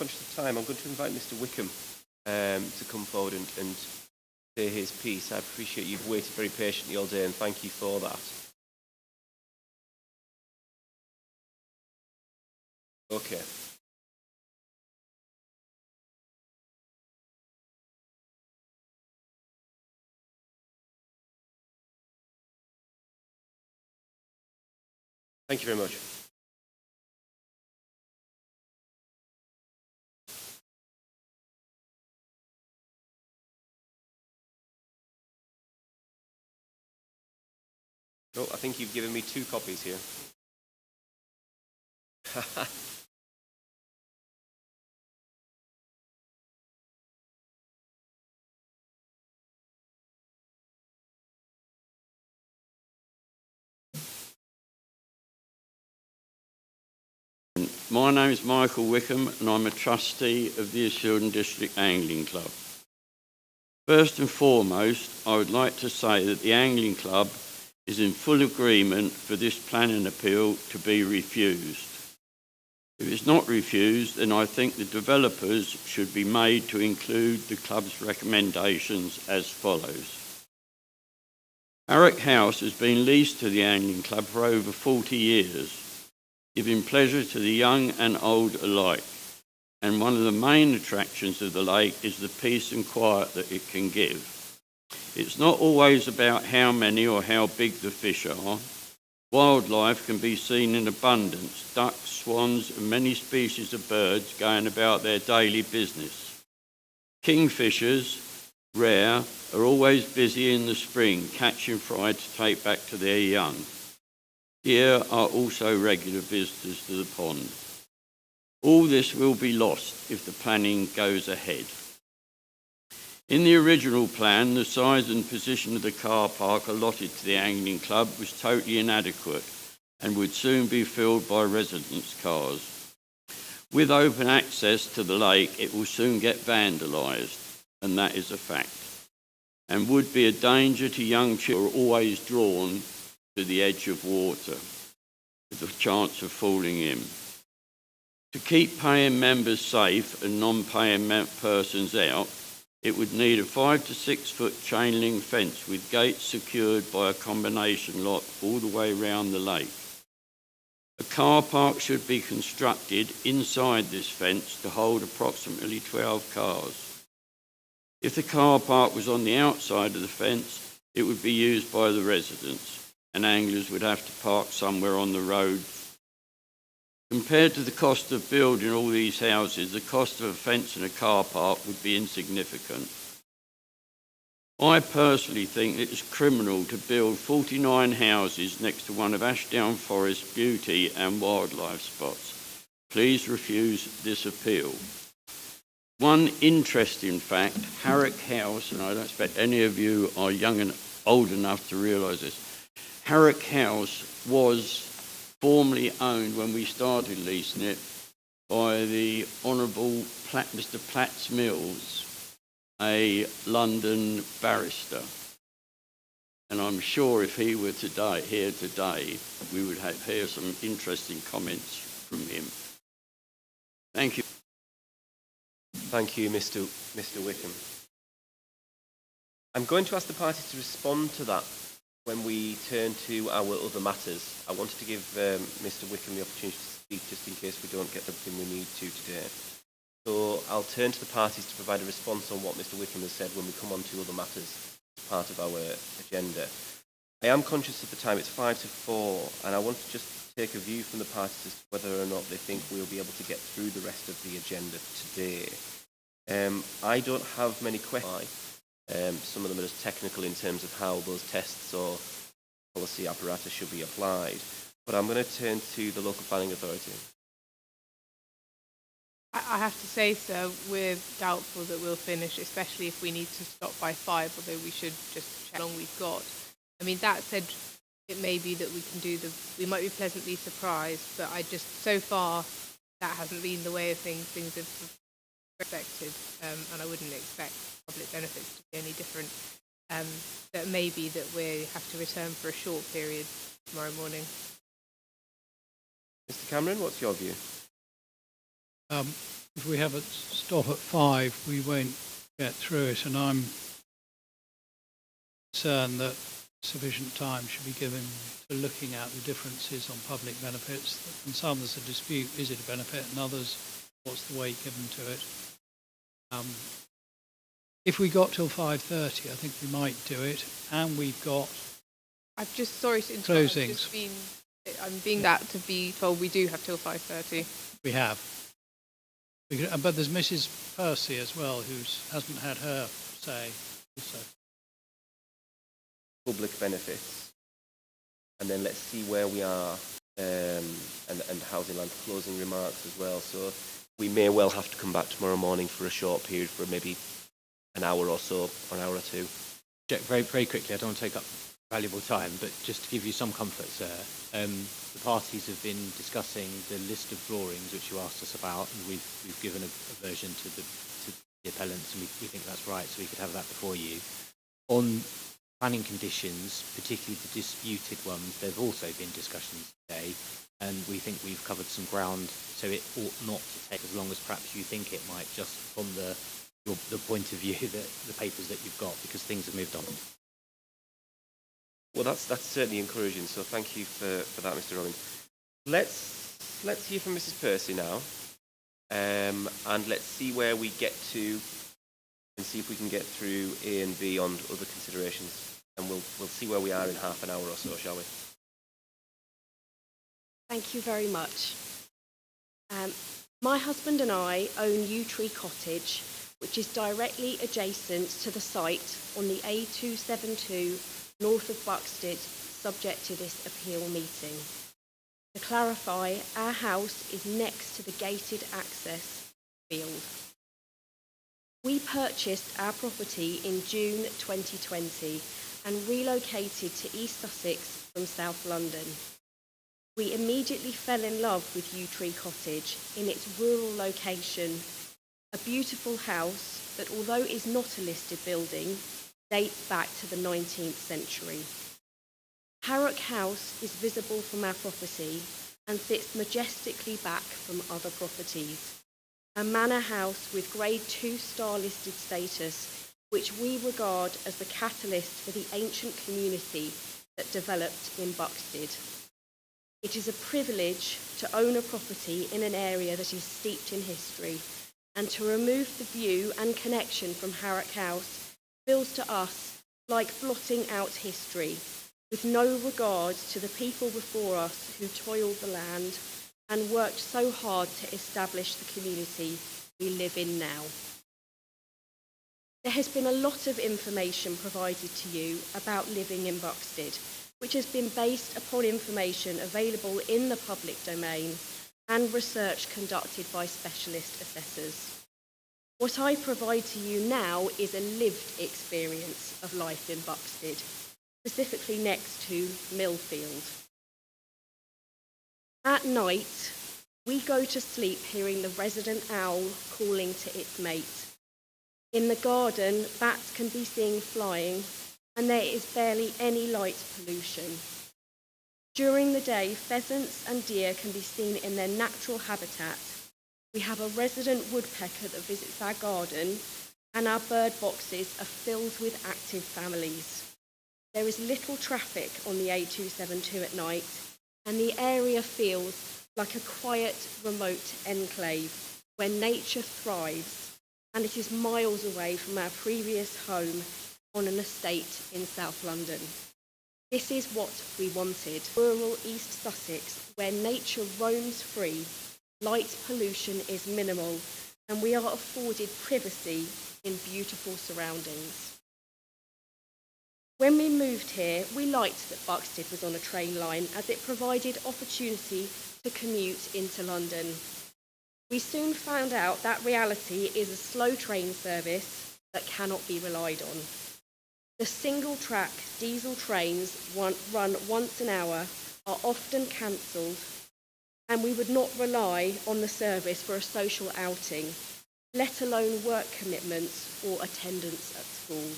conscious of time, I'm going to invite Mr. Wickham to come forward and say his piece. I appreciate you've waited very patiently all day, and thank you for that. Okay. Thank you very much. Oh, I think you've given me 2 copies here. My name is Michael Wickham and I'm a trustee of the Asildon District Angling Club. First and foremost, I would like to say that the Angling Club is in full agreement for this planning appeal to be refused. If it's not refused, then I think the developers should be made to include the club's recommendations as follows. Harrock House has been leased to the Angling Club for over 40 years, giving pleasure to the young and old alike. And one of the main attractions of the lake is the peace and quiet that it can give. It's not always about how many or how big the fish are. Wildlife can be seen in abundance, ducks, swans and many species of birds going about their daily business. Kingfishers, rare, are always busy in the spring catching fry to take back to their young. Here are also regular visitors to the pond. All this will be lost if the planning goes ahead. In the original plan, the size and position of the car park allotted to the Angling Club was totally inadequate and would soon be filled by residents' cars. With open access to the lake, it will soon get vandalised, and that is a fact, and would be a danger to young children who are always drawn to the edge of water, with the chance of falling in. To keep paying members safe and non-paying persons out, it would need a 5 to 6 foot chain link fence with gates secured by a combination lock all the way around the lake. A car park should be constructed inside this fence to hold approximately 12 cars. If the car park was on the outside of the fence, it would be used by the residents, and anglers would have to park somewhere on the road. Compared to the cost of building all these houses, the cost of a fence and a car park would be insignificant. I personally think it is criminal to build 49 houses next to one of Ashdown Forest's beauty and wildlife spots. Please refuse this appeal. One interesting fact, Harrock House, and I don't expect any of you are young and old enough to realise this, Harrock House was formerly owned, when we started leasing it, by the Honourable Mr. Platts Mills, a London barrister. And I'm sure if he were here today, we would hear some interesting comments from him. Thank you. Thank you, Mr. Wickham. I'm going to ask the parties to respond to that when we turn to our other matters. I wanted to give Mr. Wickham the opportunity to speak just in case we don't get everything we need to today. So I'll turn to the parties to provide a response on what Mr. Wickham has said when we come on to other matters as part of our agenda. I am conscious of the time, it's 5 to 4, and I want to just take a view from the parties as to whether or not they think we'll be able to get through the rest of the agenda today. I don't have many questions. Some of them are just technical in terms of how those tests or policy apparatus should be applied. But I'm going to turn to the local planning authority. I have to say, sir, we're doubtful that we'll finish, especially if we need to stop by 5, although we should just check how long we've got. I mean, that said, it may be that we can we might be pleasantly surprised, but so far, that hasn't been the way of things. Things have expected, and I wouldn't expect public benefits to be any different. But it may be that we have to return for a short period tomorrow morning. Mr. Cameron, what's your view? if we have a stop at 5, we won't get through it, and I'm concerned that sufficient time should be given to looking at the differences on public benefits. And some there's a dispute, is it a benefit, and others, what's the weight given to it. If we got till 5:30, I think we might do it, and we've got I've just, sorry to interrupt, closings. I'm being that to be told we do have till 5:30. We have. But there's Mrs. Percy as well, who hasn't had her say also. Public benefits, and then let's see where we are, and housing land closing remarks as well. So we may well have to come back tomorrow morning for a short period, for maybe an hour or so, or an hour or two. Jack, very, very quickly, I don't want to take up valuable time, but just to give you some comfort, sir, the parties have been discussing the list of drawings which you asked us about, and we've given a version to the appellants, and we think that's right, so we could have that before you. On planning conditions, particularly the disputed ones, there have also been discussions today, and we think we've covered some ground, so it ought not to take as long as perhaps you think it might, just from the point of view that the papers that you've got, because things have moved on. Well, that's certainly encouraging. So thank you for that, Mr. Robbins. Let's hear from Mrs. Percy now, and let's see where we get to, and see if we can get through A and B on other considerations. And we'll see where we are in half an hour or so, shall we? Thank you very much. My husband and I own Yew Tree Cottage, which is directly adjacent to the site on the A272 north of Buxted, subject to this appeal meeting. To clarify, our house is next to the gated access field. We purchased our property in June 2020 and relocated to East Sussex from South London. We immediately fell in love with Yew Tree Cottage in its rural location, a beautiful house that, although is not a listed building, dates back to the 19th century. Harrock House is visible from our property and sits majestically back from other properties. A manor house with Grade 2 star listed status, which we regard as the catalyst for the ancient community that developed in Buxted. It is a privilege to own a property in an area that is steeped in history, and to remove the view and connection from Harrock House feels to us like blotting out history, with no regard to the people before us who toiled the land and worked so hard to establish the community we live in now. There has been a lot of information provided to you about living in Buxted, which has been based upon information available in the public domain and research conducted by specialist assessors. What I provide to you now is a lived experience of life in Buxted, specifically next to Millfield. At night, we go to sleep hearing the resident owl calling to its mate. In the garden, bats can be seen flying, and there is barely any light pollution. During the day, pheasants and deer can be seen in their natural habitat. We have a resident woodpecker that visits our garden, and our bird boxes are filled with active families. There is little traffic on the A272 at night, and the area feels like a quiet, remote enclave where nature thrives, and it is miles away from our previous home on an estate in South London. This is what we wanted. Rural East Sussex, where nature roams free, light pollution is minimal, and we are afforded privacy in beautiful surroundings. When we moved here, we liked that Buxted was on a train line, as it provided opportunity to commute into London. We soon found out that reality is a slow train service that cannot be relied on. The single-track diesel trains run once an hour are often cancelled, and we would not rely on the service for a social outing, let alone work commitments or attendance at school.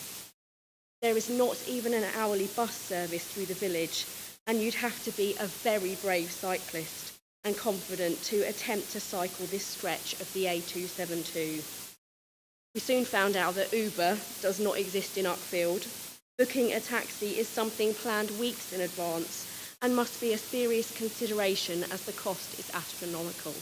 There is not even an hourly bus service through the village, and you'd have to be a very brave cyclist and confident to attempt to cycle this stretch of the A272. We soon found out that Uber does not exist in Uckfield. Booking a taxi is something planned weeks in advance and must be a serious consideration as the cost is astronomical.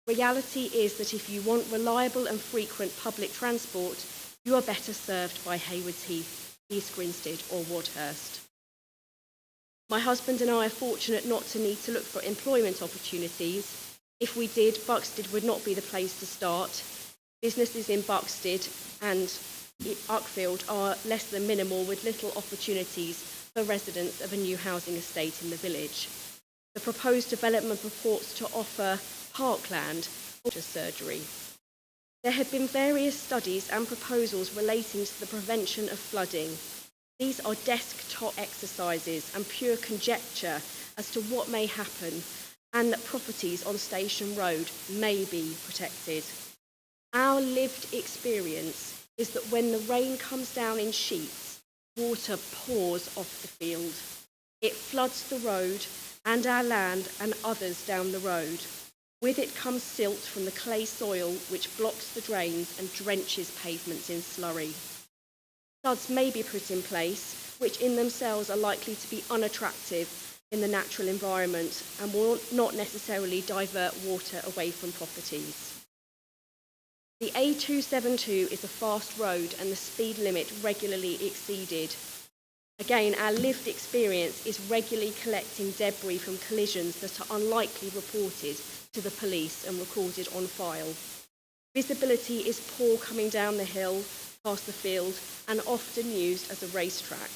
Reality is that if you want reliable and frequent public transport, you are better served by Haywards Heath, East Grinstead or Wadhurst. My husband and I are fortunate not to need to look for employment opportunities. If we did, Buxted would not be the place to start. Businesses in Buxted and Uckfield are less than minimal, with little opportunities for residents of a new housing estate in the village. The proposed development purports to offer parkland or surgery. There have been various studies and proposals relating to the prevention of flooding. These are desktop exercises and pure conjecture as to what may happen, and that properties on Station Road may be protected. Our lived experience is that when the rain comes down in sheets, water pours off the field. It floods the road and our land and others down the road. With it comes silt from the clay soil which blocks the drains and drenches pavements in slurry. Floods may be put in place, which in themselves are likely to be unattractive in the natural environment and will not necessarily divert water away from properties. The A272 is a fast road and the speed limit regularly exceeded. Again, our lived experience is regularly collecting debris from collisions that are unlikely reported to the police and recorded on file. Visibility is poor coming down the hill, past the field, and often used as a racetrack.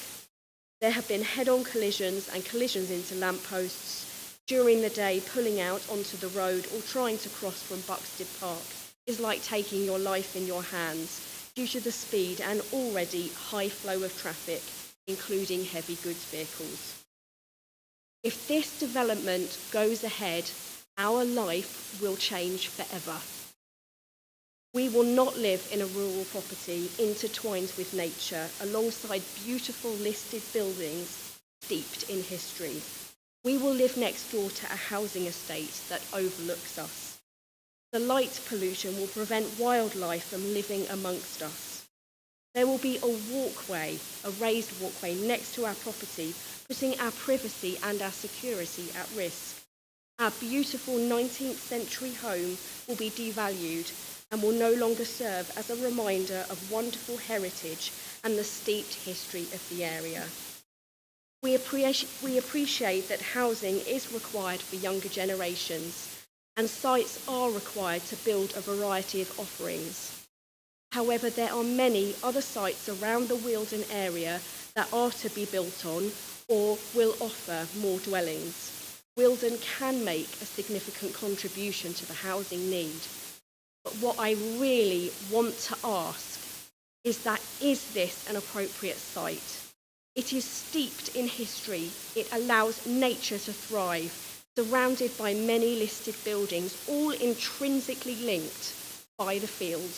There have been head-on collisions and collisions into lampposts. During the day, pulling out onto the road or trying to cross from Buxted Park is like taking your life in your hands due to the speed and already high flow of traffic, including heavy goods vehicles. If this development goes ahead, our life will change forever. We will not live in a rural property intertwined with nature alongside beautiful listed buildings steeped in history. We will live next door to a housing estate that overlooks us. The light pollution will prevent wildlife from living amongst us. There will be a walkway, a raised walkway next to our property, putting our privacy and our security at risk. Our beautiful 19th century home will be devalued and will no longer serve as a reminder of wonderful heritage and the steeped history of the area. We appreciate that housing is required for younger generations, and sites are required to build a variety of offerings. However, there are many other sites around the Wealden area that are to be built on or will offer more dwellings. Wealden can make a significant contribution to the housing need. But what I really want to ask is this an appropriate site? It is steeped in history. It allows nature to thrive, surrounded by many listed buildings, all intrinsically linked by the field.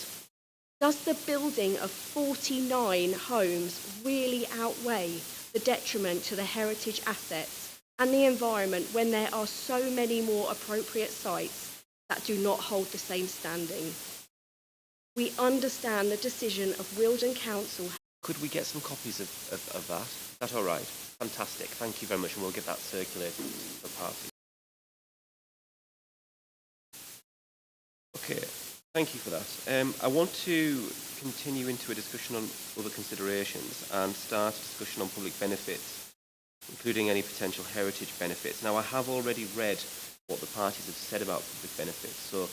Does the building of 49 homes really outweigh the detriment to the heritage assets and the environment when there are so many more appropriate sites that do not hold the same standing? We understand the decision of Wealden Council. Could we get some copies of that? Is that all right? Fantastic. Thank you very much, and we'll get that circulated to the party. Okay, thank you for that. I want to continue into a discussion on other considerations and start a discussion on public benefits, including any potential heritage benefits. Now, I have already read what the parties have said about public benefits, so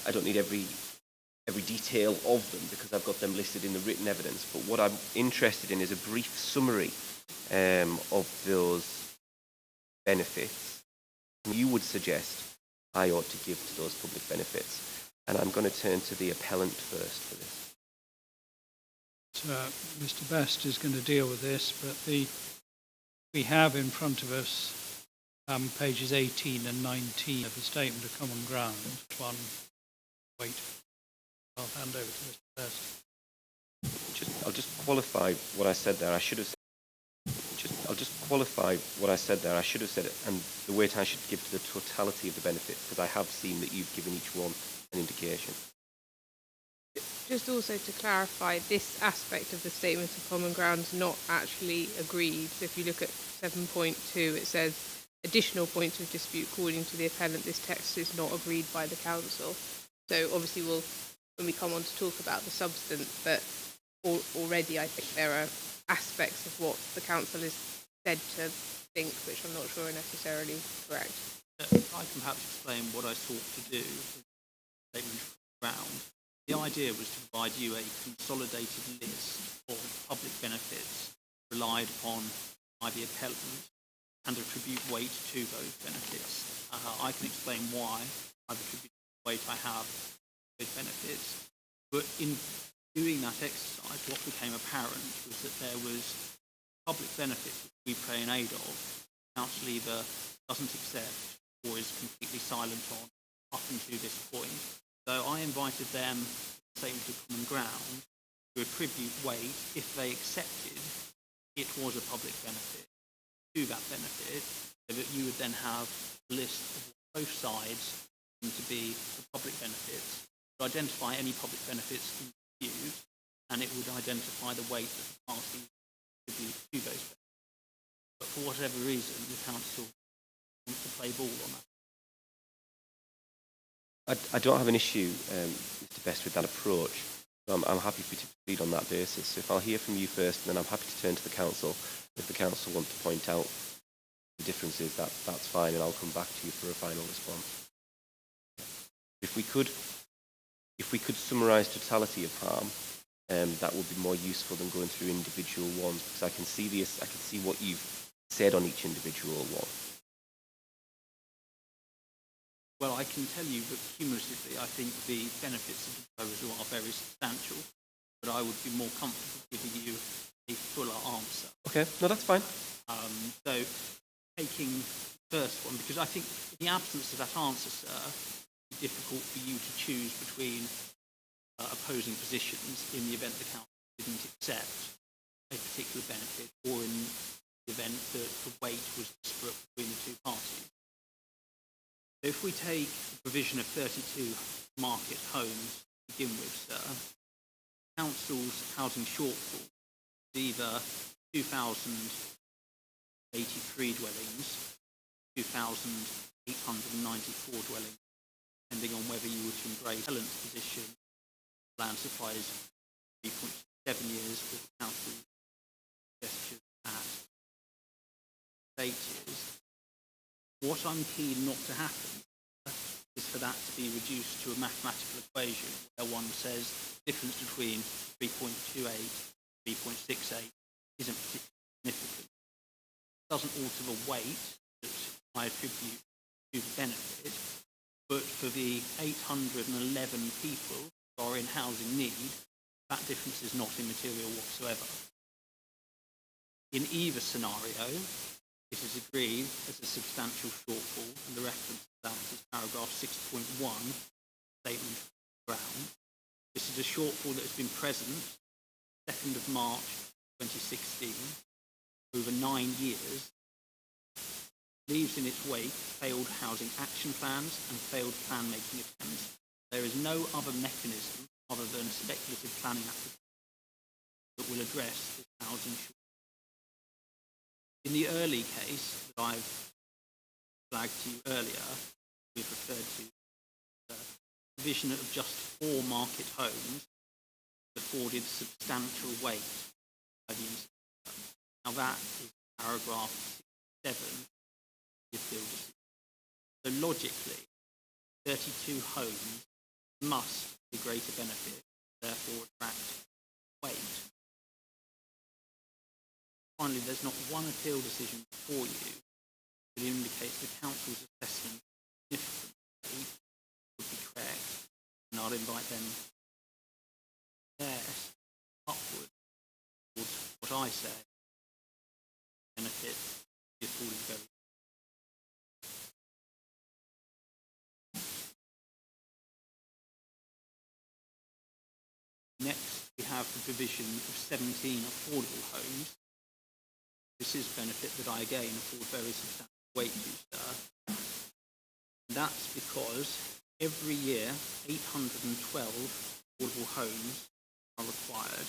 I don't need every detail of them because I've got them listed in the written evidence. But what I'm interested in is a brief summary of those benefits you would suggest I ought to give to those public benefits. And I'm going to turn to the appellant first for this. Mr. Best is going to deal with this, but we have in front of us pages 18 and 19 of the Statement of Common Ground. I'll hand over to Mr. Best. I'll just qualify what I said there. I'll just qualify what I said there, I should have said it, and the weight I should give to the totality of the benefit, because I have seen that you've given each one an indication. Just also to clarify, this aspect of the statement of common ground is not actually agreed. So if you look at 7.2, it says additional points of dispute according to the appellant. This text is not agreed by the council. So obviously we'll, when we come on to talk about the substance, but already I think there are aspects of what the council is said to think which I'm not sure are necessarily correct. I can perhaps explain what I sought to do in the statement of ground. The idea was to provide you a consolidated list of public benefits relied upon by the appellant and attribute weight to those benefits. I can explain why I've attributed the weight I have to those benefits, but in doing that exercise, what became apparent was that there was public benefits which we pray in aid of, the council either doesn't accept or is completely silent on up until this point. So I invited them, statement of common ground, to attribute weight if they accepted it was a public benefit to that benefit, so that you would then have a list of both sides to be the public benefits, to identify any public benefits in dispute, and it would identify the weight that the party attribute to those benefits. But for whatever reason, the council wants to play ball on that. I don't have an issue, Mr. Best, with that approach. So I'm happy for you to proceed on that basis. So if I'll hear from you first, then I'm happy to turn to the council. If the council want to point out the differences, that's fine, and I'll come back to you for a final response. If we could summarise totality of harm, that would be more useful than going through individual ones, because I can see what you've said on each individual one. Well, I can tell you that cumulatively, I think the benefits of the proposal are very substantial, but I would be more comfortable giving you a fuller answer. Okay, no, that's fine. So, taking the first one, because I think in the absence of that answer, sir, it's difficult for you to choose between opposing positions in the event the council didn't accept a particular benefit, or in the event that the weight was disparate between the two parties. So if we take the provision of 32 market homes to begin with, sir, council's housing shortfall is either 2,083 dwellings, 2,894 dwellings, depending on whether you were to embrace appellant's position. Land supply is 3.7 years, with the council gestures at 8 years. What I'm keen not to happen is for that to be reduced to a mathematical equation where one says the difference between 3.28 and 3.68 isn't particularly significant. It doesn't alter the weight that I attribute to the benefit, but for the 811 people who are in housing need, that difference is not immaterial whatsoever. In either scenario, it is agreed as a substantial shortfall, and the reference to that is paragraph 6.1, statement of ground. This is a shortfall that has been present 2nd of March 2016, over 9 years, leaves in its wake failed housing action plans and failed plan-making attempts. There is no other mechanism other than speculative planning applications that will address this housing shortfall. In the early case that I've flagged to you earlier, we've referred to the provision of just 4 market homes afforded substantial weight by the inspector. Now that is paragraph 7 of the appeal decision. So logically, 32 homes must be greater benefit, therefore attract weight. Finally, there's not one appeal decision before you that indicates the council's assessment of significance would be correct, and I'd invite them yes, upward towards what I say benefit the afforded very. Next, we have the provision of 17 affordable homes. This is a benefit that I again afford very substantial weight to, sir. And that's because every year 812 affordable homes are required.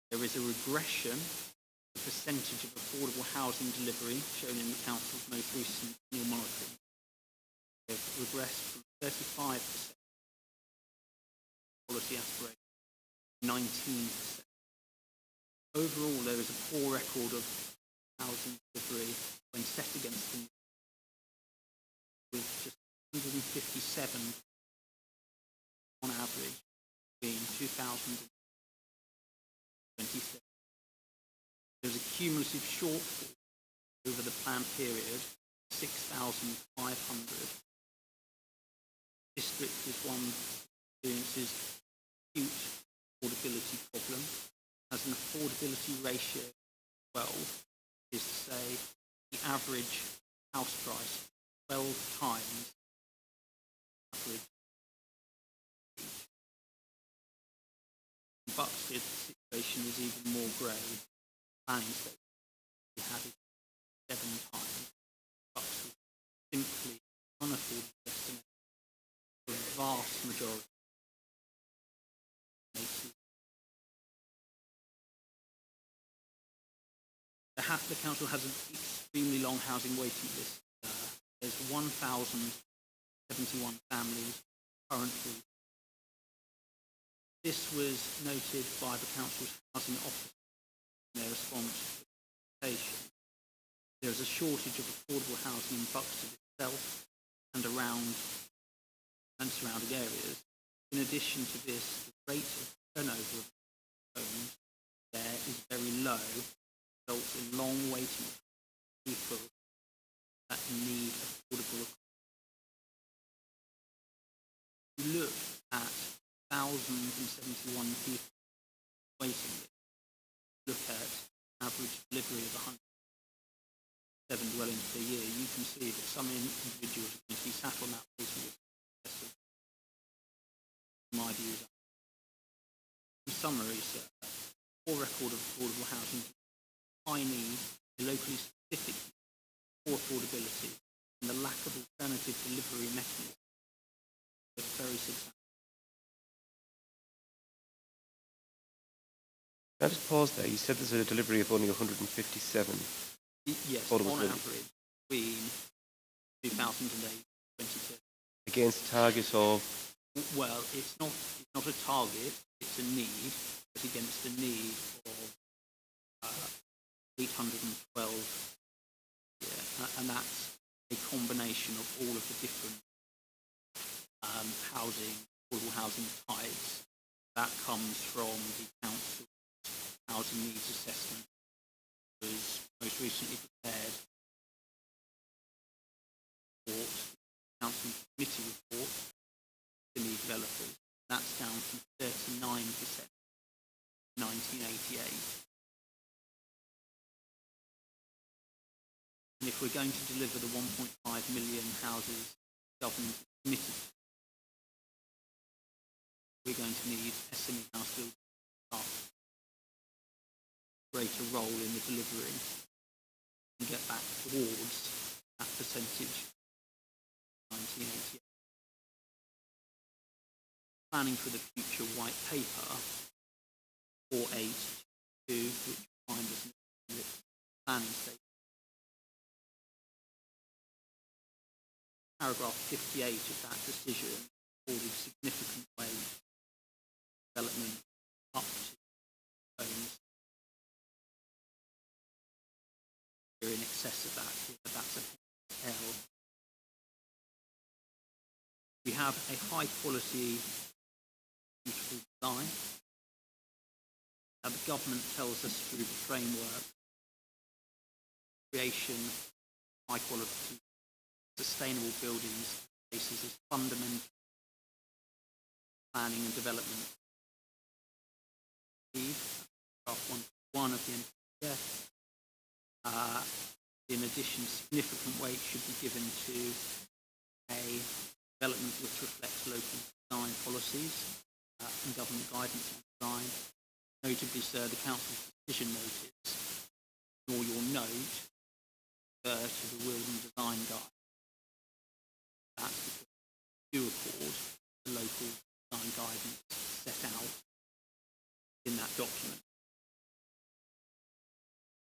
There is a regression of the percentage of affordable housing delivery shown in the Council's most recent annual monitoring. They've regressed from 35% policy aspiration to 19%. Overall, there is a poor record of housing delivery when set against the with just 157 on average between 2000 and 2030. There's a cumulative shortfall over the planned period, 6,500. District is one that experiences acute affordability problem, has an affordability ratio of 12, is to say the average house price 12 times average. In Buxted, the situation is even more grave. Planning stage, we had it 7 times. Buxted simply unaffordable destination for the vast majority. The council has an extremely long housing waiting list. There's 1,071 families currently. This was noted by the council's housing office in their response to the presentation. There is a shortage of affordable housing in Buxted itself and surrounding areas. In addition to this, the rate of turnover of homes there is very low, results in long waiting for people that need affordable accommodation. You look at 1,071 people waiting list. Look at average delivery of 107 dwellings per year. You can see that some individuals are going to be sat on that waiting list. My views are. In summary, sir, poor record of affordable housing, high need, locally specific poor affordability, and the lack of alternative delivery mechanisms are very substantial. Can I just pause there? You said there's a delivery of only 157. Yes, affordable on homes. average, between 2008 and 2022. Against targets of? Well, it's not a target, it's a need, but against a need of 812. Yeah, and that's a combination of all of the different affordable housing types. That comes from the council's housing needs assessment, which was most recently prepared. Council committee report to need developers. That's down from 39% in 1988. And if we're going to deliver the 1.5 million houses government is committed to, we're going to need SME house building to greater role in the delivery and get back towards that percentage 1988. Planning for the Future white paper, 482, which defined as an planning statement. Paragraph 58 of that decision afforded significant weight development up to homes. We're in excess of that, but that's a L. We have a high quality, beautiful design. Now the government tells us through the framework, creation of high quality, sustainable buildings and spaces is fundamental planning and development. Paragraph 1 of the NPF. In addition, significant weight should be given to a development which reflects local design policies and government guidance on design. Notably, sir, the Council's decision notice or your note refer to the Wildern Design Guide. That's because we do accord the local design guidance set out in that document.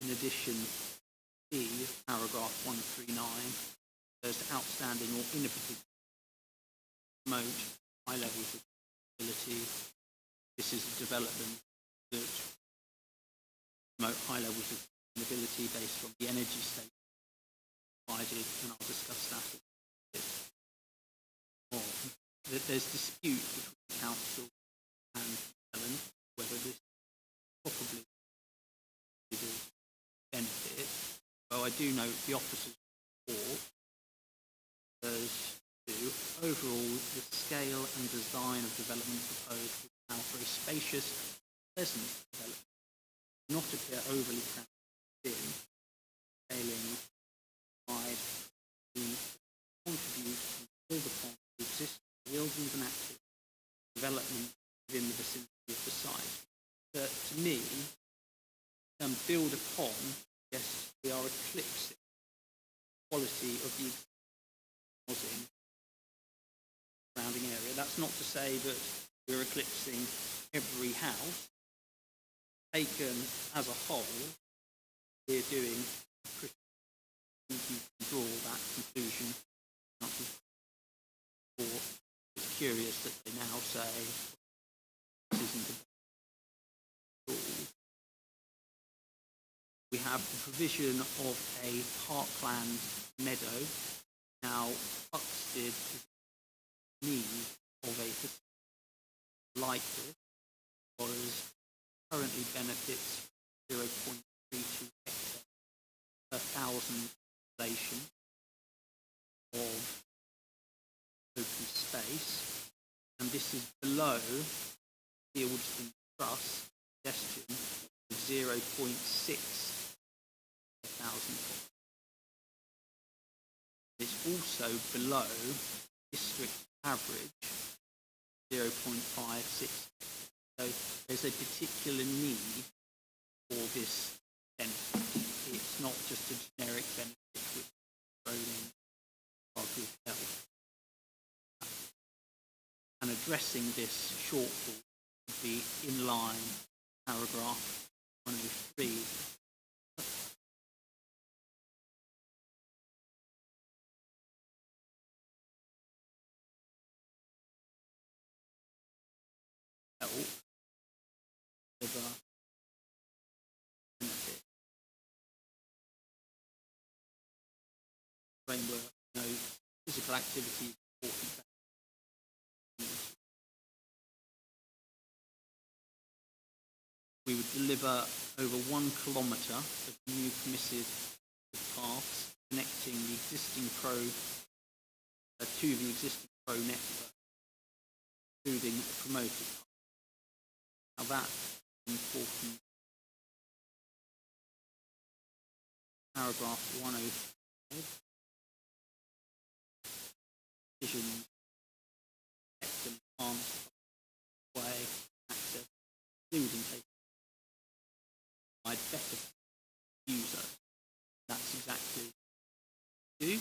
In addition, B, paragraph 139, refers to outstanding or innovative promote high levels of sustainability. This is a development that promote high levels of sustainability based on the energy state provided, and I'll discuss that a bit more. There's dispute between the council and Ellen whether this probably will benefit. Well, I do note the officer's report refers to overall the scale and design of development proposed would allow for a spacious, pleasant development, not appear overly cramped in, failing wide to contribute and build upon the existing buildings and active development within the vicinity of the site. To me, build upon, yes, we are eclipsing the quality of the housing surrounding area. That's not to say that we're eclipsing every house. Taken as a whole, we're doing pretty. I think you can draw that conclusion. Or it's curious that they now say this isn't a all. We have the provision of a parkland meadow. Now, Buxted is in need of a facility like this because currently benefits 0.32 hectares per 1,000 population of open space, and this is below the Ildston Trust suggestion of 0.6 per 1,000. It's also below district average 0.56. So there's a particular need for this benefit. It's not just a generic benefit which is thrown in our good health. And addressing this shortfall would be in line paragraph 103. Framework, physical activity is important. We would deliver over 1 kilometre of new permissive paths connecting the existing Pro to the existing Pro network, including a promoted path. Now that's important. Paragraph 105. Vision, enhance way access, including taking provide better user. That's exactly what we do.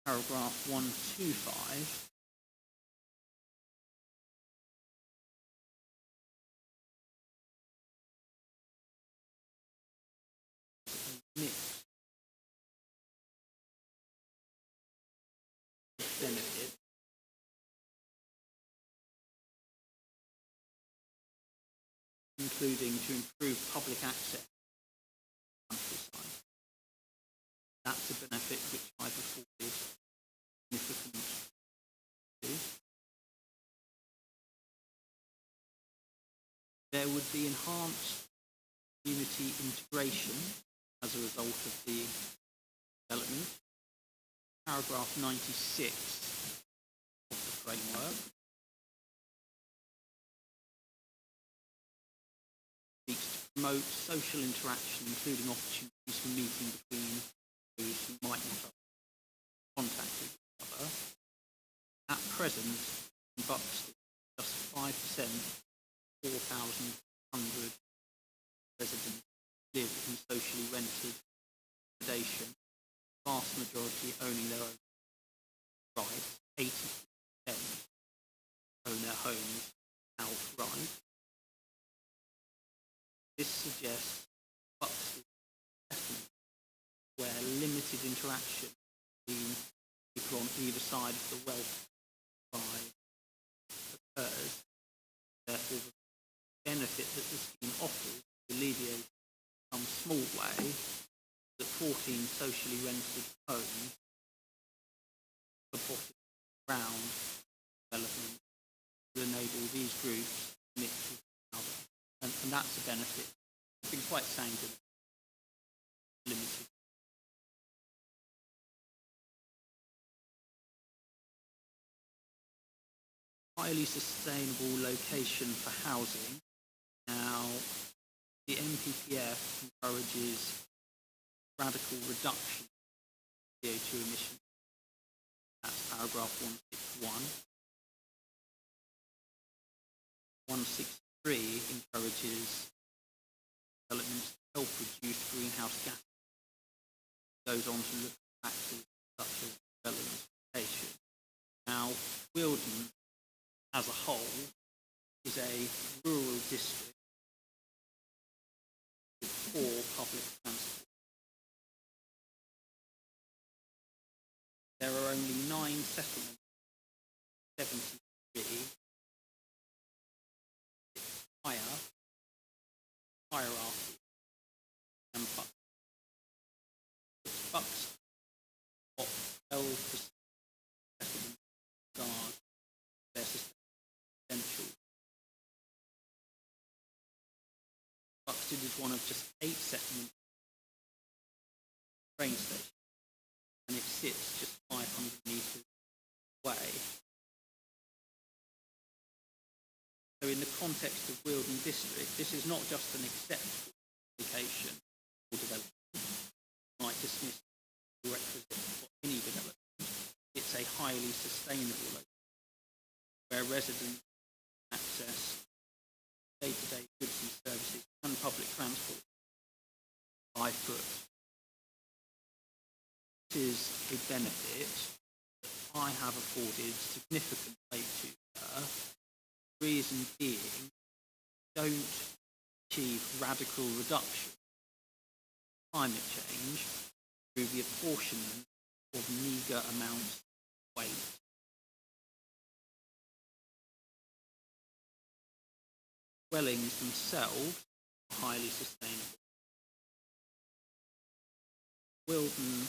Paragraph 125. Mix benefit including to improve public access to the countryside. That's a benefit which I've afforded significant to. There would be enhanced community integration as a result of the development. Paragraph 96 of the framework seeks to promote social interaction, including opportunities for meeting between those who might not have contact with each other. At present, in Buxted, just 5% 4,100 residents live in socially rented accommodation, vast majority owning their own rights, 80% own their homes outright. This suggests Buxted where limited interaction between people on either side of the wealth divide occurs. Therefore, the benefit that the scheme offers to alleviate in some small way that 14 socially rented homes are plotted around development to enable these groups to mix with each other. And that's a benefit. It's been quite sanguine, limited. Highly sustainable location for housing. Now, the NPPF encourages radical reduction of CO2 emissions. That's paragraph 161. 163 encourages developments to help reduce greenhouse gas. It goes on to look at factors such as development location. Now, Wealdon as a whole is a rural district with 4 public transport. There are only 9 settlements, 73, higher hierarchy than Buxted got 12% settlement regard their potential. Buxted is one of just 8 settlements train station, and it sits just 500 metres away. So in the context of Wealdon District, this is not just an acceptable location for development. You might dismiss the requisite for any development. It's a highly sustainable location where residents access day-to-day goods and services and public transport by foot. This is a benefit that I have afforded significant weight to her. Reason being, don't achieve radical reduction of climate change through the apportionment of meagre amounts of weight. Dwellings themselves are highly sustainable. Wealdon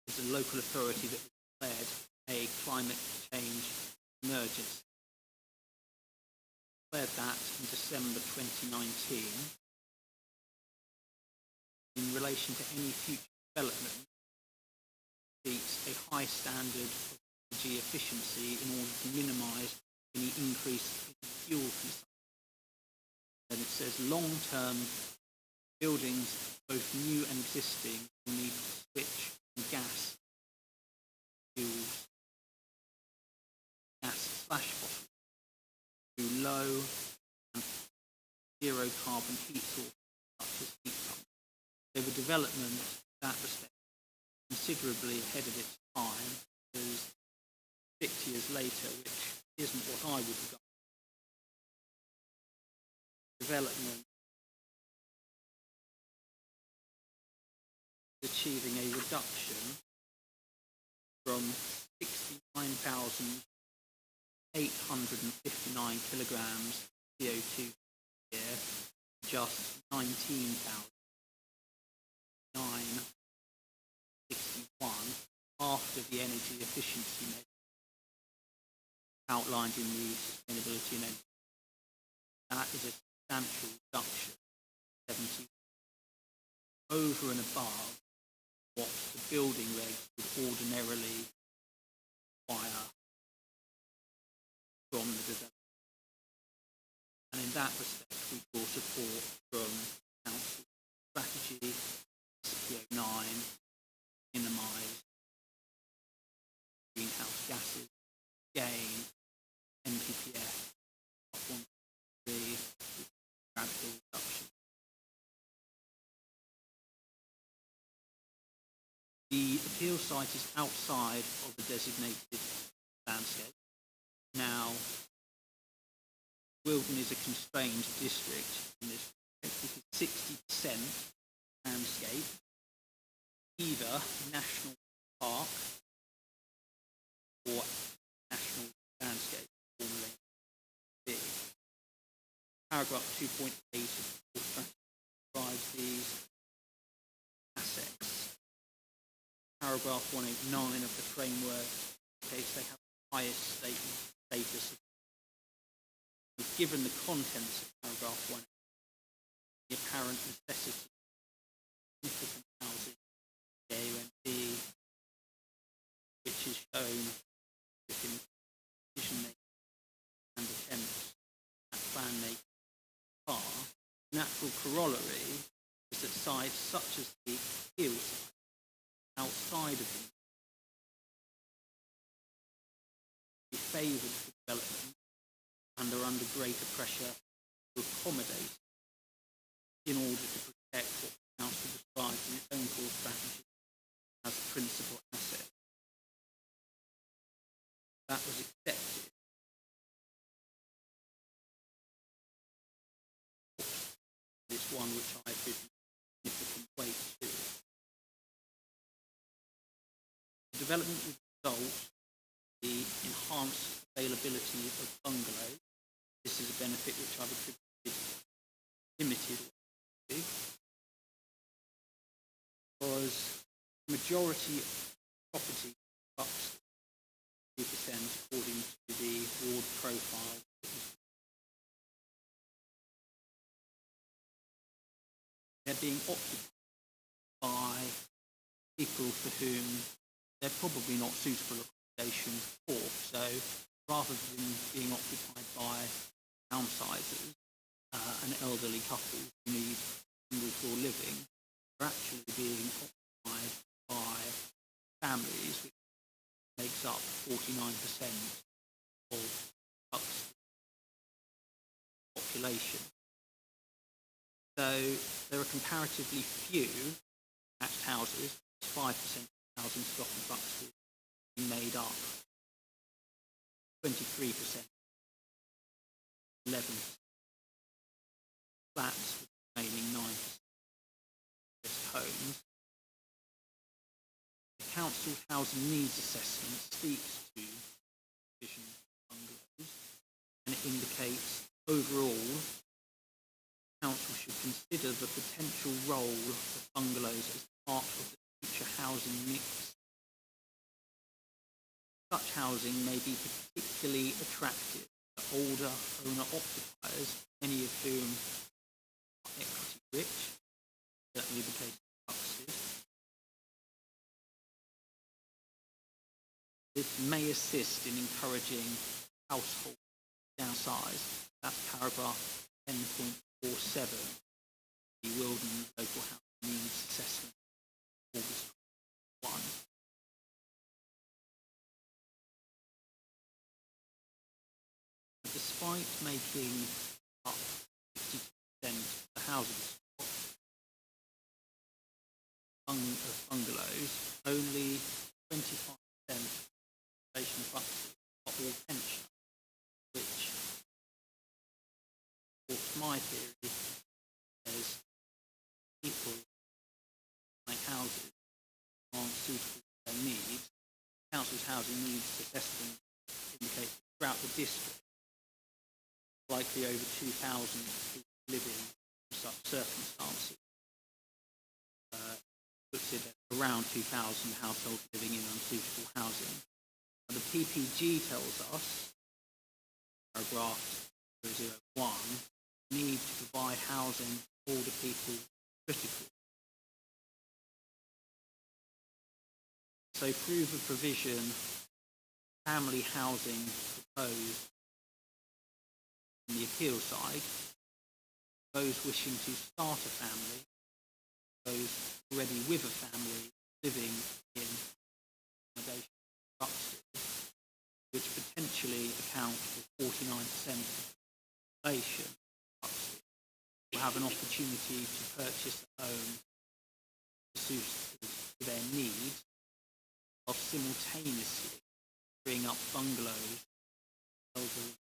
is a local authority that declared a climate change emergency. Declared that in December 2019. In relation to any future development, seeks a high standard of energy efficiency in order to minimise any increase in fuel consumption. And it says long-term buildings, both new and existing, will need to switch from gas fuels, gas/fossil, to low and zero carbon heat sources such as heat pumps. So the development in that respect considerably ahead of its time, because 6 years later, which isn't what I would regard development, achieving a reduction from 69,859 kilograms CO2 per year to just 19,961 after the energy efficiency measure outlined in the sustainability and energy. That is a substantial reduction, 70, over and above what the building regs would ordinarily require from the developer. And in that respect, we draw support from Council Strategy, SPO9, minimise greenhouse gases, gain, NPPF, The appeal site is outside of the designated landscape. Now, Wilton is a constrained district in this respect because 60% landscape, either national park or national landscape, formerly big. Paragraph 2.8 of the strategy describes these assets. Paragraph 189 of the framework indicates they have the highest status. Given the contents of paragraph 1, the apparent necessity of significant housing, the AUMP, which is shown within decision making and attempts at plan making are, natural corollary is that sites such as the appeal site outside of them be favoured for development and are under greater pressure to accommodate in order to protect what the council describes in its own core strategy as a principal asset. That was accepted. It's one which I've given significant weight to. The development would result in the enhanced availability of bungalows. This is a benefit which I've attributed limited to because the majority of property Buxted, 2% according to the ward profile. They're being occupied by people for whom they're probably not suitable accommodation for. So rather than being occupied by downsizers, an elderly couple who need single floor living, are actually being occupied by families, which makes up 49% of Buxted population. So there are comparatively few attached houses, 5% of housing stock in Buxted being made up, 23%, 11% flats, with the remaining 9% homes. The council's housing needs assessment speaks to provision of bungalows, and it indicates overall the council should consider the potential role of bungalows as part of the future housing mix. Such housing may be particularly attractive to older owner-occupiers, many of whom are equity rich, certainly the case of Buxted. This may assist in encouraging households to downsize. That's paragraph 10.47, the Wilden Local Housing Needs Assessment, August 1. Despite making up 50% of the housing stock of bungalows, only 25% of the population of Buxted are all pensioners, which, according to my theory, is people buying houses aren't suitable for their needs. The council's housing needs assessment indicates that throughout the district, likely over 2,000 people living in such circumstances. Puts it at around 2,000 households living in unsuitable housing. And the PPG tells us, paragraph 001, need to provide housing for older people critical. So through the provision, family housing proposed on the appeal side, those wishing to start a family, those already with a family living in accommodation in Buxted, which potentially account for 49% of the population of Buxted, will have an opportunity to purchase a home suited to their needs while simultaneously freeing up bungalows, elderly.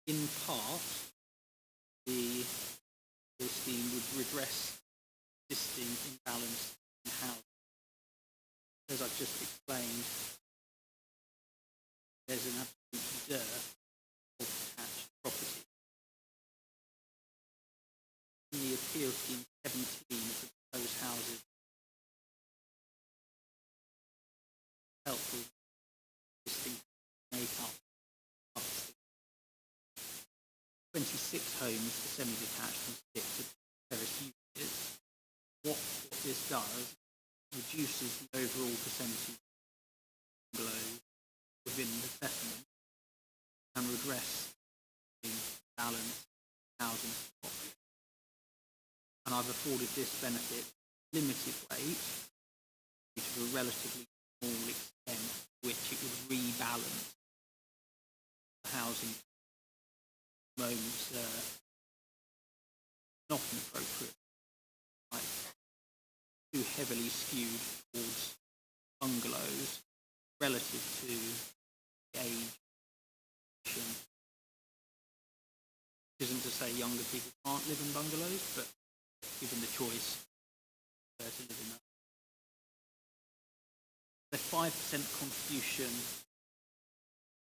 In part, the bill scheme would redress existing imbalance in housing. As I've just explained, there's an absolute dearth of detached property. In the appeal scheme 17 of the proposed houses, helpful existing make up 26 homes are semi-detached and 6 are terrace units. What this does reduces the overall percentage of bungalows within the settlement and redress the balance housing stock. And I've afforded this benefit limited weight due to a relatively small extent to which it would rebalance the housing moments not inappropriate, like too heavily skewed towards bungalows relative to age. It isn't to say younger people can't live in bungalows, but given the choice, to live in that. The 5% contribution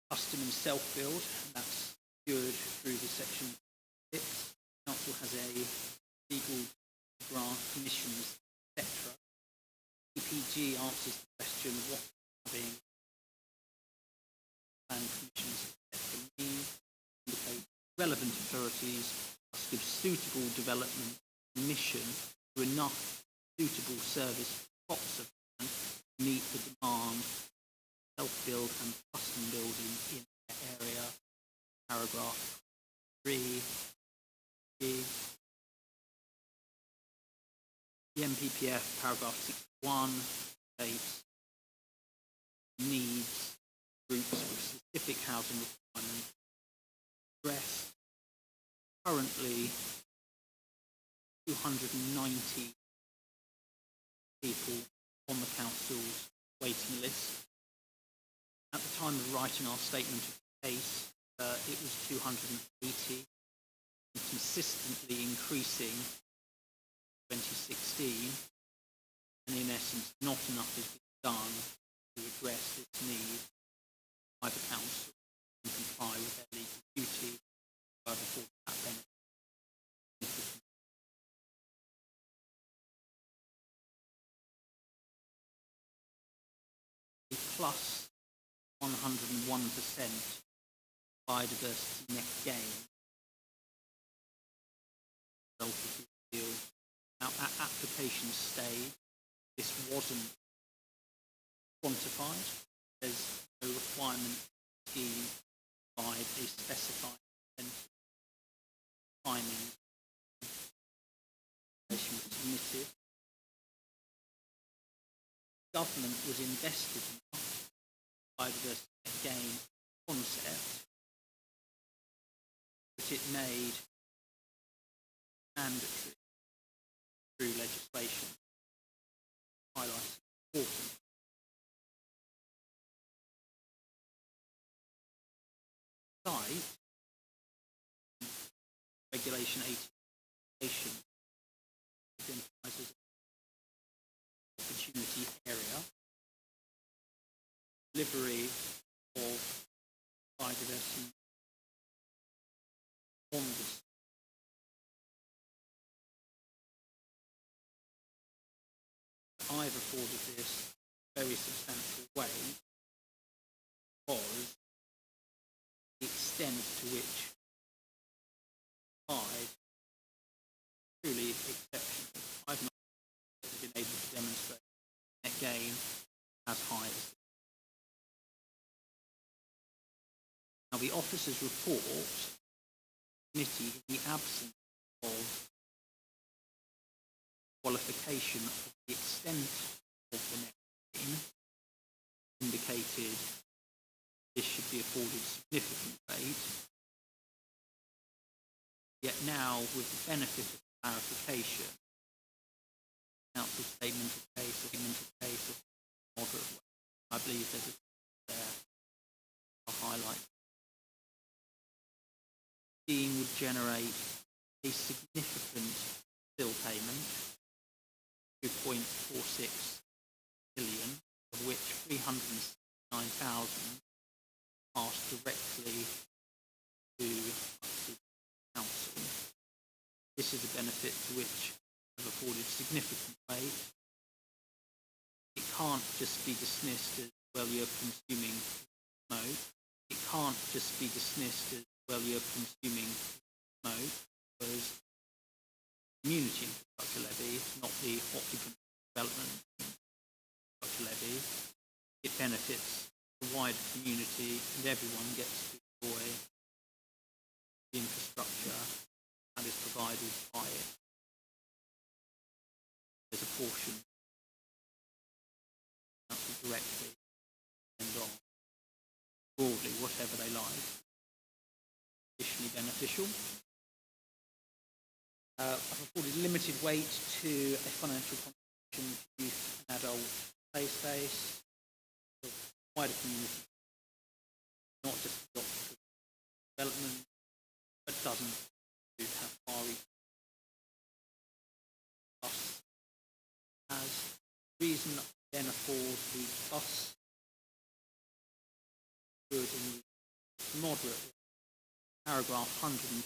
custom and self-build, that's secured through the section 6. Council has a legal grant, commissions, etc. EPG answers the question what having plan commissions, etc. mean. Indicate relevant authorities must give suitable development permission to enough suitable service plots of land to meet the demand self-build and custom building in that area. Paragraph 3. The MPPF, paragraph 61, states needs groups with specific housing requirements addressed. Currently, 290 people on the council's waiting list. At the time of writing our statement of the case, it was 280, and consistently increasing in 2016, and in essence, not enough has been done to address this need by the council and comply with their legal duty. I've afforded that benefit. Plus 101% biodiversity net gain. Now, at application stage, this wasn't quantified. There's no requirement to provide a specified percentage finding was submitted. Government was invested enough by the gain concept that it made mandatory through legislation, highlights important. Site regulation 18 identifies as an opportunity area, delivery of biodiversity on the I've afforded this very substantial way because the extent to which I've truly exceptional. I've not been able to demonstrate net gain as high as this. Now the officer's report committee, in the absence of qualification of the extent of the net gain, indicated this should be afforded significant weight. Yet now, with the benefit of clarification, council statement of case of moderate weight. I believe there's a there I'll highlight. Scheme would generate a significant bill payment, 2.46 billion, of which 369,000 passed directly to Buxted Council. This is a benefit to which have afforded significant weight. It can't just be dismissed as, well, you're consuming smoke. It can't just be dismissed as, well, you're consuming smoke, because community infrastructure levy, not the occupant development infrastructure levy. It benefits the wider community, and everyone gets to enjoy the infrastructure that is provided by it. There's a portion directly and on broadly whatever they like. Additionally beneficial. I've afforded limited weight to a financial contribution to youth and adult play space, the wider community, not just the occupant development, but doesn't have far-reaching bus. As reason then afford the bus good in moderate paragraph 100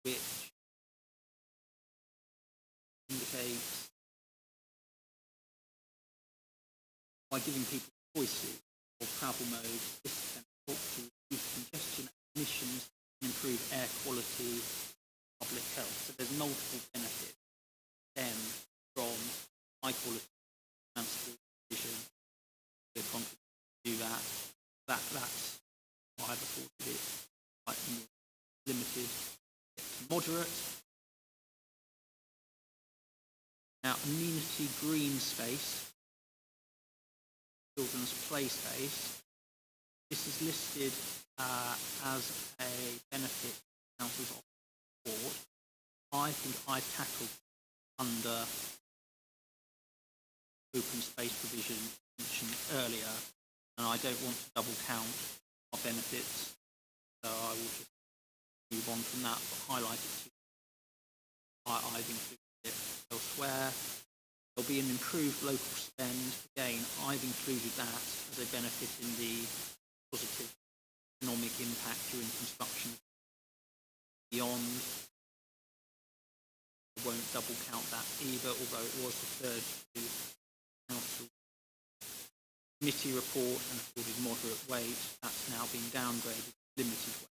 which indicates by giving people choices of travel modes, this can help to reduce congestion emissions and improve air quality, public health. So there's multiple benefits then from high quality transportation to contribute to that. That's why I've afforded it slightly more limited to moderate. Now, amenity green space, children's play space. This is listed as a benefit to councils of support. I think I tackled under open space provision mentioned earlier, and I don't want to double count our benefits, so I will just move on from that, but highlight it to you. I've included it elsewhere. There'll be an improved local spend. Again, I've included that as a benefit in the positive economic impact during construction. Beyond, I won't double count that either, although it was referred to council committee report and afforded moderate weight. That's now been downgraded to limited weight.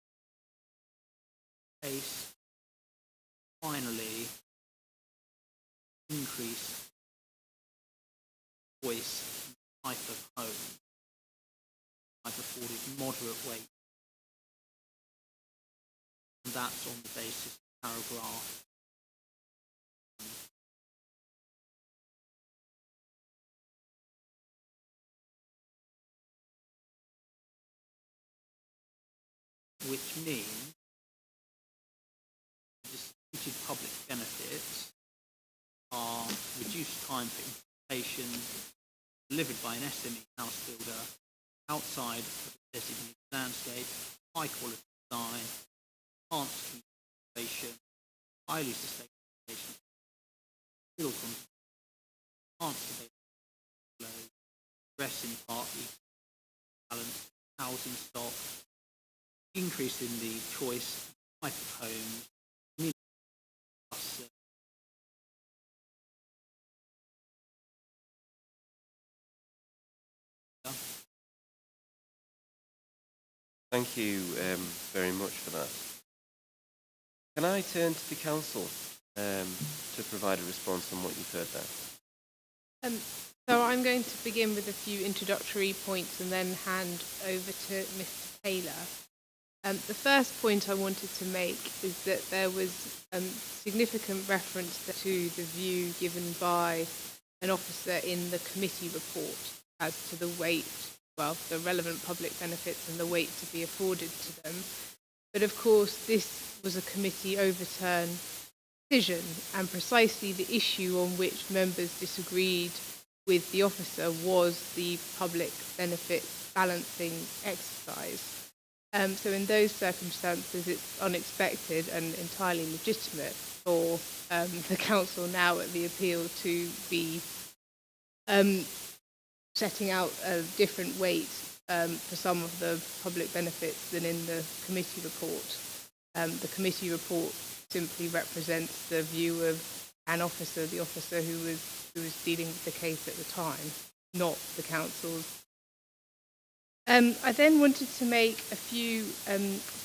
Case. Finally, increase choice type of home. I've afforded moderate weight, and that's on the basis of paragraph which means disputed public benefits are reduced time for implementation delivered by an SME house builder outside of a designated landscape, high quality design, enhanced communication, highly sustainable location, still enhanced availability, address in part the balance, housing stock, increase in the choice type of homes, Thank you very much for that. Can I turn to the council to provide a response on what you've heard there? So I'm going to begin with a few introductory points and then hand over to Mr. Taylor. The first point I wanted to make is that there was significant reference to the view given by an officer in the committee report as to the weight the relevant public benefits and the weight to be afforded to them. But of course, this was a committee overturned decision, and precisely the issue on which members disagreed with the officer was the public benefit balancing exercise. So in those circumstances, it's unexpected and entirely legitimate for the council now at the appeal to be setting out a different weight for some of the public benefits than in the committee report. The committee report simply represents the view of an officer, the officer who was dealing with the case at the time, not the council's. I then wanted to make a few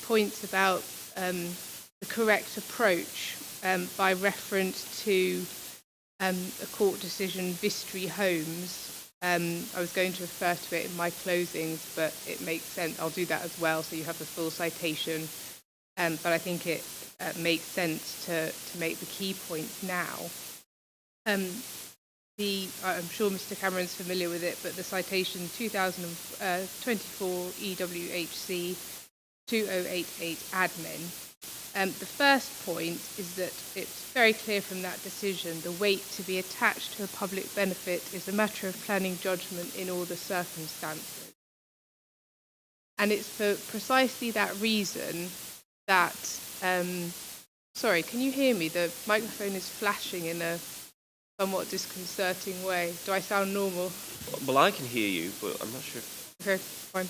points about the correct approach by reference to a court decision, Vistry Homes. I was going to refer to it in my closings, but it makes sense. I'll do that as well, so you have the full citation. But I think it makes sense to make the key points now. I'm sure Mr. Cameron's familiar with it, but the citation 2024 EWHC 2088 admin. The first point is that it's very clear from that decision the weight to be attached to a public benefit is a matter of planning judgment in all the circumstances. And it's for precisely that reason that, sorry, can you hear me? The microphone is flashing in a somewhat disconcerting way. Do I sound normal? Well, I can hear you, but I'm not sure. Okay, fine.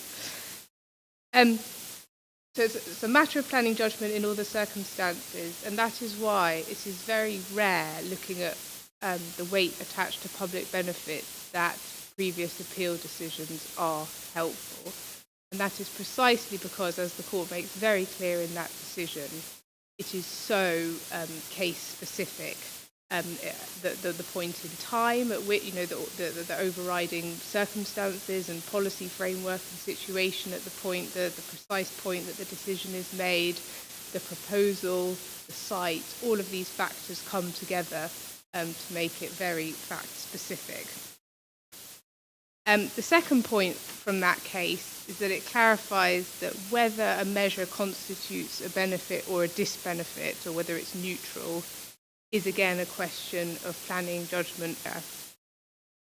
So it's a matter of planning judgment in all the circumstances, and that is why it is very rare, looking at the weight attached to public benefits, that previous appeal decisions are helpful. And that is precisely because, as the court makes very clear in that decision, it is so case-specific. The point in time at which, the overriding circumstances and policy framework and situation at the precise point that the decision is made, the proposal, the site, all of these factors come together to make it very fact-specific. The second point from that case is that it clarifies that whether a measure constitutes a benefit or a disbenefit, or whether it's neutral, is again a question of planning judgment.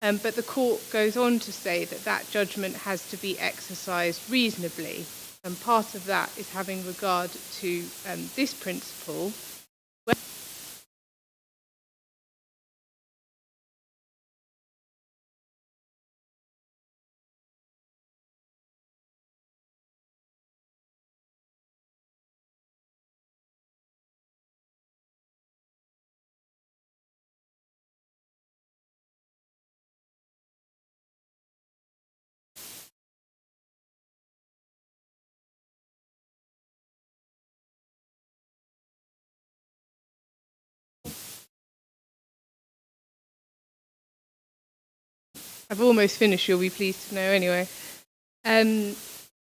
But the court goes on to say that that judgment has to be exercised reasonably, and part of that is having regard to this principle. I've almost finished, you'll be pleased to know anyway.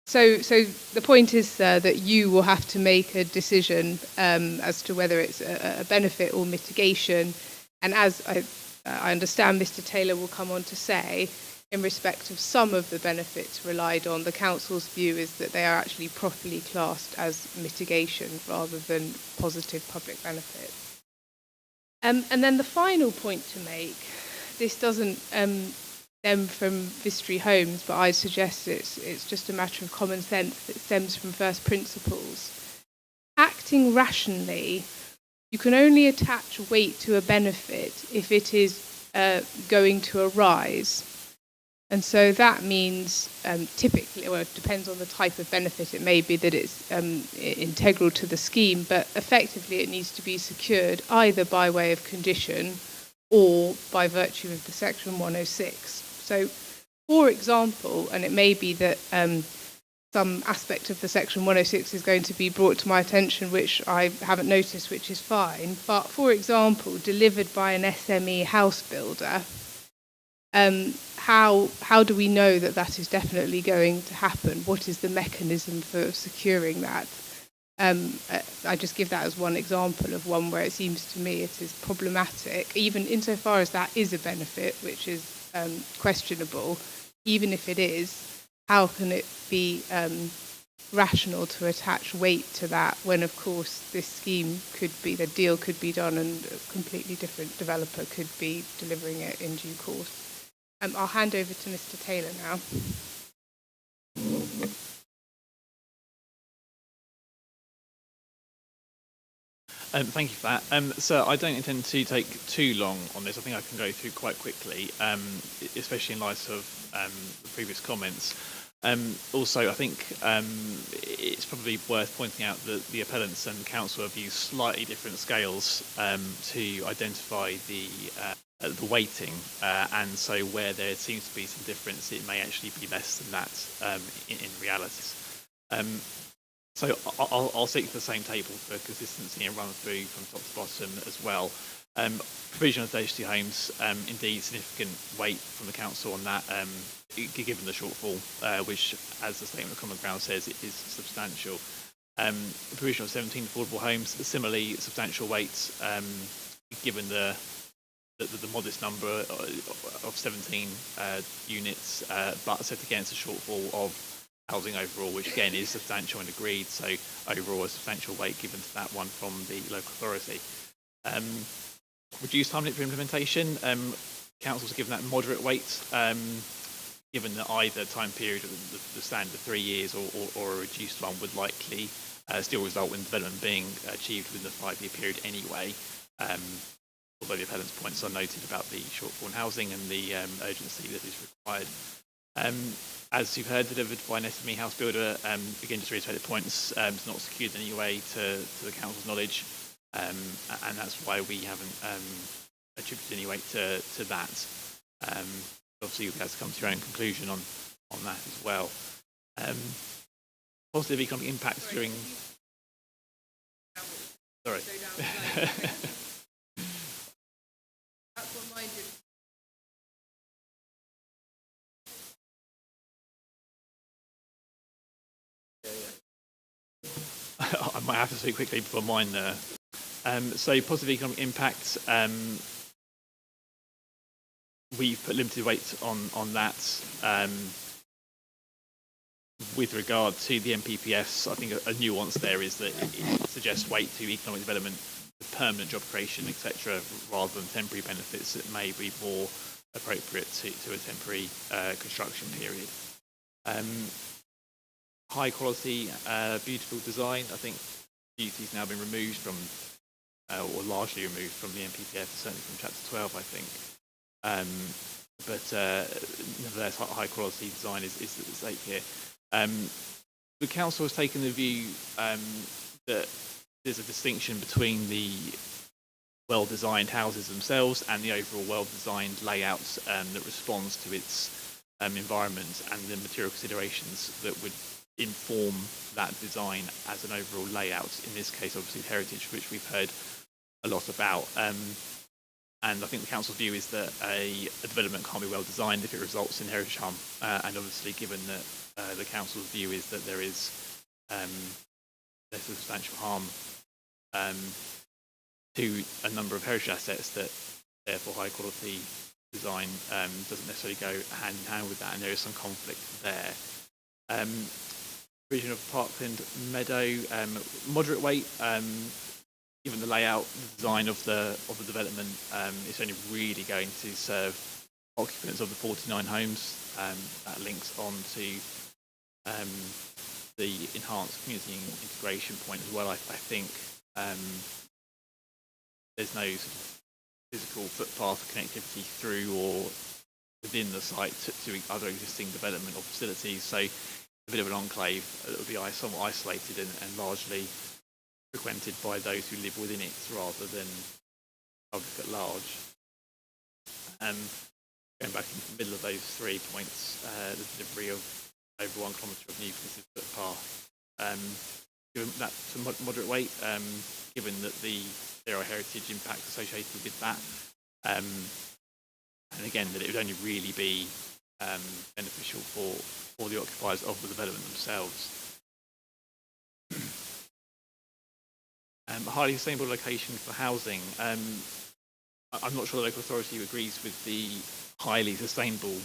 So the point is that you will have to make a decision as to whether it's a benefit or mitigation. And as I understand Mr. Taylor will come on to say, in respect of some of the benefits relied on, the council's view is that they are actually properly classed as mitigation rather than positive public benefits. And then the final point to make, this doesn't stem from Vistry Homes, but I suggest it's just a matter of common sense that stems from first principles. Acting rationally, you can only attach weight to a benefit if it is going to arise. And so that means typically, well, it depends on the type of benefit, it may be that it's integral to the scheme, but effectively it needs to be secured either by way of condition or by virtue of the Section 106. So, for example, and it may be that some aspect of the Section 106 is going to be brought to my attention which I haven't noticed, which is fine, but for example, delivered by an SME house builder, how do we know that that is definitely going to happen? What is the mechanism for securing that? I just give that as one example of one where it seems to me it is problematic, even insofar as that is a benefit, which is questionable. Even if it is, how can it be rational to attach weight to that when, of course, this scheme could be, the deal could be done and a completely different developer could be delivering it in due course. I'll hand over to Mr. Taylor now. Thank you for that. So I don't intend to take too long on this. I think I can go through quite quickly, especially in light of the previous comments. Also, I think it's probably worth pointing out that the appellants and the council have used slightly different scales to identify the weighting, and so where there seems to be some difference, it may actually be less than that in reality. So I'll stick to the same table for consistency and run through from top to bottom as well. Provision of stage 2 homes, indeed significant weight from the council on that, given the shortfall, which, as the statement of common ground says, it is substantial. Provision of 17 affordable homes, similarly substantial weight, given the modest number of 17 units, but set against a shortfall of housing overall, which again is substantial and agreed, so overall a substantial weight given to that one from the local authority. Reduced time limit for implementation, councils are given that moderate weight, given that either time period of the standard of 3 years or a reduced one would likely still result in development being achieved within the 5-year period anyway, although the appellant's points are noted about the shortfall in housing and the urgency that is required. As you've heard, delivered by an SME house builder, again, just reiterate the points, it's not secured in any way to the council's knowledge, and that's why we haven't attributed any weight to that. Obviously, you guys come to your own conclusion on that as well. Positive economic impacts during... Sorry. That's what mine did. I might have to speak quickly before mine. So positive economic impact, we've put limited weight on that. With regard to the MPPS, I think a nuance there is that it suggests weight to economic development, permanent job creation, etc., rather than temporary benefits that may be more appropriate to a temporary construction period. High quality, beautiful design. I think beauty's now been removed from, or largely removed from the MPPF, certainly from Chapter 12, I think. But nevertheless, high quality design is at stake here. The council has taken the view that there's a distinction between the well-designed houses themselves and the overall well-designed layout that responds to its environment and the material considerations that would inform that design as an overall layout. In this case, obviously, heritage, which we've heard a lot about. And I think the council's view is that a development can't be well designed if it results in heritage harm. And obviously, given that the council's view is that there is less substantial harm to a number of heritage assets, that therefore high quality design doesn't necessarily go hand in hand with that, and there is some conflict there. Provision of Parkland Meadow, moderate weight. Given the layout, the design of the development, it's only really going to serve occupants of the 49 homes. That links on to the enhanced community integration point as well. I think there's no sort of physical footpath connectivity through or within the site to other existing development or facilities. So a bit of an enclave that would be somewhat isolated and largely frequented by those who live within it rather than public at large. Going back into the middle of those 3 points, the delivery of over 1 kilometre of new considered footpath. Given that to moderate weight, given that there are heritage impacts associated with that, and again that it would only really be beneficial for the occupiers of the development themselves. Highly sustainable location for housing. I'm not sure the local authority agrees with the highly sustainable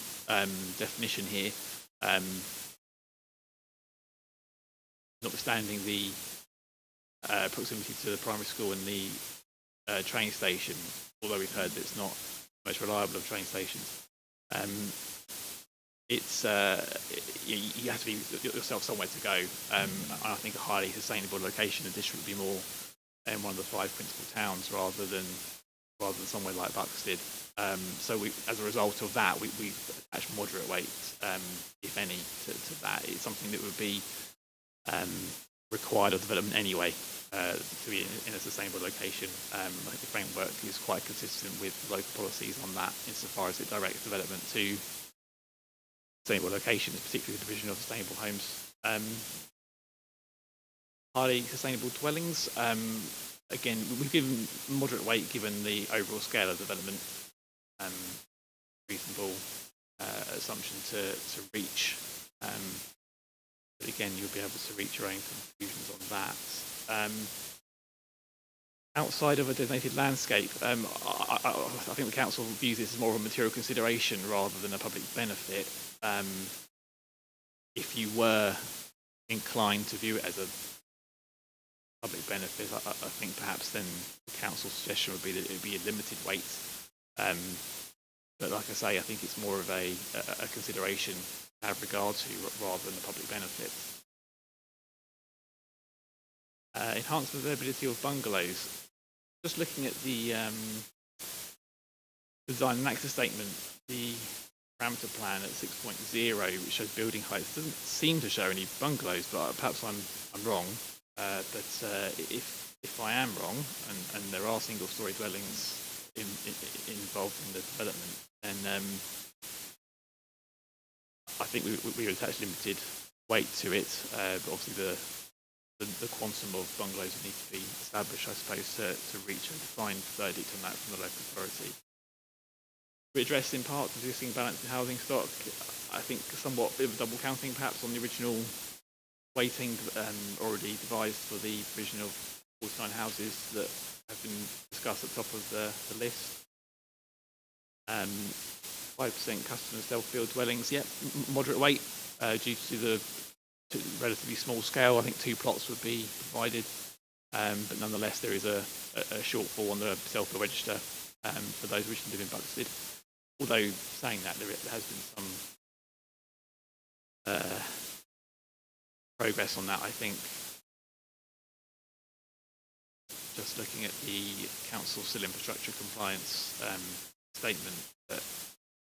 definition here. notwithstanding the proximity to the primary school and the train station, although we've heard that it's not the most reliable of train stations, you have to be yourself somewhere to go. And I think a highly sustainable location in the district would be more in one of the 5 principal towns rather than somewhere like Buxted. So as a result of that, we attach moderate weight, if any, to that. It's something that would be required of development anyway, to be in a sustainable location. I think the framework is quite consistent with local policies on that, insofar as it directs development to sustainable locations, particularly the provision of sustainable homes. Highly sustainable dwellings. Again, we've given moderate weight given the overall scale of development. Reasonable assumption to reach. But again, you'll be able to reach your own conclusions on that. Outside of a designated landscape, I think the council views this as more of a material consideration rather than a public benefit. If you were inclined to view it as a public benefit, I think perhaps then the council's suggestion would be that it would be a limited weight. But like I say, I think it's more of a consideration to have regard to rather than a public benefit. Enhancement of the ability of bungalows. Just looking at the design and access statement, the parameter plan at 6.0, which shows building heights, doesn't seem to show any bungalows, but perhaps I'm wrong. But if I am wrong, and there are single-storey dwellings involved in the development, then I think we would attach limited weight to it. But obviously the quantum of bungalows would need to be established, I suppose, to reach a defined verdict on that from the local authority. We addressed in part the existing balance in housing stock. I think somewhat bit of a double counting perhaps on the original weighting already devised for the provision of 49 houses that have been discussed at the top of the list. 5% custom and self-build dwellings, moderate weight due to the relatively small scale. I think 2 plots would be provided, but nonetheless there is a shortfall on the self-build register for those wishing to live in Buxted. Although saying that, there has been some progress on that, I think. Just looking at the council civil infrastructure compliance statement, that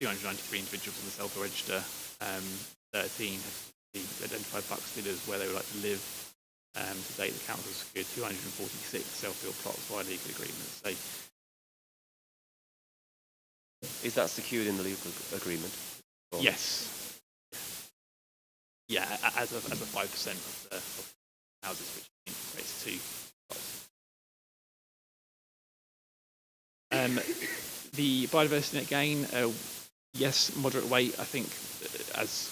293 individuals on the self-build register, 13 have identified Buxted as where they would like to live. To date, the council has secured 246 self-build plots via legal agreements. So, is that secured in the legal agreement? Or? Yes. Yeah, as a 5% of the houses, which I think equates to plots. The biodiversity net gain, yes, moderate weight. I think, as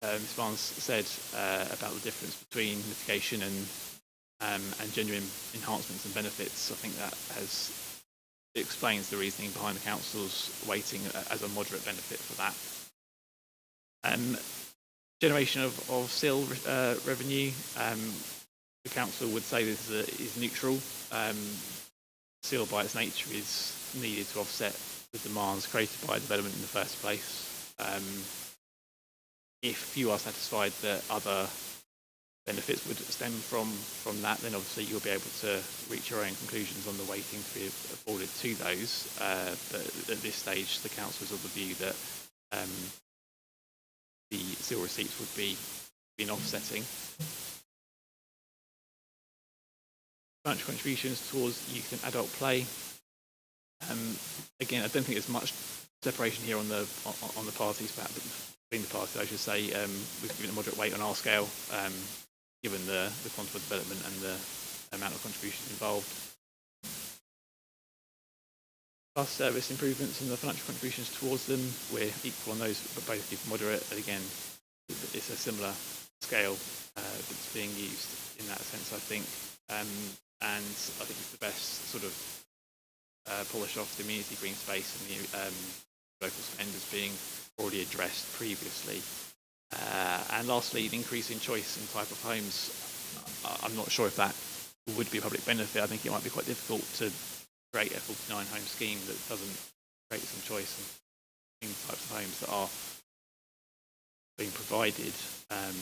Ms. Barnes said about the difference between mitigation and genuine enhancements and benefits, I think that explains the reasoning behind the council's weighting as a moderate benefit for that. Generation of SIL revenue, the council would say this is neutral. SIL by its nature is needed to offset the demands created by development in the first place. If you are satisfied that other benefits would stem from that, then obviously you'll be able to reach your own conclusions on the weighting to be afforded to those. But at this stage, the council is of the view that the SIL receipts would be offsetting. Financial contributions towards youth and adult play. Again, I don't think there's much separation here on the parties, but between the parties, I should say. We've given a moderate weight on our scale, given the quantum of development and the amount of contributions involved. Bus service improvements and the financial contributions towards them, we're equal on those, but both give moderate. And again, it's a similar scale that's being used in that sense, I think. And I think it's the best sort of polish off the amenity green space and the local spend as being already addressed previously. And lastly, the increase in choice and type of homes. I'm not sure if that would be a public benefit. I think it might be quite difficult to create a 49 home scheme that doesn't create some choice in types of homes that are being provided, and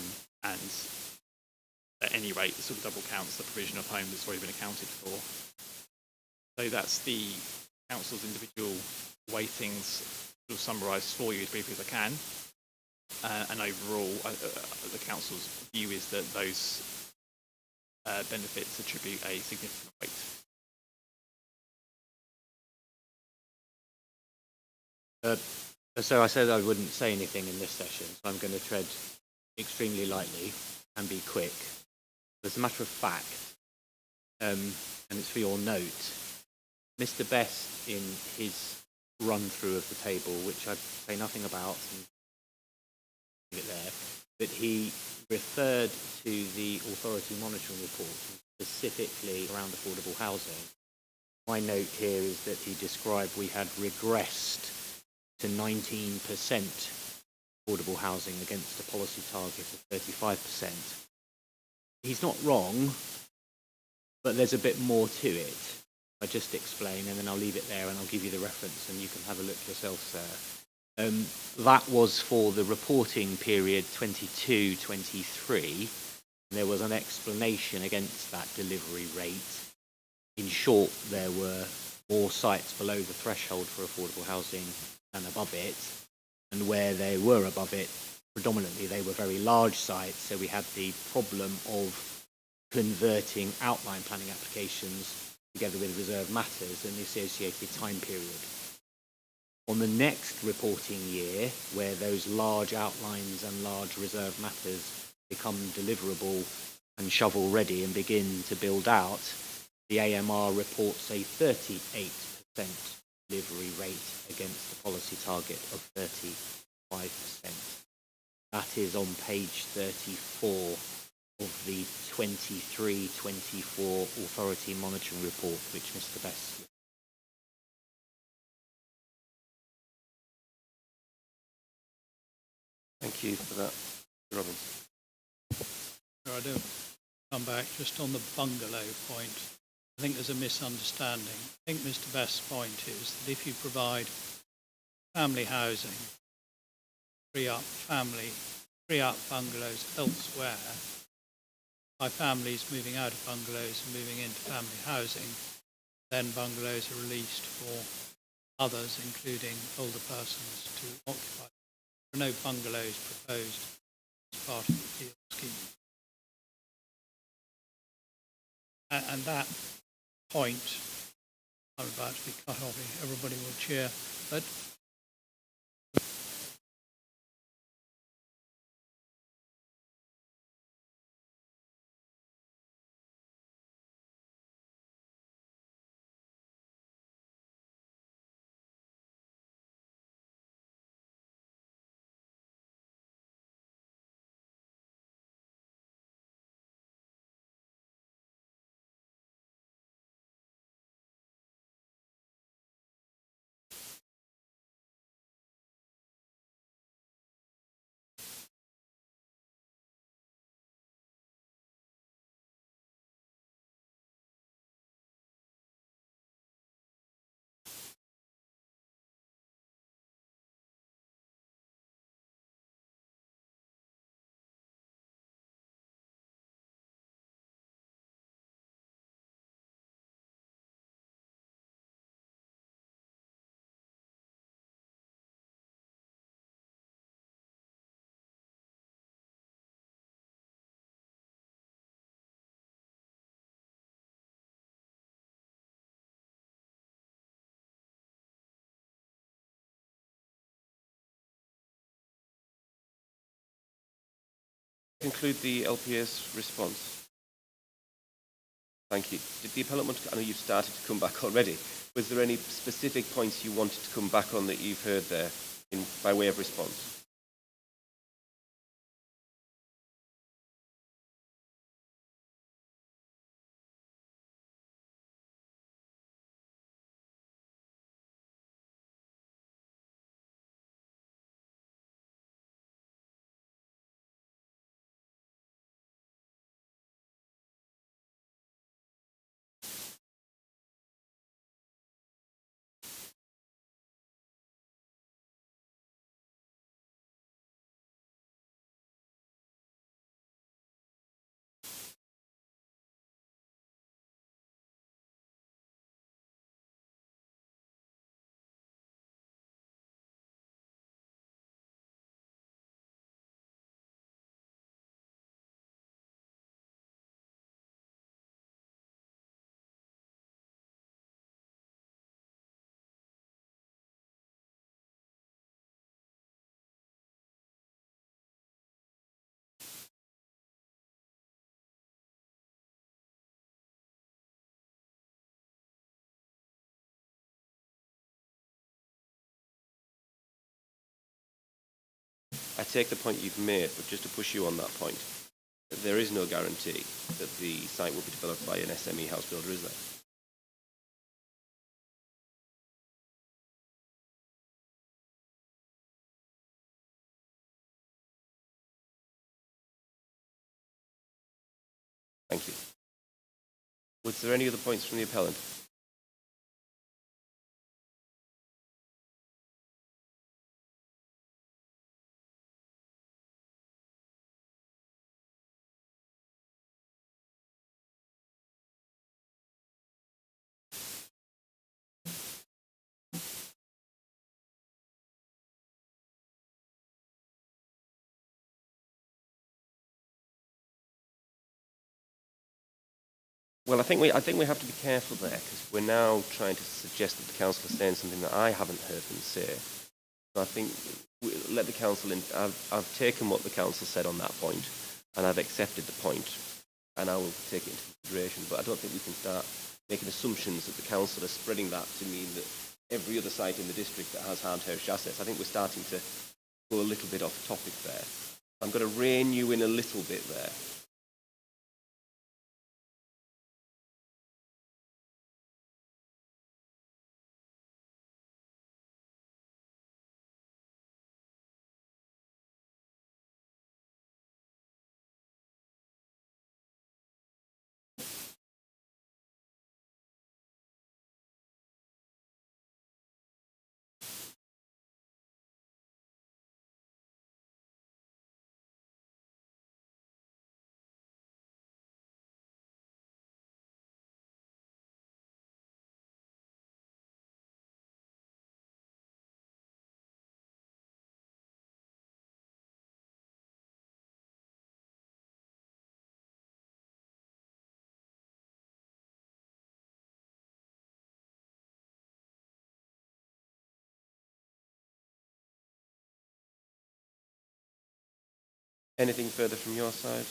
at any rate, it sort of double counts the provision of home that's already been accounted for. So that's the council's individual weightings sort of summarised for you as briefly as I can. And overall, the council's view is that those benefits attribute a significant weight. So I said I wouldn't say anything in this session, so I'm going to tread extremely lightly and be quick. As a matter of fact, and it's for your note, Mr. Best, in his run-through of the table, which I'd say nothing about, and leave it there, but he referred to the authority monitoring report, specifically around affordable housing. My note here is that he described we had regressed to 19% affordable housing against a policy target of 35%. He's not wrong, but there's a bit more to it. I just explain, and then I'll leave it there, and I'll give you the reference, and you can have a look yourself, sir. That was for the reporting period 22-23. There was an explanation against that delivery rate. In short, there were more sites below the threshold for affordable housing than above it, and where they were above it, predominantly they were very large sites, so we had the problem of converting outline planning applications together with reserved matters and the associated time period. On the next reporting year, where those large outlines and large reserved matters become deliverable and shovel ready and begin to build out, the AMR reports a 38% delivery rate against the policy target of 35%. That is on page 34 of the 23-24 Authority Monitoring Report, which Mr. Best. Thank you for that, Mr. Robbins. I do come back just on the bungalow point. I think there's a misunderstanding. I think Mr. Best's point is that if you provide family housing, free up bungalows elsewhere, by families moving out of bungalows and moving into family housing, then bungalows are released for others, including older persons, to occupy. There are no bungalows proposed as part of the appeal scheme. And that point, I'm about to be cut off, everybody will cheer, but Conclude the LPA's response. Thank you. Did the appellant want to, I know you've started to come back already. Was there any specific points you wanted to come back on that you've heard there by way of response? I take the point you've made, but just to push you on that point, there is no guarantee that the site will be developed by an SME house builder, is there? Thank you. Was there any other points from the appellant? Well, I think we have to be careful there, because we're now trying to suggest that the council is saying something that I haven't heard them say. So I think let the council in. I've taken what the council said on that point, and I've accepted the point, and I will take it into consideration. But I don't think we can start making assumptions that the council is spreading that to mean that every other site in the district that has harmed heritage assets. I think we're starting to go a little bit off topic there. I'm going to rein you in a little bit there. Anything further from your side?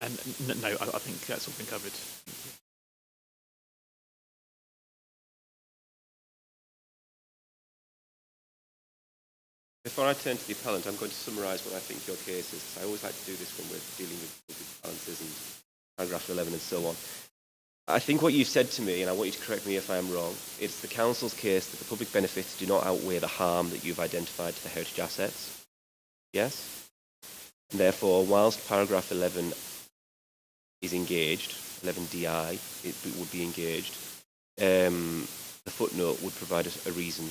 No, I think that's all been covered. Before I turn to the appellant, I'm going to summarise what I think your case is, because I always like to do this when we're dealing with public balances and paragraph 11 and so on. I think what you've said to me, and I want you to correct me if I am wrong, it's the council's case that the public benefits do not outweigh the harm that you've identified to the heritage assets. Yes? And therefore, whilst paragraph 11 is engaged, 11DI, it would be engaged, the footnote would provide us a reason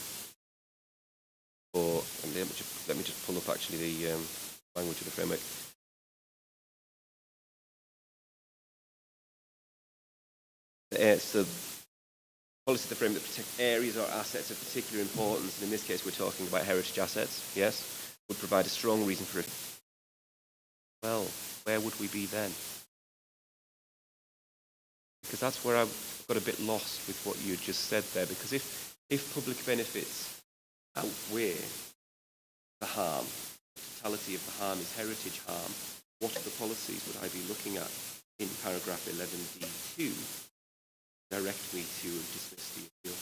for, and let me just pull up actually the language of the framework. So policy of the framework that protect areas or assets of particular importance, and in this case we're talking about heritage assets, yes, would provide a strong reason for it. Well, where would we be then? Because that's where I've got a bit lost with what you just said there, because if public benefits outweigh the harm, the totality of the harm is heritage harm, what other policies would I be looking at in paragraph 11D2 direct me to dismiss the appeal?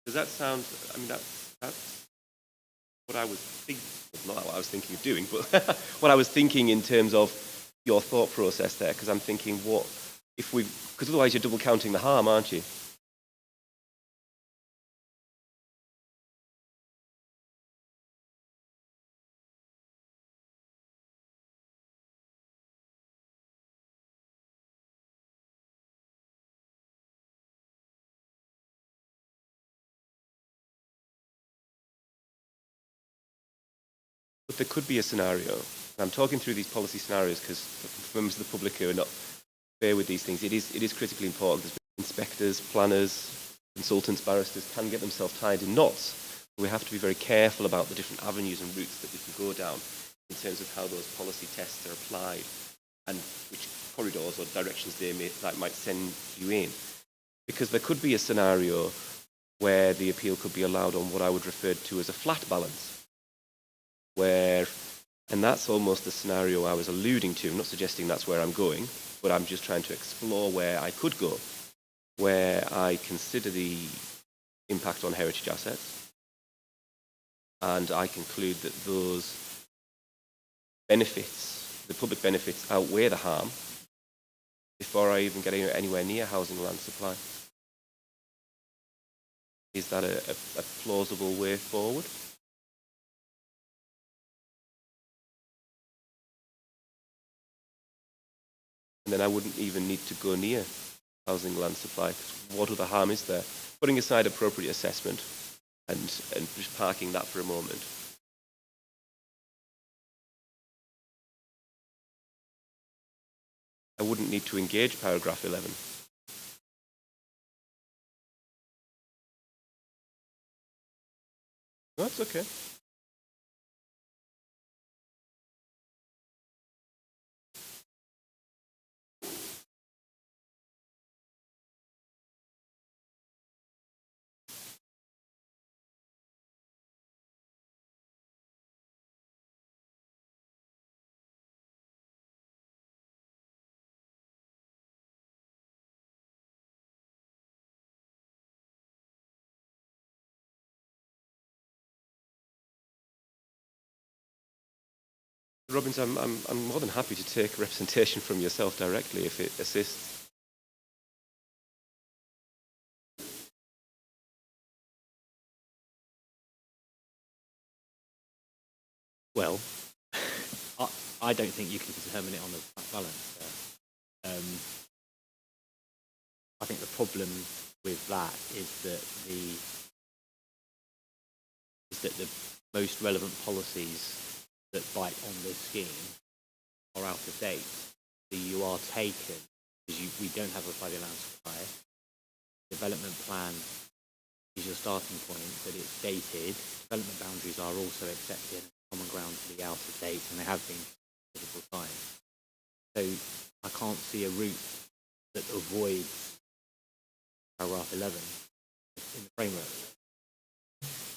Does that sound, I mean, that's what I was thinking, not what I was thinking of doing, but what I was thinking in terms of your thought process there, because I'm thinking, what, if we, because otherwise you're double counting the harm, aren't you? But there could be a scenario, and I'm talking through these policy scenarios because members of the public who are not fair with these things, it is critically important. There's inspectors, planners, consultants, barristers can get themselves tied in knots. We have to be very careful about the different avenues and routes that we can go down in terms of how those policy tests are applied and which corridors or directions that might send you in. Because there could be a scenario where the appeal could be allowed on what I would refer to as a flat balance, where, and that's almost the scenario I was alluding to. I'm not suggesting that's where I'm going, but I'm just trying to explore where I could go, where I consider the impact on heritage assets, and I conclude that those benefits, the public benefits, outweigh the harm before I even get anywhere near housing land supply. Is that a plausible way forward? And then I wouldn't even need to go near housing land supply, because what other harm is there? Putting aside appropriate assessment and just parking that for a moment. I wouldn't need to engage paragraph 11. No, that's okay. Robbins, I'm more than happy to take representation from yourself directly if it assists. Well, I don't think you can determine it on the balance there. I think the problem with that is that the most relevant policies that bite on this scheme are out of date. So you are taken because we don't have a flooding allowance supply. Development plan is your starting point, but it's dated. Development boundaries are also accepted and common ground to be out of date, and they have been for considerable time. So I can't see a route that avoids paragraph 11 in the framework.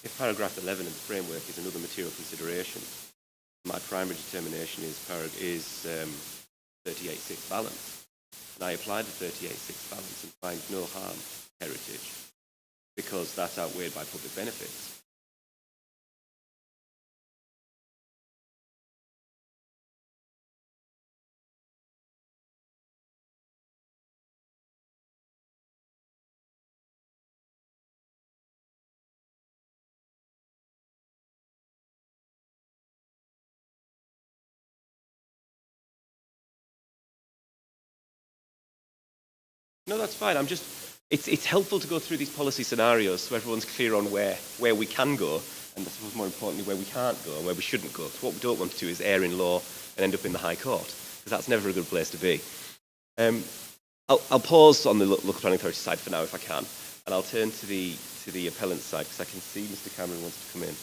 If paragraph 11 in the framework is another material consideration, my primary determination is 38.6 balance. And I apply the 38.6 balance and find no harm to heritage because that's outweighed by public benefits. No, that's fine. It's helpful to go through these policy scenarios so everyone's clear on where we can go and I suppose more importantly where we can't go and where we shouldn't go. So what we don't want to do is err in law and end up in the High Court because that's never a good place to be. I'll pause on the local planning authority side for now if I can, and I'll turn to the appellant side because I can see Mr. Cameron wants to come in.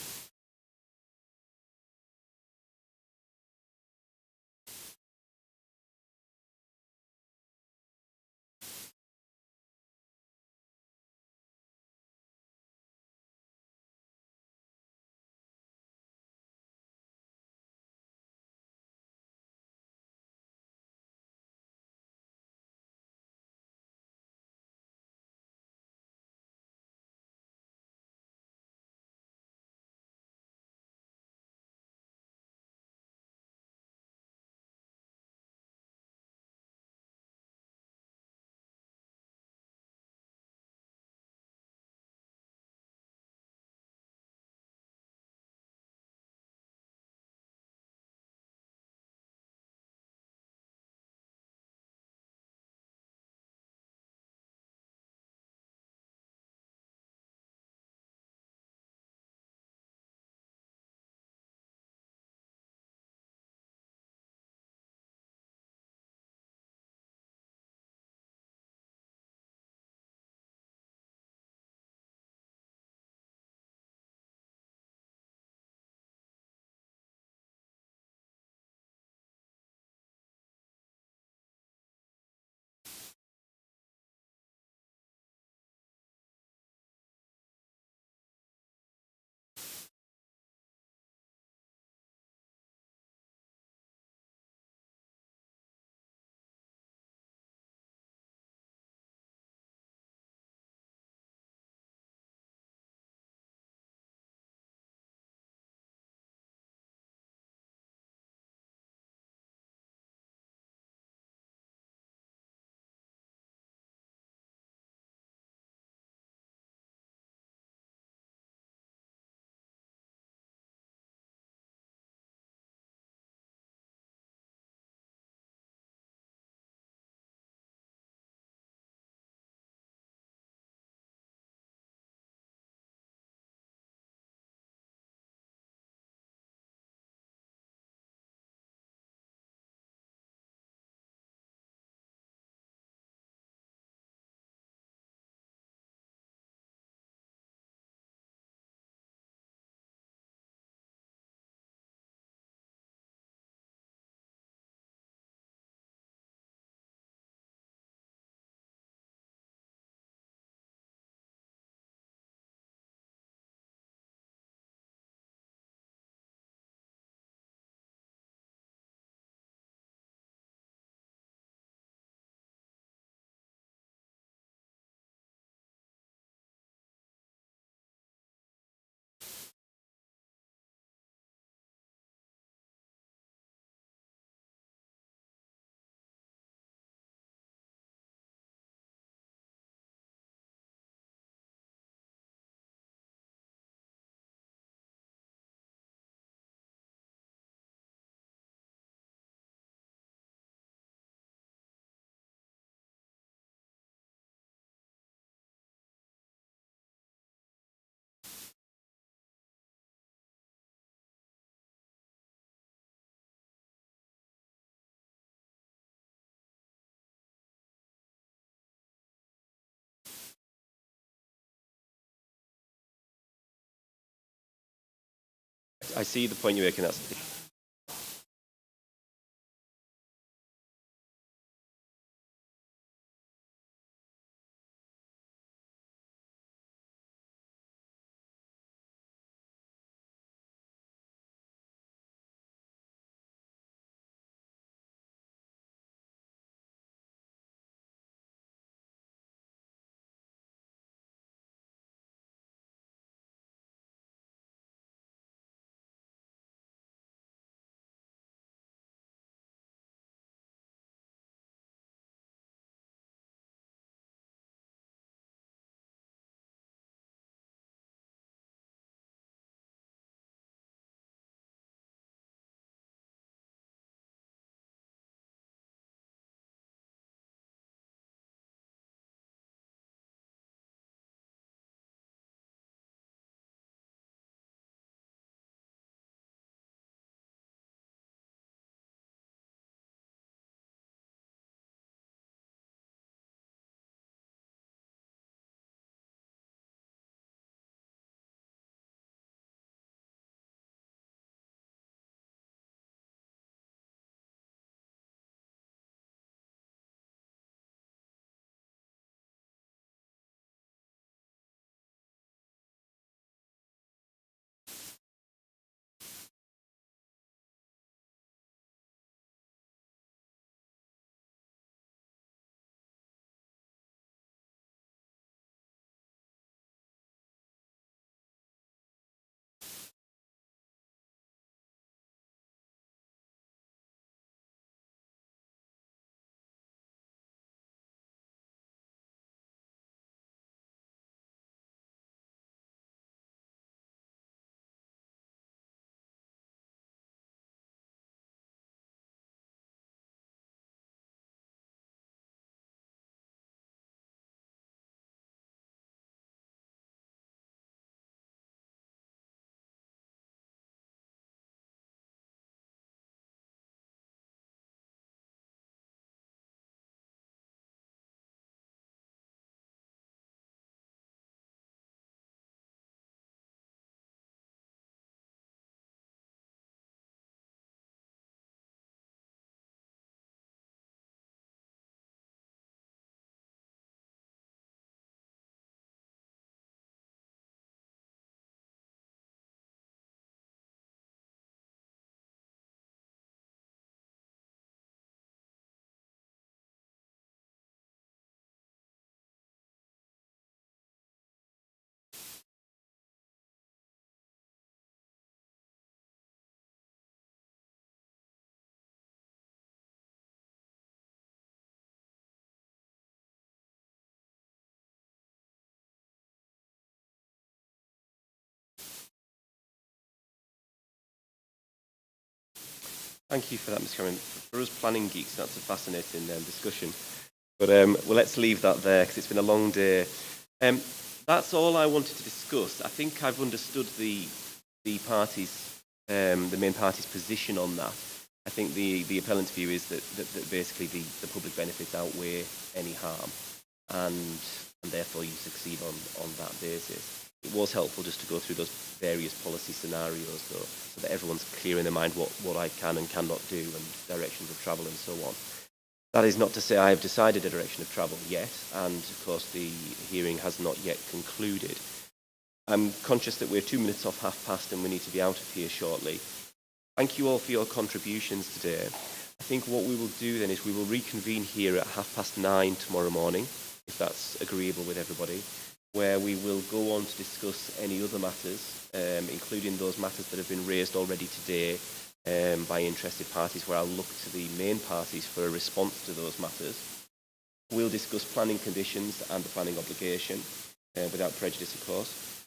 I see the point you're making. That's Thank you for that, Mr. Cameron. For us planning geeks, that's a fascinating discussion. But well, let's leave that there because it's been a long day. That's all I wanted to discuss. I think I've understood the parties, the main party's position on that. I think the appellant's view is that basically the public benefits outweigh any harm, and therefore you succeed on that basis. It was helpful just to go through those various policy scenarios, though, so that everyone's clear in their mind what I can and cannot do and directions of travel and so on. That is not to say I have decided a direction of travel yet, and of course the hearing has not yet concluded. I'm conscious that we're 2 minutes off past and we need to be out of here shortly. Thank you all for your contributions today. I think what we will do then is we will reconvene here at 9:30 tomorrow morning, if that's agreeable with everybody, where we will go on to discuss any other matters, including those matters that have been raised already today by interested parties, where I'll look to the main parties for a response to those matters. We'll discuss planning conditions and the planning obligation, without prejudice, of course.